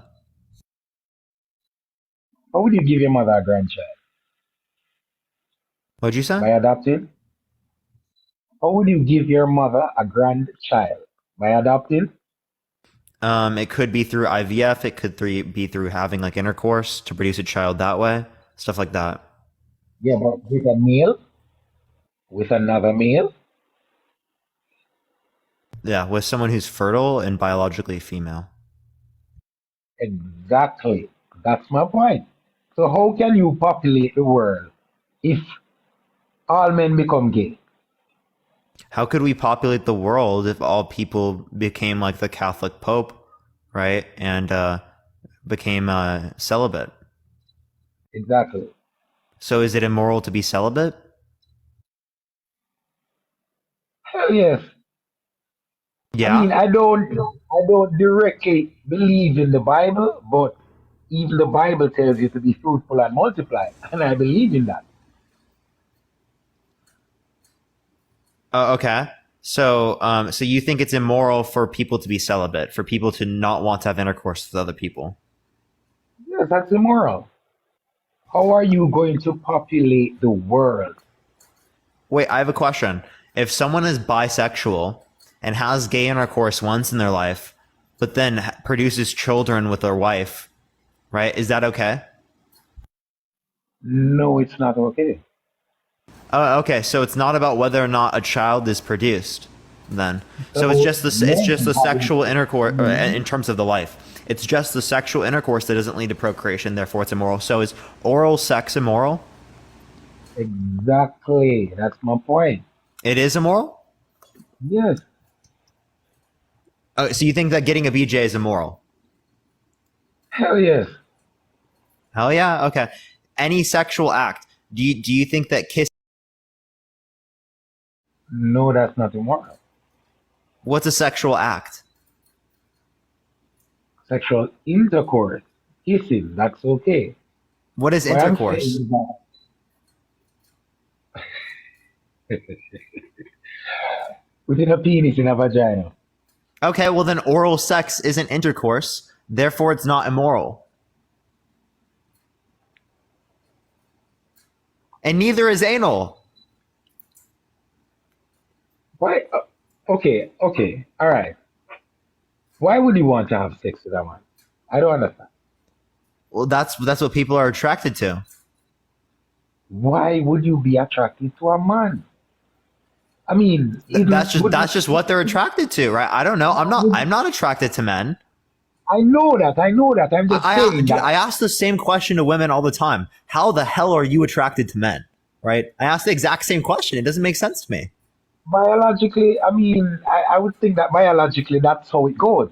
How would you give your mother a grandchild? What'd you say? By adopting? How would you give your mother a grandchild? By adopting? It could be through IVF. It could be through having like intercourse to produce a child that way. Stuff like that. Yeah, but with a male? With another male? Yeah, with someone who's fertile and biologically female. Exactly. That's my point. So how can you populate the world if all men become gay? How could we populate the world if all people became like the Catholic Pope, right? And became celibate? Exactly. So is it immoral to be celibate? Hell yes. Yeah. I mean, I don't directly believe in the Bible, but even the Bible tells you to be fruitful and multiply, and I believe in that. Okay. So you think it's immoral for people to be celibate, for people to not want to have intercourse with other people? Yes, that's immoral. How are you going to populate the world? Wait, I have a question. If someone is bisexual and has gay intercourse once in their life, but then produces children with their wife, right? Is that okay? No, it's not okay. Oh, okay. So it's not about whether or not a child is produced, then. So it's just the sexual intercourse in terms of the life. It's just the sexual intercourse that doesn't lead to procreation. Therefore, it's immoral. So is oral sex immoral? Exactly. That's my point. It is immoral? Yes. Oh, so you think that getting a BJ is immoral? Hell yes. Hell yeah. Okay. Any sexual act. Do you think that kiss? No, that's not immoral. What's a sexual act? Sexual intercourse, kissing, that's okay. What is intercourse? Within a penis in a vagina. Okay, well then oral sex isn't intercourse, therefore it's not immoral. And neither is anal. Why? Okay, all right. Why would you want to have sex with that one? I don't understand. Well, that's what people are attracted to. Why would you be attracted to a man? I mean, that's just what they're attracted to, right? I don't know. I'm not attracted to men. I know that. I'm just saying that. I ask the same question to women all the time. How the hell are you attracted to men? Right? I ask the exact same question. It doesn't make sense to me. Biologically, I mean, I would think that biologically that's how it goes.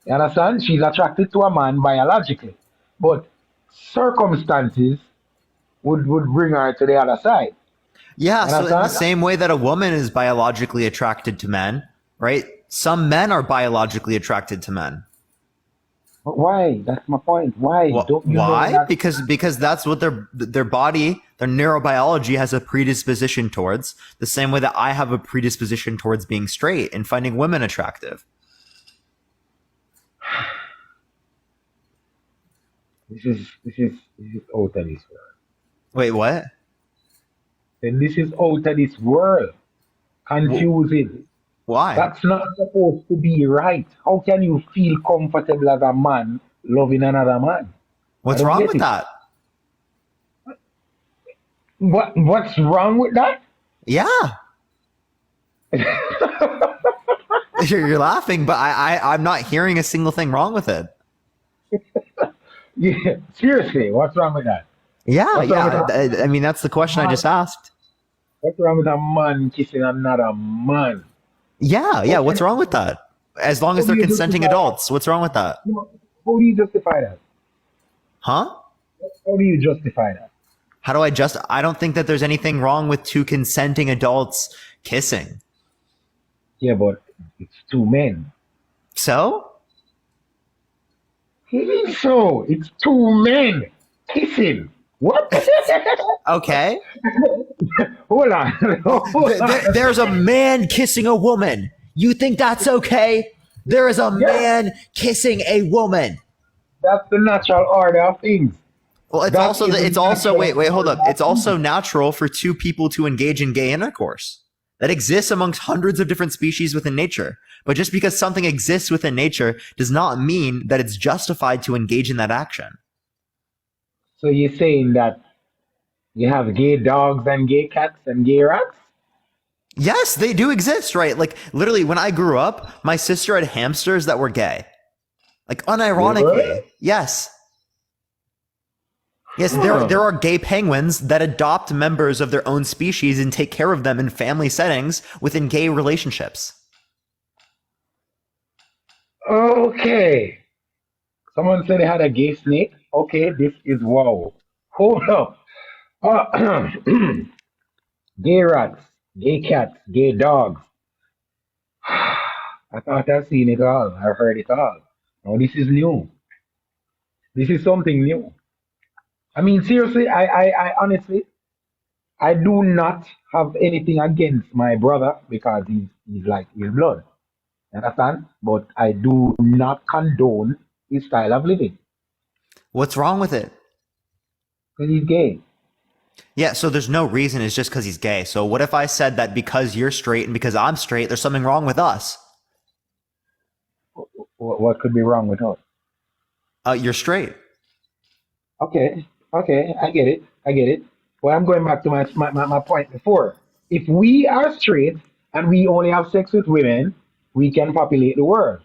You understand? She's attracted to a man biologically. But circumstances would bring her to the other side. Yeah, so in the same way that a woman is biologically attracted to men, right? Some men are biologically attracted to men. But why? That's my point. Why? Why? Because that's what their body, their neurobiology has a predisposition towards, the same way that I have a predisposition towards being straight and finding women attractive. This is out of this world. Wait, what? Then this is out of this world. confusing. Why? That's not supposed to be right. How can you feel comfortable as a man loving another man? What's wrong with that? What's wrong with that? Yeah. You're laughing, but I'm not hearing a single thing wrong with it. Yeah, seriously, what's wrong with that? Yeah. I mean, that's the question I just asked. What's wrong with a man kissing another man? Yeah. What's wrong with that? As long as they're consenting adults, what's wrong with that? How do you justify that? Huh? How do you justify that? How do I don't think that there's anything wrong with two consenting adults kissing. Yeah, but it's two men. So? So, it's two men kissing. What? Okay. Hold on. There's a man kissing a woman. You think that's okay? There is a man kissing a woman. That's the natural order of things. Well, it's also wait, hold up. It's also natural for two people to engage in gay intercourse. That exists amongst hundreds of different species within nature. But just because something exists within nature does not mean that it's justified to engage in that action. So you're saying that you have gay dogs and gay cats and gay rats? Yes, they do exist, right? Like, literally, when I grew up, my sister had hamsters that were gay. Like, unironically. Really? Yes. Yes, there are gay penguins that adopt members of their own species and take care of them in family settings within gay relationships. Okay. Someone said they had a gay snake. Okay, this is wow. Hold up. Gay rats, gay cats, gay dogs. I thought I've seen it all. I've heard it all. No, this is new. This is something new. I mean, seriously, I honestly, I do not have anything against my brother because he's like his blood. You understand? But I do not condone his style of living. What's wrong with it? Because he's gay. Yeah, so there's no reason, it's just because he's gay. So what if I said that because you're straight and because I'm straight, there's something wrong with us? What could be wrong with us? You're straight. Okay, I get it. Well, I'm going back to my point before. If we are straight and we only have sex with women, we can populate the world.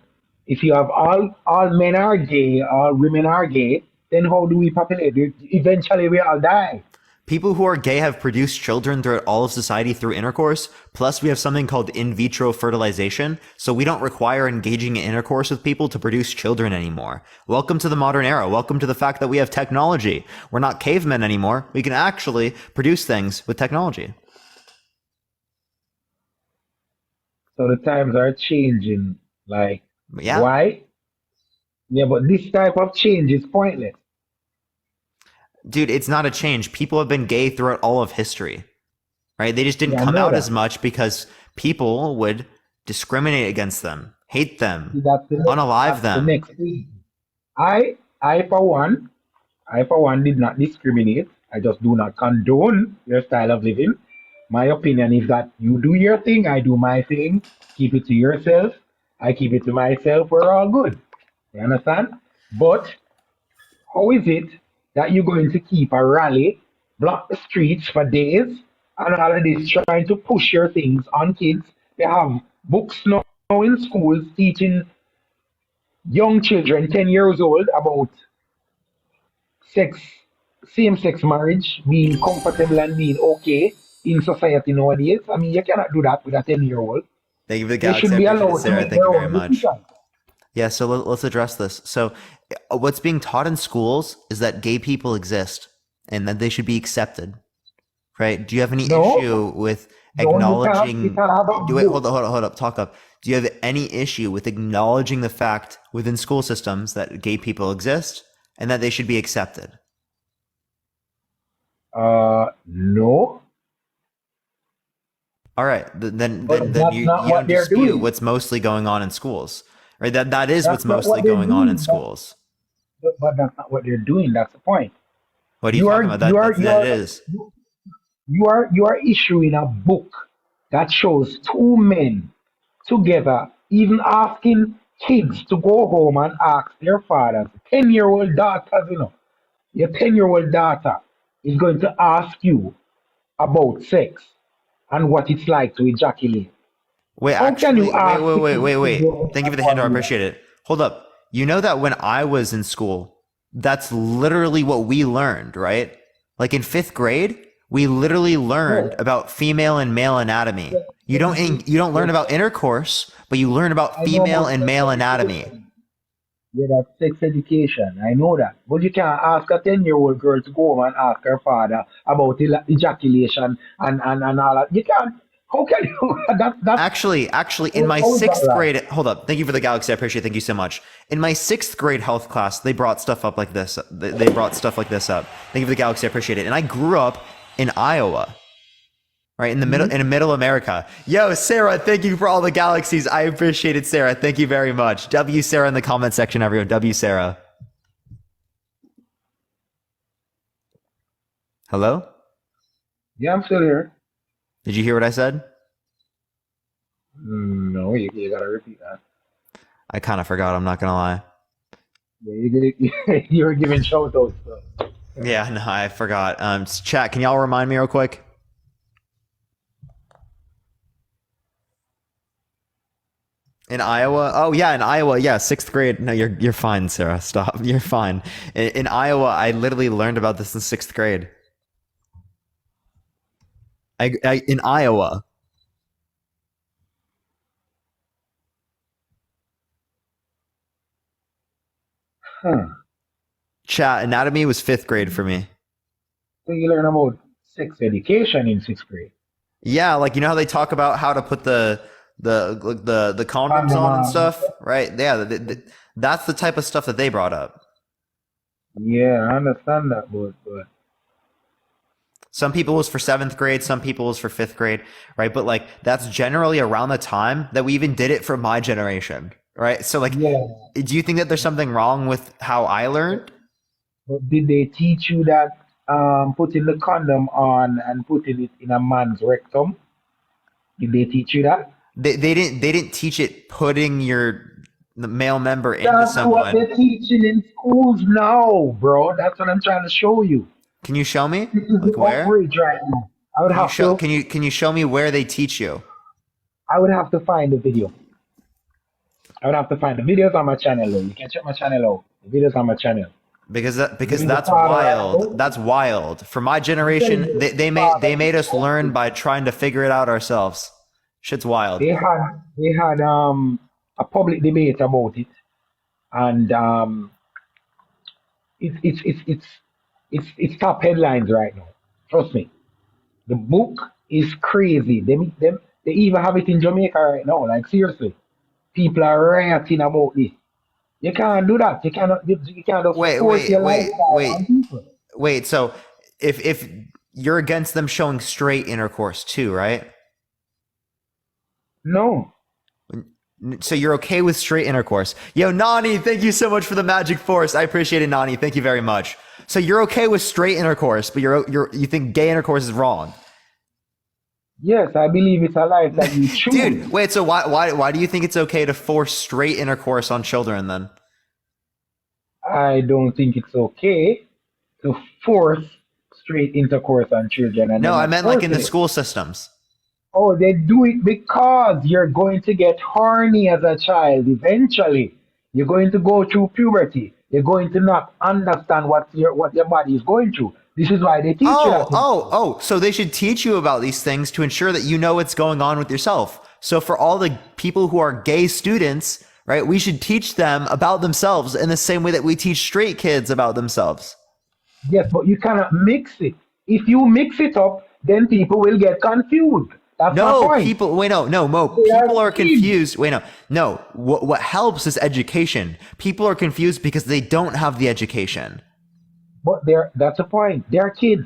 If you have all men are gay, all women are gay, then how do we populate? Eventually we all die. People who are gay have produced children throughout all of society through intercourse. Plus, we have something called in vitro fertilization, so we don't require engaging in intercourse with people to produce children anymore. Welcome to the modern era. Welcome to the fact that we have technology. We're not cavemen anymore. We can actually produce things with technology. So the times are changing. Like, yeah. Why? Yeah, but this type of change is pointless. Dude, it's not a change. People have been gay throughout all of history, right? They just didn't come out as much because people would discriminate against them, hate them, unalive them. The next thing. I for one did not discriminate. I just do not condone your style of living. My opinion is that you do your thing, I do my thing. Keep it to yourself. I keep it to myself. We're all good. You understand? But how is it that you're going to keep a rally, block the streets for days, and all of this trying to push your things on kids? They have books now in schools teaching young children, 10 years old, about sex, same-sex marriage, being comfortable and being okay in society nowadays. I mean, you cannot do that with a 10-year-old. Thank you for the They should be allowed to make Thank you their very own much. decision. Yeah, so let's address this. So what's being taught in schools is that gay people exist and that they should be accepted, right? Do you have any issue with acknowledging... Hold up, talk up. Do you have any issue with acknowledging the fact within school systems that gay people exist and that they should be accepted? No. All right, then you not don't what they're dispute doing. what's mostly going on in schools, right? That is That's what's not mostly what they're going on in doing. schools. But that's not what they're doing. That's the point. What are you talking about? That is. You are issuing a book that shows two men together, even asking kids to go home and ask their fathers, 10-year-old daughters, your 10-year-old daughter is going to ask you about sex and what it's like to ejaculate. Wait, How can you actually, ask the kids to wait. go Thank you and for the go handout. and I do that? appreciate it. Hold up. You know that when I was in school, that's literally what we learned, right? Like in 5th grade, we literally learned about female and male anatomy. You don't learn about intercourse, but you learn about I know female about and sex male anatomy. education. Yeah, that's sex education. I know that. But you can't ask a 10-year-old girl to go home and ask her father about ejaculation and all that. You can't. How can you? That's Actually, in my how is that 6th right? grade, hold up. Thank you for the galaxy. I appreciate it. Thank you so much. In my 6th grade health class, they brought stuff up like this. They brought stuff like this up. Thank you for the galaxy. I appreciate it. And I grew up in Iowa, right in the middle America. Yo, Sarah, thank you for all the galaxies. I appreciate it, Sarah. Thank you very much. W Sarah in the comment section, everyone. W Sarah. Hello? Yeah, I'm still here. Did you hear what I said? No, you gotta repeat that. I kind of forgot. I'm not gonna lie. Yeah, you were giving shout outs. So. Yeah, no, I forgot. Chat, can y'all remind me real quick? In Iowa? Oh yeah, in Iowa. Yeah, 6th grade. No, you're fine, Sarah. Stop. You're fine. In Iowa, I literally learned about this in 6th grade. In Iowa. Huh. Chat, anatomy was 5th grade for me. So you learn about sex education in 6th grade. Yeah, like you know how they talk about how to put the condoms on and stuff, right? Yeah, that's the type of stuff that they brought up. Yeah, I understand that, but some people was for 7th grade, some people was for 5th grade, right? But like that's generally around the time that we even did it for my generation, right? So like, yeah. Do you think that there's something wrong with how I learned? But did they teach you that putting the condom on and putting it in a man's rectum? Did they teach you that? They didn't teach it putting the male member into That's someone. what they're teaching in schools now, bro. That's what I'm trying to show you. Can you show me? This is Like the where? outrage right now. I would have to. Can you show me where they teach you? I would have to find the video. I would have to find the videos on my channel. Though. You can check my channel out. The videos on my channel. Because that's wild. That's wild. For my generation, they made us learn by trying to figure it out ourselves. Shit's wild. They had a public debate about it, and it's top headlines right now. Trust me. The book is crazy. They even have it in Jamaica right now. Like seriously, people are rioting about this. You can't do that. You can't just force your lifestyle on people. Wait. So if you're against them showing straight intercourse too, right? No. So you're okay with straight intercourse. Yo, Nani, thank you so much for the magic force. I appreciate it, Nani. Thank you very much. So you're okay with straight intercourse, but you think gay intercourse is wrong? Yes, I believe it's a life that you choose. Dude, wait, so why do you think it's okay to force straight intercourse on children then? I don't think it's okay to force straight intercourse on children. No, I meant like in the school systems. Oh, they do it because you're going to get horny as a child eventually. You're going to go through puberty. You're going to not understand what your body is going through. This is why they teach you that. So they should teach you about these things to ensure that you know what's going on with yourself. So for all the people who are gay students, right, we should teach them about themselves in the same way that we teach straight kids about themselves. Yes, but you cannot mix it. If you mix it up, then people will get confused. That's my point. People are confused. No. What helps is education. People are confused because they don't have the education. But that's the point. They're kids.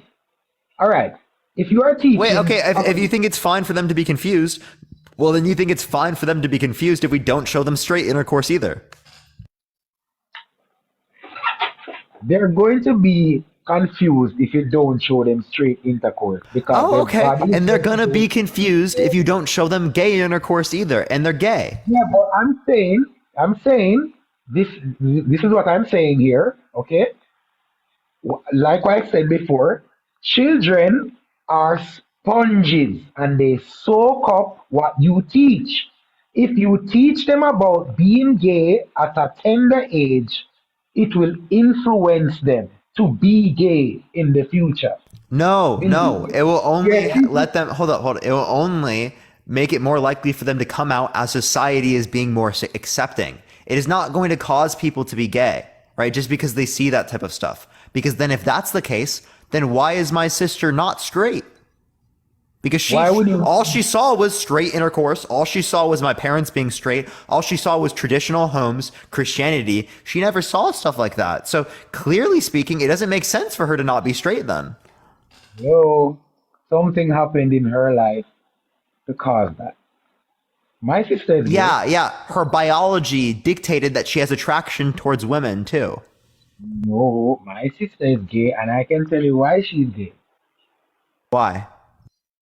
All right. If you are teaching... Wait, okay, if you think it's fine for them to be confused, well, then you think it's fine for them to be confused if we don't show them straight intercourse either. They're going to be confused if you don't show them straight intercourse because Oh, their okay. body. And they're gonna be confused if you don't show them gay intercourse either, and they're gay. Yeah, but I'm saying this. This is what I'm saying here. Okay, like what I said before, children are sponges and they soak up what you teach. If you teach them about being gay at a tender age, it will influence them to be gay in the future. No. It will only Yes, let them, hold up. It will only make it more likely for them to come out as society is being more accepting. It is not going to cause people to be gay, right? Just because they see that type of stuff. Because then if that's the case, then why is my sister not straight? Because all she saw was straight intercourse. All she saw was my parents being straight. All she saw was traditional homes, Christianity. She never saw stuff like that. So clearly speaking, it doesn't make sense for her to not be straight then. no, something happened in her life to cause that. My sister is gay. Yeah. Her biology dictated that she has attraction towards women too. No, my sister is gay, and I can tell you why she's gay. Why?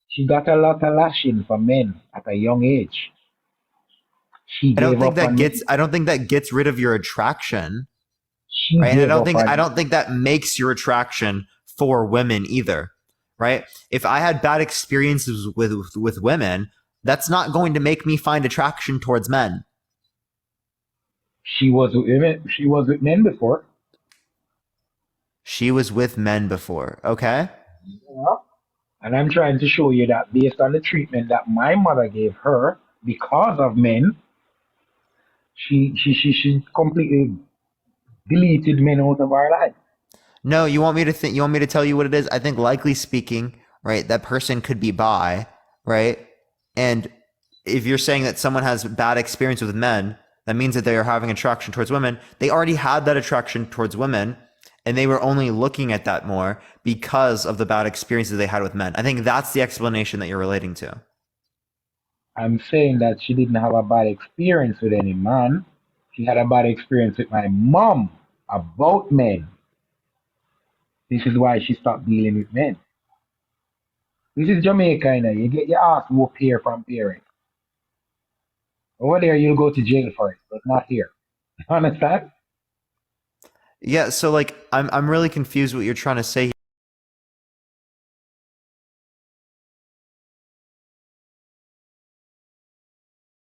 She got a lot of lashing from men at a young age. She I don't gave think up that on gets. I don't think that gets rid of your attraction. She Right? And gave up on I don't think that makes your attraction for women either. Right? If I had bad experiences with women, that's not going to make me find attraction towards men. She was with women. She was with men before. She was with men before. Okay. Yeah. And I'm trying to show you that based on the treatment that my mother gave her because of men, she completely deleted men out of our life. No, you want me to think? You want me to tell you what it is? I think, likely speaking, right, that person could be bi, right? And if you're saying that someone has bad experience with men, that means that they are having attraction towards women. They already had that attraction towards women, and they were only looking at that more because of the bad experiences they had with men. I think that's the explanation that you're relating to. I'm saying that she didn't have a bad experience with any man. She had a bad experience with my mom about men. This is why she stopped dealing with men. This is Jamaica, you know. You get your ass whooped here from parents. Over there, you'll go to jail for it, but not here. Understand? Yeah, so like I'm really confused what you're trying to say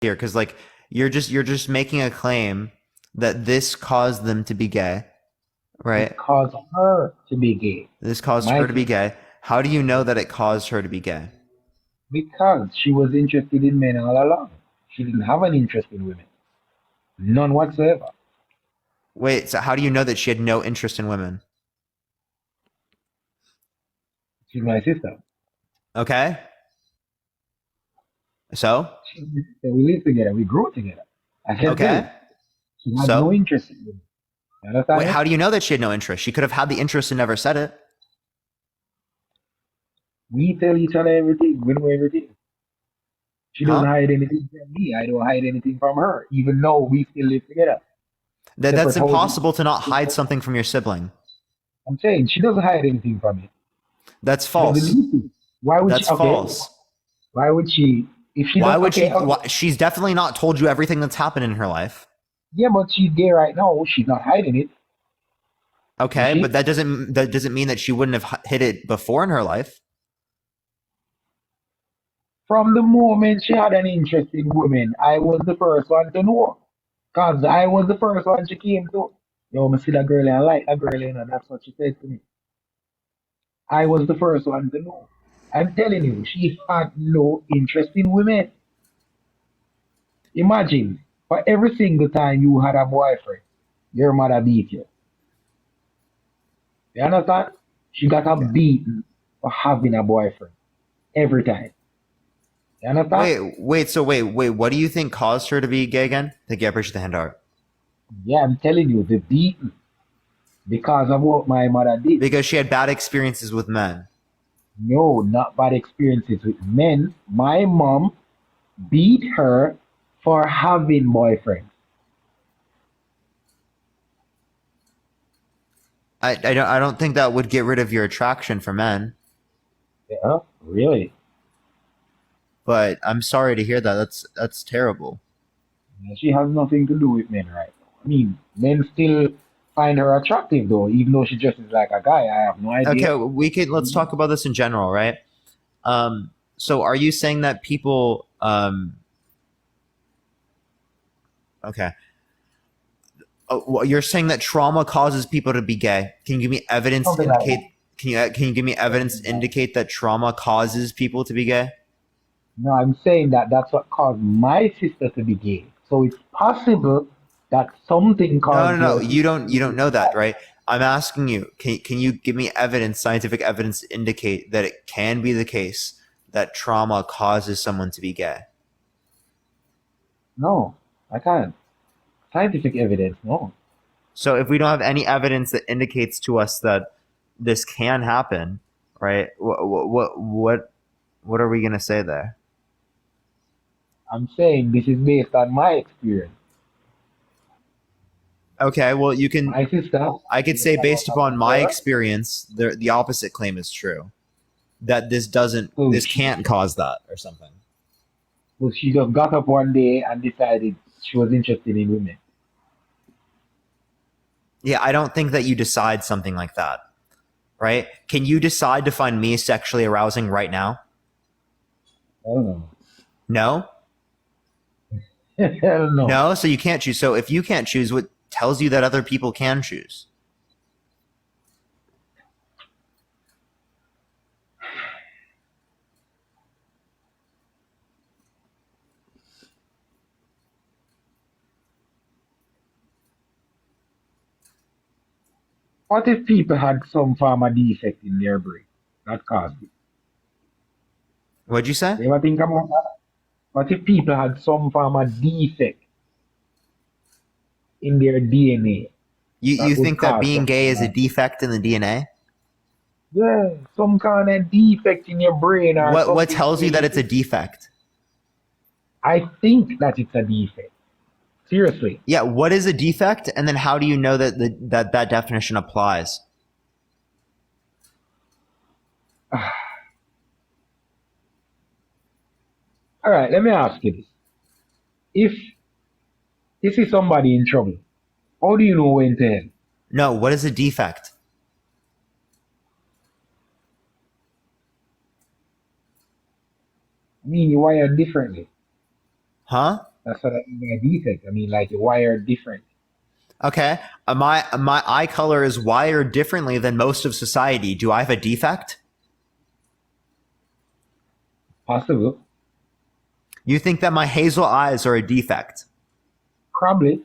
here, because like you're just making a claim that this caused them to be gay, right? It caused her to be gay. This caused her to be gay. How do you know that it caused her to be gay? Because she was interested in men all along. She didn't have an interest in women. None whatsoever. Wait, so how do you know that she had no interest in women? She's my sister. Okay. So? We live together. We grew together. I can tell you. She had no interest in women. You understand? Wait, how do you know that she had no interest? She could have had the interest and never said it. We tell each other everything. We know everything. She doesn't hide anything from me. I don't hide anything from her, even though we still live together. That's impossible to not hide something from your sibling. I'm saying she doesn't hide anything from me. That's false. Why would That's she? Okay, false. why would she? If she why don't, would okay, she? Why, she's definitely not told you everything that's happened in her life. Yeah, but she's gay right now. She's not hiding it. Okay, but that doesn't mean that she wouldn't have hid it before in her life. From the moment she had an interest in women, I was the first one to know. Because I was the first one she came to. Yo, I see that girl and I like that girl, and that's what she said to me. I was the first one to know. I'm telling you, she had no interest in women. Imagine, for every single time you had a boyfriend, your mother beat you. You understand? She got a beaten for having a boyfriend. Every time. You understand? Wait. What do you think caused her to be gay again? Thank you. I appreciate the hand art. Yeah, I'm telling you, the beating. Because of what my mother did. Because she had bad experiences with men. No, not bad experiences with men. My mom beat her for having boyfriends. I don't think that would get rid of your attraction for men. Yeah, really. But I'm sorry to hear that. That's terrible. She has nothing to do with men right now. I mean, men still find her attractive though, even though she dresses like a guy. I have no idea. Okay, let's talk about this in general, right? So are you saying that people okay. Well, you're saying that trauma causes people to be gay. Can you give me evidence to Something like indicate can you give me evidence to indicate that trauma causes people to be gay? No, I'm saying that that's what caused my sister to be gay. So it's possible that something caused No. your You sister don't know that, right? I'm asking you, can you give me evidence, scientific evidence to indicate that it can be the case that trauma causes someone to be gay? No, I can't. Scientific evidence, no. So if we don't have any evidence that indicates to us that this can happen, right? What are we gonna say there? I'm saying this is based on my experience. Okay, well you can. My sister. I could say based upon my experience, the opposite claim is true. That this can't cause that or something. Well, she just got up one day and decided she was interested in women. Yeah, I don't think that you decide something like that, right? Can you decide to find me sexually arousing right now? Oh no. Hell no. No, so you can't choose. So if you can't choose, what tells you that other people can choose? What if people had some form of defect in their brain that caused it? What'd you say? You ever think about that? What if people had some form of defect in their DNA? You think that being gay is a defect in the DNA? Yeah, some kind of defect in your brain or something. What tells you that it's a defect? I think that it's a defect. Seriously. Yeah, what is a defect? And then how do you know that that definition applies? All right, let me ask you this. If you see somebody in trouble, how do you know when to help? No, what is a defect? I mean, you're wired differently. Huh? That's what I mean by defect. I mean, like you're wired different. Okay. My eye color is wired differently than most of society. Do I have a defect? Possible. You think that my hazel eyes are a defect? Probably.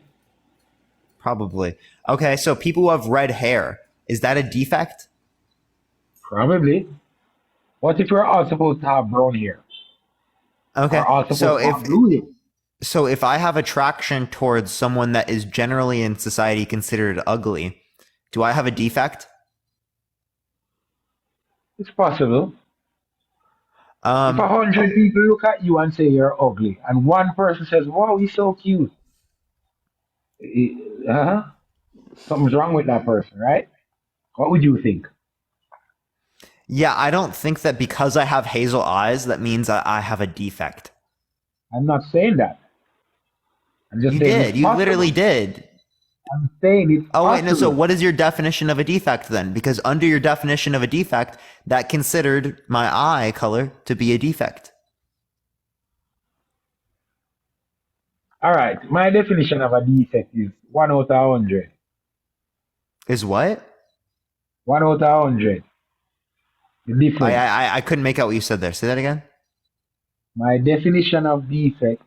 Probably. Okay, so people who have red hair, is that a defect? Probably. What if we're all supposed to have brown hair? Okay. So if I have attraction towards someone that is generally in society considered ugly, do I have a defect? It's possible. If 100 people look at you and say you're ugly, and one person says, "Wow, he's so cute," something's wrong with that person, right? What would you think? Yeah, I don't think that because I have hazel eyes, that means that I have a defect. I'm not saying that. I'm just you saying did. You literally did. I'm saying it's Oh, wait, no. So possible. what is your definition of a defect then? Because under your definition of a defect, that considered my eye color to be a defect. All right. My definition of a defect is 1 out of 100. Is what? 1 out of 100. The difference. I couldn't make out what you said there. Say that again. My definition of defect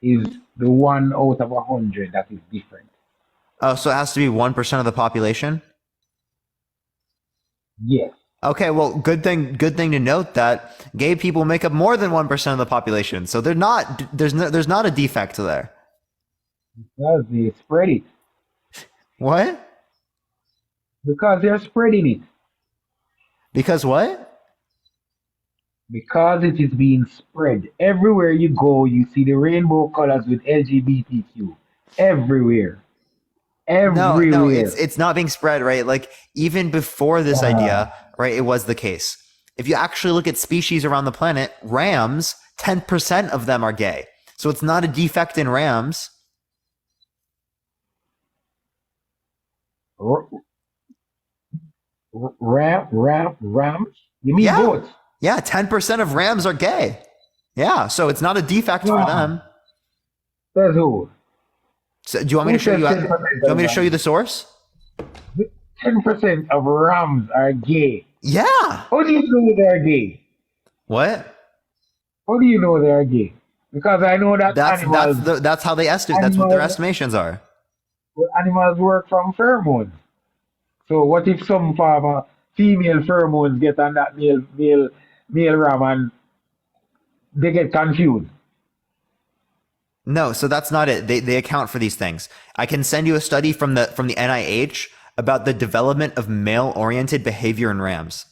is the 1 out of 100 that is different. Oh, so it has to be 1% of the population? Yes. Okay, well, good thing to note that gay people make up more than 1% of the population. So there's not a defect there. Because they spread it. What? Because they're spreading it. Because what? Because it is being spread. Everywhere you go, you see the rainbow colors with LGBTQ. Everywhere. No, everywhere. it's not being spread, right? Like even before this idea, right, it was the case. If you actually look at species around the planet, rams, 10% of them are gay. So it's not a defect in rams. Rams? You mean Yeah. goats? Yeah, 10% of rams are gay. Yeah, so it's not a defect for them. Says who? So do you want me to show you? Do you want me to show you the source? 10% of rams are gay. Yeah. How do you know they're gay? What? How do you know they're gay? Because I know that that's how they estimate. That's what their estimations are. Animals work from pheromones. So what if some farmer female pheromones get on that male ram and they get confused? No, so that's not it. They account for these things. I can send you a study from the NIH about the development of male-oriented behavior in rams.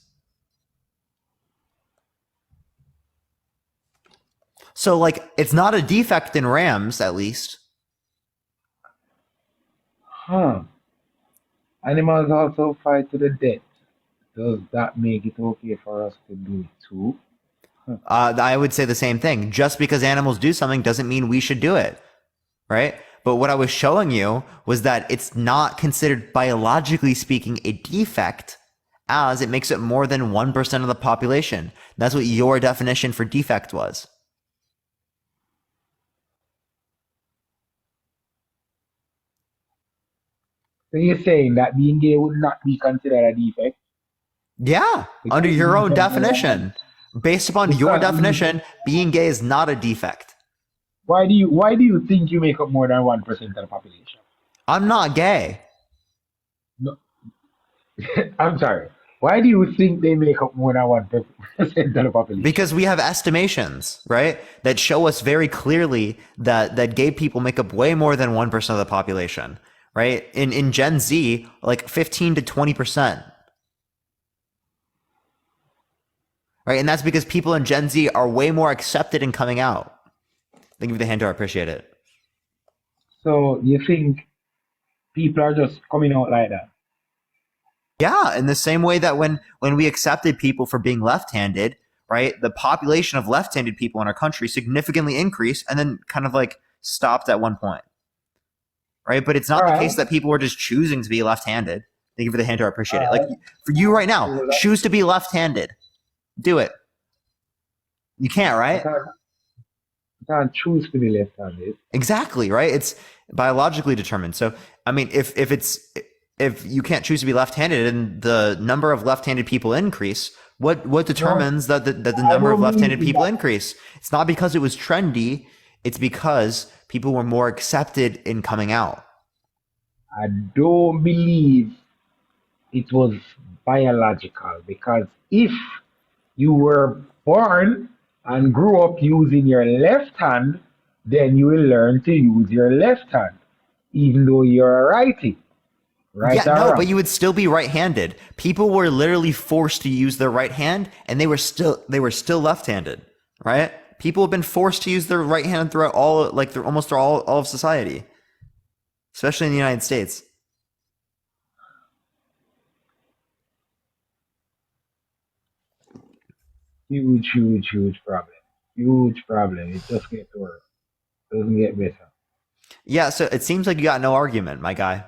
So like it's not a defect in rams, at least. Huh. Animals also fight to the death. Does that make it okay for us to do it too? I would say the same thing. Just because animals do something doesn't mean we should do it, right? But what I was showing you was that it's not considered biologically speaking a defect, as it makes it more than 1% of the population. That's what your definition for defect was. So you're saying that being gay would not be considered a defect? Yeah, under your own definition. Based upon your definition, being gay is not a defect. Why do you think you make up more than 1% of the population? I'm not gay. No. I'm sorry. Why do you think they make up more than 1% of the population? Because we have estimations, right, that show us very clearly that gay people make up way more than 1% of the population, right? In Gen Z, like 15 to 20%. Right, and that's because people in Gen Z are way more accepted in coming out. Thank you for the hand, I appreciate it. So you think people are just coming out like that? Yeah, in the same way that when we accepted people for being left-handed, right, the population of left-handed people in our country significantly increased and then kind of like stopped at one point. Right, but it's not the case that people were just choosing to be left-handed. Thank you for the hand, I appreciate it. Like for you right now, choose to be left-handed. Do it. You can't, right? I can't choose to be left-handed. Exactly, right? It's biologically determined. So, I mean, if you can't choose to be left-handed and the number of left-handed people increase, what determines that the number of left-handed people increase? It's not because it was trendy. It's because people were more accepted in coming out. I don't believe it was biological, because if you were born and grew up using your left hand, then you will learn to use your left hand, even though you're a righty. Right? Yeah, no, but you would still be right-handed. People were literally forced to use their right hand, and they were still left-handed, right? People have been forced to use their right hand throughout almost all of society, especially in the United States. Huge problem. Huge problem. It just gets worse. Doesn't get better. Yeah, so it seems like you got no argument, my guy.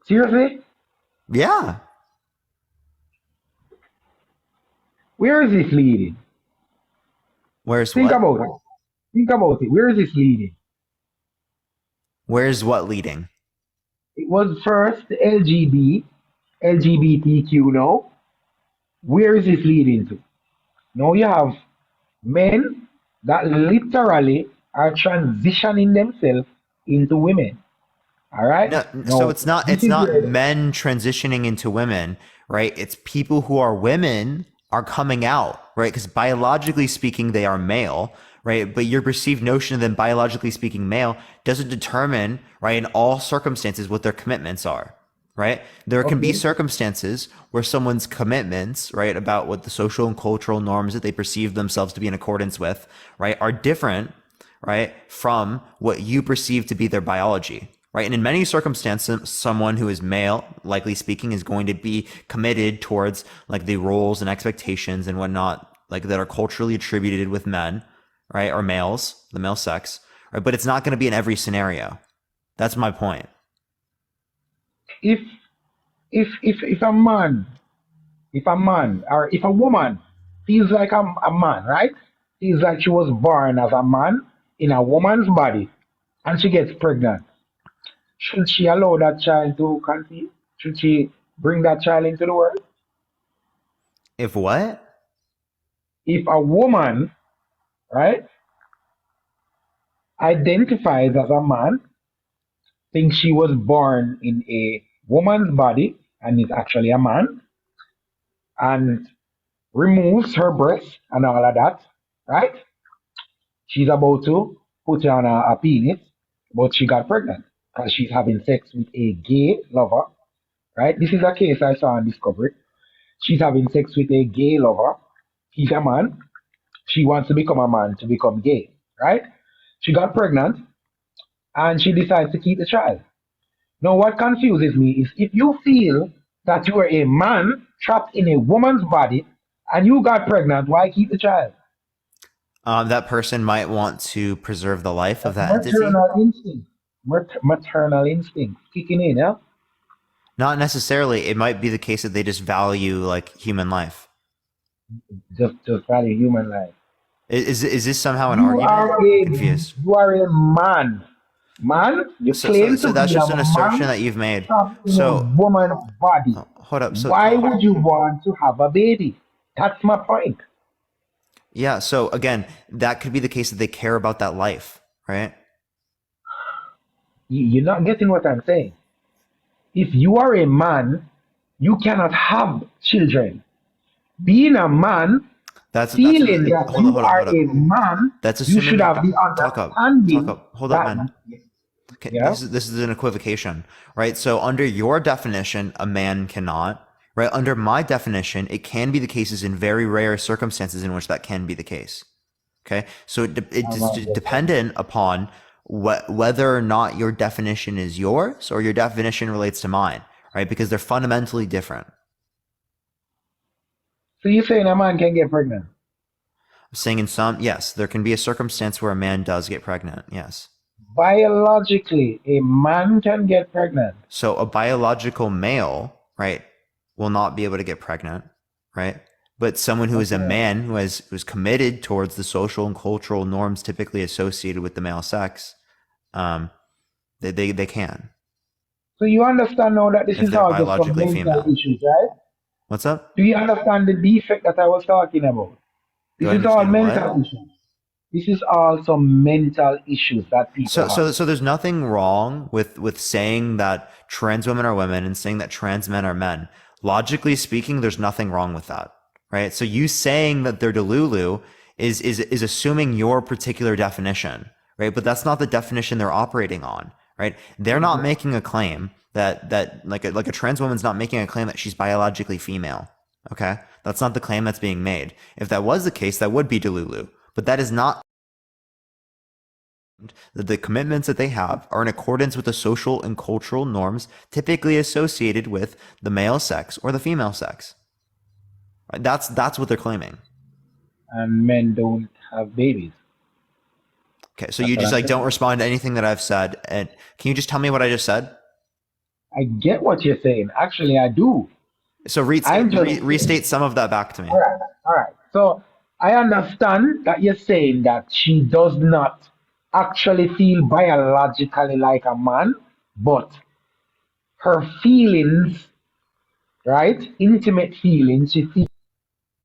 Seriously? Yeah. Where is this leading? Think about it. Think about it. Where is this leading? Where's what leading? It was first the LGBTQ now. Where is this leading to? Now you have men that literally are transitioning themselves into women. All right. No, so it's not men transitioning into women, right? It's people who are women are coming out, right? Because biologically speaking, they are male, right? But your perceived notion of them biologically speaking male doesn't determine, right, in all circumstances what their commitments are, right? There can be circumstances where someone's commitments, right, about what the social and cultural norms that they perceive themselves to be in accordance with, right, are different, right, from what you perceive to be their biology, right? And in many circumstances, someone who is male, likely speaking, is going to be committed towards like the roles and expectations and whatnot, like that are culturally attributed with men, right? Or males, the male sex, right? But it's not going to be in every scenario. That's my point. If a man, or if a woman feels like a man, right? Feels like she was born as a man in a woman's body, and she gets pregnant, should she allow that child to conceive? Should she bring that child into the world? If what? If a woman, right, identifies as a man, thinks she was born in a woman's body and is actually a man, and removes her breast and all of that, right? She's about to put on a penis, but she got pregnant because she's having sex with a gay lover, right? This is a case I saw on Discovery. She's having sex with a gay lover. He's a man. She wants to become a man to become gay, right? She got pregnant and she decides to keep the child. Now, what confuses me is if you feel that you are a man trapped in a woman's body and you got pregnant, why keep the child? That person might want to preserve the life of that entity. Maternal instinct. Maternal instinct kicking in, yeah? Not necessarily. It might be the case that they just value like human life. Just value human life. Is this somehow an You argument? Confused. You are a man. Man, you claim So to that's be just a an assertion man that you've made. trapped in So a woman's body. hold up. So Why would you want to have a baby? That's my point. yeah. So again, that could be the case that they care about that life, right? You're not getting what I'm saying. If you are a man, you cannot have children. Being a man, feeling that you are a man, That's you assuming should have the understanding. Hold up, that man. Okay, this is an equivocation, right? So under your definition, a man cannot, right? Under my definition, it can be the cases in very rare circumstances in which that can be the case. Okay, so it's dependent upon whether or not your definition is yours or your definition relates to mine, right? Because they're fundamentally different. So you're saying a man can get pregnant? I'm saying in some, yes, there can be a circumstance where a man does get pregnant. Yes. Biologically, a man can get pregnant. So a biological male, right, will not be able to get pregnant, right? But someone who is a man who's committed towards the social and cultural norms typically associated with the male sex, they can. So you understand now that this is all just some mental issues, right? What's up? Do you understand the defect that I was talking about? This is all mental issues. This is all some mental issues that people have. So there's nothing wrong with saying that trans women are women and saying that trans men are men. Logically speaking, there's nothing wrong with that, right? So you saying that they're Delulu is assuming your particular definition, right? But that's not the definition they're operating on, right? They're not making a claim that like a trans woman's not making a claim that she's biologically female. Okay, that's not the claim that's being made. If that was the case, that would be Delulu. But that is not. The commitments that they have are in accordance with the social and cultural norms typically associated with the male sex or the female sex. Right? That's what they're claiming. And men don't have babies. Okay, so you just like don't respond to anything that I've said. And can you just tell me what I just said? I get what you're saying. Actually, I do. So restate some of that back to me. All right. So I understand that you're saying that she does not actually feel biologically like a man, but her feelings, right? Intimate feelings, she feels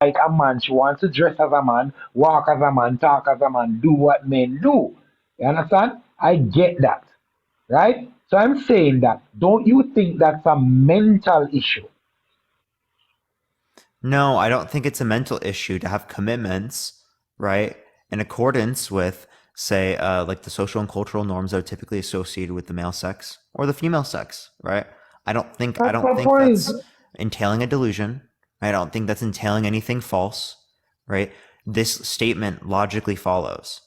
like a man. She wants to dress as a man, walk as a man, talk as a man, do what men do. You understand? I get that, right? So I'm saying that, don't you think that's a mental issue? No, I don't think it's a mental issue to have commitments, right, in accordance with, say, like the social and cultural norms that are typically associated with the male sex or the female sex, right? I don't think that's entailing a delusion. I don't think that's entailing anything false, right? This statement logically follows.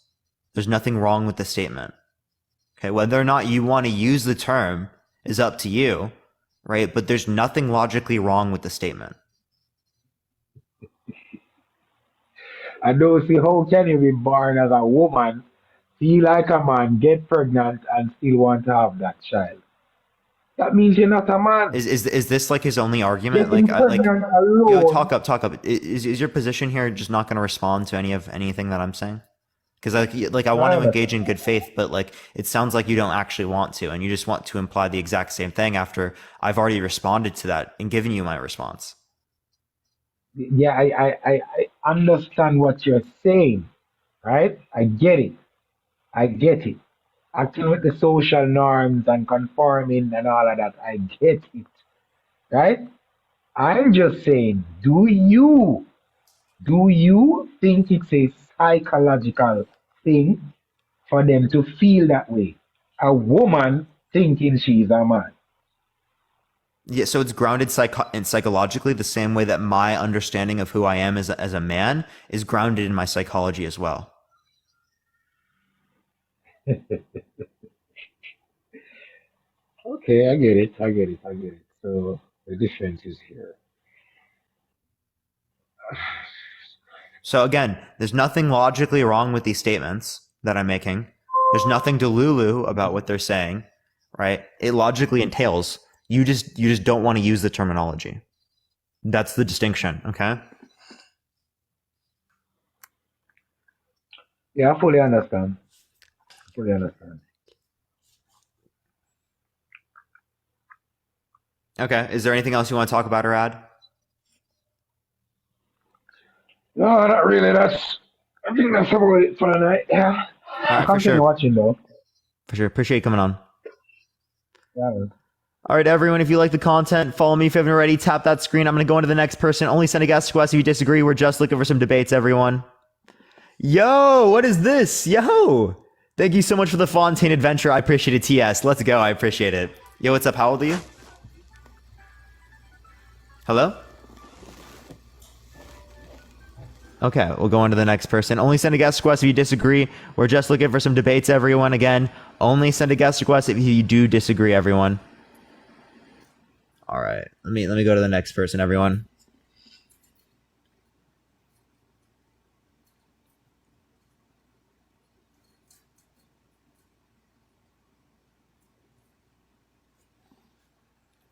There's nothing wrong with the statement. Okay, whether or not you want to use the term is up to you, right? But there's nothing logically wrong with the statement. I don't see how can you be born as a woman, feel like a man, get pregnant, and still want to have that child. That means you're not a man. Is this like his only argument? Getting pregnant alone. Talk up. Is your position here just not going to respond to anything that I'm saying? Because I want to engage in good faith, but like it sounds like you don't actually want to, and you just want to imply the exact same thing after I've already responded to that and given you my response. Yeah, I understand what you're saying, right? I get it. Acting with the social norms and conforming and all of that, I get it, right? I'm just saying, do you think it's a psychological thing for them to feel that way? A woman thinking she's a man. Yeah, so it's grounded psychologically the same way that my understanding of who I am as a man is grounded in my psychology as well. Okay, I get it. So the difference is here. So again, there's nothing logically wrong with these statements that I'm making. There's nothing delulu about what they're saying, right? It logically entails you just don't want to use the terminology. That's the distinction, okay? Yeah, I fully understand. Okay. Is there anything else you want to talk about or add? No, not really. I think that's about it for tonight. Yeah. All right, Continue watching though. For sure. Appreciate you coming on. Yeah, man. All right, everyone, if you like the content, follow me if you haven't already. Tap that screen. I'm going to go into the next person. Only send a guest request if you disagree. We're just looking for some debates, everyone. Yo, what is this? Yo. Thank you so much for the Fontaine adventure. I appreciate it, TS. Let's go. I appreciate it. Yo, what's up? How old are you? Hello? Okay, we'll go on to the next person. Only send a guest request if you disagree. We're just looking for some debates, everyone. Again, only send a guest request if you do disagree, everyone. All right, let me go to the next person, everyone.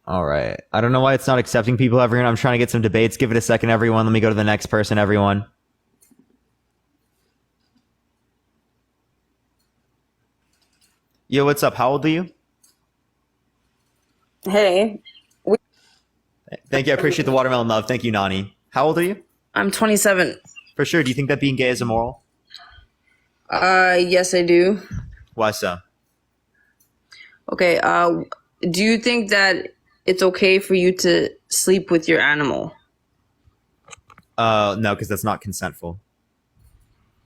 All right. I don't know why it's not accepting people, everyone. I'm trying to get some debates. Give it a second, everyone. Let me go to the next person, everyone. Yo, what's up? How old are you? Hey. Thank you. I appreciate the watermelon love. Thank you, Nani. How old are you? I'm 27. For sure. Do you think that being gay is immoral? Yes, I do. Why so? Okay, do you think that it's okay for you to sleep with your animal? No, because that's not consentful.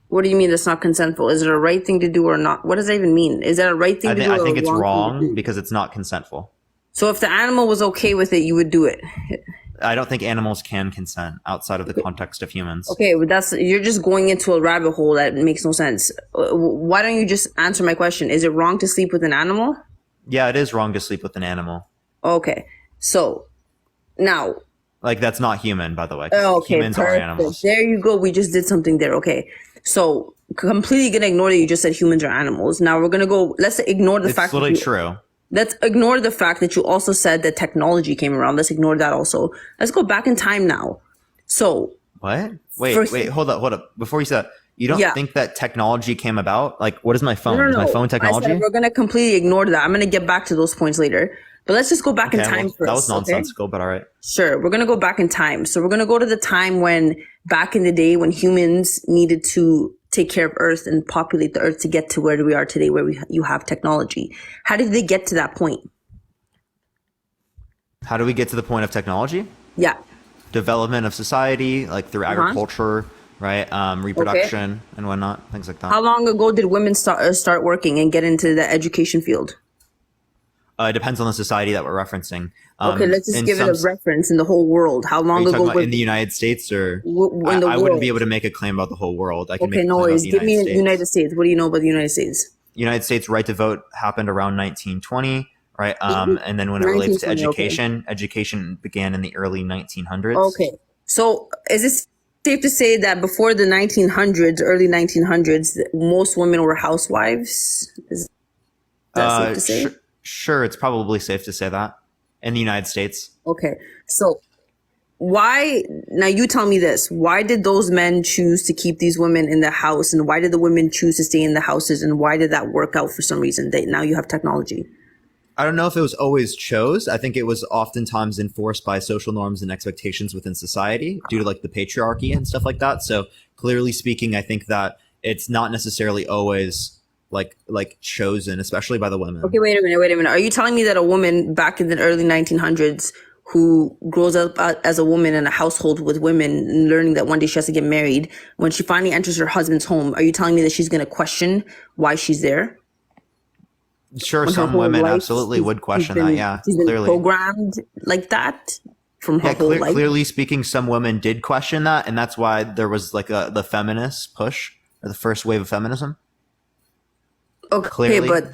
What do you mean that's not consentful? Is it a right thing to do or not? What does that even mean? Is that a right thing to do? I think it's wrong wrong because it's not consentful. So if the animal was okay with it, you would do it. I don't think animals can consent outside of the context of humans. Okay, but you're just going into a rabbit hole that makes no sense. Why don't you just answer my question? Is it wrong to sleep with an animal? Yeah, it is wrong to sleep with an animal. Okay, so now. Like, that's not human, by the way. Okay, humans perfect. are animals. There you go. We just did something there. Okay, so completely gonna ignore that you just said humans are animals. Now we're gonna go. Let's ignore the fact. It's literally true. Let's ignore the fact that you also said that technology came around. Let's ignore that also. Let's go back in time now. So what? Wait, hold up. Before you said that, you don't think that technology came about? Like, what is my phone? No. Is my phone technology? I said we're gonna completely ignore that. I'm gonna get back to those points later. But let's just go back in time first. That was nonsensical, but all right. Sure. We're going to go back in time. So we're going to go to the time when back in the day when humans needed to take care of Earth and populate the Earth to get to where we are today, where you have technology. How did they get to that point? How do we get to the point of technology? Yeah. Development of society, like through agriculture, right? Reproduction and whatnot, things like that. How long ago did women start working and get into the education field? It depends on the society that we're referencing. Okay, let's just give it a reference in the whole world. How long ago? In the United States, or I wouldn't be able to make a claim about the whole world. I can no worries. Give me the United States. What do you know about the United States? United States right to vote happened around 1920, right? And then when it relates to 1920, education began in the early 1900s. Okay. So is it safe to say that before the 1900s, early 1900s, most women were housewives? Is that safe to say? Sure, it's probably safe to say that in the United States. Okay. So why, now you tell me this, why did those men choose to keep these women in the house, and why did the women choose to stay in the houses, and why did that work out for some reason? Now you have technology. I don't know if it was always chose. I think it was oftentimes enforced by social norms and expectations within society due to like the patriarchy and stuff like that. So clearly speaking, I think that it's not necessarily always like chosen, especially by the women. Okay, wait a minute. Are you telling me that a woman back in the early 1900s who grows up as a woman in a household with women and learning that one day she has to get married, when she finally enters her husband's home, are you telling me that she's going to question why she's there? Sure, some women absolutely would question that. Yeah, she's been clearly programmed like that from her whole life. Clearly speaking, some women did question that, and that's why there was like the feminist push or the first wave of feminism. Okay, clearly. but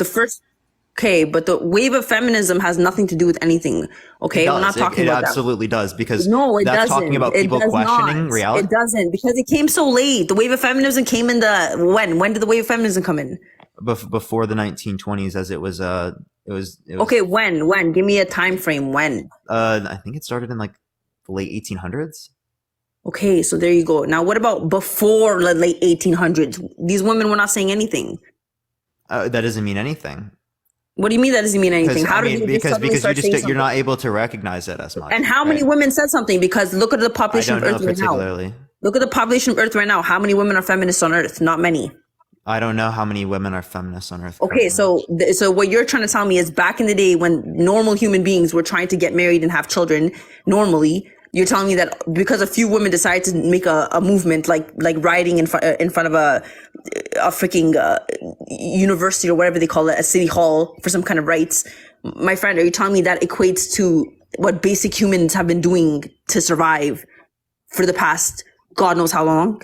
the wave of feminism has nothing to do with anything. Okay, we're not talking about that. It absolutely does, because no, it that's doesn't. Talking about people questioning reality. It doesn't, because it came so late. The wave of feminism came in when did the wave of feminism come in? Before the 1920s, as it was okay, when give me a time frame. When I think it started in like the late 1800s. Okay, so there you go. Now what about before the late 1800s? These women were not saying anything. That doesn't mean anything. What do you mean that doesn't mean anything? How do you because you're not able to recognize it as much. And how many women said something? Because look at the population of Earth right now. Look at the population of Earth right now. How many women are feminists on Earth? Not many. I don't know how many women are feminists on Earth. Okay, so what you're trying to tell me is back in the day when normal human beings were trying to get married and have children normally, you're telling me that because a few women decided to make a movement like rioting in front of a freaking university or whatever they call it, a city hall for some kind of rights. My friend, are you telling me that equates to what basic humans have been doing to survive for the past God knows how long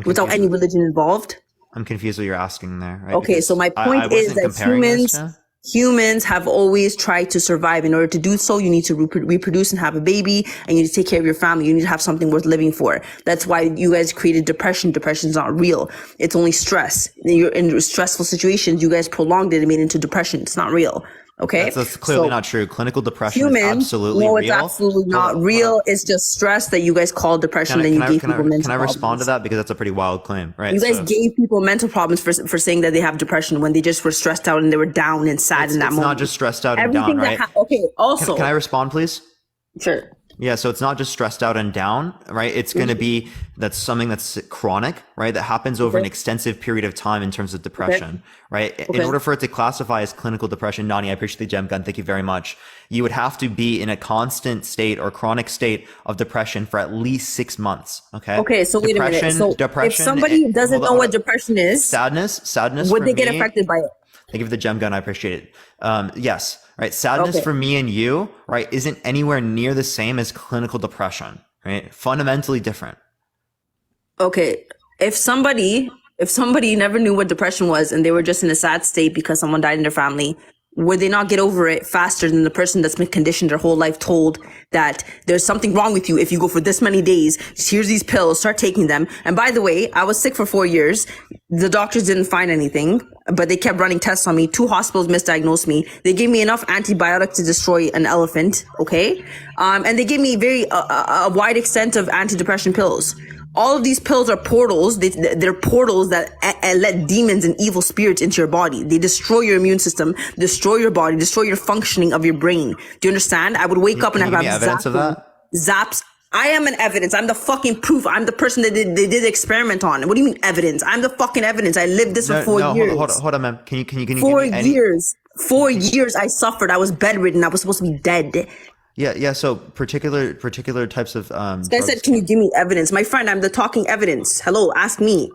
without any religion involved? I'm confused what you're asking there. Right? Okay, so my point is that humans have always tried to survive. In order to do so, you need to reproduce and have a baby, and you need to take care of your family. You need to have something worth living for. That's why you guys created depression. Depression is not real. It's only stress. You're in stressful situations. You guys prolonged it and made it into depression. It's not real. Okay, that's clearly not true. Clinical depression is absolutely real. No, it's absolutely not real. It's just stress that you guys call depression. And you gave people mental problems. Can I respond to that, because that's a pretty wild claim, right? You guys gave people mental problems for saying that they have depression when they just were stressed out and they were down and sad in that moment. It's not just stressed out and down, right? Okay. Also, can I respond, please? Sure. Yeah, so it's not just stressed out and down, right? It's going to be that's something that's chronic, right? That happens over an extensive period of time in terms of depression, right? In order for it to classify as clinical depression, Nani, I appreciate the gem gun. Thank you very much. You would have to be in a constant state or chronic state of depression for at least 6 months. Okay. Okay. So wait a minute. So if somebody doesn't know what depression is, sadness, would they get affected by it? Thank you for the gem gun. I appreciate it. Yes. Right. Sadness for me and you, right, isn't anywhere near the same as clinical depression, right? Fundamentally different. Okay. If somebody never knew what depression was and they were just in a sad state because someone died in their family, would they not get over it faster than the person that's been conditioned their whole life, told that there's something wrong with you if you go for this many days, here's these pills, start taking them. And by the way, I was sick for 4 years. The doctors didn't find anything, but they kept running tests on me. 2 hospitals misdiagnosed me. They gave me enough antibiotics to destroy an elephant. Okay. And they gave me a wide extent of antidepressant pills. All of these pills are portals. They're portals that let demons and evil spirits into your body. They destroy your immune system, destroy your body, destroy your functioning of your brain. Do you understand? I would wake up and have evidence of that? Zaps. I am an evidence. I'm the fucking proof. I'm the person that they did the experiment on. What do you mean evidence? I'm the fucking evidence. I lived this for 4 years. Hold on, ma'am. Can you 4 years. 4 years I suffered. I was bedridden. I was supposed to be dead. Yeah. So particular types of This guy said, "Can you give me evidence?" My friend, I'm the talking evidence. Hello, ask me.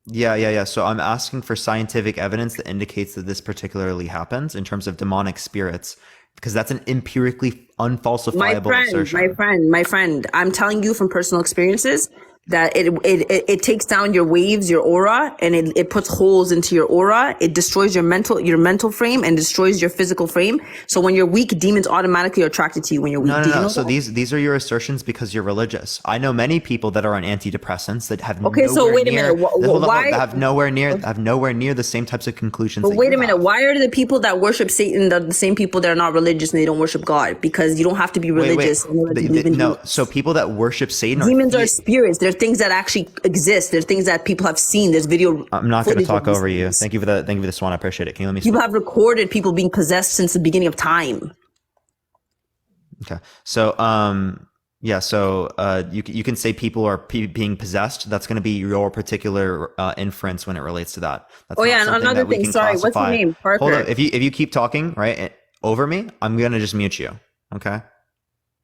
Yeah. So I'm asking for scientific evidence that indicates that this particularly happens in terms of demonic spirits, because that's an empirically unfalsifiable assertion. My friend, I'm telling you from personal experiences that it takes down your waves, your aura, and it puts holes into your aura. It destroys your mental frame and destroys your physical frame. So when you're weak, demons automatically are attracted to you when you're weak. No, Did you no, no. know So that? these are your assertions because you're religious. I know many people that are on antidepressants that have Okay, so nowhere wait a near, minute. hold on, Why? have nowhere near the same types of conclusions But that wait you a minute. have. Why are the people that worship Satan the same people that are not religious and they don't worship God? Because you don't have to be religious in order to believe in No. demons. So people that worship Satan Demons are spirits. They're things that actually exist. They're things that people have seen. There's video. I'm not going to footage talk of these over you. things. Thank you for the swan. I appreciate it. Can you let me People speak? have recorded people being possessed since the beginning of time. Okay. So, yeah. So, you can say people are being possessed. That's going to be your particular inference when it relates to that. That's Oh not yeah, and something another that we thing. can Sorry, what's your classify. name? Parker. Hold on. If you keep talking right over me, I'm going to just mute you. Okay.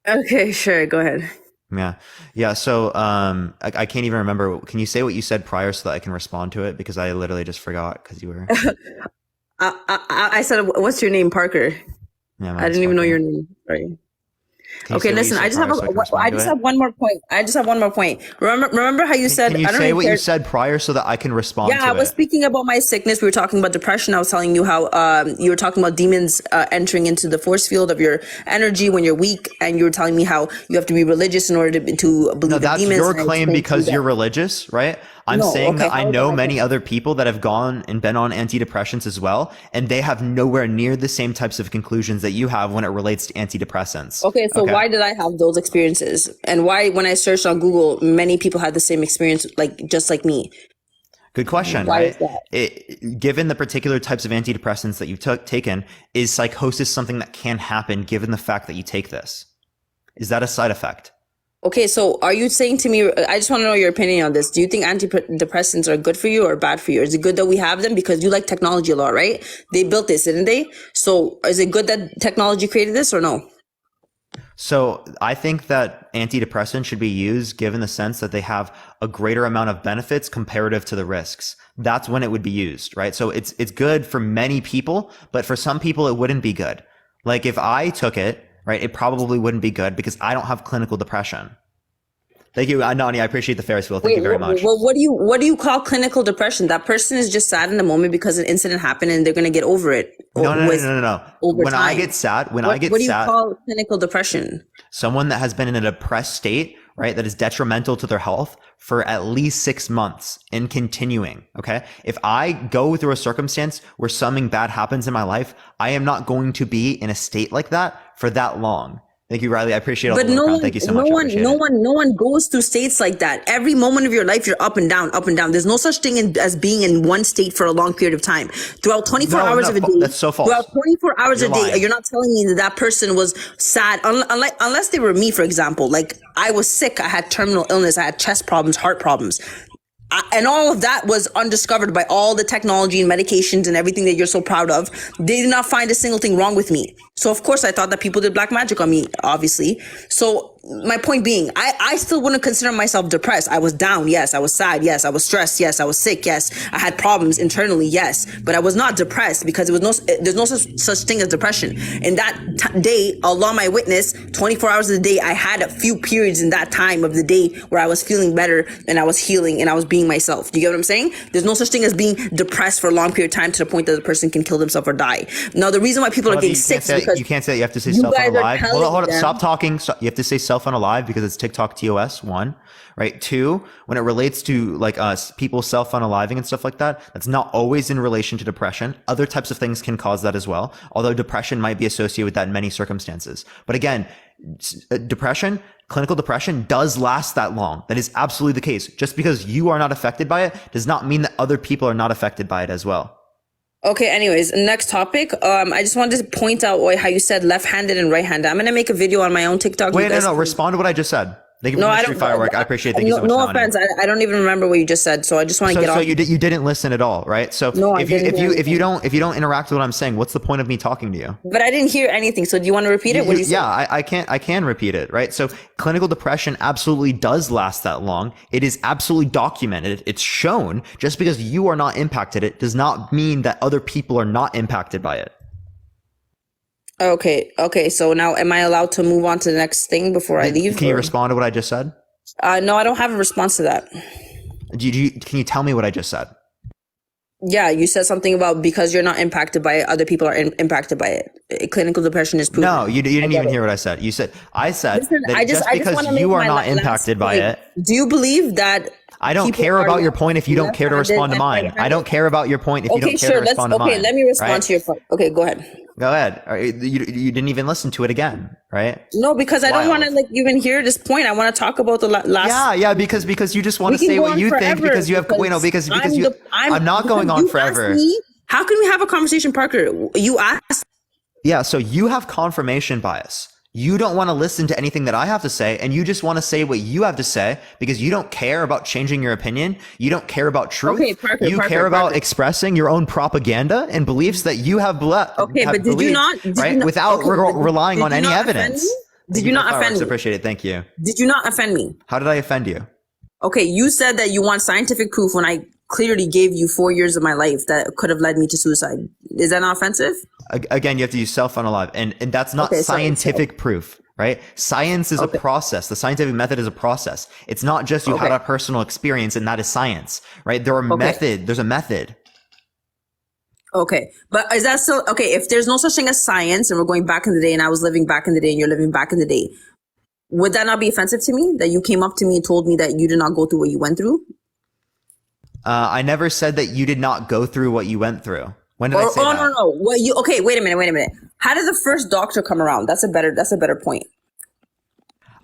Okay, sure. Go ahead. Yeah. Yeah. So, I can't even remember. Can you say what you said prior so that I can respond to it? Because I literally just forgot because you were. I said, what's your name, Parker? Yeah. I didn't even know your name. Sorry. Can you Okay, say what you listen. said I just prior have so I can respond to it? one more point. I just have one more point. Remember how you said Can you I don't say really what care. you said prior so that I can respond Yeah, I to was it? speaking about my sickness. We were talking about depression. I was telling you how you were talking about demons entering into the force field of your energy when you're weak, and you were telling me how you have to be religious in order to believe No, in that's demons. your and I claim explained to you because that. you're religious, right? I'm No, saying okay, that I how is that know my many claim? other people that have gone and been on antidepressants as well, and they have nowhere near the same types of conclusions that you have when it relates to antidepressants. Okay, so why did I have those experiences, and why, when I searched on Google, many people had the same experience, just like me? Good question, Why is right? that? Given the particular types of antidepressants that you've taken, is psychosis something that can happen given the fact that you take this? Is that a side effect? Okay, so are you saying to me, I just want to know your opinion on this. Do you think antidepressants are good for you or bad for you? Is it good that we have them? Because you like technology a lot, right? They built this, didn't they? So is it good that technology created this or no? So I think that antidepressants should be used given the sense that they have a greater amount of benefits comparative to the risks. That's when it would be used, right? So it's good for many people, but for some people it wouldn't be good. Like if I took it, right, it probably wouldn't be good because I don't have clinical depression. Thank you, Nani. I appreciate the Ferris wheel. Thank you very much. Well, what do you call clinical depression? That person is just sad in the moment because an incident happened and they're going to get over it. No. Over When time. I get sad, What do you call clinical depression? Someone that has been in a depressed state, right, that is detrimental to their health for at least 6 months and continuing. Okay. If I go through a circumstance where something bad happens in my life, I am not going to be in a state like that for that long. Thank you, Riley. I appreciate all the background. Thank you so much. No one goes through states like that. Every moment of your life, you're up and down, up and down. There's no such thing as being in one state for a long period of time. Throughout 24 hours of a day, that's so false. Throughout 24 hours You're a day, lying. you're not telling me that person was sad, unless they were me, for example. Like I was sick, I had terminal illness, I had chest problems, heart problems. And all of that was undiscovered by all the technology and medications and everything that you're so proud of. They did not find a single thing wrong with me. So of course I thought that people did black magic on me, obviously. So my point being, I still wouldn't consider myself depressed. I was down, yes. I was sad, yes. I was stressed, yes. I was sick, yes. I had problems internally, yes. But I was not depressed because there's no such thing as depression. In that day, Allah my witness, 24 hours of the day, I had a few periods in that time of the day where I was feeling better and I was healing and I was being myself. Do you get what I'm saying? There's no such thing as being depressed for a long period of time to the point that the person can kill themselves or die. Now, the reason why people are getting sick is because you can't say that. You have to say you self guys are unalive. Hold on. telling Stop talking. You have to say self unalive because it's TikTok TOS, one, right? Two, when it relates to like people self unaliving and stuff like that, that's not always in relation to depression. Other types of things can cause that as well. Although depression might be associated with that in many circumstances. But again, clinical depression does last that long. That is absolutely the case. Just because you are not affected by it does not mean that other people are not affected by it as well. Okay, anyways, next topic. I just wanted to point out how you said left-handed and right-handed. I'm going to make a video on my own TikTok. Wait, no. Respond to what I just said. Thank you for the mystery firework. I appreciate it. Thank you so much. No offense. I don't even remember what you just said, so I just want to get off. So you didn't listen at all, right? So No, if you don't interact with what I'm saying, what's the point of me talking to you? But I didn't hear anything. So do you want to repeat it? What did you say? Yeah, I can repeat it, right? So clinical depression absolutely does last that long. It is absolutely documented. It's shown. Just because you are not impacted, it does not mean that other people are not impacted by it. Okay. So now am I allowed to move on to the next thing before I leave? Can you respond to what I just said? No, I don't have a response to that. Can you tell me what I just said? Yeah, you said something about because you're not impacted by it, other people are impacted by it. Clinical depression is proven. No, you didn't even hear what I said. I said Listen, that just because you are not impacted by it. Do you believe that? I don't care about your point if you don't care to respond to mine. I don't care about your point if you don't care to respond to mine. Okay, let me respond to your point. Okay, go ahead. Go ahead. You didn't even listen to it again, right? No, because I don't want to even hear this point. I want to talk about the last. Yeah, because you just want to say what you think because you have I'm not going on forever. How can we have a conversation, Parker? You asked. Yeah, so you have confirmation bias. You don't want to listen to anything that I have to say, and you just want to say what you have to say because you don't care about changing your opinion. You don't care about truth. Okay, Parker, you care about expressing your own propaganda and beliefs that you have Okay, but did you not without relying on any evidence? Did you not offend me? Appreciate it. Thank you. Did you not offend me? How did I offend you? Okay, you said that you want scientific proof when I clearly gave you 4 years of my life that could have led me to suicide. Is that not offensive? Again, you have to use self-unalive, and that's not scientific proof, right? Science is a process. The scientific method is a process. It's not just you had a personal experience and that is science, right? There's a method. Okay, but is that still okay? If there's no such thing as science, and we're going back in the day, and I was living back in the day, and you're living back in the day, would that not be offensive to me that you came up to me and told me that you did not go through what you went through? I never said that you did not go through what you went through. When did I say that? No. Well, wait a minute. How did the first doctor come around? That's a better point.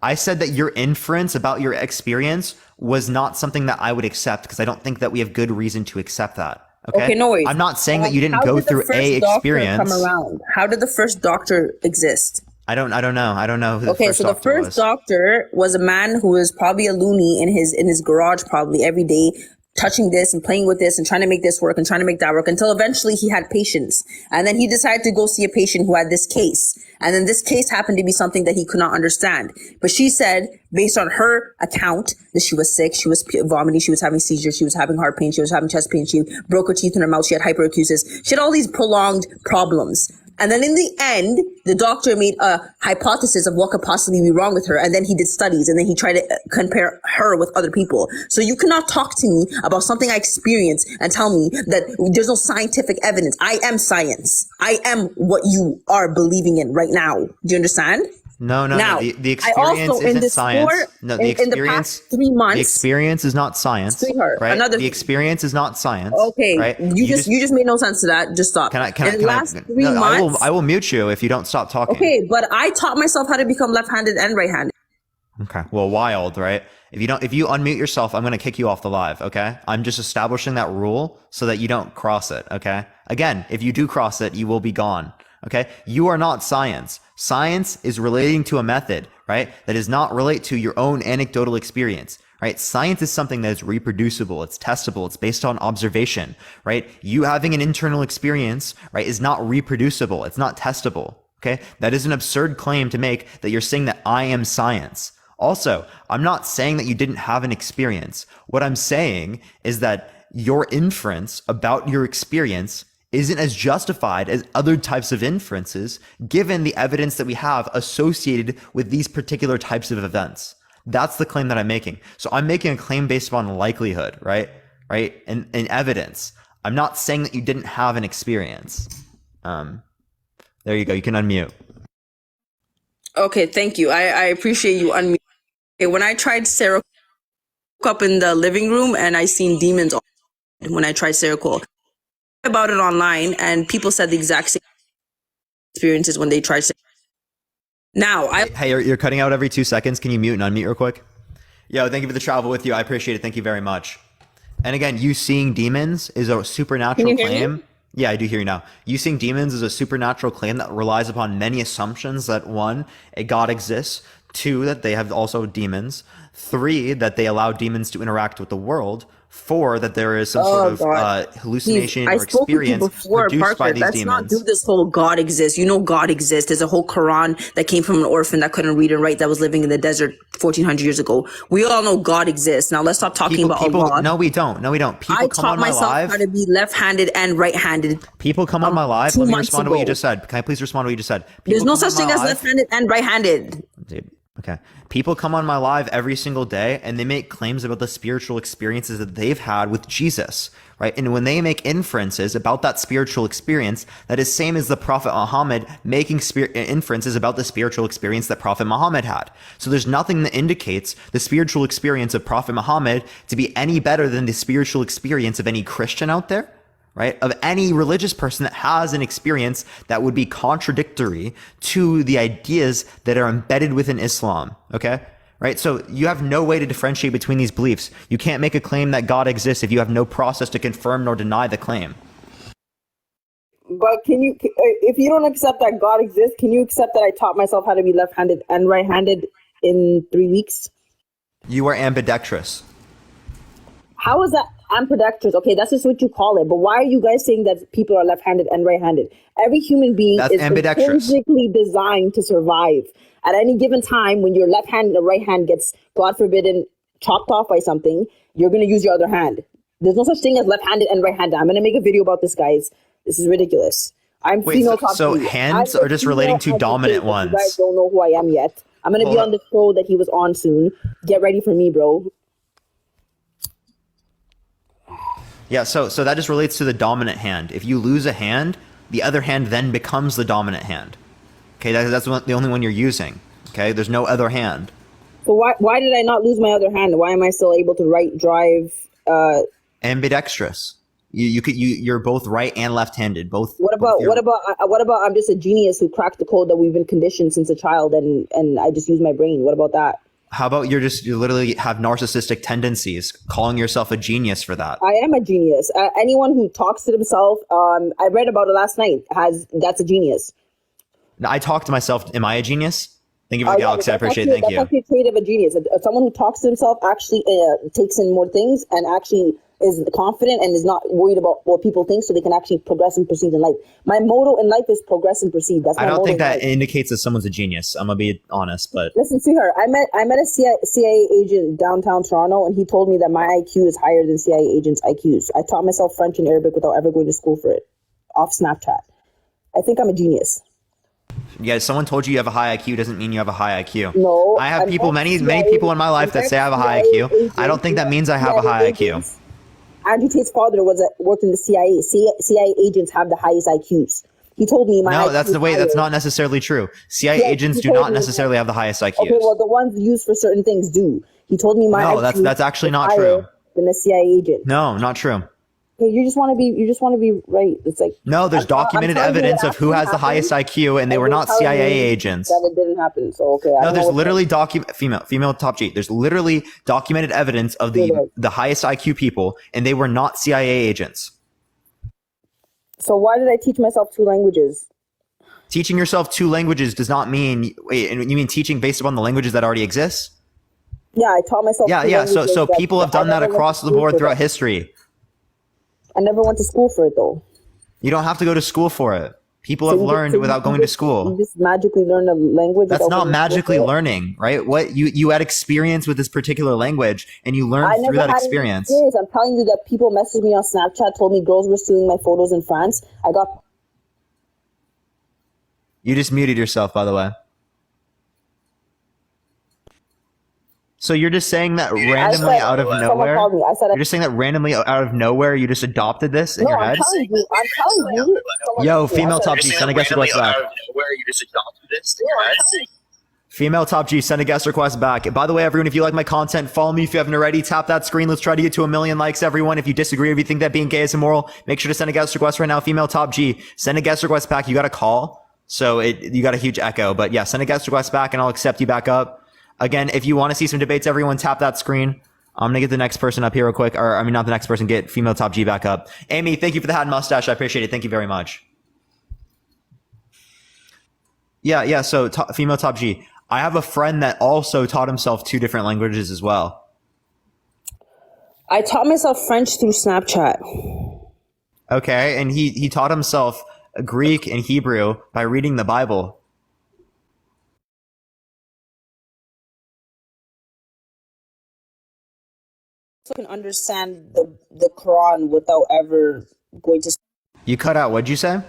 I said that your inference about your experience was not something that I would accept because I don't think that we have good reason to accept that. Okay, no worries. I'm not saying that you didn't go through a experience. Come around? How did the first doctor exist? I don't know. I don't know who the first doctor was. So the first doctor was a man who was probably a loony in his garage probably every day, touching this and playing with this and trying to make this work and trying to make that work until eventually he had patience. And then he decided to go see a patient who had this case. And then this case happened to be something that he could not understand. But she said, based on her account, that she was sick, she was vomiting, she was having seizures, she was having heart pain, she was having chest pain, she broke her teeth in her mouth, she had hyperacusis. She had all these prolonged problems. And then in the end, the doctor made a hypothesis of what could possibly be wrong with her. And then he did studies and then he tried to compare her with other people. So you cannot talk to me about something I experienced and tell me that there's no scientific evidence. I am science. I am what you are believing in right now. Do you understand? No. Now, the experience isn't science. No, the experience. In the past 3 months, the experience is not science. Sweetheart, right? The experience is not science. Okay, right? You just made no sense to that. Just stop. I will mute you if you don't stop talking. Okay, but I taught myself how to become left-handed and right-handed. Okay, well, wild, right? If you unmute yourself, I'm going to kick you off the live. Okay, I'm just establishing that rule so that you don't cross it. Okay, again, if you do cross it, you will be gone. Okay, you are not science. Science is relating to a method, right? That does not relate to your own anecdotal experience, right? Science is something that is reproducible. It's testable. It's based on observation, right? You having an internal experience, right, is not reproducible. It's not testable. Okay. That is an absurd claim to make that you're saying that I am science. Also, I'm not saying that you didn't have an experience. What I'm saying is that your inference about your experience isn't as justified as other types of inferences, given the evidence that we have associated with these particular types of events. That's the claim that I'm making. So I'm making a claim based upon likelihood, right? And evidence. I'm not saying that you didn't have an experience. There you go. You can unmute. Okay, thank you. I appreciate you unmuting. Okay, when I tried Seroquel, I woke up in the living room and I seen demons when I tried Seroquel. About it online and people said the exact same experiences when they tried to. Now hey, you're cutting out every 2 seconds. Can you mute and unmute real quick? Yo, thank you for the travel with you. I appreciate it. Thank you very much. And again, you seeing demons is a supernatural claim. Yeah, I do hear you now. You seeing demons is a supernatural claim that relies upon many assumptions that 1, a God exists, 2, that they have also demons, 3, that they allow demons to interact with the world, 4, that there is some sort of hallucination or experience produced Parker, by these let's demons. Not do this whole God exists. You know God exists. There's a whole Quran that came from an orphan that couldn't read and write that was living in the desert 1400 years ago. We all know God exists. Now let's stop talking about Allah. No, we don't. People come on my live. I taught myself how to be left-handed and right-handed. People come on my live. Let me respond to what you just said. Can I please respond to what you just said? There's no such thing as left-handed and right-handed. Dude, Okay. People come on my live every single day and they make claims about the spiritual experiences that they've had with Jesus, right? And when they make inferences about that spiritual experience, that is same as the Prophet Muhammad making inferences about the spiritual experience that Prophet Muhammad had. So there's nothing that indicates the spiritual experience of Prophet Muhammad to be any better than the spiritual experience of any Christian out there, right? Of any religious person that has an experience that would be contradictory to the ideas that are embedded within Islam, okay? Right? So you have no way to differentiate between these beliefs. You can't make a claim that God exists if you have no process to confirm nor deny the claim. But can you, if you don't accept that God exists, can you accept that I taught myself how to be left-handed and right-handed in 3 weeks? You are ambidextrous. How is that ambidextrous? Okay, that's just what you call it. But why are you guys saying that people are left-handed and right-handed? Every human being is intrinsically designed to survive. At any given time, when your left hand and the right hand gets, God forbidden, chopped off by something, you're going to use your other hand. There's no such thing as left-handed and right-handed. I'm going to make a video about this, guys. This is ridiculous. I'm female. So hands are just relating to dominant ones. You guys don't know who I am yet. I'm going to be on the show that he was on soon. Get ready for me, bro. Yeah, so that just relates to the dominant hand. If you lose a hand, the other hand then becomes the dominant hand. Okay, that's the only one you're using. Okay, there's no other hand. So why did I not lose my other hand? Why am I still able to drive? Ambidextrous. You're both right and left-handed. Both. What about I'm just a genius who cracked the code that we've been conditioned since a child, and I just use my brain. What about that? How about you literally have narcissistic tendencies, calling yourself a genius for that? I am a genius. Anyone who talks to themselves, I read about it last night, that's a genius. I talk to myself. Am I a genius? Thank you for the galaxy. I appreciate it. Thank you. That's actually a trait of a genius. Someone who talks to himself actually takes in more things and actually is confident and is not worried about what people think, so they can actually progress and proceed in life. My motto in life is progress and proceed. That's my I don't motto think that indicates that someone's a genius. I'm gonna be honest, but listen to her. I met a CIA agent downtown Toronto, and he told me that my IQ is higher than CIA agents' IQs. I taught myself French and Arabic without ever going to school for it, off Snapchat. I think I'm a genius. Yeah, someone told you have a high IQ doesn't mean you have a high IQ. No, I have many people in my life that say I have a high IQ. I don't think that means I have a high IQ. Andrew Tate's father worked in the CIA. CIA agents have the highest IQs. He told me my No, IQ that's the way. That's not necessarily true. CIA agents do not necessarily have the highest IQs. Okay, well, the ones used for certain things do. He told me my IQ that's actually not higher true. Than a CIA agent. No, not true. Okay, you just want to be right. It's like no, there's documented evidence of who has the highest IQ, and they were not CIA agents. That it didn't happen. So okay. No, there's literally female top G. There's literally documented evidence of the highest IQ people, and they were not CIA agents. So why did I teach myself 2 languages? Teaching yourself 2 languages does not mean. Wait, you mean teaching based upon the languages that already exist? Yeah, I taught myself. Yeah. So people have done that across the board throughout history. I never went to school for it though. You don't have to go to school for it. People have learned without going to school. You just magically learn a language. That's not magically learning, right? What you had experience with this particular language, and you learned through that experience. I'm telling you that people messaged me on Snapchat, told me girls were stealing my photos in France. You just muted yourself, by the way. So you're just saying that randomly out of nowhere? You're just saying that randomly out of nowhere you just adopted this in your head? I'm telling you. Yo, female top G, send a guest request back. Female top G, send a guest request back. By the way, everyone, if you like my content, follow me if you haven't already. Tap that screen. Let's try to get to 1 million likes, everyone. If you disagree, if you think that being gay is immoral, make sure to send a guest request right now. Female top G, send a guest request back. You got a call, so you got a huge echo. But yeah, send a guest request back and I'll accept you back up. Again, if you want to see some debates, everyone tap that screen. I'm going to get the next person up here real quick. Not the next person, get female top G back up. Amy, thank you for the hat and mustache. I appreciate it. Thank you very much. Yeah. So female top G. I have a friend that also taught himself 2 different languages as well. I taught myself French through Snapchat. Okay. And he taught himself Greek and Hebrew by reading the Bible. Can understand the Quran without ever going to. You cut out. What'd you say?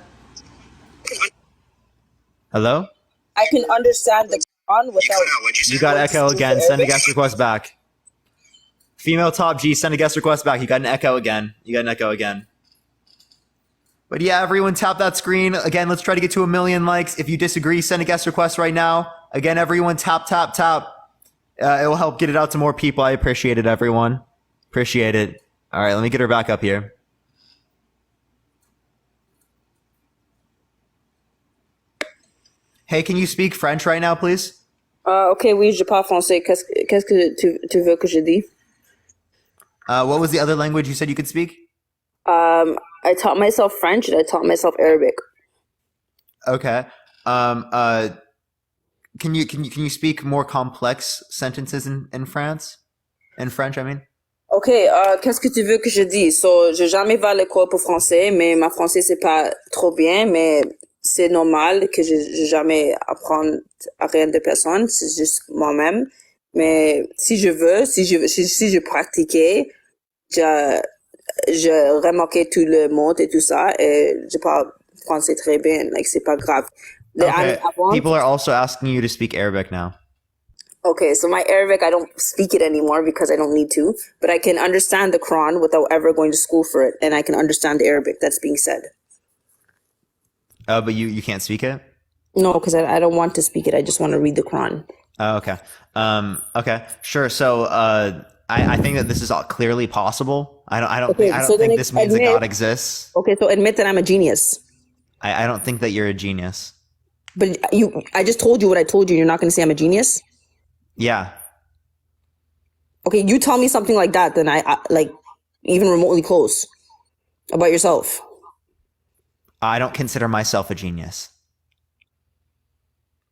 Hello? I can understand the You got echo again. Send a guest request back. Female top G, send a guest request back. You got an echo again. But yeah, everyone tap that screen. Again, let's try to get to 1 million likes. If you disagree, send a guest request right now. Again, everyone tap. It will help get it out to more people. I appreciate it, everyone. Appreciate it. All right, let me get her back up here. Hey, can you speak French right now, please? Ok, oui, je parle français. Qu'est-ce que tu veux que je dise? What was the other language you said you could speak? I taught myself French and I taught myself Arabic. Okay. Can you speak more complex sentences in France? In French, I mean. Ok, qu'est-ce que tu veux que je dise? So, j'ai jamais va à l'école pour français, mais ma français c'est pas trop bien, mais c'est normal que j'ai jamais apprendre à rien de personne, c'est juste moi-même. Mais si je pratiquais, je remarquais tout le monde et tout ça, et je parle français très bien, like c'est pas grave. Okay. People are also asking you to speak Arabic now. Okay, so my Arabic, I don't speak it anymore because I don't need to, but I can understand the Quran without ever going to school for it, and I can understand the Arabic that's being said. But you can't speak it? No, because I don't want to speak it. I just want to read the Quran. Oh, okay. Okay. Sure. So, I think that this is all clearly possible. I don't think this means that God exists. Okay, so admit that I'm a genius. I don't think that you're a genius. But I just told you what I told you. You're not going to say I'm a genius? Yeah. Okay, you tell me something like that, then I like even remotely close about yourself. I don't consider myself a genius.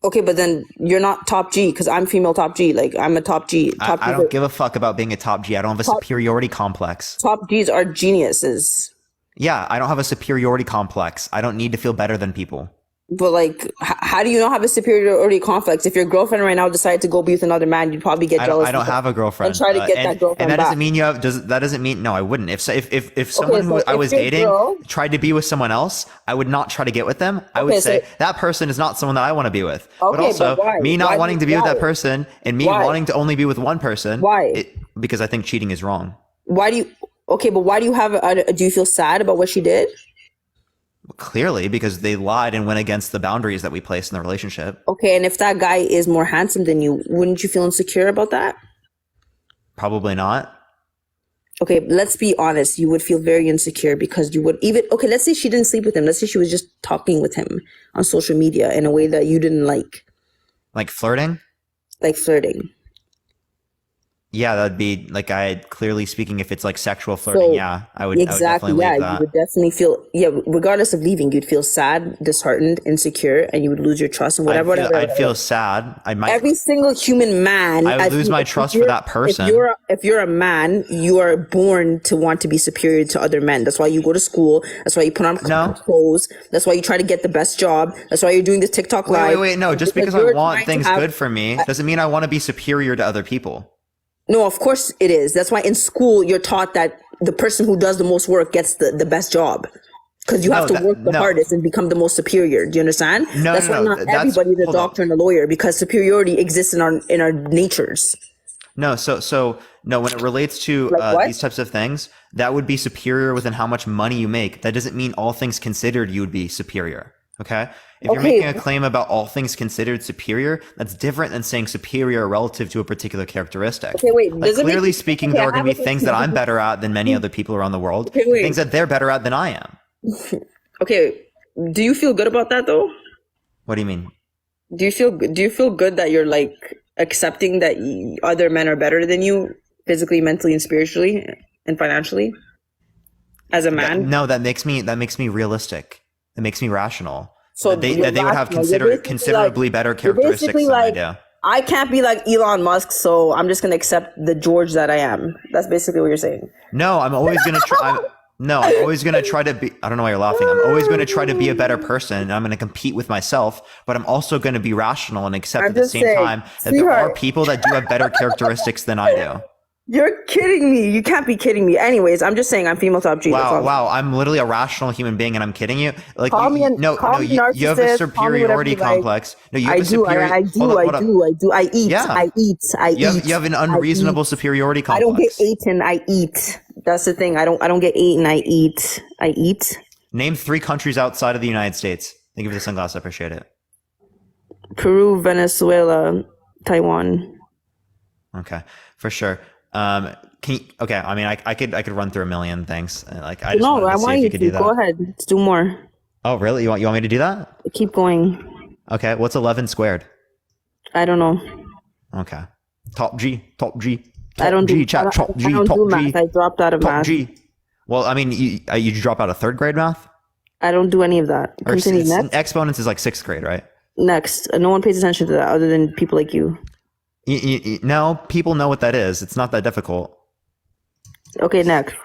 Okay, but then you're not top G because I'm female top G. Like I'm a top G. I don't give a fuck about being a top G. I don't have a superiority complex. Top Gs are geniuses. Yeah, I don't have a superiority complex. I don't need to feel better than people. But like, how do you not have a superiority complex? If your girlfriend right now decided to go be with another man, you'd probably get jealous. I don't have a girlfriend. And try to get that girlfriend and that back. doesn't mean you have. That doesn't mean no. I wouldn't. If someone who I was dating tried to be with someone else, I would not try to get with them. I would say that person is not someone that I want to be with. But also, me not wanting to be with that person and me wanting to only be with one person. Why? Because I think cheating is wrong. Why do you? Okay, but why do you have? Do you feel sad about what she did? Clearly, because they lied and went against the boundaries that we placed in the relationship. Okay, and if that guy is more handsome than you, wouldn't you feel insecure about that? Probably not. Okay, let's be honest. You would feel very insecure because you would even... Okay, let's say she didn't sleep with him. Let's say she was just talking with him on social media in a way that you didn't like. Like flirting? Like flirting. Yeah, that'd be like clearly speaking, if it's like sexual flirting, yeah, I would definitely leave that. You would definitely feel, regardless of leaving, you'd feel sad, disheartened, insecure, and you would lose your trust and whatever. I'd feel sad. Every single human man. I would lose my trust for that person. If you're a man, you are born to want to be superior to other men. That's why you go to school. That's why you put on clothes. That's why you try to get the best job. That's why you're doing this TikTok live. Wait, no. Just because I want things good for me doesn't mean I want to be superior to other people. No, of course it is. That's why in school you're taught that the person who does the most work gets the best job. Because you have to work the hardest and become the most superior. Do you understand? That's why not everybody's a doctor and a lawyer, because superiority exists in our natures. No, so no, when it relates to these types of things, that would be superior within how much money you make. That doesn't mean all things considered you would be superior. Okay? If you're making a claim about all things considered superior, that's different than saying superior relative to a particular characteristic. Okay, wait. Clearly speaking, there are going to be things that I'm better at than many other people around the world. Things that they're better at than I am. Okay. Do you feel good about that though? What do you mean? Do you feel good that you're like accepting that other men are better than you physically, mentally, and spiritually and financially as a man? That makes me realistic. It makes me rational. So they would have considerably better characteristics than I do. I can't be like Elon Musk, so I'm just going to accept the George that I am. That's basically what you're saying. No, I'm always going to try. I'm always going to try to be, I don't know why you're laughing. I'm always going to try to be a better person. And I'm going to compete with myself, but I'm also going to be rational and accept at the same time that there are people that do have better characteristics than I do. You're kidding me. You can't be kidding me. Anyways, I'm just saying I'm female top G. Wow. I'm literally a rational human being and I'm kidding you. Like, Call me you have a superiority complex. No, you have I do. I eat. Yeah. I eat. You have an unreasonable superiority complex. I don't get eaten. I eat. That's the thing. I don't get eaten. I eat. I eat. Name 3 countries outside of the United States. Thank you for the sunglasses. I appreciate it. Peru, Venezuela, Taiwan. Okay, for sure. Okay, I mean, I could run through a million things. Like, I just wanted to see if you could do that. Go ahead. Let's do more. Oh, really? You want me to do that? Keep going. Okay, what's 11 squared? I don't know. Okay. Top G. I don't do math. I dropped out of math. G. Well, I mean, you drop out of 3rd grade math? I don't do any of that. Continue next. Exponents is like 6th grade, right? Next. No one pays attention to that other than people like you. No, people know what that is. It's not that difficult. Okay, next.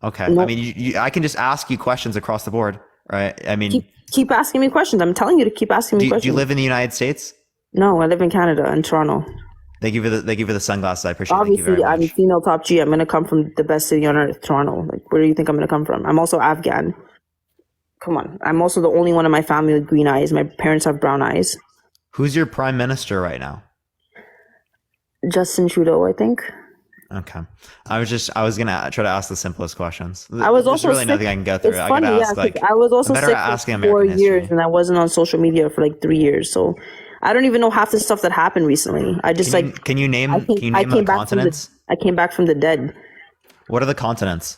Okay. Nope. I mean, I can just ask you questions across the board, right? I mean, keep asking me questions. I'm telling you to keep asking me questions. Do you live in the United States? No, I live in Canada, in Toronto. Thank you for the sunglasses. I appreciate it. Obviously, I'm female top G. I'm going to come from the best city on earth, Toronto. Like, where do you think I'm going to come from? I'm also Afghan. Come on. I'm also the only one in my family with green eyes. My parents have brown eyes. Who's your prime minister right now? Justin Trudeau, I think. Okay. I was gonna try to ask the simplest questions. There's really nothing I can go through. It's funny, I was also sick for 4 years and I wasn't on social media for like 3 years. So I don't even know half the stuff that happened recently. I just can you name the continents? I came back from the dead. What are the continents?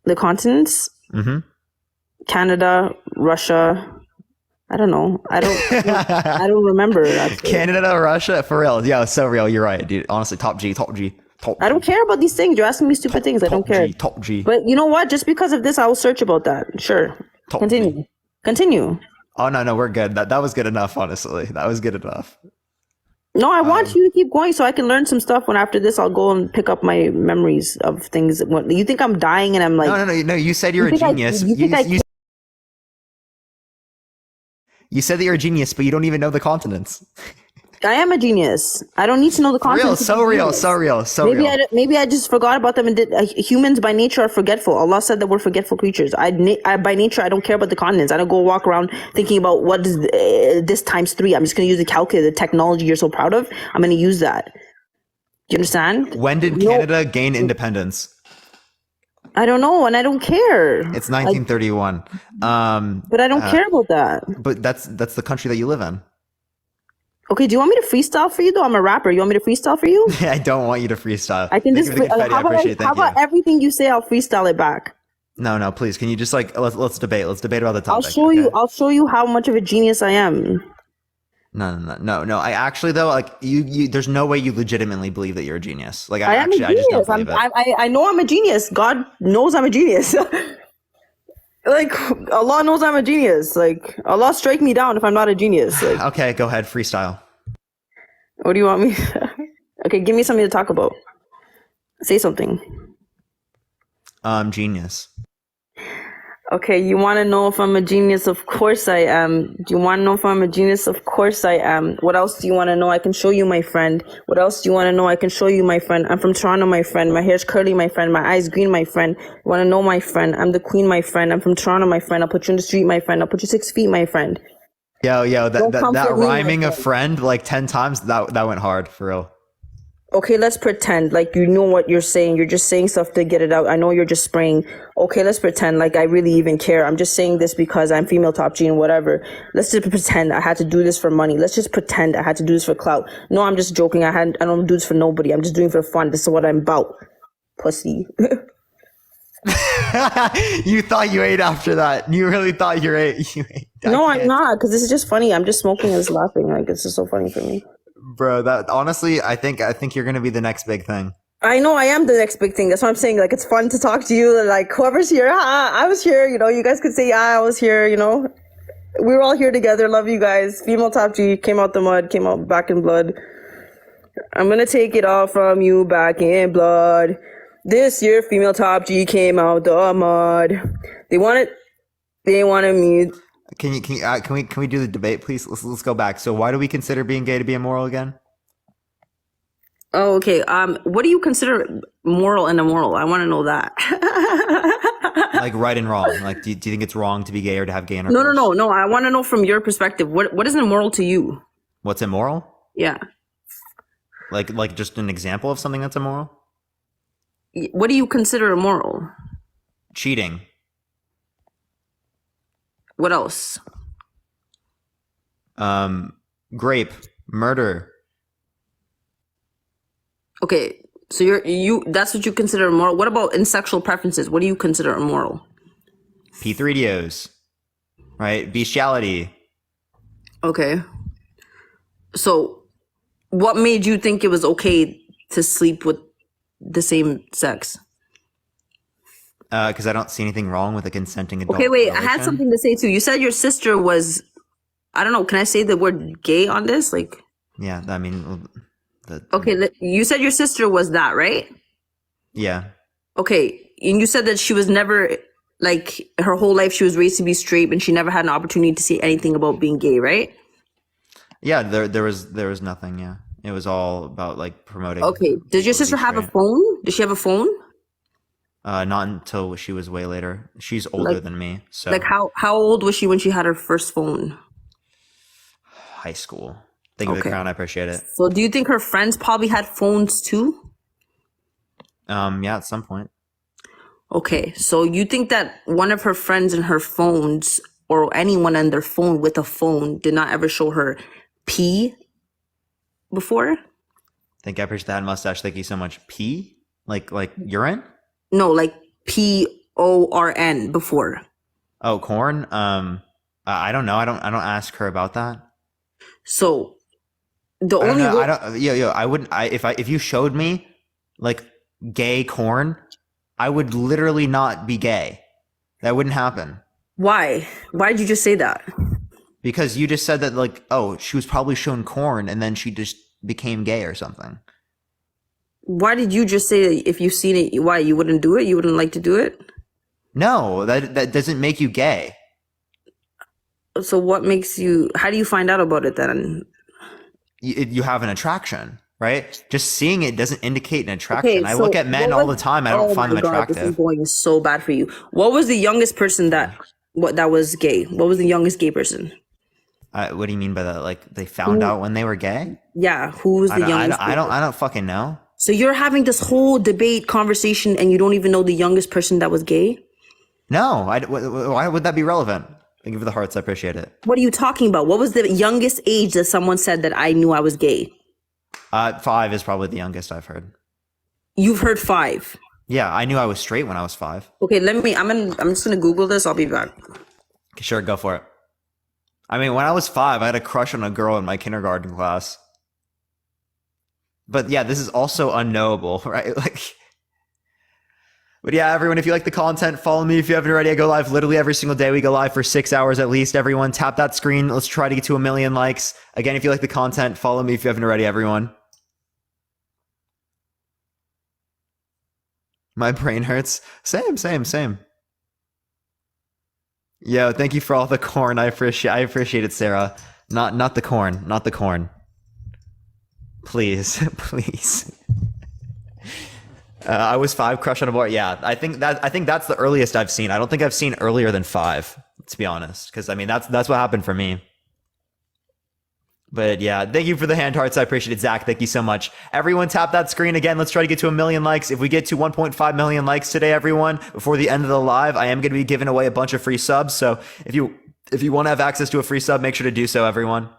The continents? Mm-hmm. Canada, Russia. I don't know. I don't remember. Actually. Canada, Russia, for real. Yeah, so real. You're right, dude. Honestly, top G. I don't care about these things. You're asking me stupid things. I don't care. Top G. But you know what? Just because of this, I will search about that. Sure. Continue. Oh no, we're good. That was good enough. Honestly, that was good enough. No, I want you to keep going so I can learn some stuff. When after this, I'll go and pick up my memories of things. You think I'm dying and I'm like? No. You said you're a genius. You said that you're a genius, but you don't even know the continents. I am a genius. I don't need to know the continents. So real. Maybe I just forgot about them. And humans by nature are forgetful. Allah said that we're forgetful creatures. By nature, I don't care about the continents. I don't go walk around thinking about what is this times 3. I'm just going to use the calculator, the technology you're so proud of. I'm going to use that. You understand? When did Canada gain independence? I don't know, and I don't care. It's 1931. But I don't care about that. But that's the country that you live in. Okay, do you want me to freestyle for you though? I'm a rapper. You want me to freestyle for you? I don't want you to freestyle. I can just. How about everything you say? I'll freestyle it back. No, please. Can you just let's debate? Let's debate about the topic. I'll show you how much of a genius I am. No. I actually though, like you there's no way you legitimately believe that you're a genius. Like I am a genius. I just don't believe it. I know I'm a genius. God knows I'm a genius. Like Allah knows I'm a genius. Like Allah strike me down if I'm not a genius. Like, okay, go ahead, freestyle. What do you want me? Okay, give me something to talk about. Say something. Genius. Okay, you want to know if I'm a genius? Of course I am. Do you want to know if I'm a genius? Of course I am. What else do you want to know? I can show you, my friend. What else do you want to know? I can show you, my friend. I'm from Toronto, my friend. My hair's curly, my friend. My eyes green, my friend. You want to know, my friend? I'm the queen, my friend. I'm from Toronto, my friend. I'll put you in the street, my friend. I'll put you 6 feet, my friend. Yo, that rhyming a friend like 10 times, that went hard, for real. Okay, let's pretend like you know what you're saying. You're just saying stuff to get it out. I know you're just spraying. Okay, let's pretend like I really even care. I'm just saying this because I'm female top G and whatever. Let's just pretend I had to do this for money. Let's just pretend I had to do this for clout. No, I'm just joking. I don't do this for nobody. I'm just doing it for fun. This is what I'm about. Pussy. You thought you ate after that. You really thought you ate. No, I'm not, because this is just funny. I'm just smoking and just laughing. Like, it's just so funny for me. Bro, that honestly, I think you're gonna be the next big thing. I know I am the next big thing. That's what I'm saying. Like, it's fun to talk to you. Like, whoever's here, I was here. You know, you guys could say, I was here. You know, we were all here together. Love you guys. Female top G came out the mud, came out back in blood. I'm gonna take it all from you back in blood. This year, female top G came out the mud. They wanted me. Can we do the debate, please? Let's go back. So why do we consider being gay to be immoral again? Oh, okay. What do you consider moral and immoral? I want to know that. Like right and wrong. Like, do you think it's wrong to be gay or to have gay No, intercourse? no. I want to know from your perspective. What is immoral to you? What's immoral? Yeah. Like just an example of something that's immoral? What do you consider immoral? Cheating. What else? Grape, murder. Okay, so you that's what you consider immoral. What about in sexual preferences? What do you consider immoral? P3DOs, right? Bestiality. Okay. So what made you think it was okay to sleep with the same sex? Because I don't see anything wrong with a consenting adult. Okay, wait, I relation. had something to say too. You said your sister was, I don't know, can I say the word gay on this? Like, Yeah, I mean, okay, you said your sister was that, right? yeah. Okay, and you said that she was never, like, her whole life she was raised to be straight and she never had an opportunity to say anything about being gay, right? Yeah, there was nothing, yeah. It was all about like promoting. Okay, does your sister have a phone? Does she have a phone? Not until she was way later. She's older than me, so Like, how old was she when she had her first phone? high school. Thank you for the crown, I appreciate it. So do you think her friends probably had phones too? Yeah, at some point. Okay, so you think that one of her friends and her phones, or anyone on their phone with a phone, did not ever show her pee before? Thank you, I appreciate that mustache. Thank you so much. Pee? Like urine? No, like PORN before. Oh, corn? I don't know. I don't ask her about that. So the I don't only know. way- I don't. I wouldn't. If you showed me like gay corn, I would literally not be gay. That wouldn't happen. Why? Why did you just say that? Because you just said that like, oh, she was probably shown corn and then she just became gay or something. Why did you just say that if you've seen it, why you wouldn't do it? You wouldn't like to do it? No, that doesn't make you gay. So what makes you, how do you find out about it then? You have an attraction, right? Just seeing it doesn't indicate an attraction. I look at men all the time. I don't find them attractive. This is going so bad for you. What was the youngest person that was gay? What was the youngest gay person? What do you mean by that? Like they found out when they were gay? Yeah, who was the youngest? I don't fucking know. So you're having this whole debate conversation and you don't even know the youngest person that was gay? No, why would that be relevant? Thank you for the hearts. I appreciate it. What are you talking about? What was the youngest age that someone said that I knew I was gay? 5 is probably the youngest I've heard. You've heard 5? Yeah, I knew I was straight when I was 5. Okay, I'm just gonna Google this. I'll be back. Sure, go for it. I mean, when I was 5, I had a crush on a girl in my kindergarten class. But yeah, this is also unknowable, right? But yeah, everyone, if you like the content, follow me. If you haven't already, I go live literally every single day. We go live for 6 hours at least. Everyone, tap that screen. Let's try to get to 1 million likes. Again, if you like the content, follow me if you haven't already, everyone. My brain hurts. Same. Yo, thank you for all the corn. I appreciate it, Sarah. Not the corn. Please. I was 5, crush on a boy. Yeah, I think that's the earliest I've seen. I don't think I've seen earlier than 5, to be honest. Because I mean, that's what happened for me. But yeah, thank you for the hand hearts. I appreciate it, Zach. Thank you so much. Everyone, tap that screen again. Let's try to get to 1 million likes. If we get to 1.5 million likes today, everyone, before the end of the live, I am going to be giving away a bunch of free subs. So if you want to have access to a free sub, make sure to do so, everyone.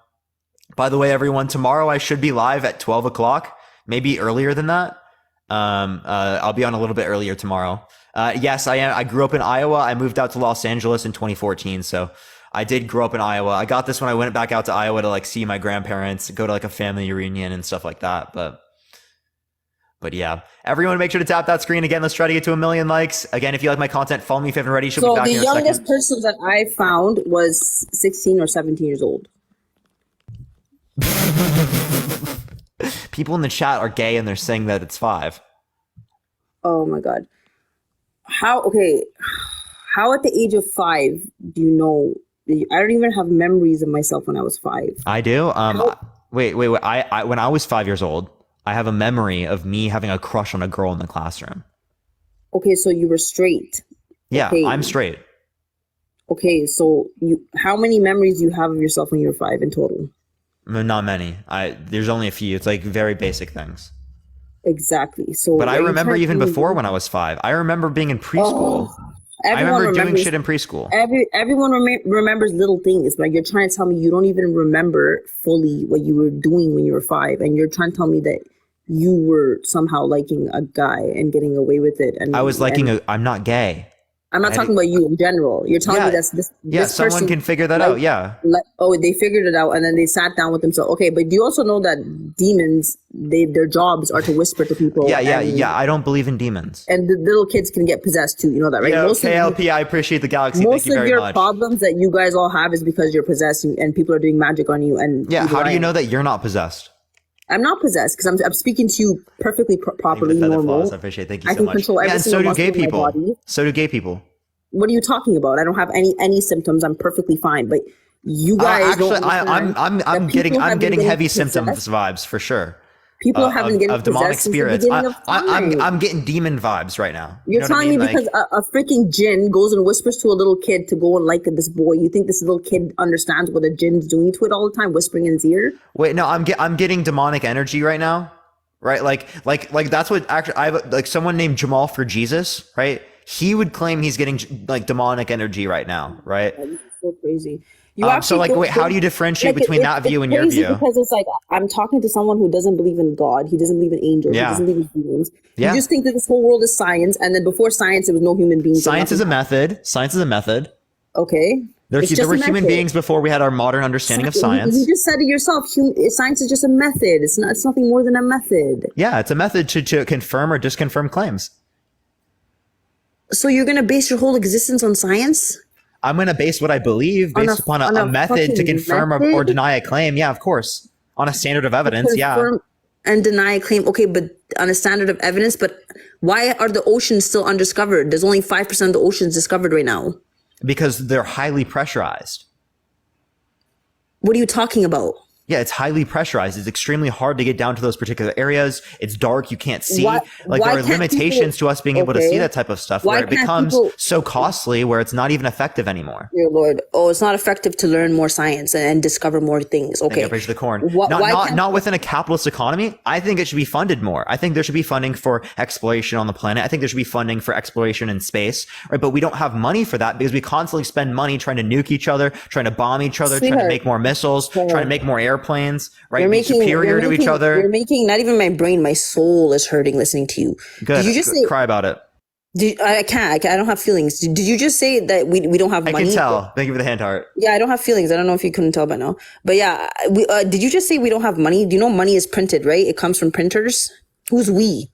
By the way, everyone, tomorrow I should be live at 12 o'clock, maybe earlier than that. I'll be on a little bit earlier tomorrow. Yes, I am. I grew up in Iowa. I moved out to Los Angeles in 2014. So I did grow up in Iowa. I got this when I went back out to Iowa to like see my grandparents, go to like a family reunion and stuff like that. But yeah, everyone make sure to tap that screen again. Let's try to get to 1 million likes. Again, if you like my content, follow me if you haven't already. She'll be back the in a second. youngest person that I found was 16 or 17 years old. People in the chat are gay and they're saying that it's 5. Oh my God. How at the age of 5 do you know? I don't even have memories of myself when I was 5. I do. Wait. I when I was 5 years old, I have a memory of me having a crush on a girl in the classroom. Okay, so you were straight. Yeah, Okay. I'm straight. Okay, so how many memories do you have of yourself when you were 5 in total? Not many. There's only a few. It's like very basic things. Exactly. So, but I remember even before when I was 5. I remember being in preschool. I remember doing shit in preschool. Everyone remembers little things. Like, you're trying to tell me you don't even remember fully what you were doing when you were 5, and you're trying to tell me that you were somehow liking a guy and getting away with it. And I was liking I'm not gay. I'm not talking about you in general. You're telling me that's this. Yeah, this someone person, can figure that out. Yeah. They figured it out, and then they sat down with themselves. Okay, but do you also know that demons, their jobs are to whisper to people? Yeah. I don't believe in demons. And the little kids can get possessed too. You know that, right? Yeah, KLP, I appreciate the galaxy. Most Thank you of very your much. problems that you guys all have is because you're possessed, and people are doing magic on you. And yeah, how do you know that you're not possessed? I'm not possessed because I'm speaking to you perfectly properly, normal. I appreciate it. Thank you I so can much. control every and so single do gay muscle in my people. body. So do gay people. What are you talking about? I don't have any symptoms. I'm perfectly fine. But you guys actually, don't understand I'm that people getting have been heavy possessed. symptoms vibes for sure. People are having of demonic spirits. I'm getting demon vibes right now. You're telling me because a freaking jinn goes and whispers to a little kid to go and like this boy. You think this little kid understands what a jinn's doing to it all the time, whispering in his ear? Wait, no, I'm getting demonic energy right now, right? Like that's what actually I have like someone named Jamal for Jesus, right? He would claim he's getting like demonic energy right now, right? That's so crazy. So like, wait, how do you differentiate between that view and your view? Because it's like I'm talking to someone who doesn't believe in God. He doesn't believe in angels. Yeah. He doesn't believe in humans. Yeah. You just think that this whole world is science, and then before science, there was no human beings. Science is a method. Science is a method. Okay. There were human beings before we had our modern understanding of science. You just said it yourself. Science is just a method. It's nothing more than a method. Yeah, it's a method to confirm or disconfirm claims. So you're going to base your whole existence on science? I'm going to base what I believe based upon a method to confirm or deny a claim. Yeah, of course. On a standard of evidence, yeah. And deny a claim. Okay, but on a standard of evidence, but why are the oceans still undiscovered? There's only 5% of the oceans discovered right now. Because they're highly pressurized. What are you talking about? Yeah, it's highly pressurized. It's extremely hard to get down to those particular areas. It's dark. You can't see. There are limitations to us being able to see that type of stuff where it becomes so costly where it's not even effective anymore. Dear Lord. Oh, it's not effective to learn more science and discover more things. Okay. Bridge the corn. Not within a capitalist economy. I think it should be funded more. I think there should be funding for exploration on the planet. I think there should be funding for exploration in space. Right? But we don't have money for that because we constantly spend money trying to nuke each other, trying to bomb each other, trying to make more missiles, trying to make more airplanes, right? Be superior to each other. You're making, not even my brain, my soul is hurting listening to you. Good. Did you just say, cry about it. I can't. I don't have feelings. Did you just say that we don't have money? I can tell. Thank you for the hand heart. Yeah, I don't have feelings. I don't know if you couldn't tell by now. But yeah, did you just say we don't have money? Do you know money is printed, right? It comes from printers. Who's we?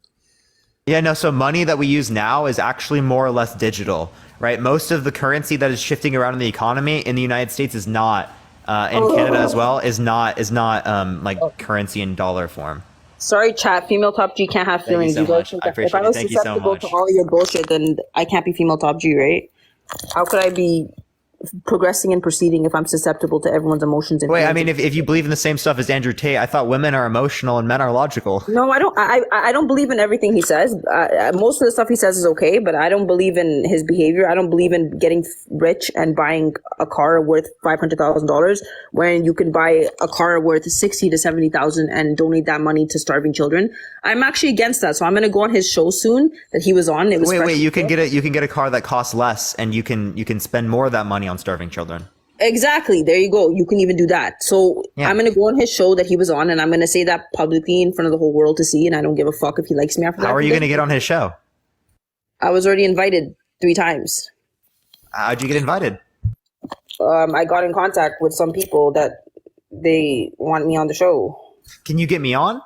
Yeah, no. So money that we use now is actually more or less digital, right? Most of the currency that is shifting around in the economy in the United States is not. In Canada as well is not currency in dollar form. Sorry, chat. Female top G can't have feelings. Thank you so much. I appreciate if I was it. Thank you so susceptible much. to all your bullshit, then I can't be female top G, right? How could I be progressing and proceeding if I'm susceptible to everyone's emotions? And wait, I mean, if you believe in the same stuff as Andrew Tate, I thought women are emotional and men are logical. No, I don't. I don't believe in everything he says. Most of the stuff he says is okay, but I don't believe in his behavior. I don't believe in getting rich and buying a car worth $500,000 when you can buy a car worth $60,000 to $70,000 and donate that money to starving children. I'm actually against that, so I'm going to go on his show soon that he was on. It was wait, you can get a car that costs less, and you can spend more of that money on starving children. Exactly. There you go. You can even do that. So yeah. I'm going to go on his show that he was on, and I'm going to say that publicly in front of the whole world to see, and I don't give a fuck if he likes me after that. How are you going to get on his show? I was already invited 3 times. How'd you get invited? I got in contact with some people that they want me on the show. Can you get me on?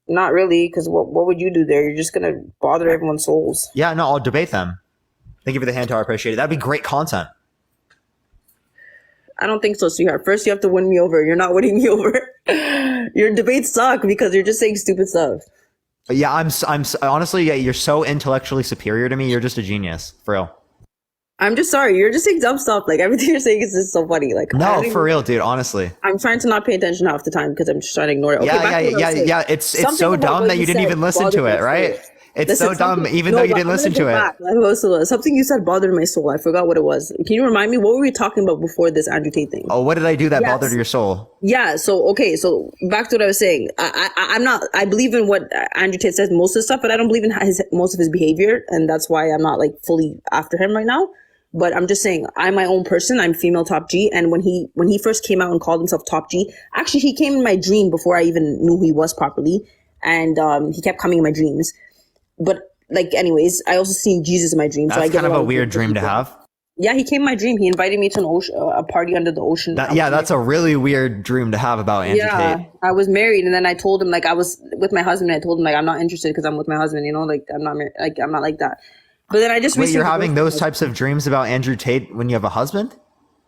Not really, because what would you do there? You're just going to bother everyone's souls. Yeah, no, I'll debate them. Thank you for the hand tower. I appreciate it. That'd be great content. I don't think so, sweetheart. First, you have to win me over. You're not winning me over. Your debates suck because you're just saying stupid stuff. Yeah, I'm honestly, yeah, you're so intellectually superior to me. You're just a genius, for real. I'm just sorry. You're just saying dumb stuff. Like everything you're saying is just so funny. Like No, for real, dude. Honestly. I'm trying to not pay attention half the time because I'm just trying to ignore it. Okay, Yeah. It's so dumb that you didn't even listen to it, right? It's so dumb, even though you didn't listen to it. Something you said bothered my soul. I forgot what it was. Can you remind me? What were we talking about before this Andrew Tate thing? Oh, what did I do that bothered your soul? Yeah. So back to what I was saying. I'm not. I believe in what Andrew Tate says most of the stuff, but I don't believe in most of his behavior, and that's why I'm not like fully after him right now. But I'm just saying, I'm my own person. I'm female top G, and when he first came out and called himself top G, actually he came in my dream before I even knew who he was properly, and he kept coming in my dreams. But like, anyways, I also seen Jesus in my dream. That's so I kind of a weird dream to have. Yeah, he came in my dream. He invited me to a party under the ocean. That's a really weird dream to have about Andrew Tate. I was married, and then I told him like I was with my husband. I told him like I'm not interested because I'm with my husband. You know, like I'm not like that. But then I just wait. You're having those types of dreams about Andrew Tate when you have a husband?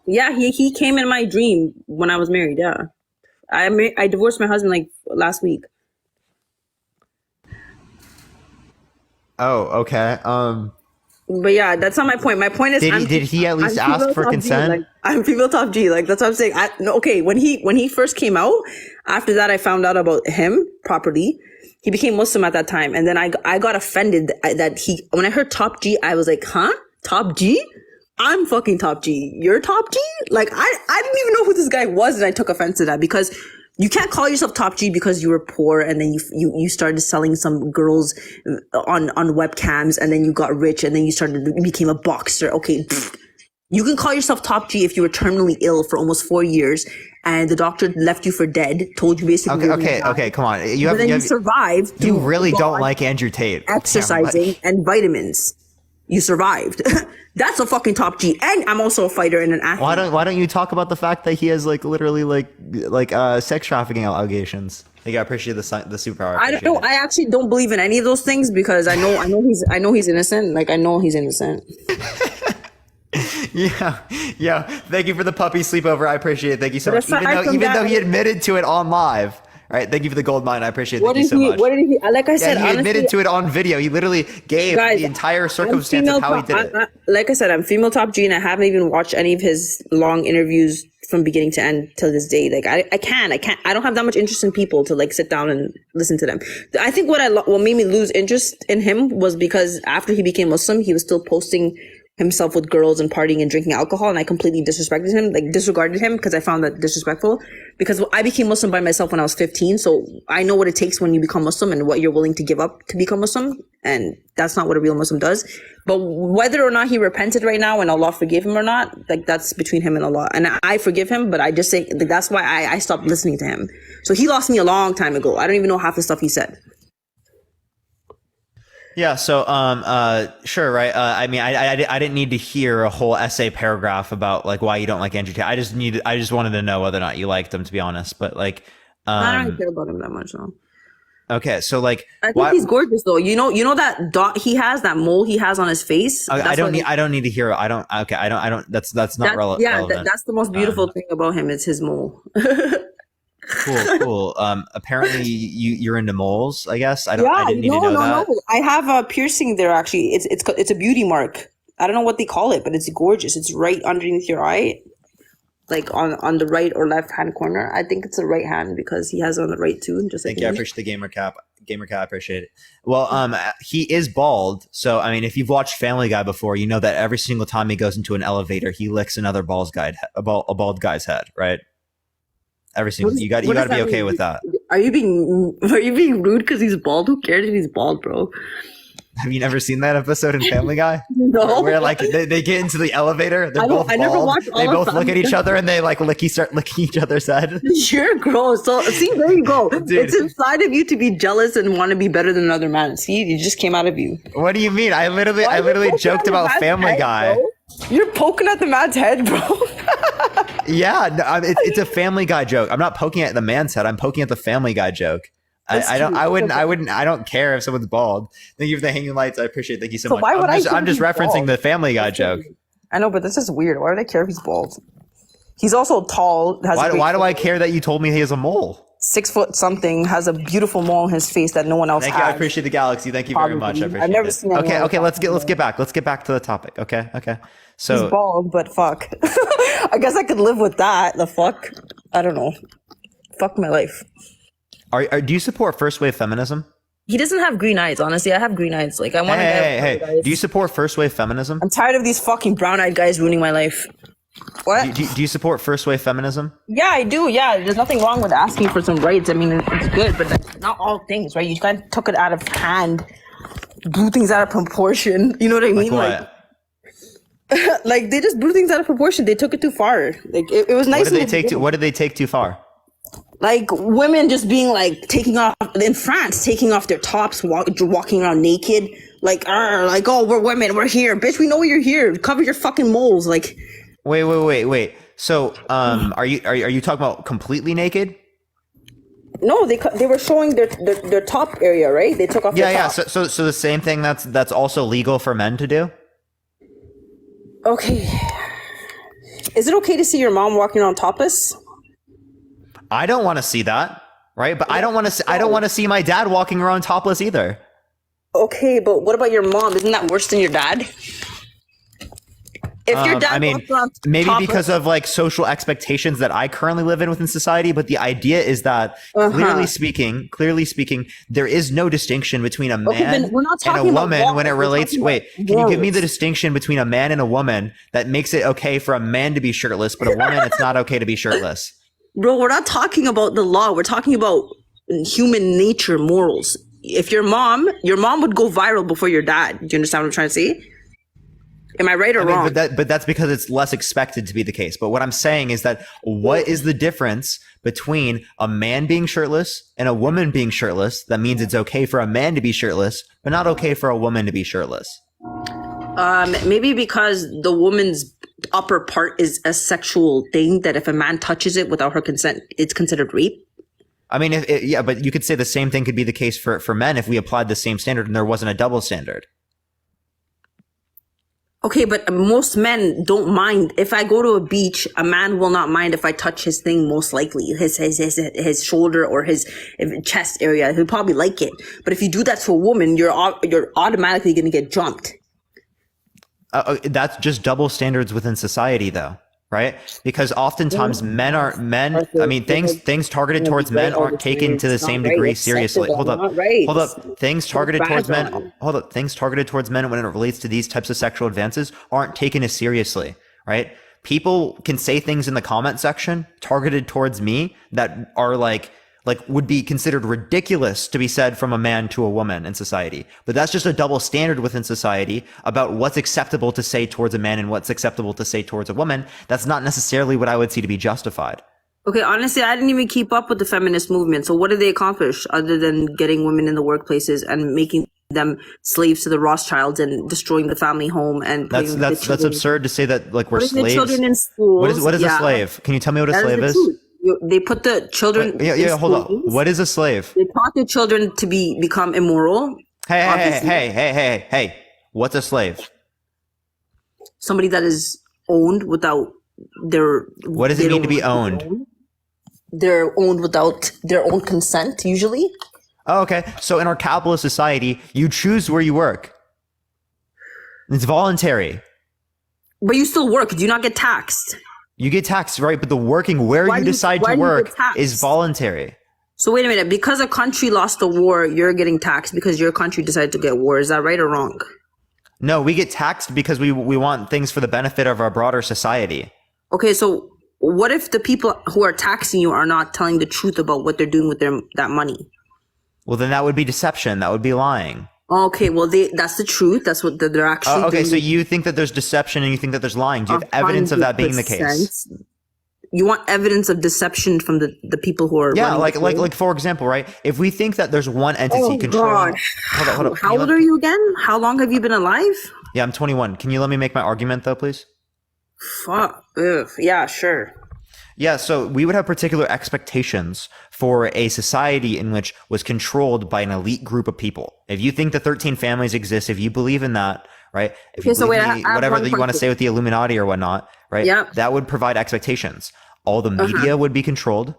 Yeah, he came in my dream when I was married. Yeah, I divorced my husband like last week. Oh, okay. But yeah, that's not my point. My point is, did he at least ask for consent? I'm female top G. Like that's what I'm saying. When he first came out, after that I found out about him properly. He became Muslim at that time, and then I got offended that when I heard top G, I was like, huh? Top G? I'm fucking top G. You're top G? Like I didn't even know who this guy was, and I took offense to that because you can't call yourself top G because you were poor and then you started selling some girls on webcams and then you got rich and then you became a boxer. Okay. You can call yourself top G if you were terminally ill for almost 4 years and the doctor left you for dead, told you basically. Okay, come on. You survived. You really don't like Andrew Tate. Exercising and vitamins. You survived. That's a fucking top G. And I'm also a fighter and an athlete. Why don't you talk about the fact that he has like literally like sex trafficking allegations? I appreciate the superpower. I don't know. I actually don't believe in any of those things because I know he's innocent. Like I know he's innocent. Yeah. Thank you for the puppy sleepover. I appreciate it. Thank you so much. Even though he admitted to it on live. All right, thank you for the gold mine. I appreciate it. Thank you so much. What did he? Like I said, he admitted to it on video. He literally gave the entire circumstance of how he did it. Like I said, I'm female top G, and I haven't even watched any of his long interviews from beginning to end till this day. Like I can't. I don't have that much interest in people to like sit down and listen to them. I think what made me lose interest in him was because after he became Muslim, he was still posting himself with girls and partying and drinking alcohol, and I completely disregarded him because I found that disrespectful. Because I became Muslim by myself when I was 15, so I know what it takes when you become Muslim and what you're willing to give up to become Muslim, and that's not what a real Muslim does. But whether or not he repented right now and Allah forgave him or not, like that's between him and Allah. And I forgive him, but I just say that's why I stopped listening to him. So he lost me a long time ago. I don't even know half the stuff he said. Yeah. So, sure. Right. I mean, I didn't need to hear a whole essay paragraph about like why you don't like Andrew Tate. I just wanted to know whether or not you liked him, to be honest. But like, I don't care about him that much though. Okay. So like, I think he's gorgeous though. You know that dot he has, that mole he has on his face. I don't need to hear. I don't. That's not relevant. Yeah. That's the most beautiful thing about him is his mole. Cool. Apparently you're into moles, I guess. I didn't need to know that. No. I have a piercing there actually. It's a beauty mark. I don't know what they call it, but it's gorgeous. It's right underneath your eye, like on the right or left hand corner. I think it's the right hand because he has it on the right too. Thank you. I appreciate the gamer cap. I appreciate it. Well, he is bald, so I mean, if you've watched Family Guy before, you know that every single time he goes into an elevator, he licks another bald guy's head, right? Every single you got to be okay with that. Are you being rude because he's bald? Who cares if he's bald, bro? Have you never seen that episode in Family Guy? No. Where like they get into the elevator, they're both bald. Never watched all they both look at each other and they like start licking each other's head. You're gross. So see, there you go. Dude. It's inside of you to be jealous and want to be better than another man. See, it just came out of you. What do you mean? I literally joked about Family Guy. Bro? You're poking at the man's head, bro. Yeah, no, it's a Family Guy joke. I'm not poking at the man's head. I'm poking at the Family Guy joke. I don't care if someone's bald. Thank you for the hanging lights. I appreciate it. Thank you so much. I'm just referencing bald? The Family Guy joke. I know, but this is weird. Why would I care if he's bald? He's also tall. Why do I care that you told me he has a mole? 6 foot something, has a beautiful mole on his face that no one else has. Thank you. I appreciate the galaxy. Thank you very much. I appreciate it. I've never seen that. Okay. Let's get back to the topic. Okay. He's So bald, but fuck. I guess I could live with that. The fuck? I don't know. Fuck my life. do you support first wave feminism? He doesn't have green eyes, honestly. I have green eyes. Like, I want to Hey. Do you support first wave feminism? I'm tired of these fucking brown-eyed guys ruining my life. What? Do you support first wave feminism? Yeah, I do. Yeah, there's nothing wrong with asking for some rights. I mean, it's good, but that's not all things, right? You kind of took it out of hand, blew things out of proportion. You know what I mean? What? Like they just blew things out of proportion. They took it too far. Like it was nice. What did they take too far? Like women just being like taking off in France, taking off their tops, walking around naked. Like, oh, we're women, we're here, bitch. We know you're here. Cover your fucking moles. Like, wait. So, are you talking about completely naked? No, they were showing their top area, right? They took off. their top. So the same thing that's also legal for men to do. Okay. Is it okay to see your mom walking around topless? I don't want to see that, right? But I don't want to see my dad walking around topless either. Okay, but what about your mom? Isn't that worse than your dad? If your dad walked around maybe topless, because of like social expectations that I currently live in within society, but the idea is that clearly speaking, there is no distinction between a man and a woman when it relates. Wait, can you give me the distinction between a man and a woman that makes it okay for a man to be shirtless, but a woman it's not okay to be shirtless? Bro, we're not talking about the law. We're talking about human nature, morals. If your mom would go viral before your dad. Do you understand what I'm trying to say? Am I right or wrong? But that's because it's less expected to be the case. But what I'm saying is that what is the difference between a man being shirtless and a woman being shirtless? That means it's okay for a man to be shirtless, but not okay for a woman to be shirtless. Maybe because the woman's upper part is a sexual thing that if a man touches it without her consent, it's considered rape. I mean, but you could say the same thing could be the case for men if we applied the same standard and there wasn't a double standard. Okay, but most men don't mind. If I go to a beach, a man will not mind if I touch his thing, most likely. His shoulder or his chest area. He'll probably like it. But if you do that to a woman, you're automatically going to get jumped. That's just double standards within society, though, right? Because oftentimes things targeted towards men aren't taken to the same degree seriously. Hold up. Things targeted towards men when it relates to these types of sexual advances aren't taken as seriously, right? People can say things in the comment section targeted towards me that are like would be considered ridiculous to be said from a man to a woman in society. But that's just a double standard within society about what's acceptable to say towards a man and what's acceptable to say towards a woman. That's not necessarily what I would see to be justified. Okay, honestly, I didn't even keep up with the feminist movement. So what did they accomplish other than getting women in the workplaces and making them slaves to the Rothschilds and destroying the family home? And that's absurd to say that like we're slaves. Children in schools. What is a slave? Can you tell me what a slave is? They put the children. Hold on. What is a slave? They taught the children to become immoral. Hey! What's a slave? Somebody that is owned without their. What does it mean to be owned? They're owned without their own consent, usually. Oh, okay. So in our capitalist society, you choose where you work. It's voluntary. But you still work. Do you not get taxed? You get taxed, right? But the working where you decide to work is voluntary. So wait a minute. Because a country lost a war, you're getting taxed because your country decided to get war. Is that right or wrong? No, we get taxed because we want things for the benefit of our broader society. Okay, so what if the people who are taxing you are not telling the truth about what they're doing with that money? Well, then that would be deception. That would be lying. Okay, well, that's the truth. That's what they're actually okay, doing. so you think that there's deception and you think that there's lying. Do you have evidence of that being the case? You want evidence of deception from the people who are like for example, right? If we think that there's one entity controlling... Hold up. How old are you again? How long have you been alive? Yeah, I'm 21. Can you let me make my argument though, please? Fuck. Ugh. Yeah, sure. Yeah, so we would have particular expectations for a society in which was controlled by an elite group of people. If you think the 13 families exist, if you believe in that, right? If you whatever that you want to say with the Illuminati or whatnot, right? Yeah. That would provide expectations. All the media would be controlled.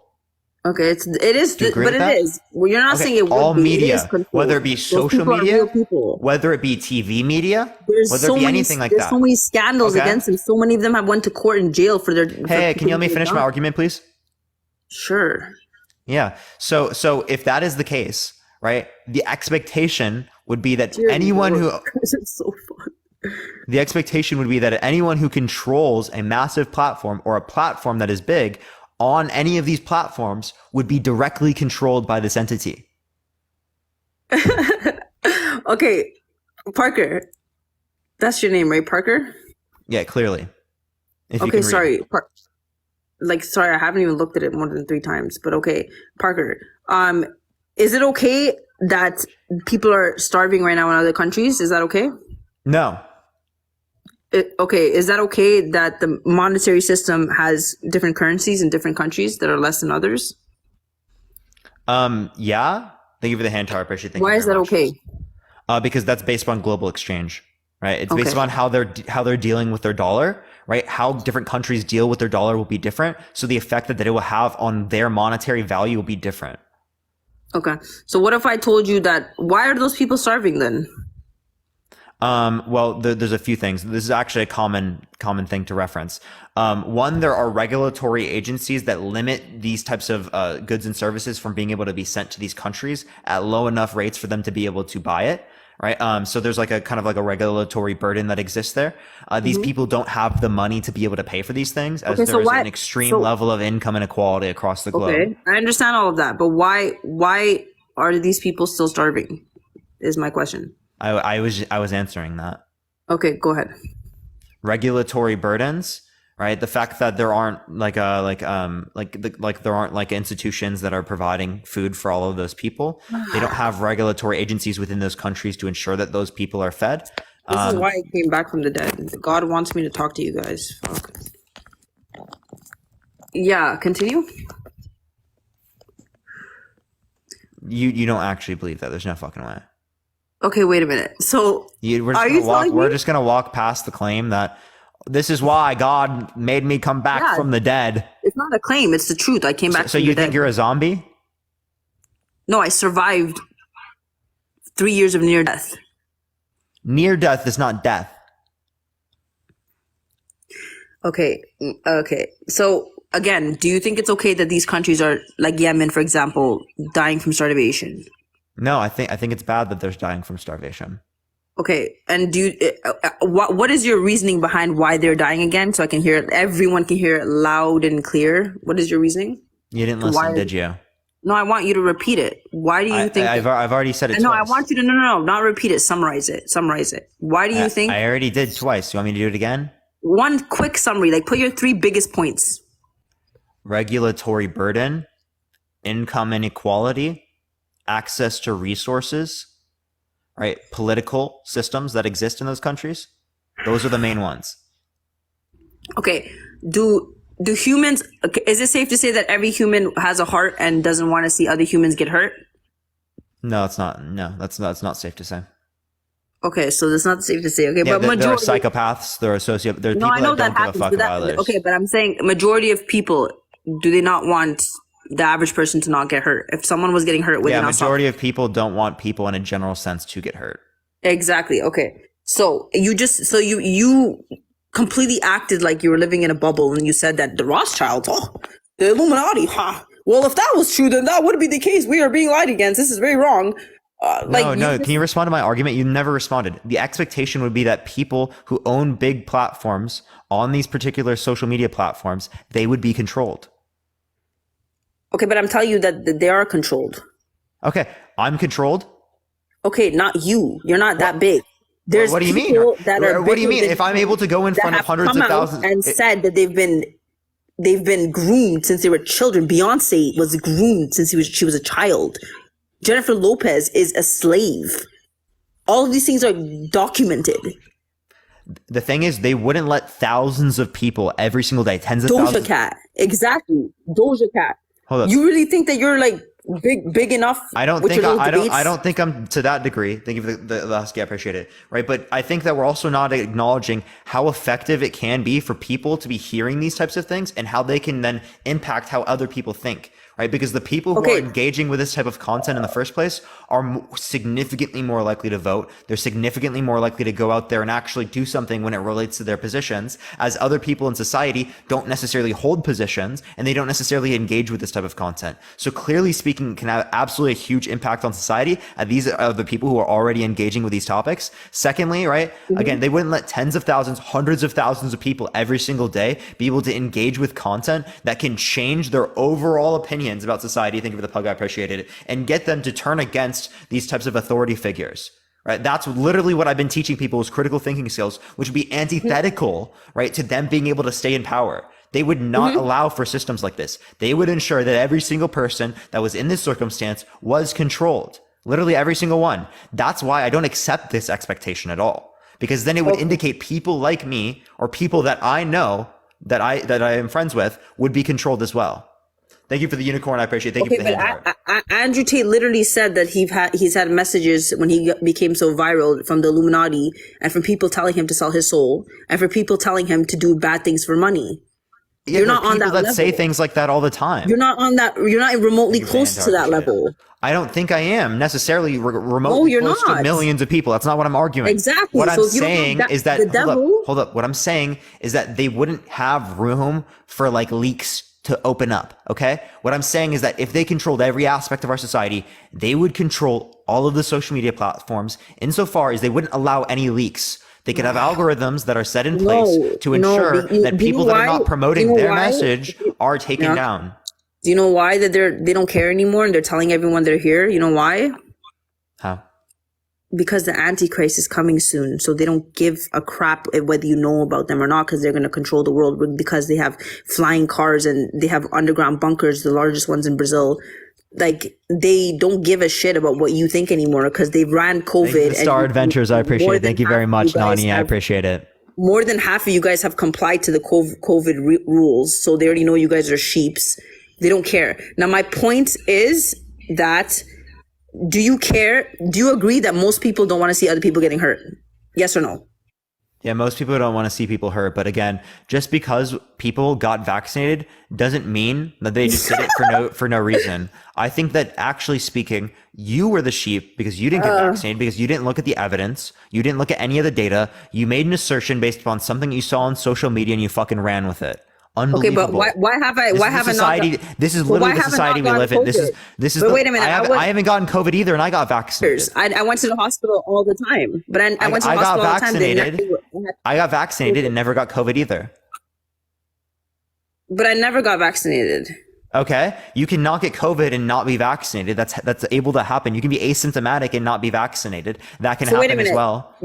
Okay, it is, Do you agree but with it that? is. Well, you're not Okay, saying it would all be. It media, is controlled. whether it be Those social people are media, real people. whether it be TV media, There's whether so it be many. anything like There's that. so many scandals Okay. against them. So many of them have went to court and jail for their. Hey, can you let me finish my argument, please? Sure. Yeah. So if that is the case, right, the expectation would be that Dear anyone Lord, who this is so fun. the expectation would be that anyone who controls a massive platform or a platform that is big on any of these platforms would be directly controlled by this entity. Okay, Parker. That's your name, right, Parker? Yeah, clearly. If you Okay, can read. sorry. Sorry, I haven't even looked at it more than 3 times. But okay, Parker. Is it okay that people are starving right now in other countries? Is that okay? No. Okay, is that okay that the monetary system has different currencies in different countries that are less than others? Yeah. Thank you for the hand tower. I appreciate it. Why is that okay? Because that's based on global exchange, right? It's based Okay. on how they're dealing with their dollar, right? How different countries deal with their dollar will be different. So the effect that it will have on their monetary value will be different. Okay. So what if I told you that, why are those people starving then? Well, there's a few things. This is actually a common thing to reference. One, there are regulatory agencies that limit these types of goods and services from being able to be sent to these countries at low enough rates for them to be able to buy it. Right. So there's like a kind of like a regulatory burden that exists there. These people don't have the money to be able to pay for these things, as Okay, so there is why- an extreme so- level of income inequality across the globe. Okay. I understand all of that, but why are these people still starving? Is my question. I was answering that. Okay, go ahead. Regulatory burdens, right? The fact that there aren't there aren't like institutions that are providing food for all of those people. They don't have regulatory agencies within those countries to ensure that those people are fed. This is why I came back from the dead. God wants me to talk to you guys. Fuck. Yeah, continue. You don't actually believe that. There's no fucking way. Okay, wait a minute. So We're just gonna walk past the claim that this is why God made me come back from the dead. It's not a claim, it's the truth. I came back So from you the think dead. you're a zombie? No, I survived 3 years of near death. Near death is not death. Okay. So again, do you think it's okay that these countries are, like Yemen, for example, dying from starvation? No, I think it's bad that there's dying from starvation. Okay, and do you, what is your reasoning behind why they're dying again? So I can hear it. Everyone can hear it loud and clear. What is your reasoning? You didn't listen, did you? No, I want you to repeat it. Why do you think? I've already said it No, twice. I want you to no, not repeat it. Summarize it. Why do you think? I already did twice. You want me to do it again? One quick summary, like put your 3 biggest points. Regulatory burden, income inequality, access to resources, right? Political systems that exist in those countries. Those are the main ones. Okay. Do humans? Okay, is it safe to say that every human has a heart and doesn't want to see other humans get hurt? No, it's not. No, that's not safe to say. Okay, so that's not safe to say. Okay, Yeah, but there are majority. psychopaths. There are sociopaths. There are No, people I know that don't that give a happens. fuck But about others. okay, but I'm saying majority of people, do they not want the average person to not get hurt? If someone was getting hurt, would Yeah, they not stop? majority of people don't want people in a general sense to get hurt. Exactly. Okay. So you completely acted like you were living in a bubble, and you said that the Rothschilds, the Illuminati, Well, if that was true, then that would be the case. We are being lied against. This is very wrong. No. Can you respond to my argument? You never responded. The expectation would be that people who own big platforms on these particular social media platforms, they would be controlled. Okay, but I'm telling you that they are controlled. Okay, I'm controlled. Okay, not you. You're not that big. There's What do you mean? people that are What do you bigger mean? than If I'm able to go in that front of have hundreds come of out thousands and said that they've been groomed since they were children. Beyonce was groomed since she was a child. Jennifer Lopez is a slave. All of these things are documented. The thing is, they wouldn't let thousands of people every single day, tens of Doja thousands. Cat, exactly. Doja Cat. Hold up. You really think that you're like big enough? I don't with think your little I don't debates? think I'm to that degree. Thank you for the ask. I appreciate it. Right, but I think that we're also not acknowledging how effective it can be for people to be hearing these types of things and how they can then impact how other people think. right? Because the people who are engaging with this type of content in the first place are significantly more likely to vote. They're significantly more likely to go out there and actually do something when it relates to their positions, as other people in society don't necessarily hold positions and they don't necessarily engage with this type of content. So clearly speaking, it can have absolutely a huge impact on society. And these are the people who are already engaging with these topics. Secondly, right, again, they wouldn't let tens of thousands, hundreds of thousands of people every single day be able to engage with content that can change their overall opinions about society. Thank you for the plug, I appreciate it. And get them to turn against these types of authority figures, right? That's literally what I've been teaching people is critical thinking skills, which would be antithetical, right, to them being able to stay in power. They would not allow for systems like this. They would ensure that every single person that was in this circumstance was controlled. Literally every single one. That's why I don't accept this expectation at all, because then it would indicate people like me or people that I know that I am friends with would be controlled as well. Thank you for the unicorn. I appreciate it. Thank you for the hand heart. Andrew Tate literally said that he's had messages when he became so viral from the Illuminati and from people telling him to sell his soul and for people telling him to do bad things for money. Yeah, you're not on that level. Say things like that all the time. You're not on that. You're not remotely close to that level. I don't think I am necessarily remotely close to millions of people. That's not what I'm arguing. Exactly. What I'm saying is that hold up. What I'm saying is that they wouldn't have room for like leaks to open up. Okay. What I'm saying is that if they controlled every aspect of our society, they would control all of the social media platforms insofar as they wouldn't allow any leaks. They could have algorithms that are set in place to ensure that people that are not promoting their message are taken down. Do you know why that they don't care anymore and they're telling everyone they're here? You know why? How? Because the Antichrist is coming soon. So they don't give a crap whether you know about them or not, because they're going to control the world, because they have flying cars and they have underground bunkers, the largest ones in Brazil. Like, they don't give a shit about what you think anymore because they ran COVID. Star Adventures, I appreciate it. Thank you very much, Nani. I appreciate it. More than half of you guys have complied to the COVID rules. So they already know you guys are sheeps. They don't care. Now, my point is that, do you care? Do you agree that most people don't want to see other people getting hurt? Yes or no? Yeah, most people don't want to see people hurt. But again, just because people got vaccinated doesn't mean that they just did it for no reason. I think that actually speaking, you were the sheep because you didn't get vaccinated, because you didn't look at the evidence. You didn't look at any of the data. You made an assertion based upon something you saw on social media and you fucking ran with it. Unbelievable. Okay, but why have I not? This is literally the society we live in. This is. But wait a minute. I haven't gotten COVID either, and I got vaccinated. I went to the hospital all the time, but I went to the hospital all the time. I got vaccinated and never got COVID either. But I never got vaccinated. Okay, you cannot get COVID and not be vaccinated. That's able to happen. You can be asymptomatic and not be vaccinated. That can happen as well.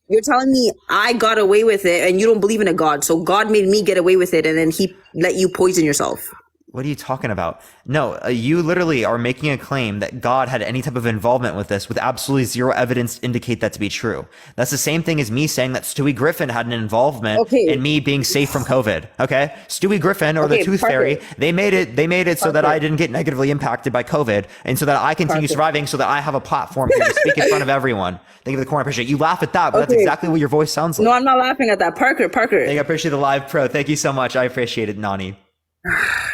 You're telling me I got away with it and you don't believe in a God. So God made me get away with it and then he let you poison yourself. What are you talking about? No, you literally are making a claim that God had any type of involvement with this with absolutely zero evidence to indicate that to be true. That's the same thing as me saying that Stewie Griffin had an involvement in me being safe from COVID. Okay? Stewie Griffin or the Tooth Fairy, they made it so that I didn't get negatively impacted by COVID and so that I continue surviving so that I have a platform here to speak in front of everyone. Thank you for the corner. I appreciate it. You laugh at that, but that's exactly what your voice sounds like. No, I'm not laughing at that. Parker. I appreciate the live pro. Thank you so much. I appreciate it, Nani.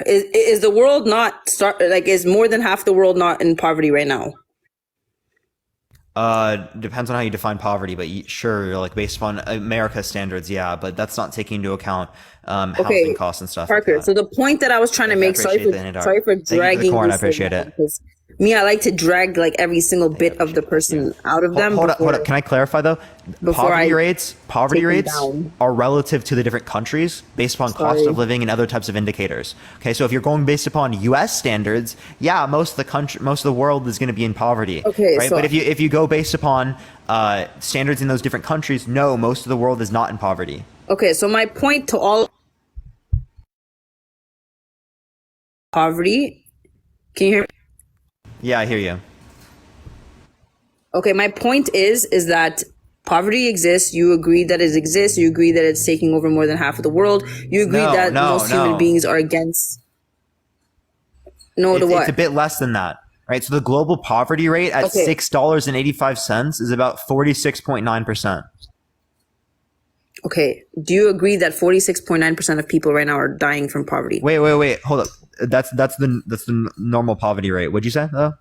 Is the world not is more than half the world not in poverty right now? Depends on how you define poverty, but sure, like based upon America standards, yeah, but that's not taking into account housing costs and stuff. Parker, like so the point that I was trying to make, sorry for dragging I appreciate it. Me, I like to drag like every single bit of the person out of them. Hold up. Can I clarify though? Poverty rates are relative to the different countries based upon cost of living and other types of indicators. Okay, so if you're going based upon U.S. standards, yeah, most of the world is going to be in poverty. Okay, right. But if you go based upon standards in those different countries, no, most of the world is not in poverty. Okay, so my point to all poverty. Can you hear me? Yeah, I hear you. Okay, my point is that poverty exists. You agree that it exists. You agree that it's taking over more than half of the world. You agree that most human beings are against. It's a bit less than that, right? So the global poverty rate at $6.85 is about 46.9%. Okay. Do you agree that 46.9% of people right now are dying from poverty? Wait. Hold up. that's the normal poverty rate. What'd you say though?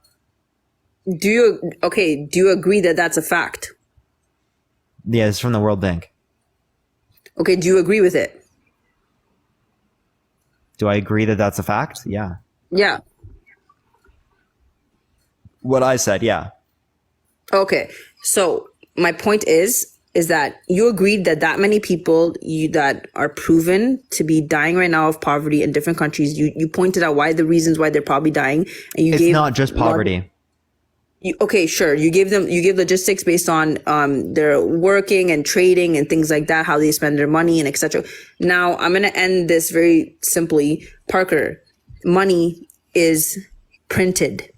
Do you agree that that's a fact? Yeah, it's from the World Bank. Okay, do you agree with it? Do I agree that that's a fact? Yeah. Yeah. What I said, yeah. Okay. So my point is that you agreed that many people that are proven to be dying right now of poverty in different countries, you pointed out the reasons why they're probably dying, and it's not just poverty. Okay, sure. You give logistics based on their working and trading and things like that, how they spend their money and etc. Now, I'm going to end this very simply. Parker, money is printed.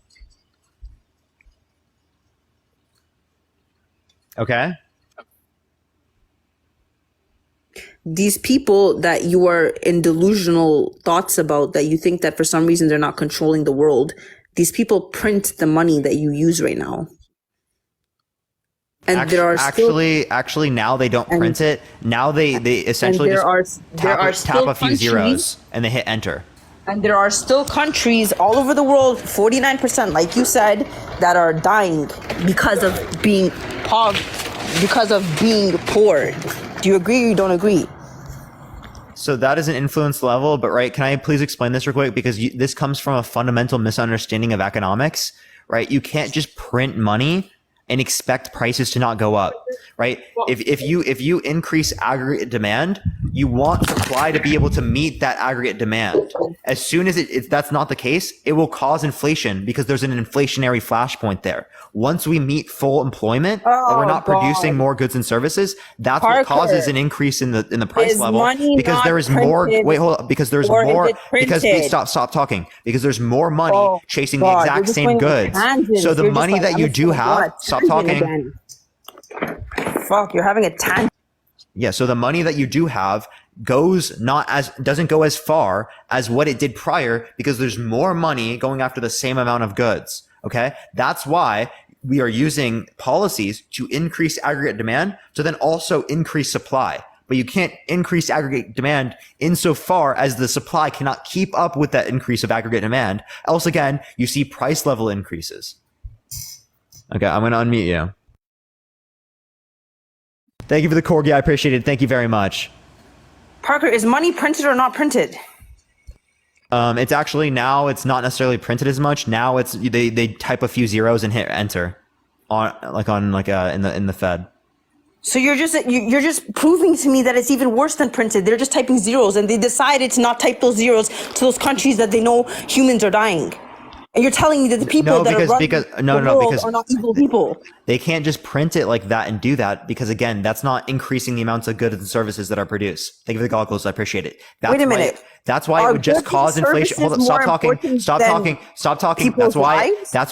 Okay. These people that you are in delusional thoughts about, that you think that for some reason they're not controlling the world, these people print the money that you use right now. And actually now they don't print it. Now they essentially tap a few zeros and they hit enter. And there are still countries all over the world, 49%, like you said, that are dying because of being poor. Do you agree or you don't agree? So that is an influence level, but right, can I please explain this real quick? Because this comes from a fundamental misunderstanding of economics, right? You can't just print money and expect prices to not go up, right? If you increase aggregate demand, you want supply to be able to meet that aggregate demand. As soon as that's not the case, it will cause inflation because there's an inflationary flashpoint there. Once we meet full employment and we're not producing more goods and services, that's what causes an increase in the price level, because there is more. Wait, hold up. Because there's more. Because wait, stop talking. Because there's more money chasing the exact same goods. So the money that you do have, stop talking. Fuck, you're having a tangent. Yeah, so the money that you do have doesn't go as far as what it did prior, because there's more money going after the same amount of goods. Okay, that's why we are using policies to increase aggregate demand to then also increase supply. But you can't increase aggregate demand insofar as the supply cannot keep up with that increase of aggregate demand. Else again, you see price level increases. Okay, I'm going to unmute you. Thank you for the corgi. I appreciate it. Thank you very much. Parker, is money printed or not printed? It's actually now it's not necessarily printed as much. Now it's they type a few zeros and hit enter in the Fed. So you're just proving to me that it's even worse than printed. They're just typing zeros, and they decided to not type those zeros to those countries that they know humans are dying. And you're telling me that the people that are running the world are not evil people. They can't just print it like that and do that, because again, that's not increasing the amounts of goods and services that are produced. Thank you for the goggles. I appreciate it. Wait a minute. That's why it would just cause inflation. Hold up, stop talking. Stop talking. That's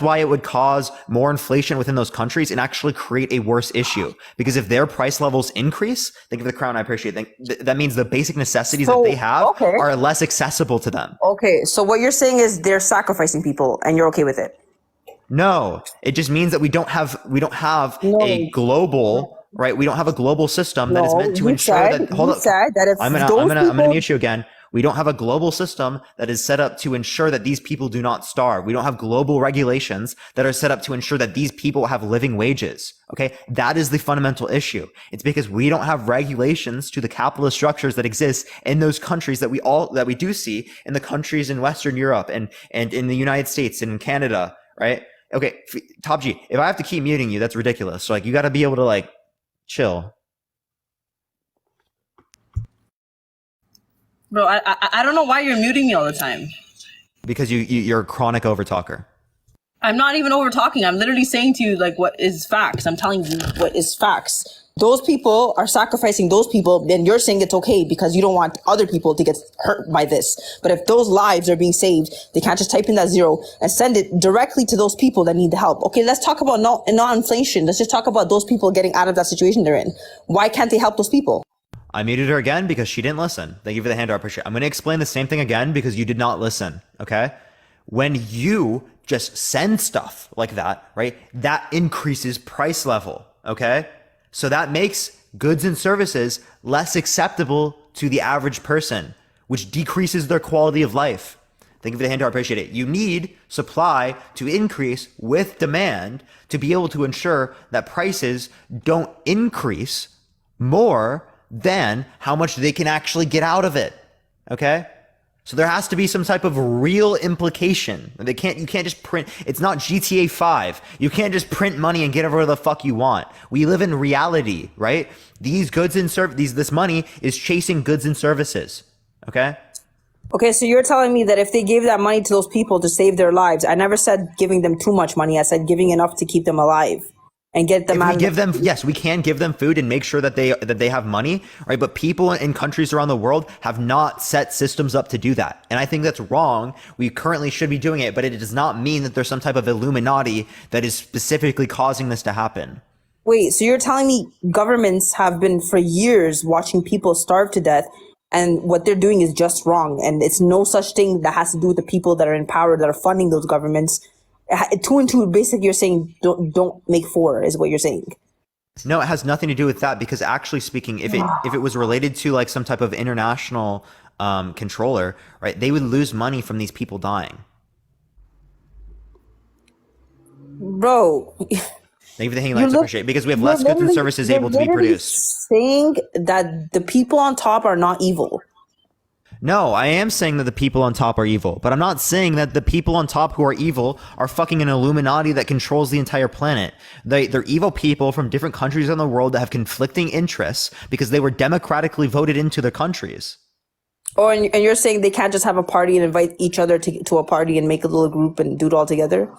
why it would cause more inflation within those countries and actually create a worse issue. Because if their price levels increase, think of the crown. I appreciate it. That means the basic necessities that they have are less accessible to them. Okay, so what you're saying is they're sacrificing people, and you're okay with it? No, it just means that we don't have a global. Right, we don't have a global system that is meant to ensure that. Hold up, I'm gonna mute you again. We don't have a global system that is set up to ensure that these people do not starve. We don't have global regulations that are set up to ensure that these people have living wages. Okay, that is the fundamental issue. It's because we don't have regulations to the capitalist structures that exist in those countries that we do see in the countries in Western Europe and in the United States and in Canada. Right? Okay, Top G. If I have to keep muting you, that's ridiculous. So you got to be able to chill. Bro, I don't know why you're muting me all the time. Because you're a chronic overtalker. I'm not even over talking. I'm literally saying to you what is facts. I'm telling you what is facts. Those people are sacrificing those people, and you're saying it's okay because you don't want other people to get hurt by this. But if those lives are being saved, they can't just type in that zero and send it directly to those people that need the help. Okay, let's talk about non-inflation. Let's just talk about those people getting out of that situation they're in. Why can't they help those people? I muted her again because she didn't listen. Thank you for the hand. I appreciate it. I'm going to explain the same thing again because you did not listen. Okay. When you just send stuff like that, right, that increases price level. Okay. So that makes goods and services less acceptable to the average person, which decreases their quality of life. Thank you for the hand. I appreciate it. You need supply to increase with demand to be able to ensure that prices don't increase more than how much they can actually get out of it. Okay? So there has to be some type of real implication. You can't just print. It's not GTA 5. You can't just print money and get whatever the fuck you want. We live in reality, right? These goods and this money is chasing goods and services. Okay? Okay, so you're telling me that if they gave that money to those people to save their lives, I never said giving them too much money. I said giving enough to keep them alive and get them out. Yes, we can give them food and make sure that they have money, right? But people in countries around the world have not set systems up to do that, and I think that's wrong. We currently should be doing it, but it does not mean that there's some type of Illuminati that is specifically causing this to happen. Wait, so you're telling me governments have been for years watching people starve to death, and what they're doing is just wrong, and it's no such thing that has to do with the people that are in power that are funding those governments. 2 and 2, basically, you're saying don't make 4 is what you're saying. No, it has nothing to do with that, because actually speaking, if it was related to like some type of international controller, right, they would lose money from these people dying. Bro. Thank you for the hanging lights, appreciate it, because we have less goods and services able to be produced. Saying that the people on top are not evil. No, I am saying that the people on top are evil, but I'm not saying that the people on top who are evil are fucking an Illuminati that controls the entire planet. They're evil people from different countries in the world that have conflicting interests because they were democratically voted into their countries. Oh, and you're saying they can't just have a party and invite each other to a party and make a little group and do it all together?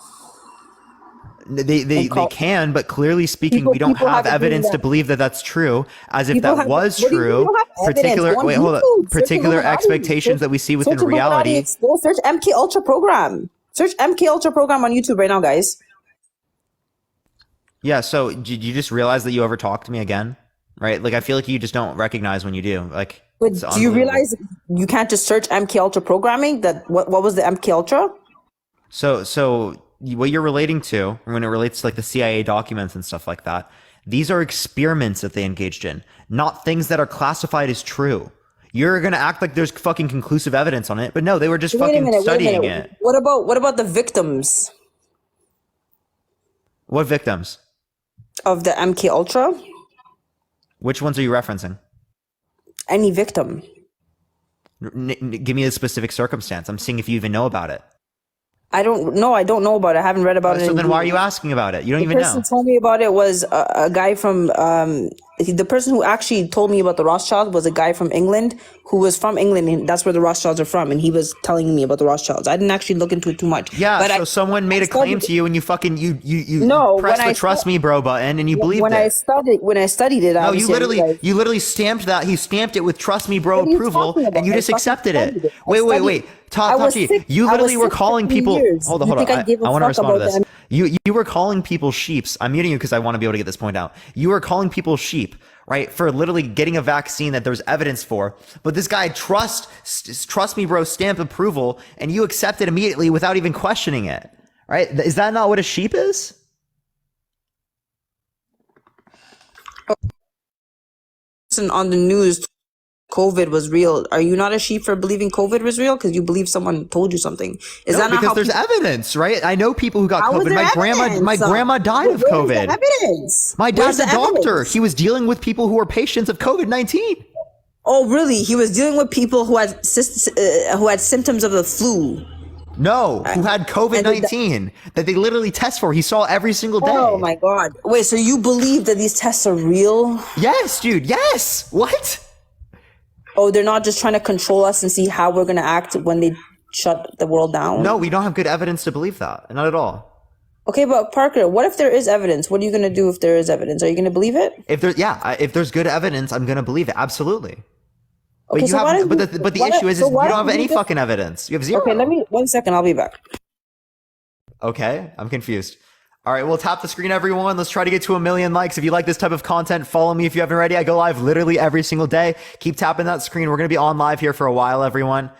They can, but clearly speaking, we don't have evidence to believe that that's true. As if that was true, particular expectations that we see within reality. Go search MK Ultra program. Search MK Ultra program on YouTube right now, guys. Yeah. So did you just realize that you overtalked me again? Right? Like I feel like you just don't recognize when you do. Like, but do you realize you can't just search MK Ultra programming? That what was the MK Ultra? So what you're relating to, when it relates to like the CIA documents and stuff like that, these are experiments that they engaged in, not things that are classified as true. You're gonna act like there's fucking conclusive evidence on it, but no, they were just studying it. What about the victims? What victims? Of the MK Ultra? Which ones are you referencing? Any victim. Give me a specific circumstance. I'm seeing if you even know about it. I don't know about it. I haven't read about it. So then why are you asking about it? You don't even know. The person who told me about it was a guy from, the person who actually told me about the Rothschilds was a guy from England who was from England, and that's where the Rothschilds are from, and he was telling me about the Rothschilds. I didn't actually look into it too much. Yeah, but so someone made a claim to you, and you fucking you pressed the trust me bro button, and you believed it. When I studied it, no, you literally stamped that. He stamped it with trust me bro approval, and you just accepted it. Wait. Tachi, you literally were calling people. Hold on. I want to respond to this. You were calling people sheeps. I'm muting you because I want to be able to get this point out. You were calling people sheep, right, for literally getting a vaccine that there's evidence for. But this guy trust me, bro, stamped approval, and you accepted immediately without even questioning it, right? Is that not what a sheep is? On the news, COVID was real. Are you not a sheep for believing COVID was real because you believe someone told you something? Is that not because there's evidence, right? I know people who got COVID. My grandma died of COVID. Evidence. My dad's a doctor. He was dealing with people who were patients of COVID-19. Oh, really? He was dealing with people who had symptoms of the flu. No, who had COVID-19 that they literally test for. He saw every single day. Oh my God! Wait, so you believe that these tests are real? Yes, dude. Yes. What? Oh, they're not just trying to control us and see how we're going to act when they shut the world down? No, we don't have good evidence to believe that. Not at all. Okay, but Parker, what if there is evidence? What are you going to do if there is evidence? Are you going to believe it? If there's good evidence, I'm going to believe it. Absolutely. Okay, But the issue is you don't have any fucking evidence. You have zero. Okay, 1 second. I'll be back. Okay, I'm confused. All right, we'll tap the screen, everyone. Let's try to get to 1 million likes. If you like this type of content, follow me if you haven't already. I go live literally every single day. Keep tapping that screen. We're going to be on live here for a while, everyone.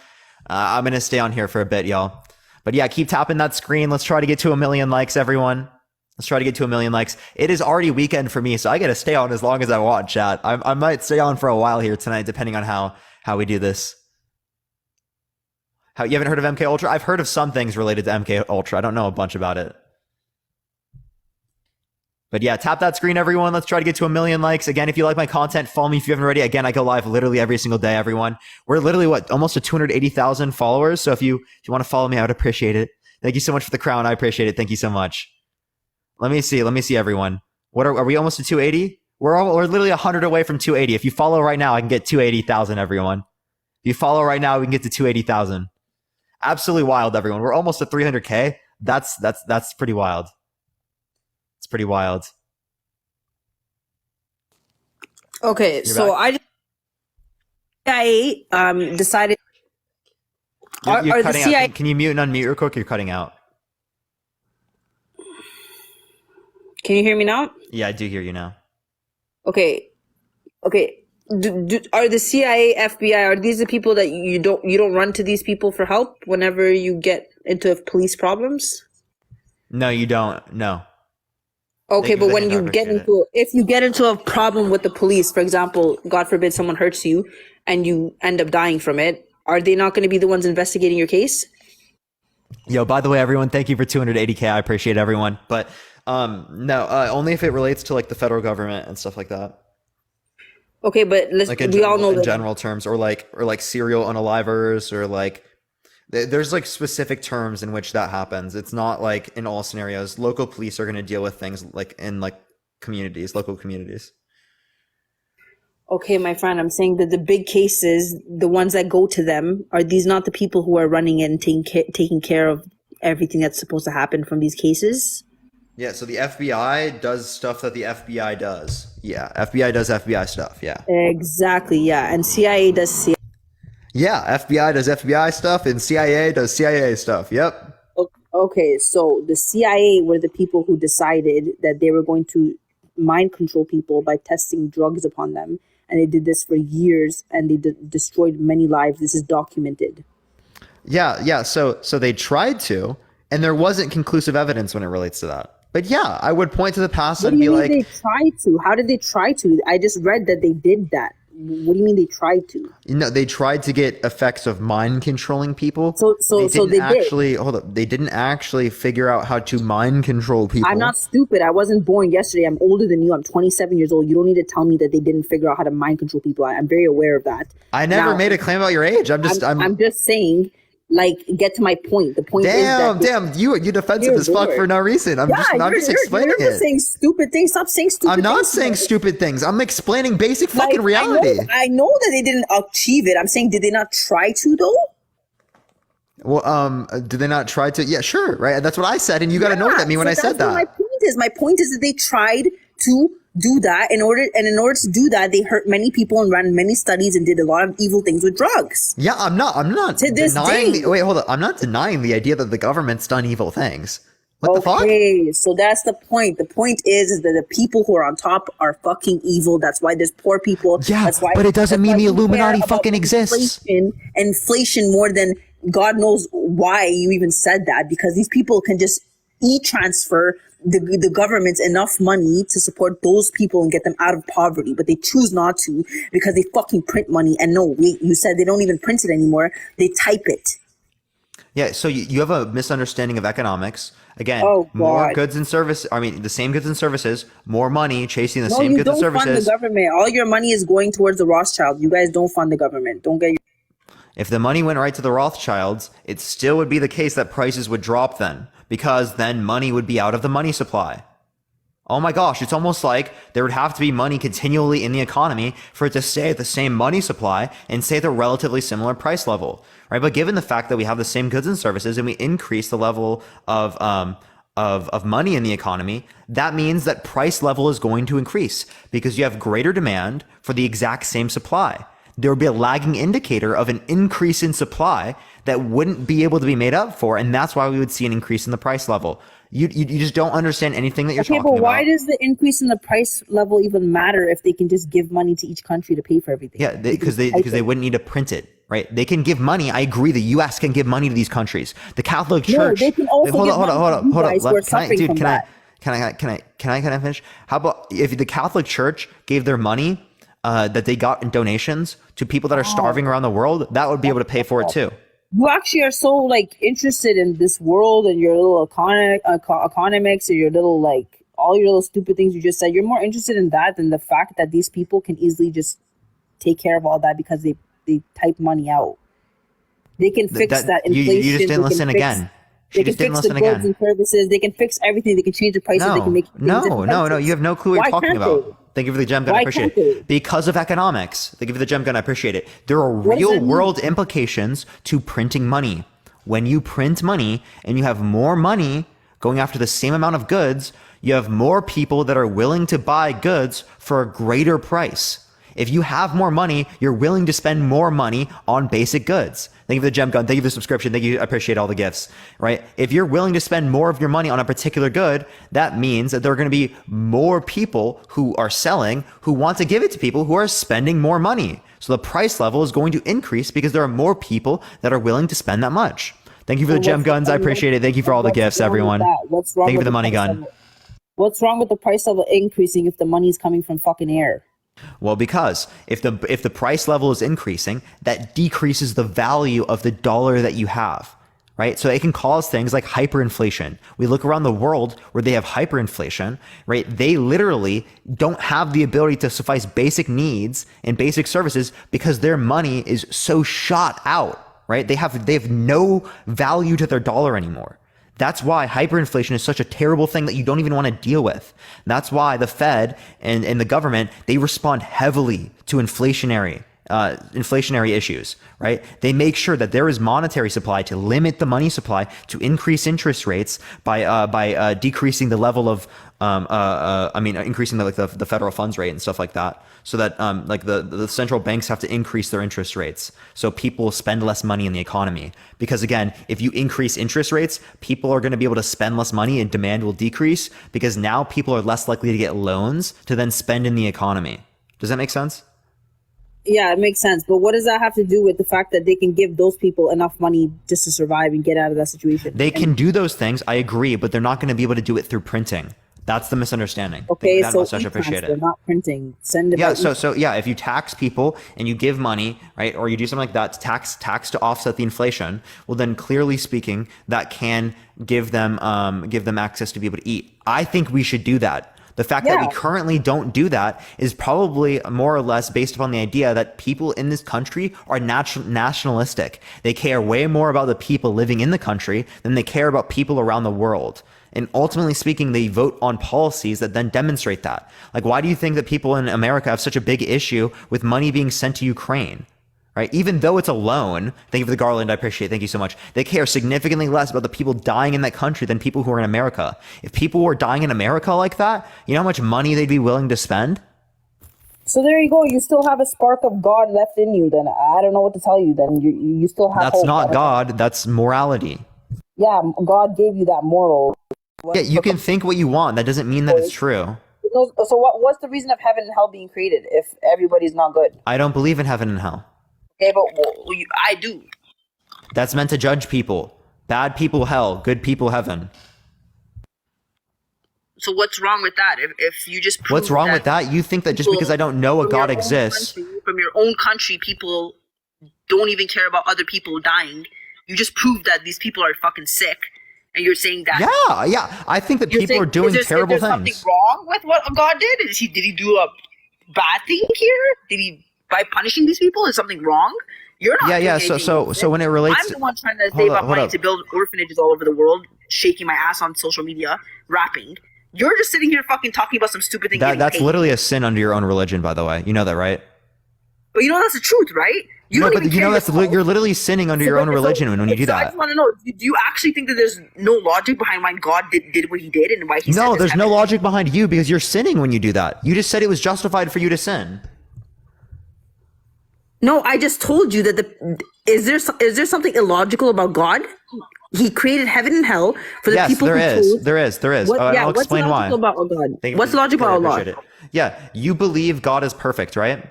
I'm going to stay on here for a bit, y'all. But yeah, keep tapping that screen. Let's try to get to 1 million likes, everyone. Let's try to get to 1 million likes. It is already weekend for me, so I got to stay on as long as I want, chat. I might stay on for a while here tonight, depending on how we do this. How, you haven't heard of MK Ultra? I've heard of some things related to MK Ultra. I don't know a bunch about it. But yeah, tap that screen, everyone. Let's try to get to 1 million likes. Again, if you like my content, follow me if you haven't already. Again, I go live literally every single day, everyone. We're literally, almost at 280,000 followers. So if you want to follow me, I would appreciate it. Thank you so much for the crown. I appreciate it. Thank you so much. Let me see, everyone. What are we almost to 280? We're literally 100 away from 280. If you follow right now, I can get 280,000, everyone. If you follow right now, we can get to 280,000. Absolutely wild, everyone. We're almost at 300K. That's pretty wild. It's pretty wild. Okay, You're so back. I decided. You're the cutting CIA out. Can you mute and unmute real quick? You're cutting out. Can you hear me now? Yeah, I do hear you now. Okay. Are the CIA, FBI, are these the people that you don't run to these people for help whenever you get into police problems? No, you don't. No. Okay, but when you if you get into a problem with the police, for example, God forbid someone hurts you and you end up dying from it, are they not going to be the ones investigating your case? Yo, by the way, everyone, thank you for 280K. I appreciate everyone. But no, only if it relates to like the federal government and stuff like that. Okay, but we all know in general terms, or like serial unalivers, or like there's like specific terms in which that happens. It's not like in all scenarios. Local police are going to deal with things like in like local communities. Okay, my friend, I'm saying that the big cases, the ones that go to them, are these not the people who are running in and taking care of everything that's supposed to happen from these cases? Yeah, so the FBI does stuff that the FBI does. Yeah, FBI does FBI stuff. Yeah. Exactly, yeah. And CIA does CIA. Yeah, FBI does FBI stuff and CIA does CIA stuff. Yep. Okay, so the CIA were the people who decided that they were going to mind control people by testing drugs upon them. And they did this for years, and they destroyed many lives. This is documented. Yeah. So they tried to, and there wasn't conclusive evidence when it relates to that. But yeah, I would point to the past and be like, they tried to? How did they try to? I just read that they did that. What do you mean they tried to? They tried to get effects of mind controlling people. So they actually hold up. They didn't actually figure out how to mind control people. I'm not stupid. I wasn't born yesterday. I'm older than you. I'm 27 years old. You don't need to tell me that they didn't figure out how to mind control people. I'm very aware of that. I never made a claim about your age. I'm just saying. Like, get to my point. The point is that you're defensive as fuck for no reason. I'm just explaining you're just saying stupid things. Stop saying stupid things. I'm not saying stupid things. I'm explaining basic fucking reality. I know that they didn't achieve it. I'm saying, did they not try to though? Well, did they not try to? Yeah, sure, right. That's what I said, and you got to know what that mean when I said that. My point is that they tried to do that in order to do that, they hurt many people and ran many studies and did a lot of evil things with drugs. Yeah, I'm not to this denying. Wait, hold on. I'm not denying the idea that the government's done evil things. What the fuck? Okay, so that's the point. The point is that the people who are on top are fucking evil. That's why there's poor people. Yeah, that's why, but it doesn't mean the Illuminati fucking exists. Inflation more than God knows why you even said that, because these people can just e-transfer the government's enough money to support those people and get them out of poverty, but they choose not to because they fucking print money. And no, wait, you said they don't even print it anymore. They type it. Yeah, so you have a misunderstanding of economics. Again, more goods and services. I mean, the same goods and services, more money chasing the same goods and services. No, you don't fund the government. All your money is going towards the Rothschild. You guys don't fund the government. Don't get. If the money went right to the Rothschilds, it still would be the case that prices would drop then, because then money would be out of the money supply. Oh my gosh, it's almost like there would have to be money continually in the economy for it to stay at the same money supply and stay at a relatively similar price level, right? But given the fact that we have the same goods and services and we increase the level of money in the economy, that means that price level is going to increase because you have greater demand for the exact same supply. There would be a lagging indicator of an increase in supply that wouldn't be able to be made up for, and that's why we would see an increase in the price level. You just don't understand anything that you're talking about. Okay, but why does the increase in the price level even matter if they can just give money to each country to pay for everything? Yeah, because they wouldn't need to print it, right? They can give money. I agree. The U.S. can give money to these countries. The Catholic Church. No, they can also hold give on. money to you guys. Can I finish? How about if the Catholic Church gave their money that they got in donations to people that are starving around the world? That would be able to pay for it too. You actually are so like interested in this world and your little economics or your little like all your little stupid things you just said. You're more interested in that than the fact that these people can easily just take care of all that because they type money out. They can fix that inflation. You just didn't listen again. They can fix the goods and services. They can fix everything. They can change the prices. They can make no. You have no clue what you're talking about. Thank you for the gem gun. I appreciate it. Because of economics. Thank you for the gem gun. I appreciate it. There are real world implications to printing money. When you print money and you have more money going after the same amount of goods, you have more people that are willing to buy goods for a greater price. If you have more money, you're willing to spend more money on basic goods. Thank you for the gem gun. Thank you for the subscription. Thank you. I appreciate all the gifts, right? If you're willing to spend more of your money on a particular good, that means that there are going to be more people who are selling who want to give it to people who are spending more money. So the price level is going to increase because there are more people that are willing to spend that much. Thank you for the gem guns. I appreciate it. Thank you for all the gifts, everyone. Thank you for the money gun. What's wrong with the price level increasing if the money is coming from fucking air? Well, because if the price level is increasing, that decreases the value of the dollar that you have, right? So it can cause things like hyperinflation. We look around the world where they have hyperinflation, right? They literally don't have the ability to suffice basic needs and basic services because their money is so shot out, right? They have no value to their dollar anymore. That's why hyperinflation is such a terrible thing that you don't even want to deal with. That's why the Fed and the government, they respond heavily to inflationary issues, right? They make sure that there is monetary supply to limit the money supply, to increase interest rates by decreasing the level of increasing the federal funds rate and stuff like that, so that the central banks have to increase their interest rates so people spend less money in the economy. Because again, if you increase interest rates, people are going to be able to spend less money and demand will decrease because now people are less likely to get loans to then spend in the economy. Does that make sense? Yeah, it makes sense. But what does that have to do with the fact that they can give those people enough money just to survive and get out of that situation? They can do those things, I agree, but they're not going to be able to do it through printing. That's the misunderstanding. Okay, so they're not printing. Send it. Yeah, so if you tax people and you give money, right, or you do something like that, tax to offset the inflation, well, then clearly speaking, that can give them access to be able to eat. I think we should do that. The fact that we currently don't do that is probably more or less based upon the idea that people in this country are nationalistic. They care way more about the people living in the country than they care about people around the world. And ultimately speaking, they vote on policies that then demonstrate that. Like, why do you think that people in America have such a big issue with money being sent to Ukraine? Right? Even though it's a loan, thank you for the garland, I appreciate it, thank you so much. They care significantly less about the people dying in that country than people who are in America. If people were dying in America like that, you know how much money they'd be willing to spend? So there you go. You still have a spark of God left in you. Then I don't know what to tell you. Then you still have. That's hope. Not God. That's morality. Yeah, God gave you that moral. Yeah, you can think what you want. That doesn't mean that it's true. So what's the reason of heaven and hell being created if everybody's not good? I don't believe in heaven and hell. Okay, but I do. That's meant to judge people. Bad people, hell. Good people, heaven. So what's wrong with that? If you just prove what's wrong with that? You think that just because I don't know a God exists. From your own country, people don't even care about other people dying. You just proved that these people are fucking sick. And you're saying that? Yeah. I think that people are doing terrible things. Is there something wrong with what God did? Did he do a bad thing here? By punishing these people, is something wrong? You're not. Yeah. So when it relates, I'm the one trying to save up money to build orphanages all over the world, shaking my ass on social media, rapping. You're just sitting here fucking talking about some stupid thing. That's literally a sin under your own religion, by the way. You know that, right? But you know that's the truth, right? You're literally sinning under your own religion when you do that. I just want to know: do you actually think that there's no logic behind why God did what He did and why He? No, there's no logic behind you because you're sinning when you do that. You just said it was justified for you to sin. No, I just told you that is there something illogical about God? He created heaven and hell for the people who chose. There is. I'll explain why. What's logical about Allah? Yeah, you believe God is perfect, right?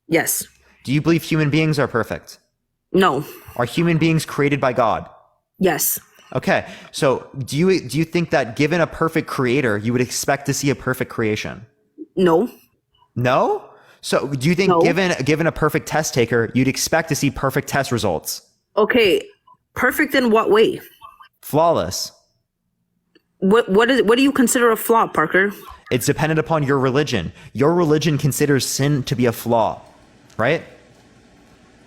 Yes. Do you believe human beings are perfect? No. Are human beings created by God? Yes. Okay, so do you think that given a perfect creator, you would expect to see a perfect creation? No. No? So do you think given a perfect test taker, you'd expect to see perfect test results? Okay, perfect in what way? Flawless. What do you consider a flaw, Parker? It's dependent upon your religion. Your religion considers sin to be a flaw, right?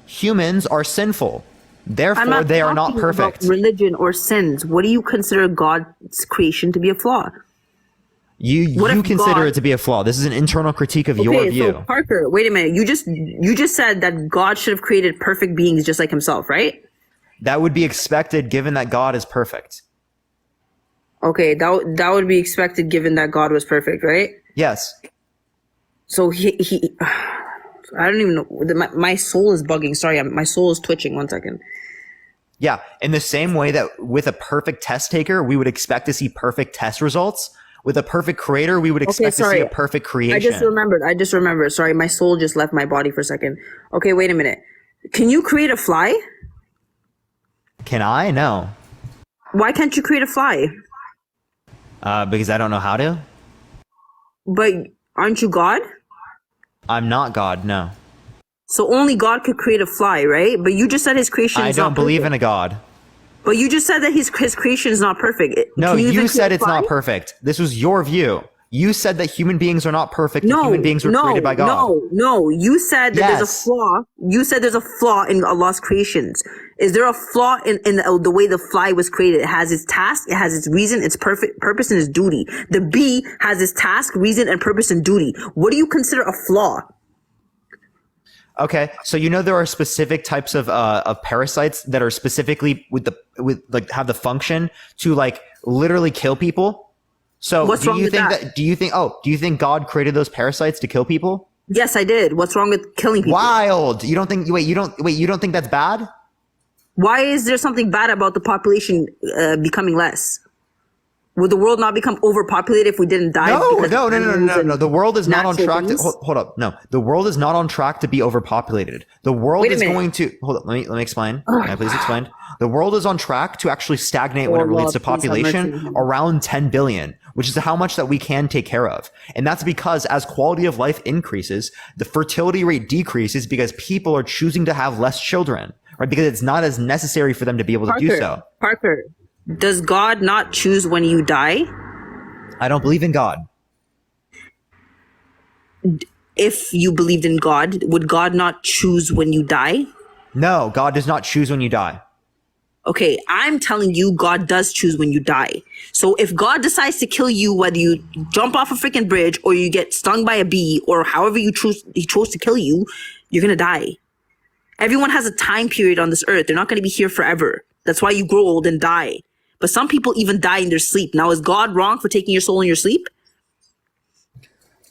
Humans are sinful. Therefore, they are not perfect. Religion or sins. What do you consider God's creation to be a flaw? You consider it to be a flaw. This is an internal critique of your view. So Parker, wait a minute. You just said that God should have created perfect beings just like himself, right? That would be expected given that God is perfect. Okay, that would be expected given that God was perfect, right? Yes. So he I don't even know. My soul is bugging. Sorry, my soul is twitching. 1 second. Yeah, in the same way that with a perfect test taker, we would expect to see perfect test results. With a perfect creator, we would expect to see a perfect creation. I just remembered. Sorry, my soul just left my body for a second. Okay, wait a minute. Can you create a fly? Can I? No. Why can't you create a fly? Because I don't know how to. But aren't you God? I'm not God, no. So only God could create a fly, right? But you just said his creation is not perfect. I don't believe in a God. But you just said that his creation is not perfect. No, you said it's not perfect. This was your view. You said that human beings are not perfect. No, human beings were created by God. No. You said that there's a flaw. You said there's a flaw in Allah's creations. Is there a flaw in the way the fly was created? It has its task, it has its reason, its purpose, and its duty. The bee has its task, reason, and purpose and duty. What do you consider a flaw? Okay, so you know there are specific types of parasites that are specifically have the function to like literally kill people. So What's wrong with that? Do you think God created those parasites to kill people? Yes, I did. What's wrong with killing people? Wild. You don't think that's bad? Why is there something bad about the population becoming less? Would the world not become overpopulated if we didn't die? No. The world is not on track to hold up. No, the world is not on track to be overpopulated. The world is going to hold up. Let me explain. Can I please explain? The world is on track to actually stagnate when it relates to population around 10 billion, which is how much that we can take care of. And that's because as quality of life increases, the fertility rate decreases because people are choosing to have less children, right? Because it's not as necessary for them to be able to do so. Parker, does God not choose when you die? I don't believe in God. If you believed in God, would God not choose when you die? No, God does not choose when you die. Okay, I'm telling you, God does choose when you die. So if God decides to kill you, whether you jump off a freaking bridge or you get stung by a bee or however he chose to kill you, you're gonna die. Everyone has a time period on this earth. They're not gonna be here forever. That's why you grow old and die. But some people even die in their sleep. Now, is God wrong for taking your soul in your sleep?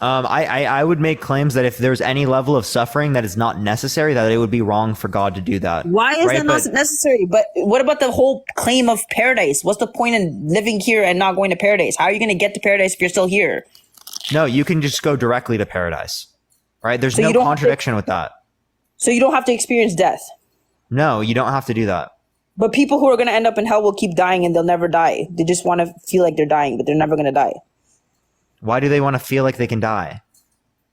I would make claims that if there's any level of suffering that is not necessary, that it would be wrong for God to do that. Why is that not necessary? But what about the whole claim of paradise? What's the point in living here and not going to paradise? How are you going to get to paradise if you're still here? No, you can just go directly to paradise, right? There's no contradiction with that. So you don't have to experience death? No, you don't have to do that. But people who are going to end up in hell will keep dying and they'll never die. They just want to feel like they're dying, but they're never going to die. Why do they want to feel like they can die?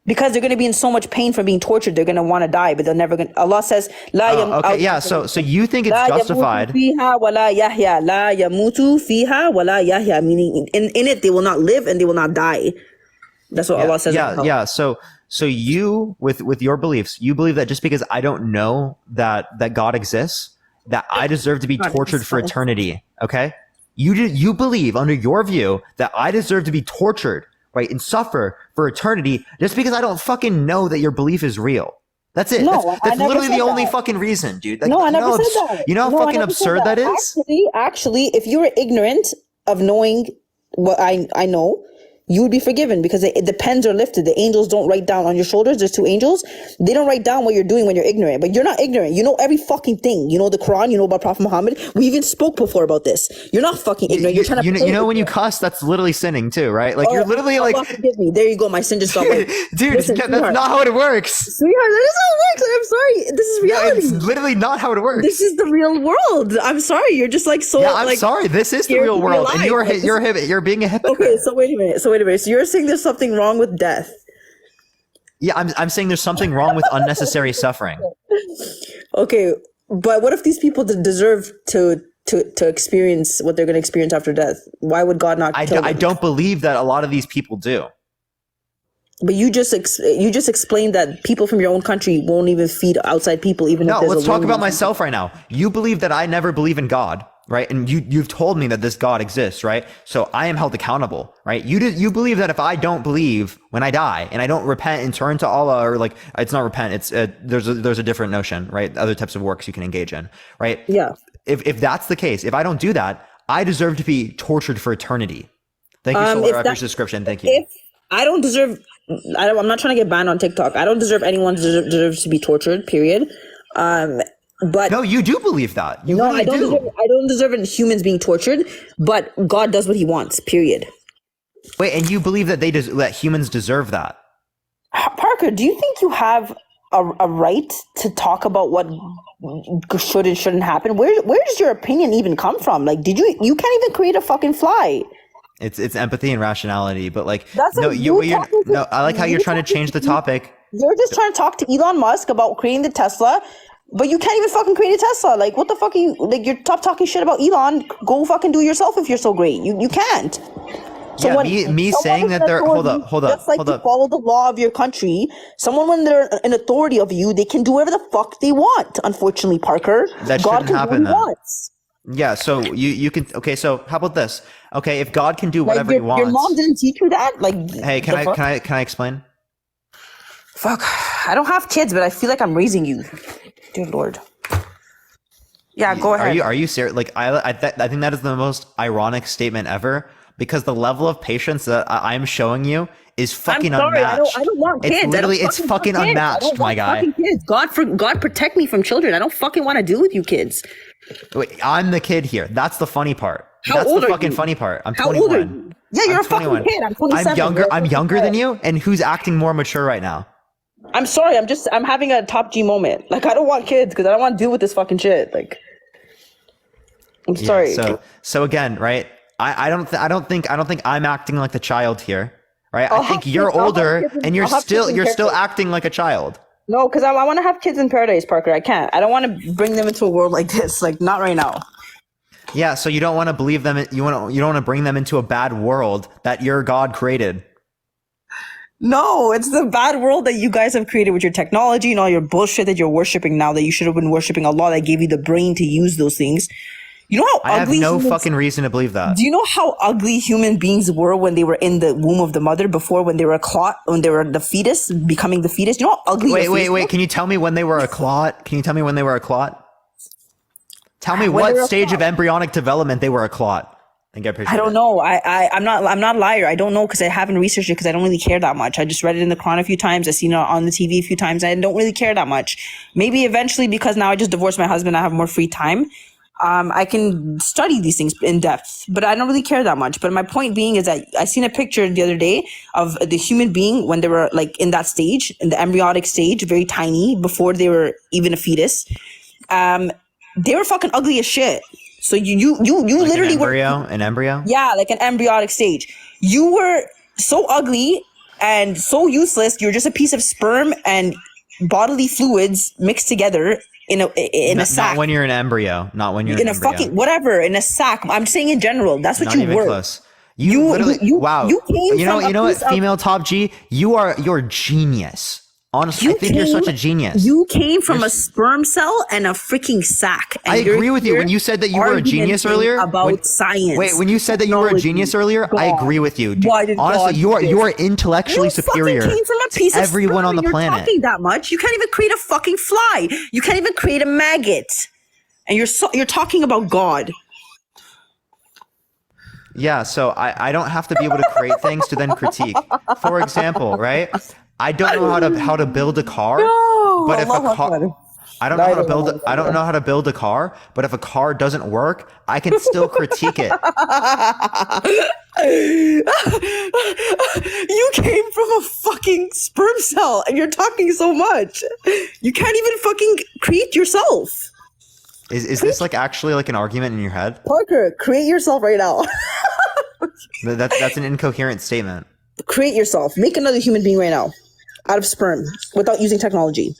Because they're going to be in so much pain from being tortured. They're going to want to die, but they're never going to. Allah says, La okay, yeah, so you think it's justified. La yamutu fiha wa la yahya, meaning in it they will not live and they will not die. That's what Allah says. Yeah. So you, with your beliefs, you believe that just because I don't know that God exists, that I deserve to be tortured for eternity, okay? You believe, under your view, that I deserve to be tortured, right, and suffer for eternity just because I don't fucking know that your belief is real. That's it. No, that's literally the only fucking reason, dude. Like, no, I never said that. You know how fucking absurd that is? Actually, if you were ignorant of knowing what I know, you would be forgiven because the pens are lifted. The angels don't write down on your shoulders. There's 2 angels. They don't write down what you're doing when you're ignorant. But you're not ignorant. You know every fucking thing. You know the Quran. You know about Prophet Muhammad. We even spoke before about this. You're not fucking ignorant. You're trying to. You know when you cuss, that's literally sinning too, right? Like you're literally like. Forgive me. There you go. My sin just got away. Dude, that's not how it works. Sweetheart, that is how it works. I'm sorry. This is reality. No, it's literally not how it works. This is the real world. I'm sorry. You're just like so. Yeah, I'm sorry. This is the real world, and you're being a hypocrite. Okay, so wait a minute. So you're saying there's something wrong with death? Yeah, I'm saying there's something wrong with unnecessary suffering. Okay, But what if these people deserve to experience what they're going to experience after death? Why would God not kill them? I don't believe that a lot of these people do. But you just explained that people from your own country won't even feed outside people, even if No, there's let's a talk war. about myself right now. You believe that I never believe in God, right? And you've told me that this God exists, right? So I am held accountable, right? You believe that if I don't believe when I die and I don't repent and turn to Allah, or like, it's not repent, it's there's a different notion, right? Other types of works you can engage in, right? Yeah. If that's the case, if I don't do that, I deserve to be tortured for eternity. Thank you, Solar, for your description. Thank you. If I don't deserve, I'm not trying to get banned on TikTok. I don't deserve anyone deserves to be tortured. Period. But no, you do believe that. You I don't. do. I don't deserve humans being tortured. But God does what He wants. Period. Wait, and you believe that that humans deserve that? Parker, do you think you have a right to talk about what should and shouldn't happen? Where does your opinion even come from? Like, you can't even create a fucking fly. It's empathy and rationality, but like, That's no, no. I like how you're trying to change the topic. You're just trying to talk to Elon Musk about creating the Tesla, but you can't even fucking create a Tesla. Like, what the fuck are you, like, you're talking shit about Elon. Go fucking do it yourself if you're so great. You can't. So yeah, me saying that they're, hold up. Just like you follow the law of your country, someone when they're an authority of you, they can do whatever the fuck they want. Unfortunately, Parker, That God shouldn't can happen do what then. He wants. Yeah, so you can, okay, so how about this? Okay, if God can do Like, whatever He wants. your mom didn't teach you that. Like, Hey, can I explain? Fuck, I don't have kids, but I feel like I'm raising you. Dear Lord. Yeah, go ahead. Are you serious? Like, I think that is the most ironic statement ever, because the level of patience that I'm showing you is fucking I'm sorry, unmatched. I don't want kids. It's fucking unmatched, my guy. Kids. God protect me from children. I don't fucking want to deal with you kids. Wait, I'm the kid here. That's the funny part. How That's old the are fucking you? funny part. I'm How 21. old are you? Yeah, you're a fucking 21. kid. I'm 27. I'm younger than you, and who's acting more mature right now? I'm sorry. I'm having a top G moment. Like, I don't want kids because I don't want to deal with this fucking shit. Like, I'm sorry. So again, right? I don't think I'm acting like the child here, right? I think you're older and you're still acting like a child. No, because I want to have kids in paradise, Parker. I can't. I don't want to bring them into a world like this. Like, not right now. Yeah, so you don't want to believe them. You don't want to bring them into a bad world that your God created. No, it's the bad world that you guys have created with your technology and all your bullshit that you're worshiping now, that you should have been worshiping Allah that gave you the brain to use those things. You know how ugly I have no fucking reason to believe that. Do you know how ugly human beings were when they were in the womb of the mother, before, when they were a clot, when they were the fetus, becoming the fetus? You know how ugly Wait. Can you tell me when they were a clot? Tell me what stage of embryonic development they were a clot. I don't know. I'm not a liar. I don't know because I haven't researched it because I don't really care that much. I just read it in the Quran a few times. I've seen it on the TV a few times. I don't really care that much. Maybe eventually, because now I just divorced my husband, I have more free time. I can study these things in depth, but I don't really care that much. But my point being is that I seen a picture the other day of the human being when they were like in that stage, in the embryonic stage, very tiny, before they were even a fetus. They were fucking ugly as shit. So you like literally an embryo? Yeah, like an embryonic stage. You were so ugly and so useless. You're just a piece of sperm and bodily fluids mixed together in a sack. Not when you're an embryo. Not when you're in a fucking whatever, in a sack. I'm saying in general. That's what you were. Close. You literally. Wow. You came. You know what? Female top G. You're a genius. Honestly, I think you're such a genius. You came from a sperm cell and a freaking sack. And I agree with you. When you said that you were a genius earlier, about science. Wait, when you said that you were a genius earlier, I agree with you. Honestly, you are intellectually superior to everyone on the planet. You're talking that much. You can't even create a fucking fly. You can't even create a maggot. And you're talking about God. Yeah, so I don't have to be able to create things to then critique. For example, right? I don't know how to build a car, but if a car, I don't know how to build a car, but if a car doesn't work, I can still critique it. You came from a fucking sperm cell and you're talking so much. You can't even fucking create yourself. Is this like actually like an argument in your head? Parker, create yourself right now. That's an incoherent statement. Create yourself. Make another human being right now. Out of sperm, without using technology.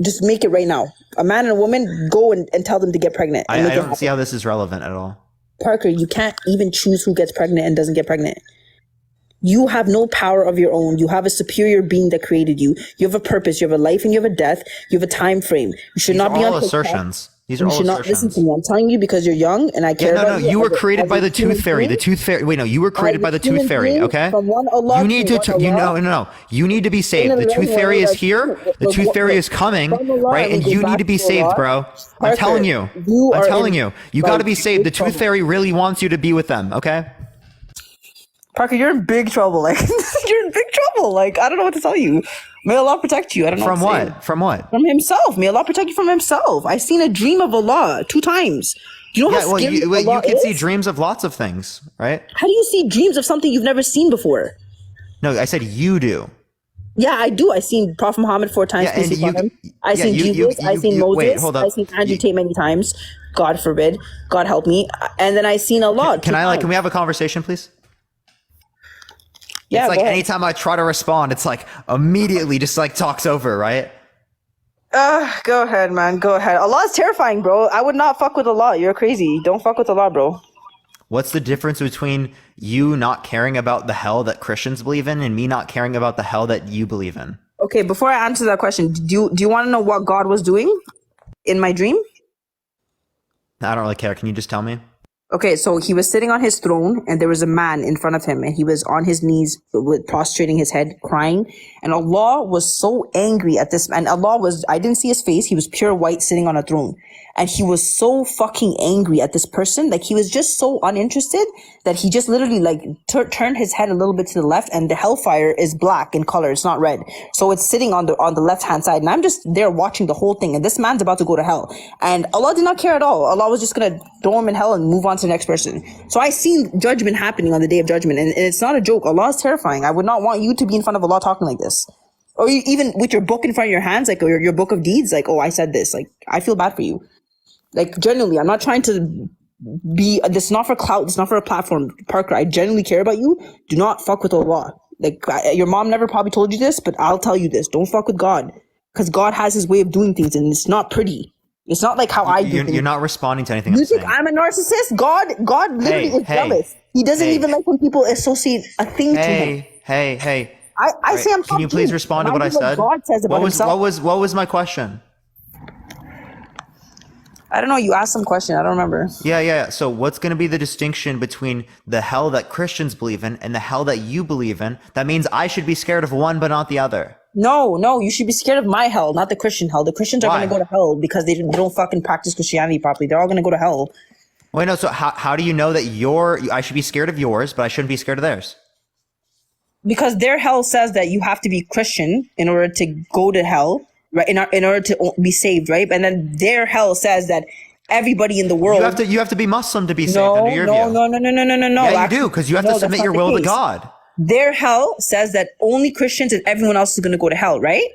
Just make it right now. A man and a woman, go and tell them to get pregnant. I don't see how this is relevant at all. Parker, you can't even choose who gets pregnant and doesn't get pregnant. You have no power of your own. You have a superior being that created you. You have a purpose. You have a life and you have a death. You have a time frame. You should not be on TikTok. Assertions. These are all assertions. You should not listen to me. I'm telling you because you're young and I care about you. You were created by the tooth fairy. The tooth fairy. Wait, no, you were created by the tooth fairy. Okay. From one Allah you need to. No. You need to be saved. The tooth fairy is here. The tooth fairy is coming, right? And you need to be saved, bro. I'm telling you. I'm telling you. You got to be saved. The tooth fairy really wants you to be with them. Okay. Parker, you're in big trouble. Like you're in big trouble. Like I don't know what to tell you. May Allah protect you. I don't know. From what? From what? From himself. May Allah protect you from himself. I seen a dream of Allah 2 times. You know how scary Allah you can is? see dreams of lots of things, right? How do you see dreams of something you've never seen before? No, I said you do. Yeah, I do. I seen Prophet Muhammad 4 times. I seen Jesus. I seen Moses. Wait, hold up. I seen Andrew Tate many times. God forbid. God help me. And then I seen Allah. Can we have a conversation, please? Yeah, it's like anytime I try to respond, it's like immediately just like talks over, right? Go ahead, man. Go ahead. Allah is terrifying, bro. I would not fuck with Allah. You're crazy. Don't fuck with Allah, bro. What's the difference between you not caring about the hell that Christians believe in and me not caring about the hell that you believe in? Okay, before I answer that question, do you want to know what God was doing in my dream? I don't really care. Can you just tell me? Okay, so he was sitting on his throne and there was a man in front of him and he was on his knees with prostrating his head, crying. And Allah was so angry at this man. I didn't see his face. He was pure white sitting on a throne. And he was so fucking angry at this person. Like he was just so uninterested that he just literally like turned his head a little bit to the left and the hellfire is black in color. It's not red. So it's sitting on the left hand side. And I'm just there watching the whole thing. And this man's about to go to hell. And Allah did not care at all. Allah was just going to throw him in hell and move on to the next person. So I seen judgment happening on the day of judgment. And it's not a joke. Allah is terrifying. I would not want you to be in front of Allah talking like this. Or you, even with your book in front of your hands, like or your book of deeds, like, oh, I said this. Like, I feel bad for you. Like, genuinely, I'm not trying to be, this is not for clout, this is not for a platform. Parker, I genuinely care about you. Do not fuck with Allah. Like, your mom never probably told you this, but I'll tell you this. Don't fuck with God. Because God has his way of doing things, and it's not pretty. It's not like how I do things. You're not responding to anything You I'm think saying. I'm a narcissist? God literally is jealous. He doesn't even like when people associate a thing to him. Hey. I say I'm Can you please respond to what I said? God says about himself. What was my question? I don't know. You asked some question. I don't remember. Yeah. So what's going to be the distinction between the hell that Christians believe in and the hell that you believe in? That means I should be scared of one, but not the other. No. You should be scared of my hell, not the Christian hell. The Christians are going to go to hell because they don't fucking practice Christianity properly. They're all going to go to hell. Wait, no. So how do you know that I should be scared of yours, but I shouldn't be scared of theirs? Because their hell says that you have to be Christian in order to go to hell. Right, in order to be saved, right? And then their hell says that everybody in the world you have to be Muslim to be saved under your view. No. Yeah, you do, because you have to submit your will to God. Their hell says that only Christians and everyone else is going to go to hell, right?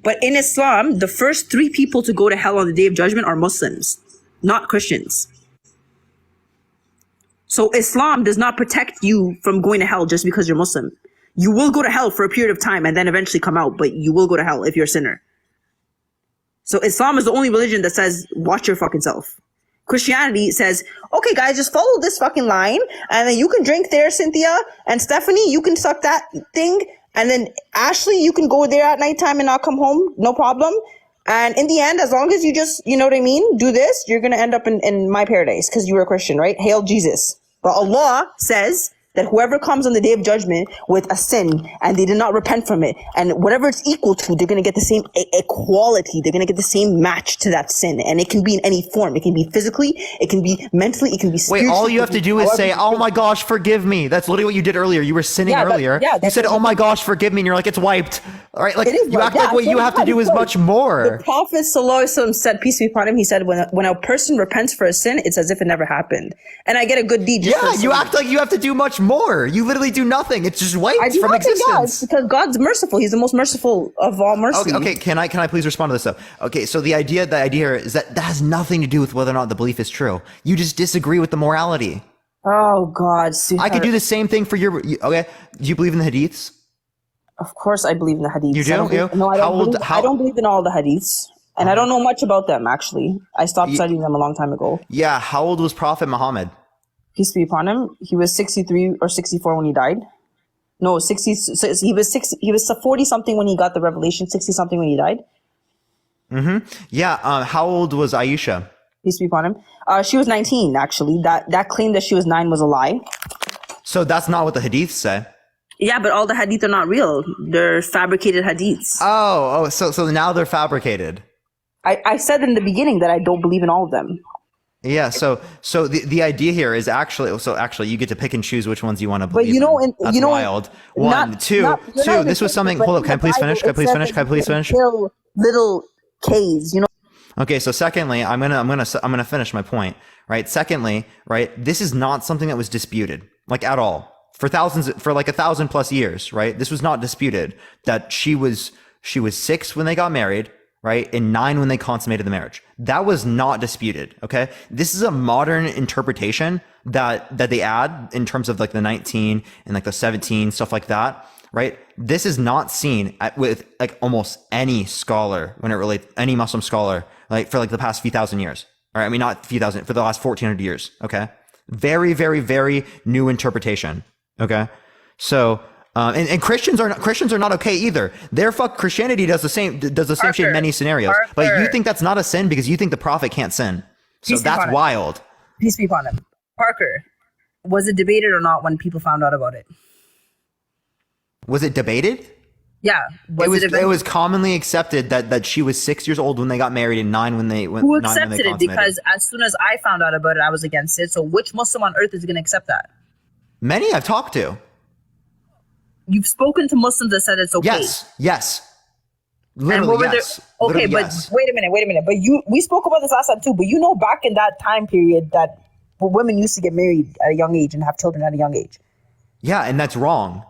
But in Islam, the first 3 people to go to hell on the day of judgment are Muslims, not Christians. So Islam does not protect you from going to hell just because you're Muslim. You will go to hell for a period of time and then eventually come out, but you will go to hell if you're a sinner. So Islam is the only religion that says, watch your fucking self. Christianity says, okay, guys, just follow this fucking line, and then you can drink there, Cynthia, and Stephanie, you can suck that thing, and then Ashley, you can go there at nighttime and not come home, no problem. And in the end, as long as you just, you know what I mean, do this, you're going to end up in my paradise because you were a Christian, right? Hail Jesus. But Allah says that whoever comes on the day of judgment with a sin and they did not repent from it, and whatever it's equal to, they're going to get the same equality. They're going to get the same match to that sin. And it can be in any form. It can be physically, it can be mentally, it can be spiritually. Wait, all you have to do is say, oh my gosh, forgive me. That's literally what you did earlier. You were sinning earlier. You said, oh my gosh, forgive me. And you're like, it's wiped. All right, like you act like what you have to do is much more. The Prophet ﷺ said, peace be upon him, he said, when a person repents for a sin, it's as if it never happened. And I get a good deed. You act like you have to do much more. You literally do nothing. It's just wiped from existence. Because God's merciful. He's the most merciful of all mercy. Okay. Can I please respond to this though? Okay, so the idea here is that has nothing to do with whether or not the belief is true. You just disagree with the morality. Oh God, sweetheart. I could do the same thing for okay. Do you believe in the hadiths? Of course, I believe in the hadiths. You do? I don't believe in all the hadiths, and I don't know much about them. Actually, I stopped studying them a long time ago. Yeah. How old was Prophet Muhammad? Peace be upon him. He was 63 or 64 when he died. No, 60. He was 60. He was 40 something when he got the revelation. 60 something when he died. Yeah. How old was Aisha? Peace be upon him. She was 19. Actually, that claim that she was 9 was a lie. So that's not what the hadiths say. Yeah, but all the hadith are not real. They're fabricated hadiths. So now they're fabricated. I said in the beginning that I don't believe in all of them. Yeah, so the idea here is actually you get to pick and choose which ones you want to believe. But That's wild. Two. This was something. Hold up. Can I please finish? Little K's. Okay. So secondly, I'm gonna finish my point. Right. Secondly, right. This is not something that was disputed, like at all, for like 1,000+ years. Right. This was not disputed that she was 6 when they got married. Right, and 9 when they consummated the marriage. That was not disputed. Okay, this is a modern interpretation that they add in terms of like the 19 and like the 17 stuff like that. Right, this is not seen with like almost any scholar when it relates any Muslim scholar like for like the past few thousand years. All right, I mean not few thousand, for the last 1,400 years. Okay, very very very new interpretation. Okay, so. And Christians are not okay either. Christianity does the same shit in many scenarios. Parker. But you think that's not a sin because you think the prophet can't sin. So that's wild. Peace be upon him. Parker, was it debated or not when people found out about it? Was it debated? Yeah. It was commonly accepted that she was 6 years old when they got married and 9 when they went. Who accepted it? Because as soon as I found out about it, I was against it. So which Muslim on earth is going to accept that? Many I've talked to. You've spoken to Muslims that said it's okay. Yes. Literally, yes. Okay, but yes. Wait a minute. But we spoke about this last time too. But back in that time period that women used to get married at a young age and have children at a young age. Yeah, and that's wrong.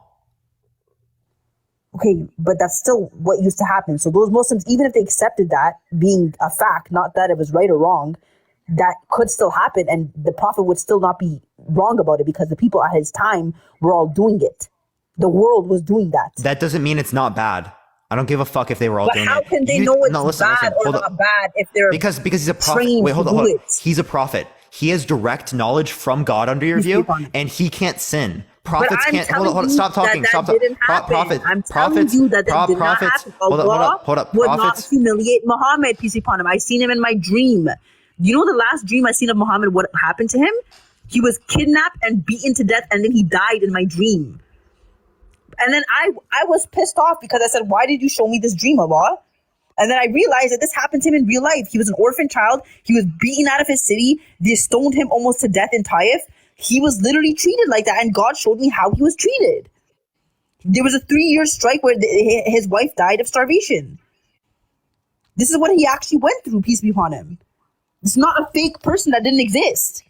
Okay, but that's still what used to happen. So those Muslims, even if they accepted that being a fact, not that it was right or wrong, that could still happen, and the Prophet would still not be wrong about it because the people at his time were all doing it. The world was doing that. That doesn't mean it's not bad. I don't give a fuck if they were all doing it. But how can they know it's bad or not bad if they're because he's a prophet. Wait, hold on. He's a prophet. He has direct knowledge from God under your view, and he can't sin. Prophets can't. Hold on. Stop talking. Stop talking. Prophets. I'm telling you that did not happen. Hold up. Would not humiliate Muhammad, peace be upon him. I seen him in my dream. You know the last dream I seen of Muhammad, what happened to him? He was kidnapped and beaten to death, and then he died in my dream. And then I was pissed off because I said, why did you show me this dream, Allah? And then I realized that this happened to him in real life. He was an orphan child. He was beaten out of his city. They stoned him almost to death in Taif. He was literally treated like that. And God showed me how he was treated. There was a 3-year strike where his wife died of starvation. This is what he actually went through, peace be upon him. It's not a fake person that didn't exist.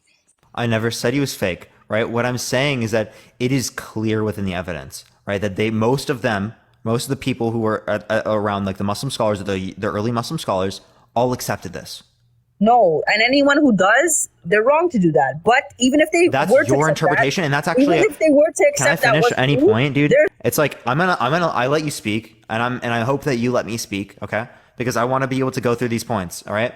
I never said he was fake, right? What I'm saying is that it is clear within the evidence, right? That most of the people who were around, like the Muslim scholars, the early Muslim scholars, all accepted this. No, and anyone who does, they're wrong to do that. But even if they that's were to your interpretation, and that's actually. Even if they were to accept can I finish that, any point, dude? It's like I let you speak, and I hope that you let me speak, okay? Because I want to be able to go through these points. All right.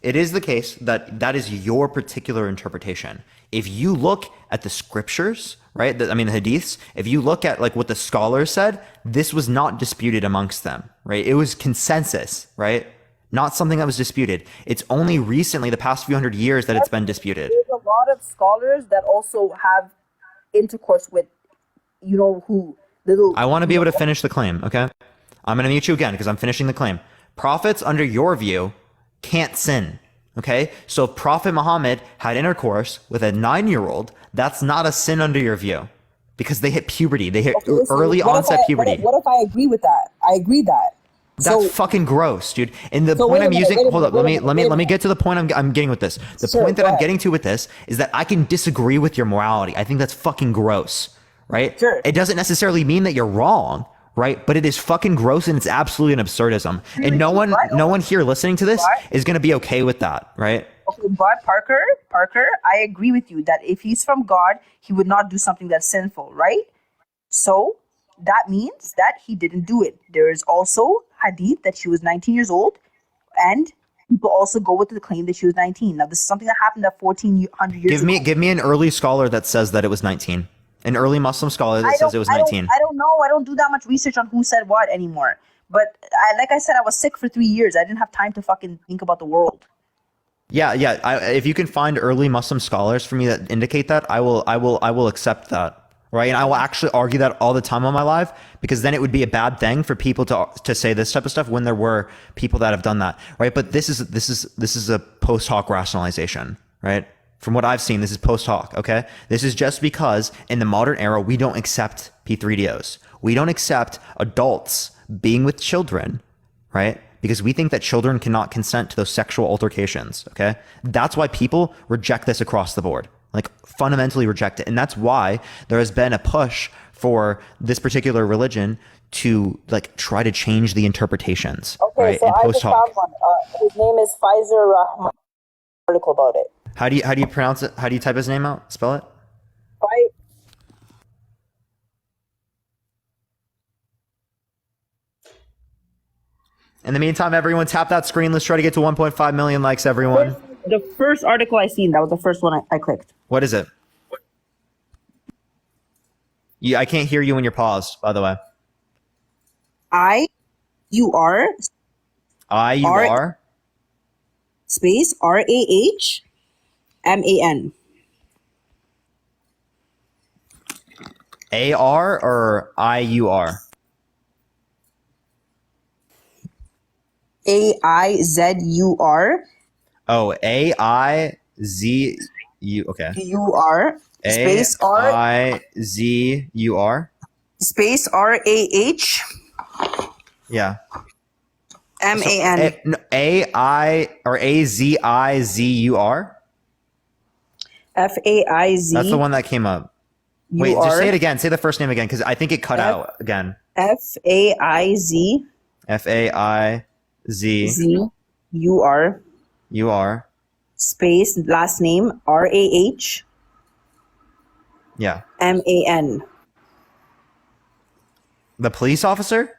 It is the case that is your particular interpretation. If you look at the scriptures, right? The hadiths, if you look at like what the scholars said, this was not disputed amongst them, right? It was consensus, right? Not something that was disputed. It's only recently, the past few hundred years, that it's been disputed. There's a lot of scholars that also have intercourse with, I want to be able to finish the claim, okay? I'm going to mute you again because I'm finishing the claim. Prophets, under your view, can't sin. Okay, so if Prophet Muhammad had intercourse with a 9-year-old, that's not a sin under your view because they hit puberty. They hit early onset puberty. What if I agree with that? I agree that. That's fucking gross, dude. And the point I'm using, hold up, let me get to the point I'm getting with this. The point that I'm getting to with this is that I can disagree with your morality. I think that's fucking gross, right? Sure. It doesn't necessarily mean that you're wrong. Right, but it is fucking gross and it's absolutely an absurdism, and no one here listening to this is going to be okay with that, right? Okay, but Parker, I agree with you that if he's from God, he would not do something that's sinful, right? So that means that he didn't do it. There is also hadith that she was 19 years old, and people also go with the claim that she was 19. Now, this is something that happened at 1400 years ago. Give me an early scholar that says that it was 19. An early Muslim scholar that says it was 19. I don't know. I don't do that much research on who said what anymore. But like I said, I was sick for 3 years. I didn't have time to fucking think about the world. Yeah. If you can find early Muslim scholars for me that indicate that, I will accept that. Right. And I will actually argue that all the time on my live, because then it would be a bad thing for people to say this type of stuff when there were people that have done that. Right. But this is a post hoc rationalization. Right. From what I've seen, this is post hoc. Okay. This is just because in the modern era, we don't accept P3DOs. We don't accept adults being with children. Right. Because we think that children cannot consent to those sexual altercations. Okay. That's why people reject this across the board. Like fundamentally reject it. And that's why there has been a push for this particular religion to like try to change the interpretations. Okay, right? so And I post just found hoc. one. His name is Pfizer Rahman. Article about it. How do you pronounce it? How do you type his name out? Spell it? In the meantime, everyone tap that screen. Let's try to get to 1.5 million likes, everyone. The first article I seen, that was the first one I clicked. What is it? I can't hear you when you're paused, by the way. IUR space RAHMAN. AR or IUR? AIZUR. Oh, AIZU. Okay. UR space RIZUR space RAH Yeah. MAN. So, AI or AZIZUR? FAIZ. That's the one that came up. Wait, just say it again. Say the first name again, because I think it cut out again. FAIZ. FAIZ. UR. Space last name RAH Yeah. MAN. The police officer?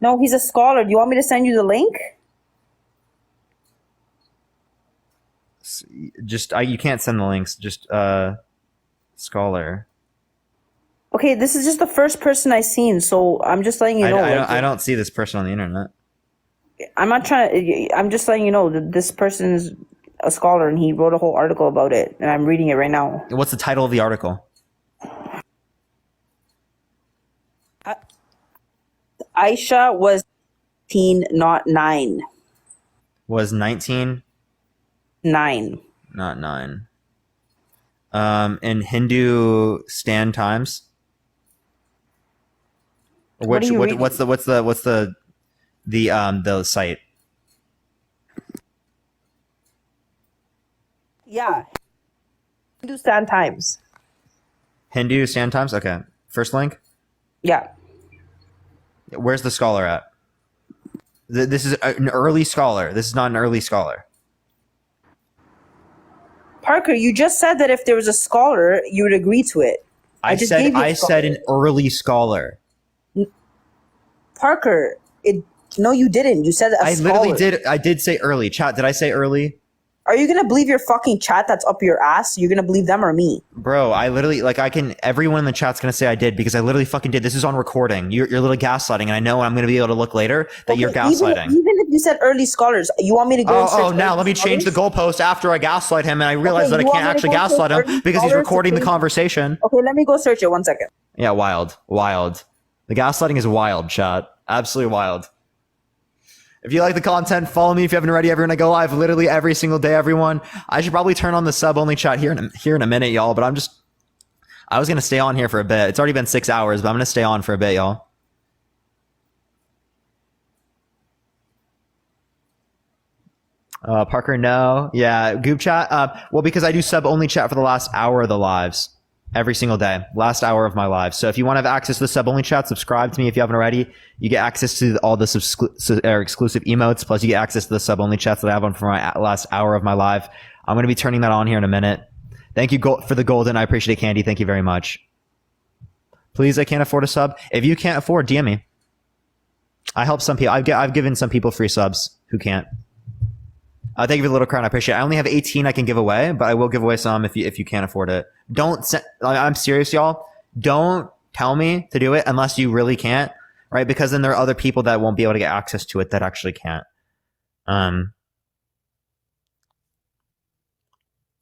No, he's a scholar. Do you want me to send you the link? Just you can't send the links. Just scholar. Okay, this is just the first person I seen, so I'm just letting you know. I don't see this person on the internet. I'm not trying. I'm just letting you know that this person's a scholar and he wrote a whole article about it, and I'm reading it right now. What's the title of the article? Aisha was 19, not 9. Was 19? 9. Not 9. In Hindu Stand Times. What's the site? Yeah. Hindu Stand Times. Hindu Stand Times? Okay. First link? Yeah. Where's the scholar at? This is an early scholar. This is not an early scholar. Parker, you just said that if there was a scholar, you would agree to it. I said an early scholar. Parker, no, you didn't. You said a scholar. Literally did. I did say early. Chat, did I say early? Are you going to believe your fucking chat that's up your ass? You're going to believe them or me? Bro, I literally, everyone in the chat's going to say I did because I literally fucking did. This is on recording. You're literally gaslighting, and I know I'm going to be able to look later that you're gaslighting. Even if you said early scholars, you want me to go and search now let me change the goalpost after I gaslight him, and I realize that I can't actually gaslight him because he's recording the conversation. Okay, let me go search it. 1 second. Yeah, wild. The gaslighting is wild, chat. Absolutely wild. If you like the content, follow me if you haven't already. Everyone, I go live literally every single day, everyone. I should probably turn on the sub-only chat here in a minute, y'all, but I was going to stay on here for a bit. It's already been 6 hours, but I'm going to stay on for a bit, y'all. Parker, no. Yeah, Goop chat. Well, because I do sub-only chat for the last hour of the lives. Every single day. Last hour of my live. So if you want to have access to the sub-only chat, subscribe to me if you haven't already. You get access to all the exclusive emotes, plus you get access to the sub-only chats that I have on for my last hour of my live. I'm going to be turning that on here in a minute. Thank you for the golden. I appreciate it, Candy. Thank you very much. Please, I can't afford a sub. If you can't afford, DM me. I help some people. I've given some people free subs who can't. Thank you for the little crown. I appreciate it. I only have 18 I can give away, but I will give away some if you can't afford it. I'm serious, y'all. Don't tell me to do it unless you really can't, right? Because then there are other people that won't be able to get access to it that actually can't.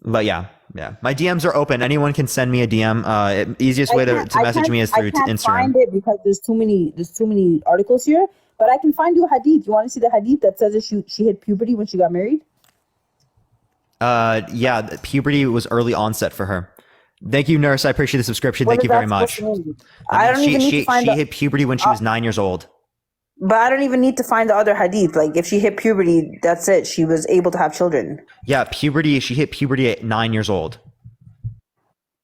But yeah. My DMs are open. Anyone can send me a DM. Easiest way to message me is through Instagram. I can't find it because there's too many articles here. But I can find you a hadith. You want to see the hadith that says that she hit puberty when she got married? Yeah, puberty was early onset for her. Thank you, nurse. I appreciate the subscription. Thank you very much. I don't even need to find she hit puberty when she was 9 years old. But I don't even need to find the other hadith. Like, if she hit puberty, that's it. She was able to have children. Yeah, puberty. She hit puberty at 9 years old.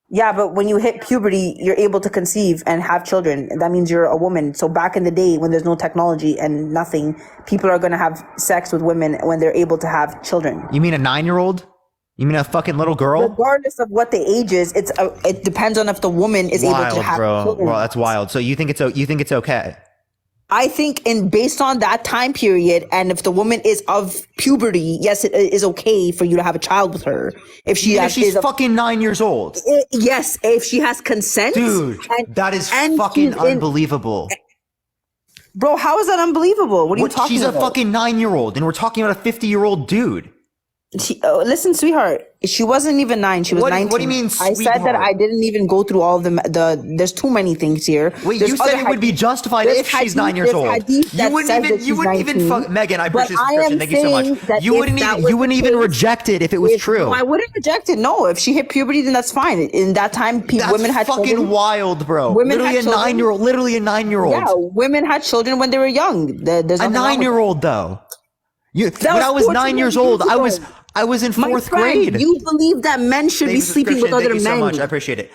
Yeah, but when you hit puberty, you're able to conceive and have children. That means you're a woman. So back in the day when there's no technology and nothing, people are going to have sex with women when they're able to have children. You mean a 9-year-old? You mean a fucking little girl? Regardless of what the age is, it depends on if the woman is able to have children. Well, that's wild. So you think it's okay? I think based on that time period, and if the woman is of puberty, yes, it is okay for you to have a child with her. If she's fucking 9 years old. Yes, if she has consent. Dude, that is fucking unbelievable. Bro, how is that unbelievable? What are you talking about? She's a fucking 9-year-old, and we're talking about a 50-year-old dude. Listen, sweetheart. She wasn't even 9. She was 19. What do you mean, sweetheart? I said that I didn't even go through all of there's too many things here. Wait, you said it would be justified if she's 9 years old. You wouldn't even fuck Megan. I appreciate the subscription. Thank you so much. You wouldn't even reject it if it was true. No, I wouldn't reject it. No, if she hit puberty, then that's fine. In that time, women had fucking children. Wild, bro. Literally a 9-year-old. Yeah, women had children when they were young. There's a 9-year-old though. When I was 9 years old, I was in 4th grade. You believe that men should be sleeping with other men. Thank you so much. I appreciate it.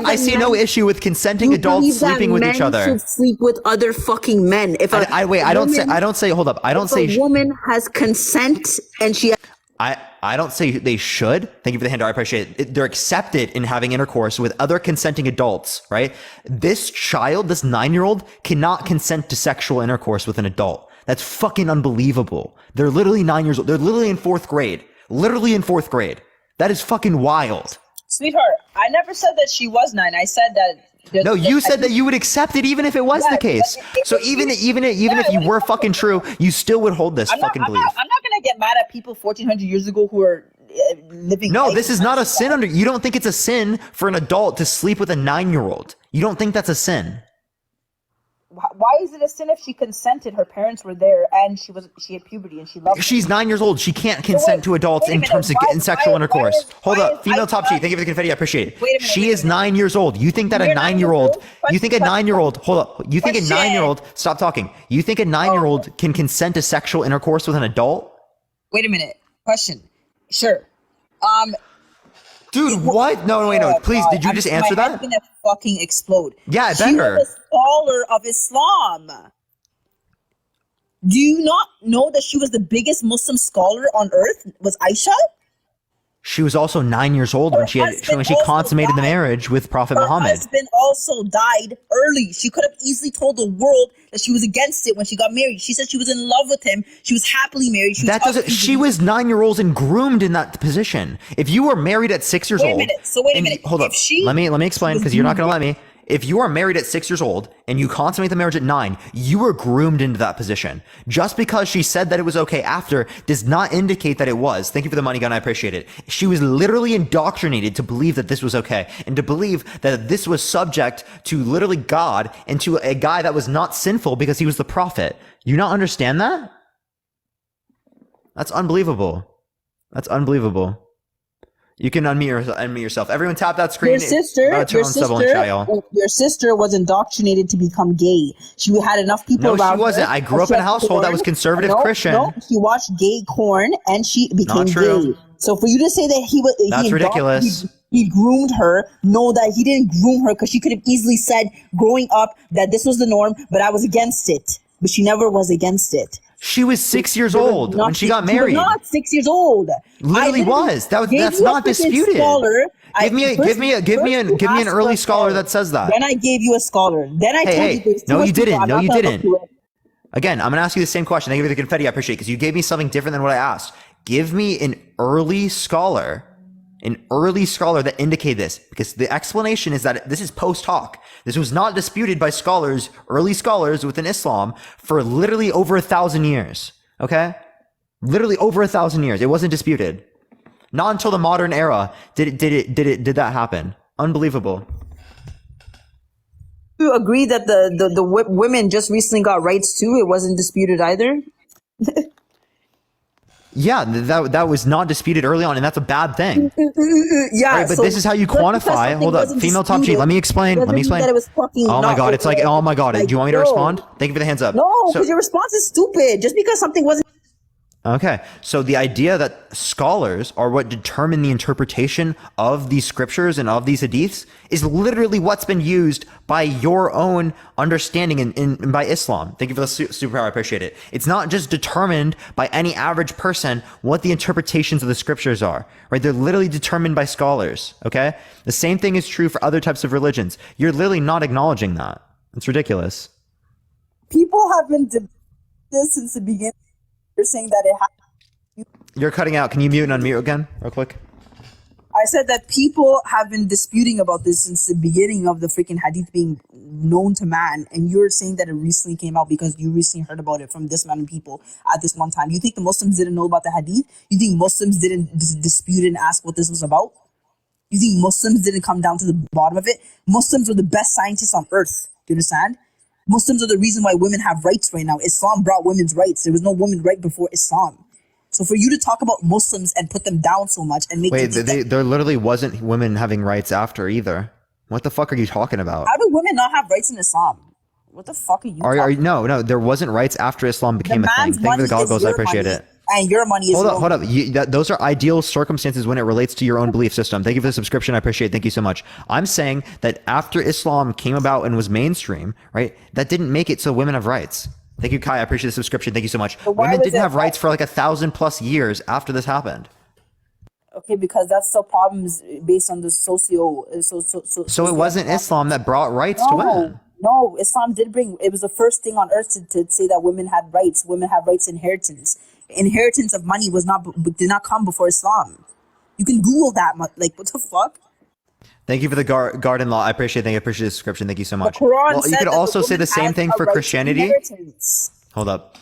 I see no issue with consenting adults sleeping with each other. Should sleep with other fucking men. If I don't say hold up. I don't say a woman has consent and she. I don't say they should. Thank you for the handout. I appreciate it. They're accepted in having intercourse with other consenting adults, right? This child, this 9-year-old, cannot consent to sexual intercourse with an adult. That's fucking unbelievable. They're literally 9 years old. They're literally in 4th grade. Literally in 4th grade. That is fucking wild. Sweetheart, I never said that she was 9. I said that. No, you said that you would accept it even if it was the case. So even if you were fucking true, you still would hold this fucking belief. I'm not gonna get mad at people 1400 years ago who are living. No, this is not a sin. You don't think it's a sin for an adult to sleep with a 9-year-old? You don't think that's a sin? Why is it a sin if she consented? Her parents were there, and she had puberty, and she loved. She's 9 years old. She can't consent to adults in terms of sexual intercourse. Hold up, female top sheet. Thank you for the confetti. I appreciate it. She is 9 years old. You think that a 9-year-old? You think a 9-year-old? Hold up. You think a 9-year-old? Stop talking. You think a 9-year-old can consent to sexual intercourse with an adult? Wait a minute. Question. Sure. Dude, what? No, wait, no. Please, did you just answer that? I'm gonna fucking explode. Yeah, I better. She was a scholar of Islam. Do you not know that she was the biggest Muslim scholar on earth? Was Aisha? She was also 9 years old when she consummated the marriage with Prophet Muhammad. Her husband also died early. She could have easily told the world that she was against it when she got married. She said she was in love with him. She was happily married. She was 9 years old and groomed in that position. If you were married at 6 years old, wait a minute. Hold up. Let me explain because you're not going to let me. If you are married at 6 years old and you consummate the marriage at 9, you were groomed into that position. Just because she said that it was okay after does not indicate that it was. Thank you for the money gun. I appreciate it. She was literally indoctrinated to believe that this was okay and to believe that this was subject to literally God and to a guy that was not sinful because he was the prophet. You not understand that? That's unbelievable. That's unbelievable. You can unmute yourself. Everyone tap that screen. Your sister was indoctrinated to become gay. She had enough people around her. No, she wasn't. I grew up in a household that was conservative Christian. No, she watched gay porn and she became gay. So for you to say that that's ridiculous. He groomed her, know that he didn't groom her because she could have easily said growing up that this was the norm, but I was against it. But she never was against it. She was 6 years old when she got married. She was not 6 years old. Literally was. That's not disputed. Give me an early scholar that says that. Then I gave you a scholar. Then I told you there's too no, much you people. didn't. I'm No, not you gonna didn't. look to it. Again, I'm gonna ask you the same question. Thank you for the confetti. I appreciate it because you gave me something different than what I asked. Give me an early scholar that indicated this, because the explanation is that this is post hoc. This was not disputed by early scholars within Islam for literally over 1,000 years. Okay, literally over 1,000 years. It wasn't disputed. Not until the modern era did that happen. Unbelievable. You agree that the women just recently got rights too? It wasn't disputed either. Yeah, that was not disputed early on, and that's a bad thing. Yeah, right, but so this is how you just because quantify. something Hold up, wasn't female top G. disputed Let me explain. doesn't mean that it was fucking Oh my not god, it's like, okay. oh my god. Like, Do you want me to bro. respond? Thank you for the hands up. No, So- because your response is stupid. Just because something wasn't. Okay, so the idea that scholars are what determine the interpretation of these scriptures and of these hadiths is literally what's been used by your own understanding in by Islam. Thank you for the superpower. I appreciate it. It's not just determined by any average person what the interpretations of the scriptures are, right? They're literally determined by scholars, okay? The same thing is true for other types of religions. You're literally not acknowledging that. It's ridiculous. People have been debating this since the beginning. You're saying that it happened. You're cutting out. Can you mute and unmute again real quick? I said that people have been disputing about this since the beginning of the freaking hadith being known to man, and you're saying that it recently came out because you recently heard about it from this many people at this one time. You think the Muslims didn't know about the hadith? You think Muslims didn't dispute and ask what this was about? You think Muslims didn't come down to the bottom of it? Muslims are the best scientists on earth. Do you understand? Muslims are the reason why women have rights right now. Islam brought women's rights. There was no woman right before Islam. So for you to talk about Muslims and put them down so much and make There literally wasn't women having rights after either. What the fuck are you talking about? how do women not have rights in Islam? What the fuck are you talking about? No, there wasn't rights after Islam became a thing. man's Thank you for the money is goggles. I your appreciate money, it. and your money is Hold your up. Those are ideal circumstances when it relates to your own belief system. Thank you for the subscription. I appreciate it. Thank you so much. I'm saying that after Islam came about and was mainstream, right, that didn't make it so women have rights. Thank you, Kai. I appreciate the subscription. Thank you so much. Women didn't have rights for like 1,000+ years after this happened. Okay, because that's the problems based on the So it wasn't Islam that brought rights to women. No, Islam did bring. It was the first thing on earth to say that women had rights. Women have rights inheritance. Inheritance of money did not come before Islam. You can Google that. Like, what the fuck? Thank you for the garden law. I appreciate the subscription. Thank you so much. The Quran Well, you said could that the also say woman the same has thing a for right to Christianity. inheritance. Hold up.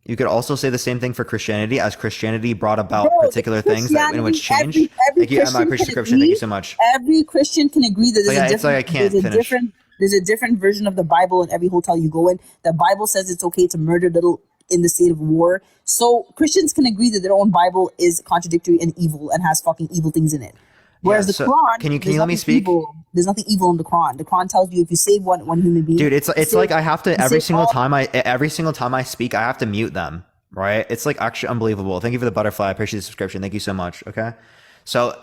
You could also say the same thing for Christianity, as Christianity brought about Bro, particular things that in which change. Every Thank you, Emma. I Christian appreciate can subscription. Thank you agree- so much. Every Christian can agree that there's Yeah, a it's like I can't finish. there's a different version of the Bible in every hotel you go in. The Bible says it's okay to murder little in the state of war. So Christians can agree that their own Bible is contradictory and evil and has fucking evil things in it. Whereas Yeah, the so Quran, can you there's let me nothing speak? evil. There's nothing evil in the Quran. The Quran tells you if you save one human being, Dude, it's you like save- I have to you every save single all- time I speak, I have to mute them. Right? It's like actually unbelievable. Thank you for the butterfly. I appreciate the subscription. Thank you so much. Okay. So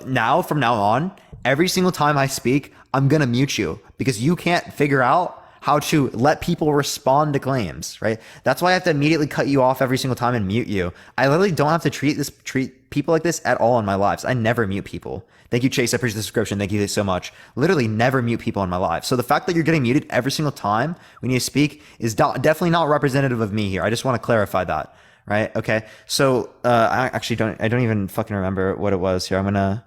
from now on, every single time I speak, I'm gonna mute you because you can't figure out how to let people respond to claims, right? That's why I have to immediately cut you off every single time and mute you. I literally don't have to treat people like this at all in my lives. I never mute people. Thank you, Chase. I appreciate the subscription. Thank you so much. Literally never mute people in my life. So the fact that you're getting muted every single time when you speak is definitely not representative of me here. I just want to clarify that, right? Okay. So I actually don't even fucking remember what it was here. I'm gonna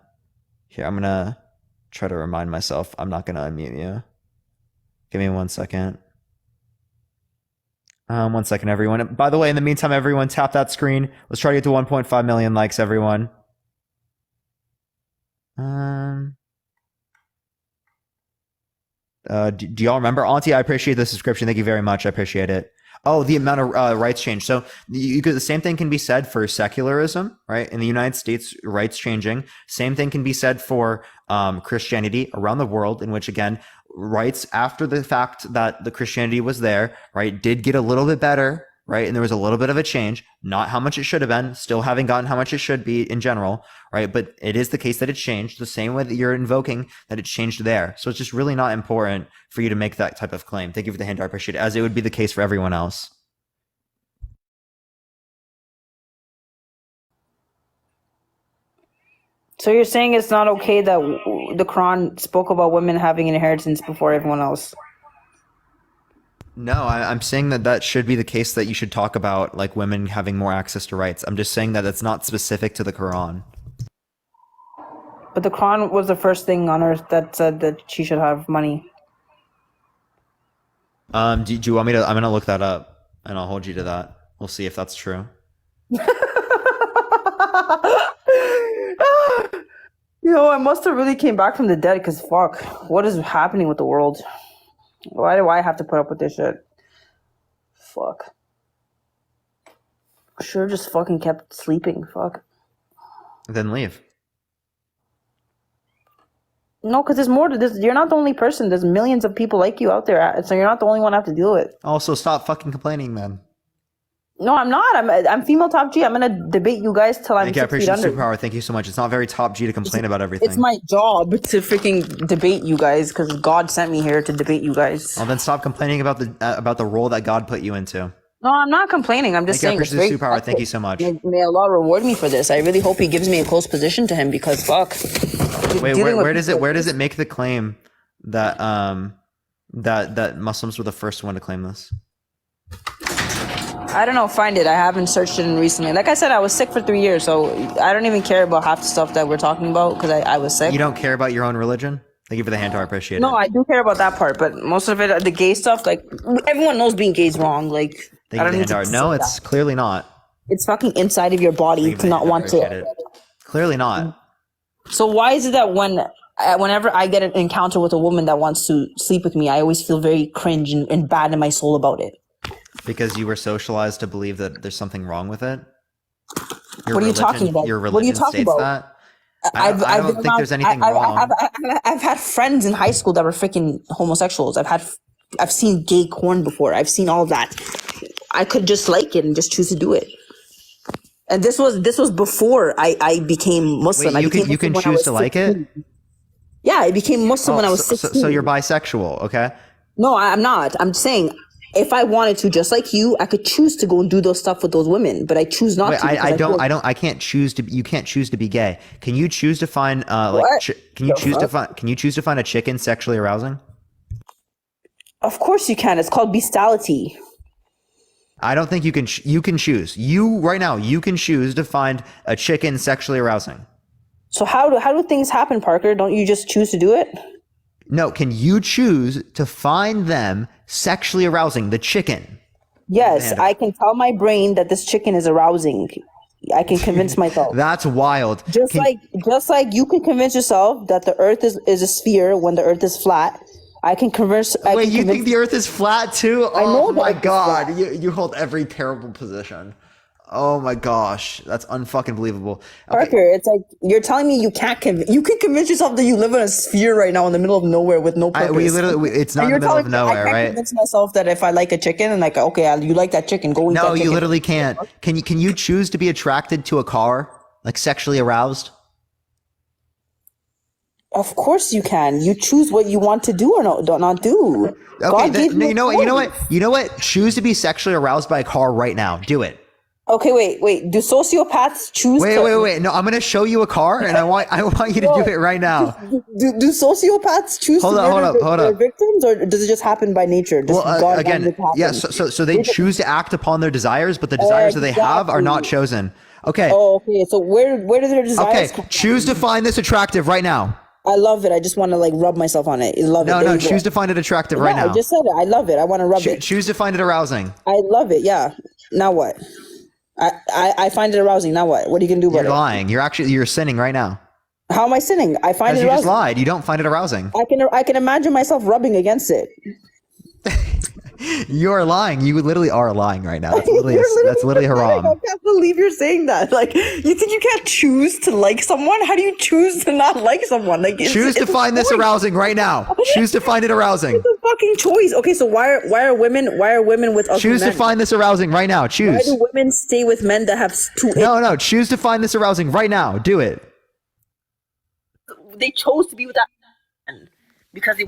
try to remind myself. I'm not gonna unmute you. Give me 1 second. 1 second, everyone. By the way, in the meantime, everyone tap that screen. Let's try to get to 1.5 million likes, everyone. Do y'all remember? Auntie, I appreciate the subscription. Thank you very much. I appreciate it. Oh, the amount of rights change. So the same thing can be said for secularism, right? In the United States, rights changing. Same thing can be said for Christianity around the world, in which, again, rights after the fact that the Christianity was there, right, did get a little bit better, right? And there was a little bit of a change, not how much it should have been, still haven't gotten how much it should be in general, right? But it is the case that it changed the same way that you're invoking that it changed there. So it's just really not important for you to make that type of claim. Thank you for the hint. I appreciate it, as it would be the case for everyone else. So you're saying it's not okay that the Quran spoke about women having an inheritance before everyone else? No, I'm saying that should be the case, that you should talk about like women having more access to rights. I'm just saying that it's not specific to the Quran. But the Quran was the first thing on earth that said that she should have money. Do you want me to? I'm gonna look that up, and I'll hold you to that. We'll see if that's true. I must have really came back from the dead, because fuck, what is happening with the world? Why do I have to put up with this shit? Fuck. Sure, just fucking kept sleeping. Fuck. Then leave. No, because there's more to this. You're not the only person. There's millions of people like you out there, so you're not the only one I have to deal with. Also, stop fucking complaining, man. No, I'm not. I'm female top G. I'm gonna debate you guys till I'm 6 Thank you. I feet appreciate the under. superpower. Thank you so much. It's not very top G to complain about everything. It's my job to freaking debate you guys, because God sent me here to debate you guys. Well, then stop complaining about the role that God put you into. No, I'm not complaining. I'm just saying. I appreciate the superpower. Thank you so much. May Allah reward me for this. I really hope He gives me a close position to Him, because fuck. Wait, where does it make the claim that that Muslims were the first one to claim this? I don't know. Find it. I haven't searched it in recently. Like I said, I was sick for 3 years, so I don't even care about half the stuff that we're talking about, because I was sick. You don't care about your own religion? Thank you for the hand. I appreciate it. No, I do care about that part, but most of it, the gay stuff, like everyone knows being gay is wrong. Like, Thank I don't you need for the hand. to No, say it's that. clearly not. It's fucking inside of your body to not want to. Clearly not. So why is it that whenever I get an encounter with a woman that wants to sleep with me, I always feel very cringe and bad in my soul about it? Because you were socialized to believe that there's something wrong with it? What are you talking about? Your What are you religion talking states about? that? I don't think there's anything wrong. I've had friends in high school that were freaking homosexuals. I've seen gay porn before. I've seen all that. I could just like it and just choose to do it. And this was before I became Muslim. Wait, you can choose to like it? Yeah, I became Muslim when I was 16. So you're bisexual, okay? No, I'm not. I'm saying if I wanted to, just like you, I could choose to go and do those stuff with those women, but I choose not to. I can't choose to. You can't choose to be gay. Can you choose to find can you choose to find a chicken sexually arousing? Of course you can. It's called bestiality. I don't think you can. You can choose. You right now. You can choose to find a chicken sexually arousing. So how do things happen, Parker? Don't you just choose to do it? No. Can you choose to find them sexually arousing? The chicken. Yes, I can tell my brain that this chicken is arousing. I can convince myself. That's wild. Just like you can convince yourself that the Earth is a sphere when the Earth is flat. I can converse. Wait, you think the Earth is flat too? I know. Oh my God, you hold every terrible position. Oh my gosh, that's unfucking believable. Okay. Parker, it's like you're telling me you can't you can convince yourself that you live in a sphere right now in the middle of nowhere with no purpose. It's not in the middle of nowhere, I right? convince myself that if I like a chicken and like, okay, you like that chicken, go eat that chicken. No, you literally can't. Can you choose to be attracted to a car, like sexually aroused? Of course you can. You choose what you want to do or not do. Okay, you know what? Choose to be sexually aroused by a car right now. Do it. Okay, wait. Do sociopaths choose? Wait. No, I'm gonna show you a car, and I want you to do it right now. Do sociopaths choose to murder their victims, or does it just happen by nature? So they choose to act upon their desires, but the desires that they have are not chosen. Okay. Oh, okay. So where do their desires come from? Choose to find this attractive right now. I love it. I just want to like rub myself on it. No. Choose to find it attractive right now. I just said it. I love it. I want to rub it. Choose to find it arousing. I love it. Yeah. Now what? I find it arousing. Now what? What are you gonna do about it? You're lying. You're sinning right now. How am I sinning? I find it arousing. You just lied. You don't find it arousing. I can imagine myself rubbing against it. You are lying. You literally are lying right now. That's literally haram. I can't believe you're saying that. Like, you think you can't choose to like someone? How do you choose to not like someone? Like, choose to find this arousing right now. Choose to find it arousing. It's a fucking choice. Okay, so why are women with ugly choose men? To find this arousing right now. Choose. Why do women stay with men that have two? No. Choose to find this arousing right now. Do it. They chose to be with that man because they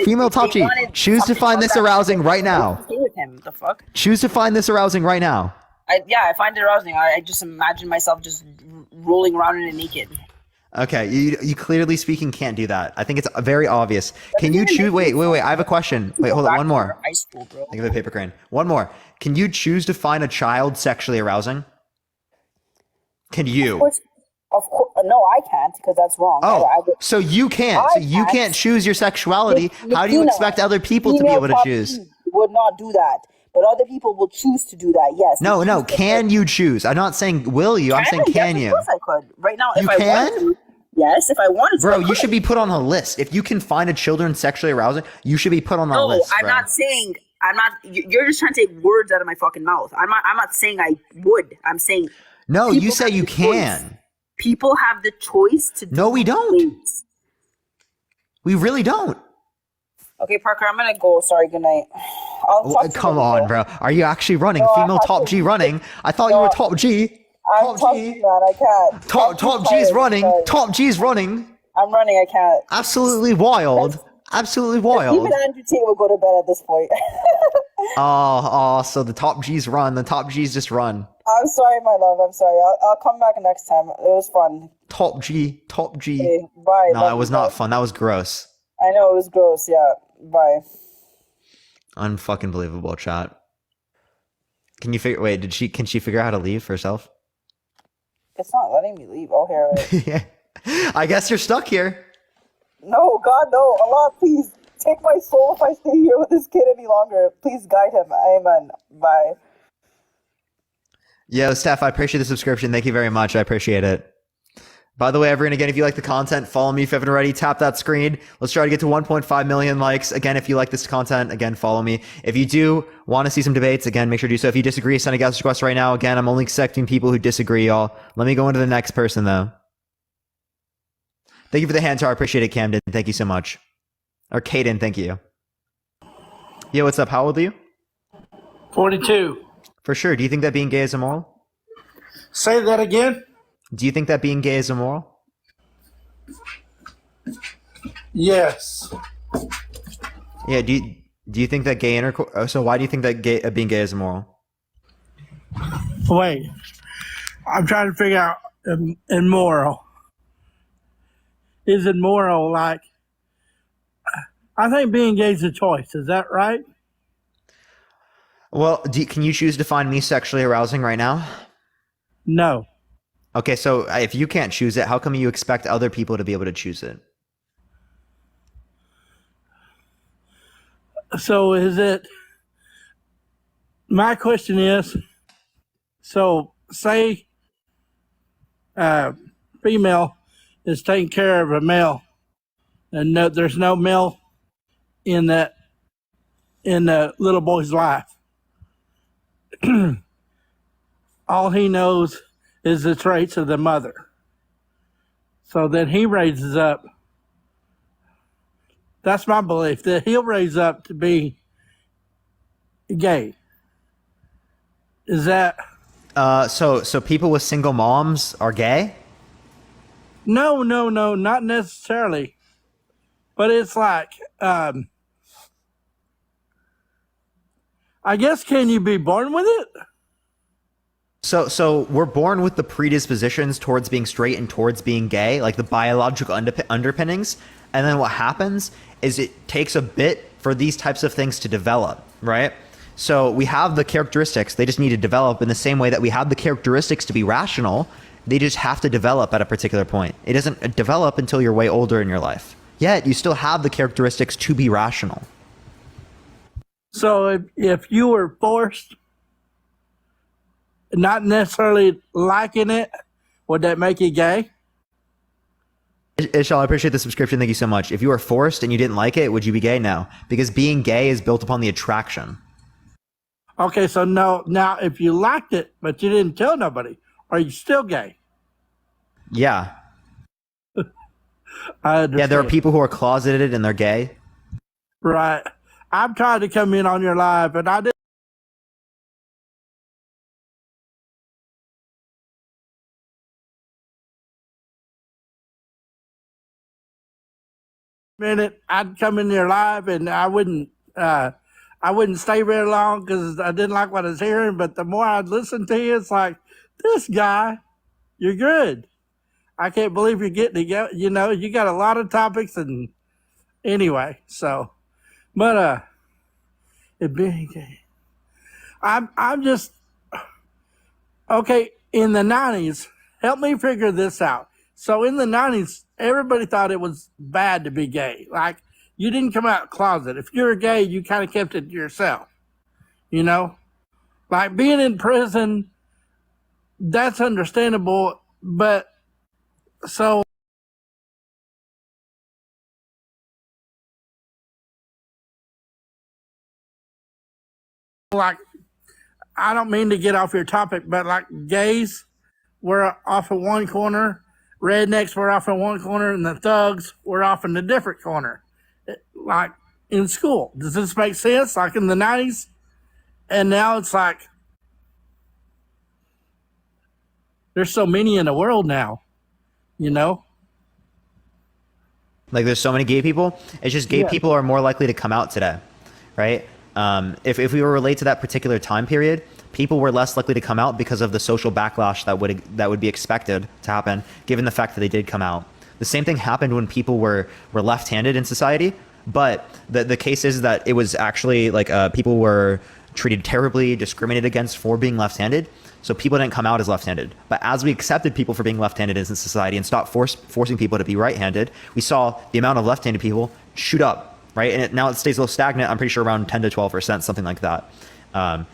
female top G. Choose to find this arousing right now. Stay with him. The fuck. Choose to find this arousing right now. I find it arousing. I just imagine myself just rolling around in it naked. Okay, you clearly speaking can't do that. I think it's very obvious. Can you choose? Wait. I have a question. Wait, hold on. One more. High school, bro. Think of a paper crane. One more. Can you choose to find a child sexually arousing? Can you? Of course, no, I can't because that's wrong. So you can't. So you can't choose your sexuality. How do you expect other people to be able to choose? Would not do that, but other people will choose to do that. Yes. No. Can you choose? I'm not saying will you. I'm saying can you? Of course I could. Right now, if You I can? wanted to. Yes, if I wanted to. Bro, you should be put on a list. If you can find a children sexually arousing, you should be put on that list. No, I'm not saying. I'm not. You're just trying to take words out of my fucking mouth. I'm not saying I would. I'm saying. No, you say you can. People have the choice to. No, we don't. Things. We really don't. Okay, Parker, I'm gonna go. Sorry, good night. Come on, bro. Are you actually running? No, Female top G running? I thought you were top G. I'm top G. Man, I can't. Top G's running. Top G's running. I'm running. I can't. Absolutely wild. Absolutely wild. Even Andrew Tate will go to bed at this point. So the top G's run. The top G's just run. I'm sorry, my love. I'm sorry. I'll come back next time. It was fun. Top G. Okay, bye. No, it was not fun. That was gross. I know it was gross. Yeah. Bye. Unfucking believable, chat. Can you figure? Wait, can she figure out how to leave herself? It's not letting me leave. Oh, here. Right. Yeah. I guess you're stuck here. No, God, no. Allah, please take my soul if I stay here with this kid any longer. Please guide him. Amen. Bye. Yo, Steph, I appreciate the subscription. Thank you very much. I appreciate it. By the way, everyone, again, if you like the content, follow me if you haven't already. Tap that screen. Let's try to get to 1.5 million likes. Again, if you like this content, again, follow me. If you do want to see some debates, again, make sure to do so. If you disagree, send a guest request right now. Again, I'm only accepting people who disagree, y'all. Let me go into the next person, though. Thank you for the hand, Tar. I appreciate it, Camden. Thank you so much. Or Caden, thank you. Yo, what's up? How old are you? 42. For sure. Do you think that being gay is immoral? Say that again? Do you think that being gay is immoral? Yes. Yeah, do you think that gay intercourse... So why do you think that being gay is immoral? Wait. I'm trying to figure out immoral. Is it moral? Like, I think being gay is a choice. Is that right? Well, can you choose to find me sexually arousing right now? No. Okay, so if you can't choose it, how come you expect other people to be able to choose it? So is it... My question is, so say female is taking care of a male, and there's no male in the little boy's life. All he knows is the traits of the mother. So then he raises up. That's my belief, that he'll raise up to be gay. Is that... So people with single moms are gay? No, not necessarily. But it's like, I guess, can you be born with it? So we're born with the predispositions towards being straight and towards being gay, like the biological underpinnings. And then what happens is it takes a bit for these types of things to develop, right? So we have the characteristics, they just need to develop in the same way that we have the characteristics to be rational. They just have to develop at a particular point. It doesn't develop until you're way older in your life. Yet you still have the characteristics to be rational. So if you were forced, not necessarily liking it, would that make you gay? Ishal, I appreciate the subscription. Thank you so much. If you were forced and you didn't like it, would you be gay? No. Because being gay is built upon the attraction. Okay, so no. Now, if you liked it, but you didn't tell nobody, are you still gay? Yeah. I understand. Yeah, there are people who are closeted and they're gay. Right. I'm trying to come in on your live, and I did. Minute, I'd come in there live, and I wouldn't stay very long because I didn't like what I was hearing. But the more I'd listen to you, it's like, this guy, you're good. I can't believe you're getting together. You know, you got a lot of topics, and anyway, so, but it being gay, I'm just okay. In the '90s, help me figure this out. So in the '90s, everybody thought it was bad to be gay. Like you didn't come out of the closet. If you were gay, you kind of kept it to yourself. You know, like being in prison, that's understandable. But so like I don't mean to get off your topic, but like gays were off in one corner, rednecks were off in one corner, and the thugs were off in a different corner. Like in school. Does this make sense? Like in the '90s? And now it's like there's so many in the world now, you know? Like there's so many gay people. It's just gay people are more likely to come out today, right? If we were relate to that particular time period, people were less likely to come out because of the social backlash that would be expected to happen, given the fact that they did come out. The same thing happened when people were left-handed in society, but the case is that it was actually like people were treated terribly, discriminated against for being left-handed. So people didn't come out as left-handed. But as we accepted people for being left-handed in society and stopped forcing people to be right-handed, we saw the amount of left-handed people shoot up, right? And now it stays a little stagnant. I'm pretty sure around 10 to 12%, something like that. But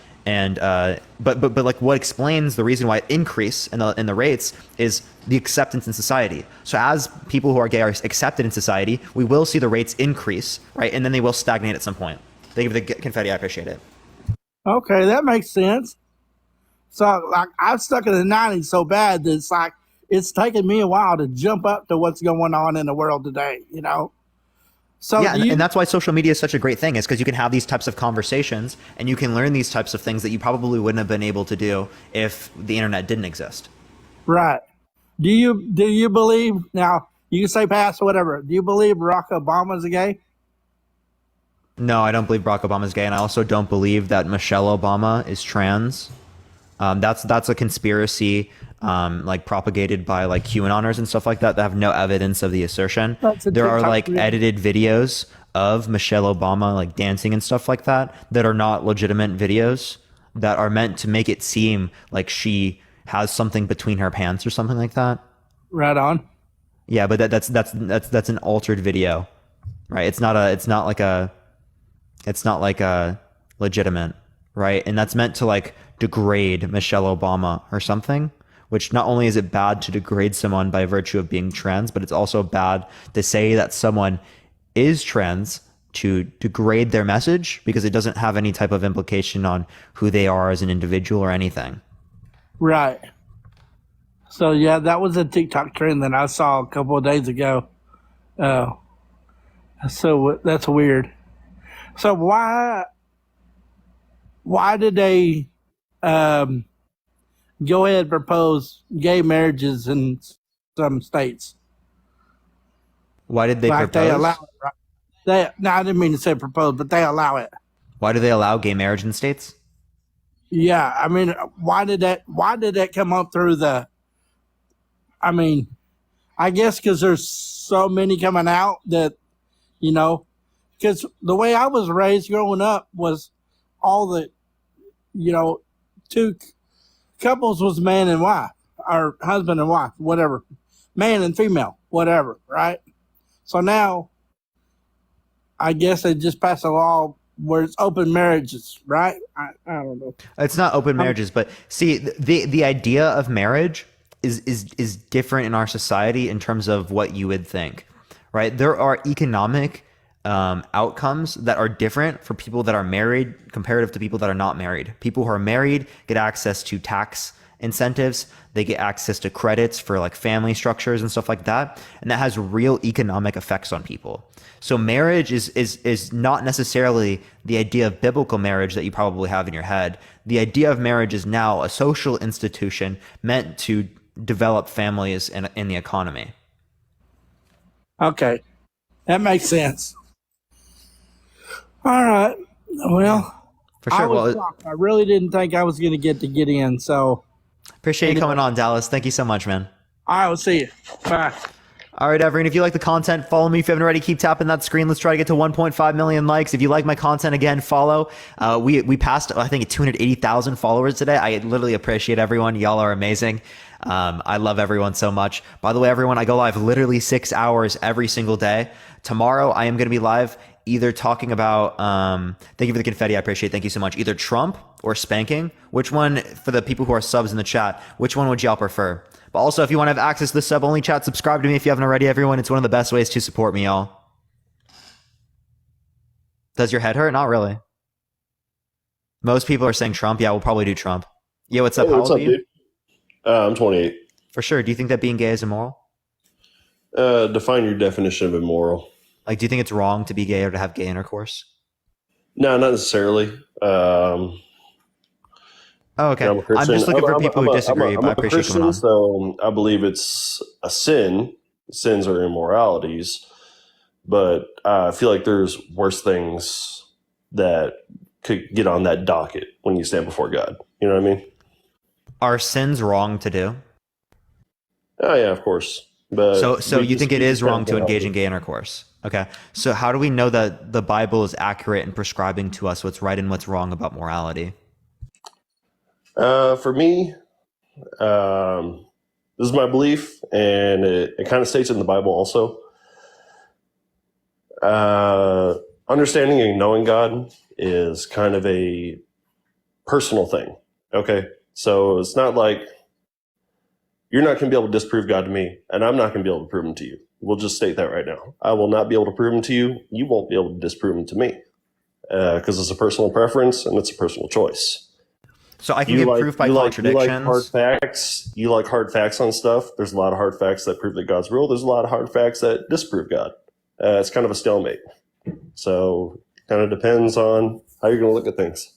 like what explains the reason why it increased in the rates is the acceptance in society. So as people who are gay are accepted in society, we will see the rates increase, right? And then they will stagnate at some point. Thank you for the confetti. I appreciate it. Okay, that makes sense. So like I'm stuck in the '90s so bad that it's like it's taken me a while to jump up to what's going on in the world today, you know? So yeah, and that's why social media is such a great thing, is because you can have these types of conversations and you can learn these types of things that you probably wouldn't have been able to do if the internet didn't exist. Right. Do you believe, now you can say pass or whatever, do you believe Barack Obama's a gay? No, I don't believe Barack Obama is gay, and I also don't believe that Michelle Obama is trans. That's a conspiracy, like propagated by like QAnoners and stuff like that have no evidence of the assertion. There are like edited videos of Michelle Obama like dancing and stuff like that are not legitimate videos that are meant to make it seem like she has something between her pants or something like that. Right on. Yeah, but that's an altered video, right? It's not like a legitimate, right? And that's meant to like degrade Michelle Obama or something, which not only is it bad to degrade someone by virtue of being trans, but it's also bad to say that someone is trans to degrade their message because it doesn't have any type of implication on who they are as an individual or anything. Right. So yeah, that was a TikTok trend that I saw a couple of days ago. So that's weird. So why did they go ahead and propose gay marriages in some states? Why did they propose? They allow it, right? No, I didn't mean to say propose, but they allow it. Why do they allow gay marriage in states? Yeah, I mean, why did that come up through the? I mean, I guess because there's so many coming out that, you know, because the way I was raised growing up was all the, you know, two couples was man and wife, or husband and wife, whatever, man and female, whatever, right? So now, I guess they just passed a law where it's open marriages, right? I don't know. It's not open marriages, but see, the idea of marriage is different in our society in terms of what you would think, right? There are economic outcomes that are different for people that are married comparative to people that are not married. People who are married get access to tax incentives. They get access to credits for like family structures and stuff like that. And that has real economic effects on people. So marriage is not necessarily the idea of biblical marriage that you probably have in your head. The idea of marriage is now a social institution meant to develop families in the economy. Okay. That makes sense. All right. Well, for sure. I was shocked. I really didn't think I was going to get in. So appreciate you coming on, Dallas. Thank you so much, man. I will see you. Bye. All right, everyone, if you like the content, follow me. If you haven't already, keep tapping that screen. Let's try to get to 1.5 million likes. If you like my content, again, follow. We passed, I think, 280,000 followers today. I literally appreciate everyone. Y'all are amazing. I love everyone so much. By the way, everyone, I go live literally 6 hours every single day. Tomorrow, I am going to be live either talking about, thank you for the confetti. I appreciate it. Thank you so much. Either Trump or spanking. Which one, for the people who are subs in the chat, which one would y'all prefer? But also, if you want to have access to the sub-only chat, subscribe to me if you haven't already, everyone. It's one of the best ways to support me, y'all. Does your head hurt? Not really. Most people are saying Trump. Yeah, we'll probably do Trump. Yeah, what's up? Hey, How what's old up, are you? dude? I'm 28. For sure. Do you think that being gay is immoral? Define your definition of immoral. Like, do you think it's wrong to be gay or to have gay intercourse? No, not necessarily. Oh, okay. I'm a Christian. I'm just looking for people who disagree, but I appreciate you coming on. So I believe it's a sin. Sins are immoralities, but I feel like there's worse things that could get on that docket when you stand before God. You know what I mean? Are sins wrong to do? Oh yeah, of course. But so you think it is wrong to engage in gay intercourse? Okay. So how do we know that the Bible is accurate in prescribing to us what's right and what's wrong about morality? For me, this is my belief, and it kind of states in the Bible also. Understanding and knowing God is kind of a personal thing. Okay. So it's not like you're not going to be able to disprove God to me, and I'm not going to be able to prove him to you. We'll just state that right now. I will not be able to prove him to you. You won't be able to disprove him to me, because it's a personal preference and it's a personal choice. So I can give proof by contradictions. You like hard facts. You like hard facts on stuff. There's a lot of hard facts that prove that God's real. There's a lot of hard facts that disprove God. It's kind of a stalemate. So it kind of depends on how you're going to look at things.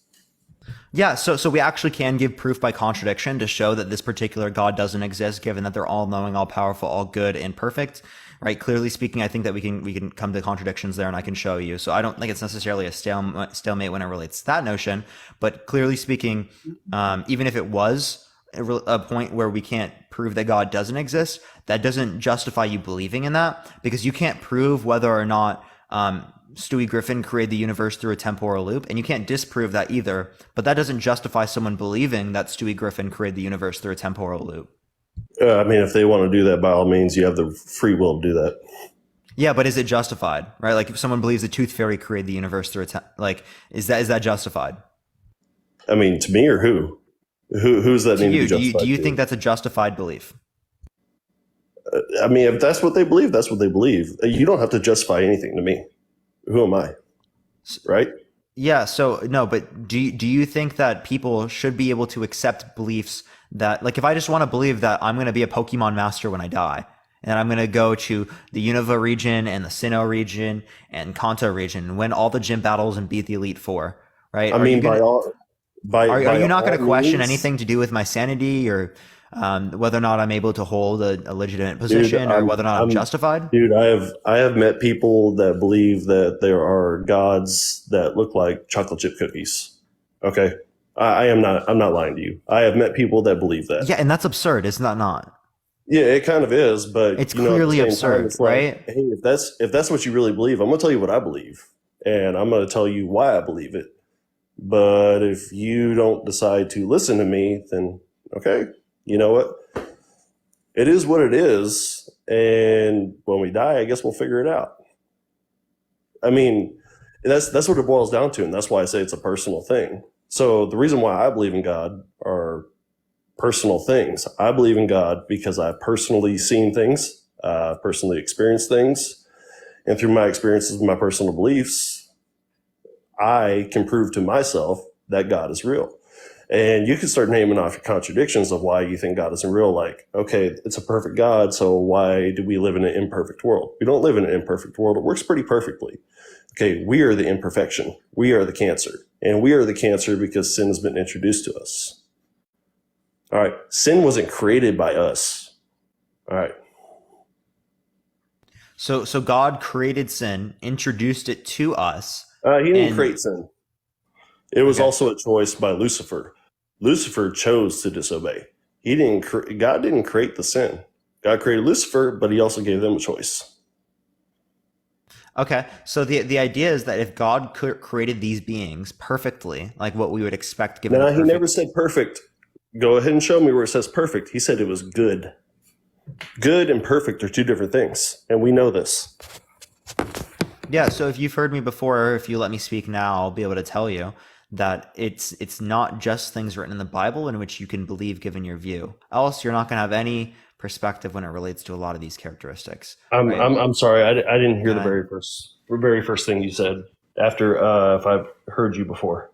Yeah, so we actually can give proof by contradiction to show that this particular God doesn't exist, given that they're all knowing, all powerful, all good, and perfect. Right? Clearly speaking, I think that we can come to contradictions there, and I can show you. So I don't think it's necessarily a stalemate when it relates to that notion. But clearly speaking, even if it was a point where we can't prove that God doesn't exist, that doesn't justify you believing in that, because you can't prove whether or not Stewie Griffin created the universe through a temporal loop, and you can't disprove that either. But that doesn't justify someone believing that Stewie Griffin created the universe through a temporal loop. I mean, if they want to do that, by all means, you have the free will to do that. Yeah, but is it justified? Right? Like, if someone believes the Tooth Fairy created the universe through is that justified? I mean, to me or who? Who's that need to be justified? Do you think that's a justified belief? I mean, if that's what they believe, that's what they believe. You don't have to justify anything to me. Who am I? Right? Yeah. So no, but do you think that people should be able to accept beliefs that, like, if I just want to believe that I'm going to be a Pokemon master when I die, and I'm going to go to the Unova region and the Sinnoh region and Kanto region and win all the gym battles and beat the Elite Four, right? I mean, are you not going to question anything to do with my sanity or whether or not I'm able to hold a legitimate position, or whether or not I'm justified? Dude, I have met people that believe that there are gods that look like chocolate chip cookies. Okay, I'm not lying to you. I have met people that believe that. Yeah, and that's absurd, isn't that not? Yeah, it kind of is, but it's clearly absurd, right? Hey, if that's what you really believe, I'm gonna tell you what I believe, and I'm gonna tell you why I believe it. But if you don't decide to listen to me, then okay. You know what? It is what it is. And when we die, I guess we'll figure it out. I mean, that's what it boils down to. And that's why I say it's a personal thing. So the reason why I believe in God are personal things. I believe in God because I've personally seen things, personally experienced things. And through my experiences and my personal beliefs, I can prove to myself that God is real. And you can start naming off your contradictions of why you think God isn't real. Like, okay, it's a perfect God, so why do we live in an imperfect world? We don't live in an imperfect world. It works pretty perfectly. Okay, we are the imperfection. We are the cancer. And we are the cancer because sin has been introduced to us. All right, sin wasn't created by us. All right. So God created sin, introduced it to us. He didn't create sin. It was also a choice by Lucifer. Lucifer chose to disobey. God didn't create the sin. God created Lucifer, but he also gave them a choice. Okay, so the idea is that if God created these beings perfectly, like what we would expect given No, the perfect... he never said perfect. Go ahead and show me where it says perfect. He said it was good. Good and perfect are two different things, and we know this. Yeah, so if you've heard me before, or if you let me speak now, I'll be able to tell you that it's not just things written in the Bible in which you can believe given your view. Else, you're not going to have any perspective when it relates to a lot of these characteristics. Right? I'm sorry, I didn't hear the very first thing you said after if I've heard you before.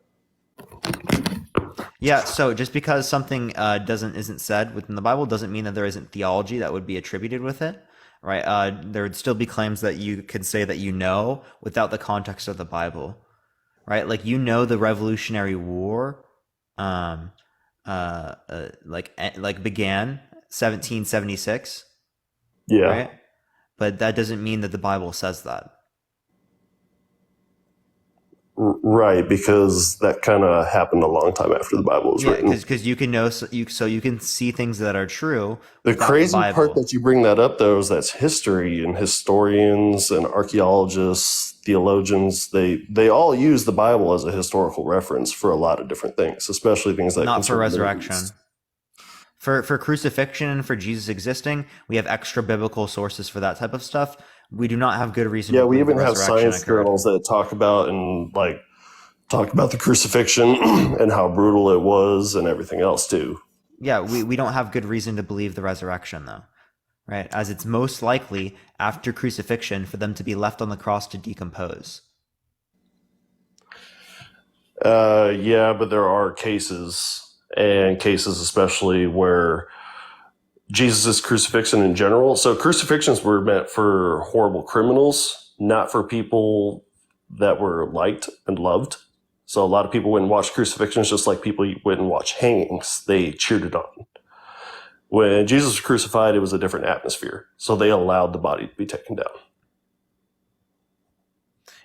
Yeah, so just because something isn't said within the Bible doesn't mean that there isn't theology that would be attributed with it, right? There would still be claims that you could say that you know without the context of the Bible, right? Like the Revolutionary War, began 1776. Yeah. Right? But that doesn't mean that the Bible says that. Right, because that kind of happened a long time after the Bible was written. Because you can know, so you can see things that are true. The crazy part that you bring that up, though, is that's history, and historians and archaeologists, theologians, they all use the Bible as a historical reference for a lot of different things, especially things like not for resurrection. For crucifixion and for Jesus existing, we have extra biblical sources for that type of stuff. We do not have good reason. Yeah, we even have science journals that talk about the crucifixion and how brutal it was and everything else too. Yeah, we don't have good reason to believe the resurrection though, right? As it's most likely after crucifixion for them to be left on the cross to decompose. Yeah, but there are cases especially where Jesus' crucifixion in general. So crucifixions were meant for horrible criminals, not for people that were liked and loved. So a lot of people went and watched crucifixions just like people went and watched hangings. They cheered it on. When Jesus was crucified, it was a different atmosphere. So they allowed the body to be taken down.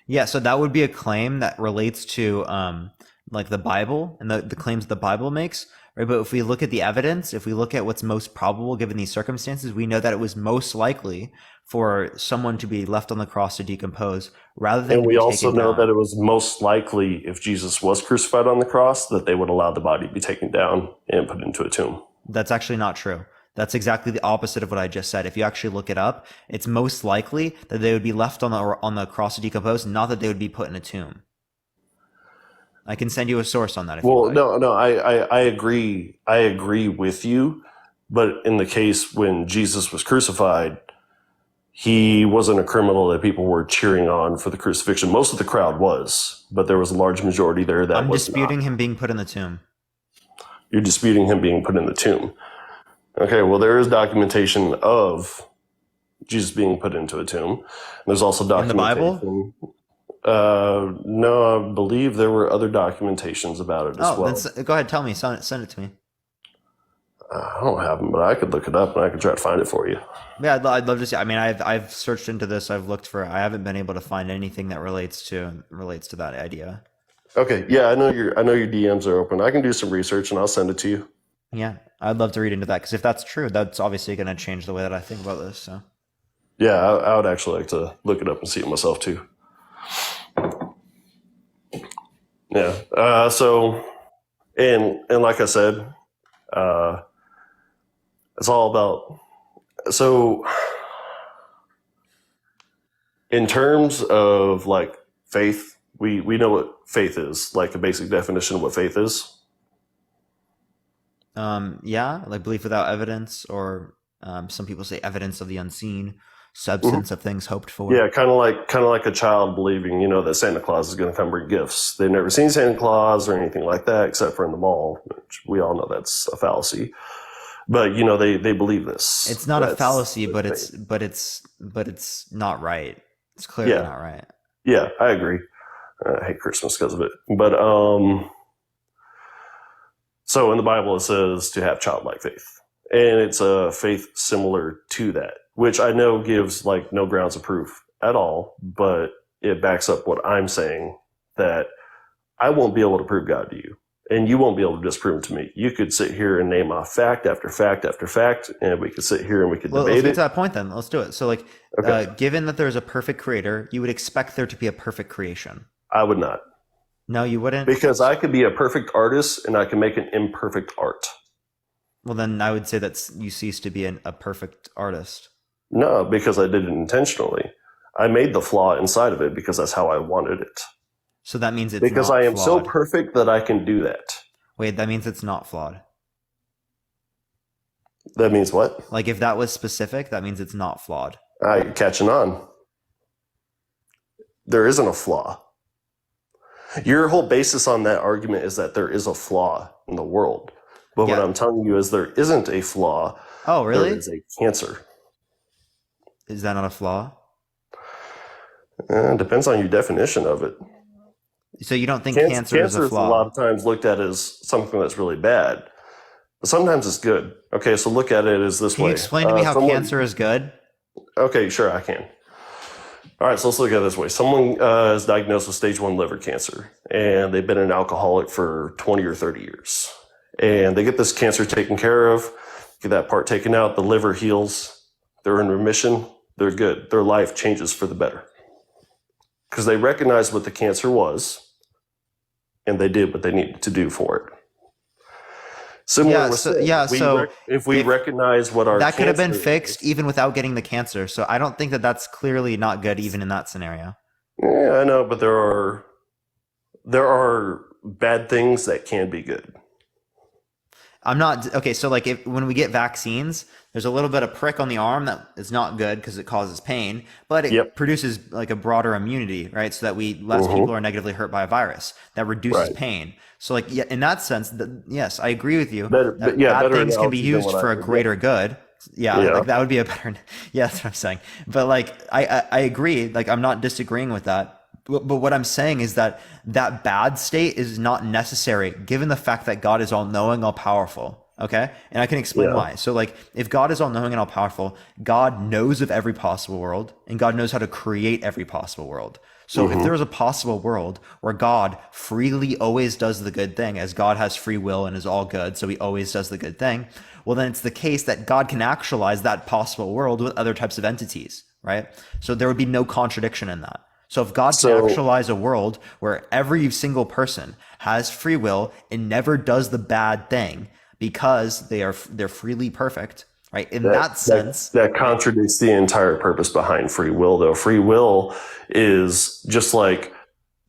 Yeah, so that would be a claim that relates to the Bible and the claims the Bible makes. Right, but if we look at the evidence, if we look at what's most probable given these circumstances, we know that it was most likely for someone to be left on the cross to decompose rather than. And we also know that it was most likely if Jesus was crucified on the cross that they would allow the body to be taken down and put into a tomb. That's actually not true. That's exactly the opposite of what I just said. If you actually look it up, it's most likely that they would be left on the cross to decompose, not that they would be put in a tomb. I can send you a source on that. If you like. No, I agree. I agree with you. But in the case when Jesus was crucified, he wasn't a criminal that people were cheering on for the crucifixion. Most of the crowd was, but there was a large majority there that I'm was disputing not. him being put in the tomb. You're disputing him being put in the tomb. Okay, well, there is documentation of Jesus being put into a tomb. There's also documentation. In the Bible? No, I believe there were other documentations about it as well. Then go ahead, tell me. Send it to me. I don't have them, but I could look it up and I could try to find it for you. Yeah, I'd love to see. I mean, I've searched into this. I've looked for. I haven't been able to find anything that relates to that idea. Okay, yeah, I know your DMs are open. I can do some research and I'll send it to you. Yeah, I'd love to read into that because if that's true, that's obviously going to change the way that I think about this. So. Yeah, I would actually like to look it up and see it myself too. Yeah. So, and like I said, it's all about. So, in terms of like faith, we know what faith is, like a basic definition of what faith is. Yeah, like belief without evidence, or some people say evidence of the unseen, substance of things hoped for. Yeah, kind of like a child believing, that Santa Claus is going to come bring gifts. They've never seen Santa Claus or anything like that, except for in the mall, which we all know that's a fallacy. But they believe this. It's not a fallacy, but it's not right. It's clearly not right. Yeah, I agree. I hate Christmas because of it. But so in the Bible it says to have childlike faith, and it's a faith similar to that, which I know gives like no grounds of proof at all, but it backs up what I'm saying, that I won't be able to prove God to you. And you won't be able to disprove it to me. You could sit here and name off fact after fact after fact, and we could sit here and we could Let's debate get it. to that point then. Let's do it. So like, Okay. Given that there's a perfect creator, you would expect there to be a perfect creation. I would not. No, you wouldn't? Because I could be a perfect artist and I can make an imperfect art. Well, then I would say that you cease to be a perfect artist. No, because I did it intentionally. I made the flaw inside of it because that's how I wanted it. So that means it's because not I am flawed. so perfect that I can do that. Wait, that means it's not flawed. That means what? Like if that was specific, that means it's not flawed. You're catching on. There isn't a flaw. Your whole basis on that argument is that there is a flaw in the world. But what I'm telling you is there isn't a flaw. Oh, really? There is a cancer. Is that not a flaw? Depends on your definition of it. So you don't think cancer is a flaw? A lot of times looked at as something that's really bad. But sometimes it's good. Okay, so look at it as this way. Can you explain to me how cancer is good? Okay, sure, I can. All right, so let's look at it this way. Someone is diagnosed with stage 1 liver cancer, and they've been an alcoholic for 20 or 30 years. And they get this cancer taken care of, get that part taken out, the liver heals, they're in remission, they're good. Their life changes for the better. Because they recognized what the cancer was, and they did what they needed to do for it. Similar if we recognize what our that could have been cancer fixed even without getting the cancer. So I don't think that that's clearly not good even in that scenario. Yeah, I know, but there are bad things that can be good. I'm not okay. So like when we get vaccines, there's a little bit of prick on the arm that is not good because it causes pain, but it produces like a broader immunity, right? So that less people are negatively hurt by a virus that reduces pain. So like in that sense, yes, I agree with you. Bad things can be used for a greater good. Yeah, like that would be a better. Yeah, that's what I'm saying. But like I agree. Like I'm not disagreeing with that. But what I'm saying is that bad state is not necessary given the fact that God is all knowing, all powerful. Okay. And I can explain why. So like if God is all knowing and all powerful, God knows of every possible world and God knows how to create every possible world. So if there was a possible world where God freely always does the good thing, as God has free will and is all good, so he always does the good thing, well, then it's the case that God can actualize that possible world with other types of entities, right? So there would be no contradiction in that. So if God can actualize a world where every single person has free will and never does the bad thing because they're freely perfect, right? In that sense, that contradicts the entire purpose behind free will, though. Free will is just like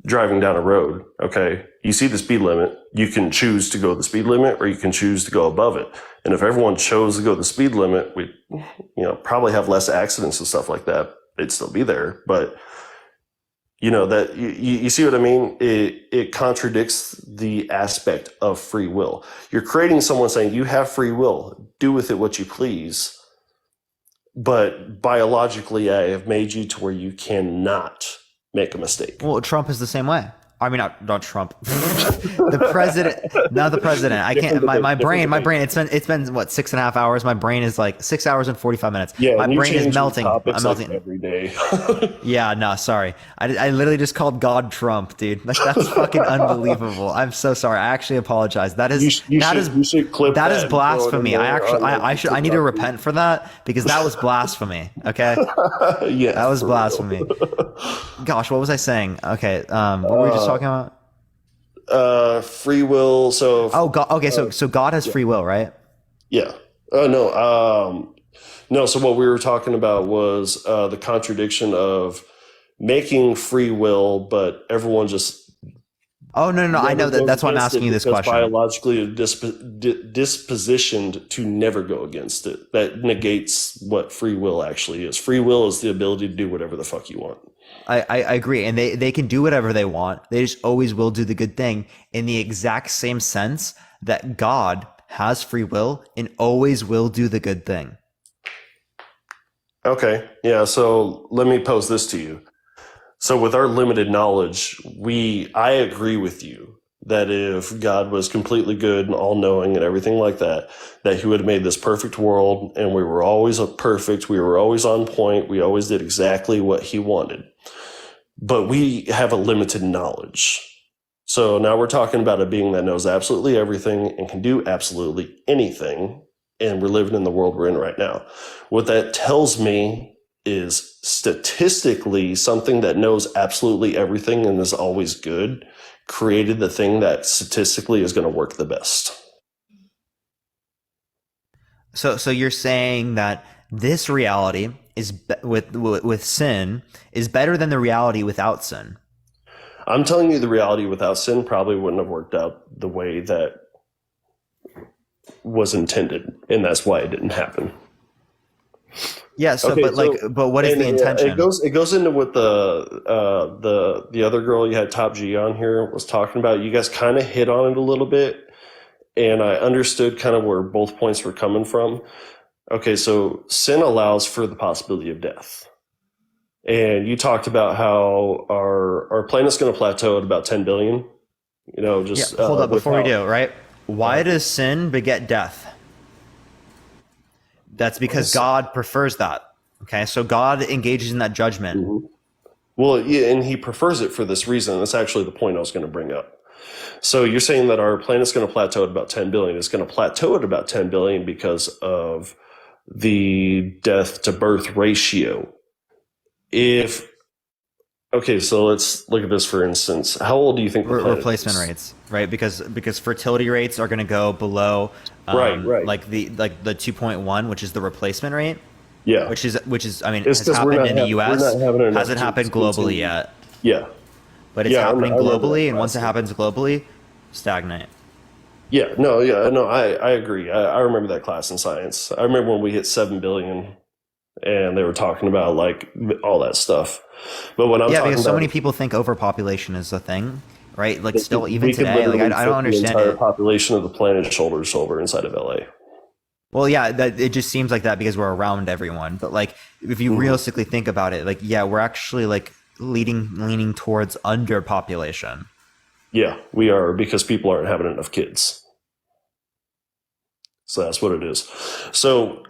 driving down a road. Okay, you see the speed limit, you can choose to go the speed limit, or you can choose to go above it. And if everyone chose to go the speed limit, we, probably have less accidents and stuff like that. They'd still be there, but that you see what I mean? It contradicts the aspect of free will. You're creating someone saying you have free will, do with it what you please. But biologically, I have made you to where you cannot make a mistake. Well, Trump is the same way. I mean, not Trump. The president, not the president. I can't. My brain. It's been what 6.5 hours. My brain is like 6 hours and 45 minutes. Yeah, my brain is melting. I'm melting every day. Yeah, no, sorry. I literally just called God Trump, dude. Like that's fucking unbelievable. I'm so sorry. I actually apologize. That is blasphemy. I need to repent for that because that was blasphemy. Okay. Yeah, that was blasphemy. Gosh, what was I saying? Okay. What were we just talking about? Free will. So God. Okay. So God has free will, right? Yeah. Oh no. No. So what we were talking about was the contradiction of making free will, but everyone just. Oh no! I know that. That's why I'm asking you this question. Biologically dispositioned to never go against it. That negates what free will actually is. Free will is the ability to do whatever the fuck you want. I agree. And they can do whatever they want. They just always will do the good thing in the exact same sense that God has free will and always will do the good thing. Okay. Yeah. So let me pose this to you. So with our limited knowledge, I agree with you that if God was completely good and all knowing and everything like that he would have made this perfect world and we were always perfect. We were always on point. We always did exactly what he wanted. But we have a limited knowledge. So now we're talking about a being that knows absolutely everything and can do absolutely anything. And we're living in the world we're in right now. What that tells me is statistically something that knows absolutely everything and is always good created the thing that statistically is going to work the best. So you're saying that this reality is with sin is better than the reality without sin. I'm telling you the reality without sin probably wouldn't have worked out the way that was intended, and that's why it didn't happen. Yeah, but what is the intention? It goes into what the other girl you had Top G on here was talking about. You guys kind of hit on it a little bit, and I understood kind of where both points were coming from. Okay, so sin allows for the possibility of death. And you talked about how our planet's going to plateau at about 10 billion. You know, just hold up before we do, right? Why does sin beget death? That's because God prefers that. Okay, so God engages in that judgment. Mm-hmm. Well, yeah, and he prefers it for this reason. That's actually the point I was going to bring up. So you're saying that our planet's going to plateau at about 10 billion. It's going to plateau at about 10 billion because of the death to birth ratio. Okay, so let's look at this for instance. How old do you think the planet replacement is? rates, right? Because fertility rates are going to go below, right, like the 2.1, which is the replacement rate. Yeah, which is I mean, it's has happened in the U.S. Hasn't happened globally yet. Yeah, but it's happening globally, and once it happens globally, stagnate. Yeah, I agree. I remember that class in science. I remember when we hit 7 billion, and they were talking about like all that stuff. But when I'm talking because so about, many people think overpopulation is a thing, right? Like still even today, like I don't understand the entire it. population of the planet shoulder to shoulder inside of LA. Well, yeah, that it just seems like that because we're around everyone. But like, if you realistically think about it, like, yeah, we're actually like leaning towards underpopulation. Yeah, we are, because people aren't having enough kids. So that's what it is. So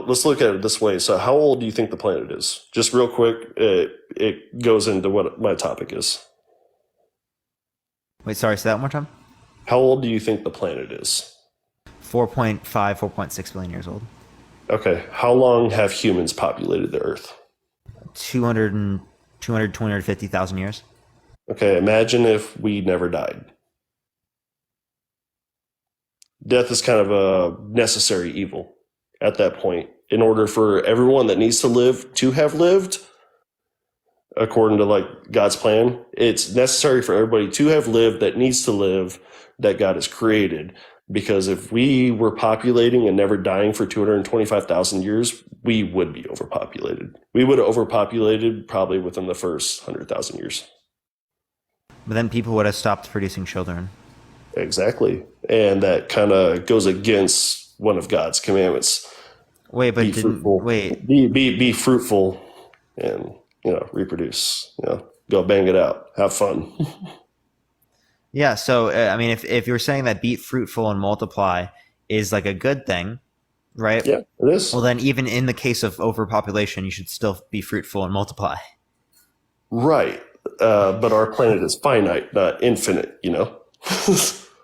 let's look at it this way. So how old do you think the planet is? Just real quick, it goes into what my topic is. Wait, sorry, say that one more time. How old do you think the planet is? 4.6 billion years old. Okay. How long have humans populated the Earth? 250,000 years. Okay. Imagine if we never died. Death is kind of a necessary evil at that point. In order for everyone that needs to live to have lived, according to like God's plan, it's necessary for everybody to have lived that needs to live, that God has created. Because if we were populating and never dying for 225,000 years, we would be overpopulated. We would have overpopulated probably within the first 100,000 years. But then people would have stopped producing children. Exactly. And that kind of goes against one of God's commandments. Wait, but be fruitful and, reproduce, go bang it out, have fun. Yeah. So, I mean, if you're saying that be fruitful and multiply is like a good thing, right? Yeah, it is. Well, then even in the case of overpopulation, you should still be fruitful and multiply. Right. But our planet is finite, not infinite,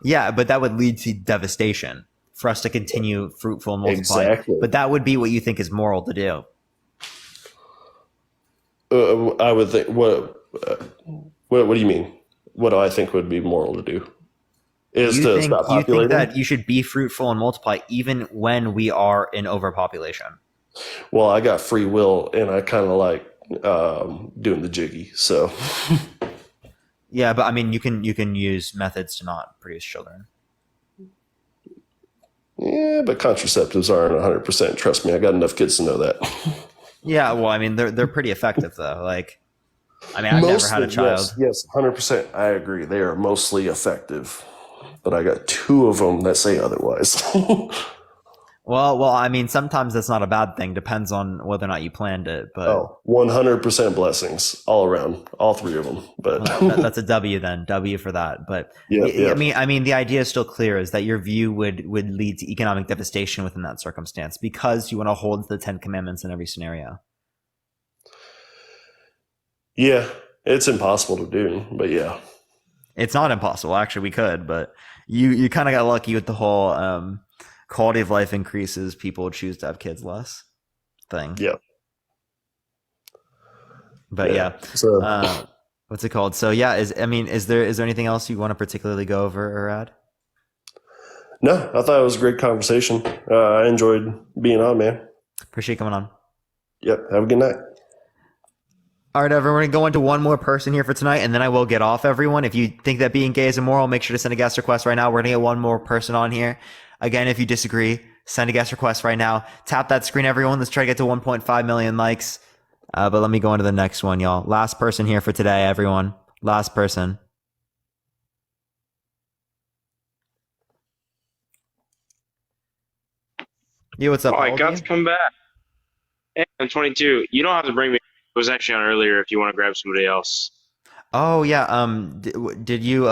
Yeah, but that would lead to devastation for us to continue fruitful and multiply. Exactly. But that would be what you think is moral to do. I would think. What do you mean? What do I think would be moral to do? Is to stop populating? You think that you should be fruitful and multiply even when we are in overpopulation? Well, I got free will, and I kind of like doing the jiggy. So. Yeah, but I mean, you can use methods to not produce children. Yeah, but contraceptives aren't 100%. Trust me, I got enough kids to know that. Yeah, well, I mean, they're pretty effective though. Like, I mean, I've never had a child. Yes, 100%. I agree. They are mostly effective, but I got 2 of them that say otherwise. Well, I mean, sometimes that's not a bad thing. Depends on whether or not you planned it. But 100% blessings all around, all 3 of them. But that's a W then. W for that. But yeah. I mean, the idea is still clear: is that your view would lead to economic devastation within that circumstance because you want to hold the 10 Commandments in every scenario. Yeah, it's impossible to do, but yeah. It's not impossible. Actually, we could, but you kind of got lucky with the whole quality of life increases, people choose to have kids less thing. Yeah. But yeah. So what's it called? So yeah, is there anything else you want to particularly go over or add? No, I thought it was a great conversation. I enjoyed being on, man. Appreciate you coming on. Yep. Have a good night. All right, everyone, we're going to go into one more person here for tonight, and then I will get off, everyone. If you think that being gay is immoral, make sure to send a guest request right now. We're going to get one more person on here. Again, if you disagree, send a guest request right now. Tap that screen, everyone. Let's try to get to 1.5 million likes. But let me go into the next one, y'all. Last person here for today, everyone. Last person. Yo, what's up? Oh, I got to come back. Hey, I'm 22. You don't have to bring me. It was actually on earlier if you want to grab somebody else. Oh, yeah. Did you